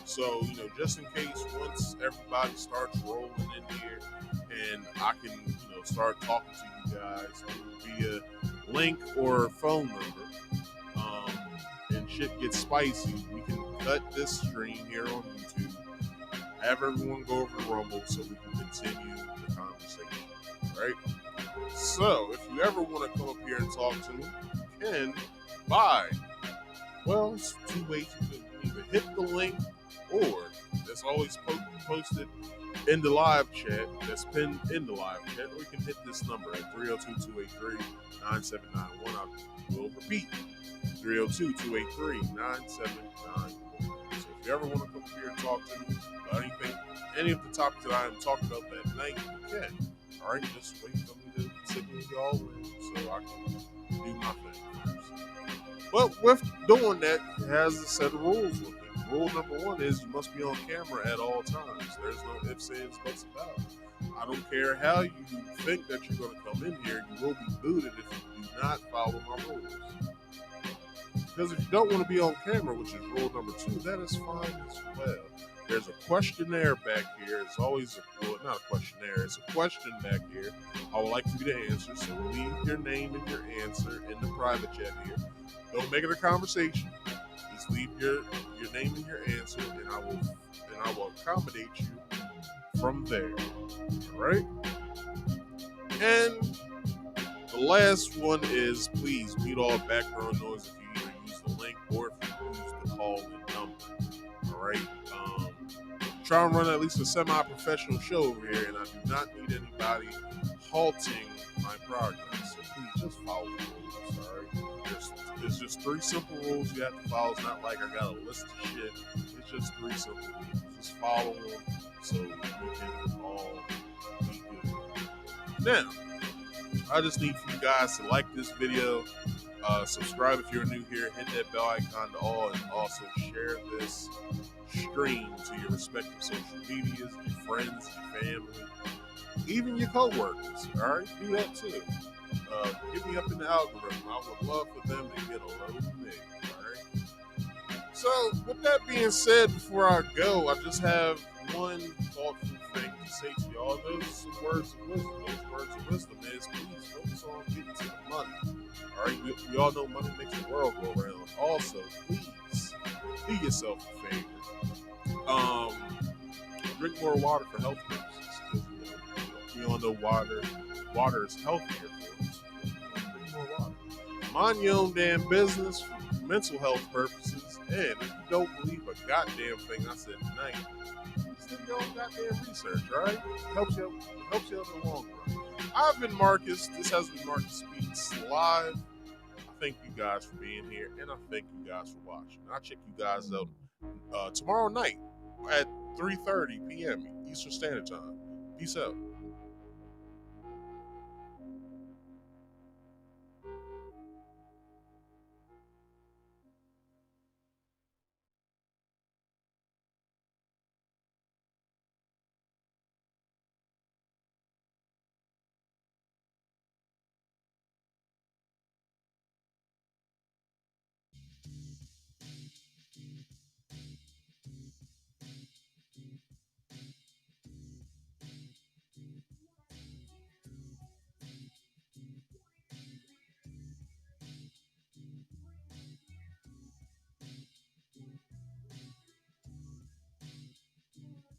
[SPEAKER 3] So, just in case, once everybody starts rolling in here and I can, start talking to you guys via link or phone number, and shit gets spicy, we can cut this stream here on YouTube, have everyone go over to Rumble so we can continue the conversation, right? So, if you ever want to come up here and talk to me, you can it's two ways. You can either hit the link or that's always posted in the live chat, that's pinned in the live chat, or you can hit this number at 302-283-9791. I will repeat, 302-283-9791. So if you ever want to come here and talk to me about any of the topics that I am talking about that night, you can. All right, just wait for me to signal y'all in so I can do my thing first. But with doing that, it has a set of rules with it. Rule number one is you must be on camera at all times. There's no ifs, ands, buts about it. I don't care how you think that you're going to come in here, you will be booted if you do not follow my rules. Because if you don't want to be on camera, which is rule number two, that is fine as well. There's a questionnaire back here. It's always not a questionnaire, it's a question back here. I would like for you to answer, so leave your name and your answer in the private chat here. Don't make it a conversation. Just leave your name and your answer, and I will accommodate you from there. All right. And the last one is, please mute all background noise if you either use the link or if you use the call-in number. All right. Try and run at least a semi-professional show over here, and I do not need anybody halting my progress. So please just follow the rules. All right. There's just 3 simple rules you have to follow. It's not like I got a list of shit. It's just 3 simple rules. Just follow them so we can all be good. Now, I just need for you guys to like this video, subscribe if you're new here, hit that bell icon to all, and also share this stream to your respective social medias, your friends, your family, even your co-workers. All right, do that too. Get me up in the algorithm. I would love for them to get a load of me. All right. So, with that being said, before I go, I just have one thoughtful thing to say to y'all. Those are some words of wisdom. Those words of wisdom is please focus on getting to the money. All right, we all know money makes the world go round. Also, please do yourself a favor. Drink more water for health purposes, because we all know water is healthier for us. Drink more water. Mind your own damn business for mental health purposes. And if you don't believe a goddamn thing I said tonight, just do your own goddamn research, all right? Helps you in the long run. I've been Marcus. This has been Marcus Speaks Live. I thank you guys for being here, and I thank you guys for watching. I'll check you guys out tomorrow night at 3:30 p.m. Eastern Standard Time. Peace out.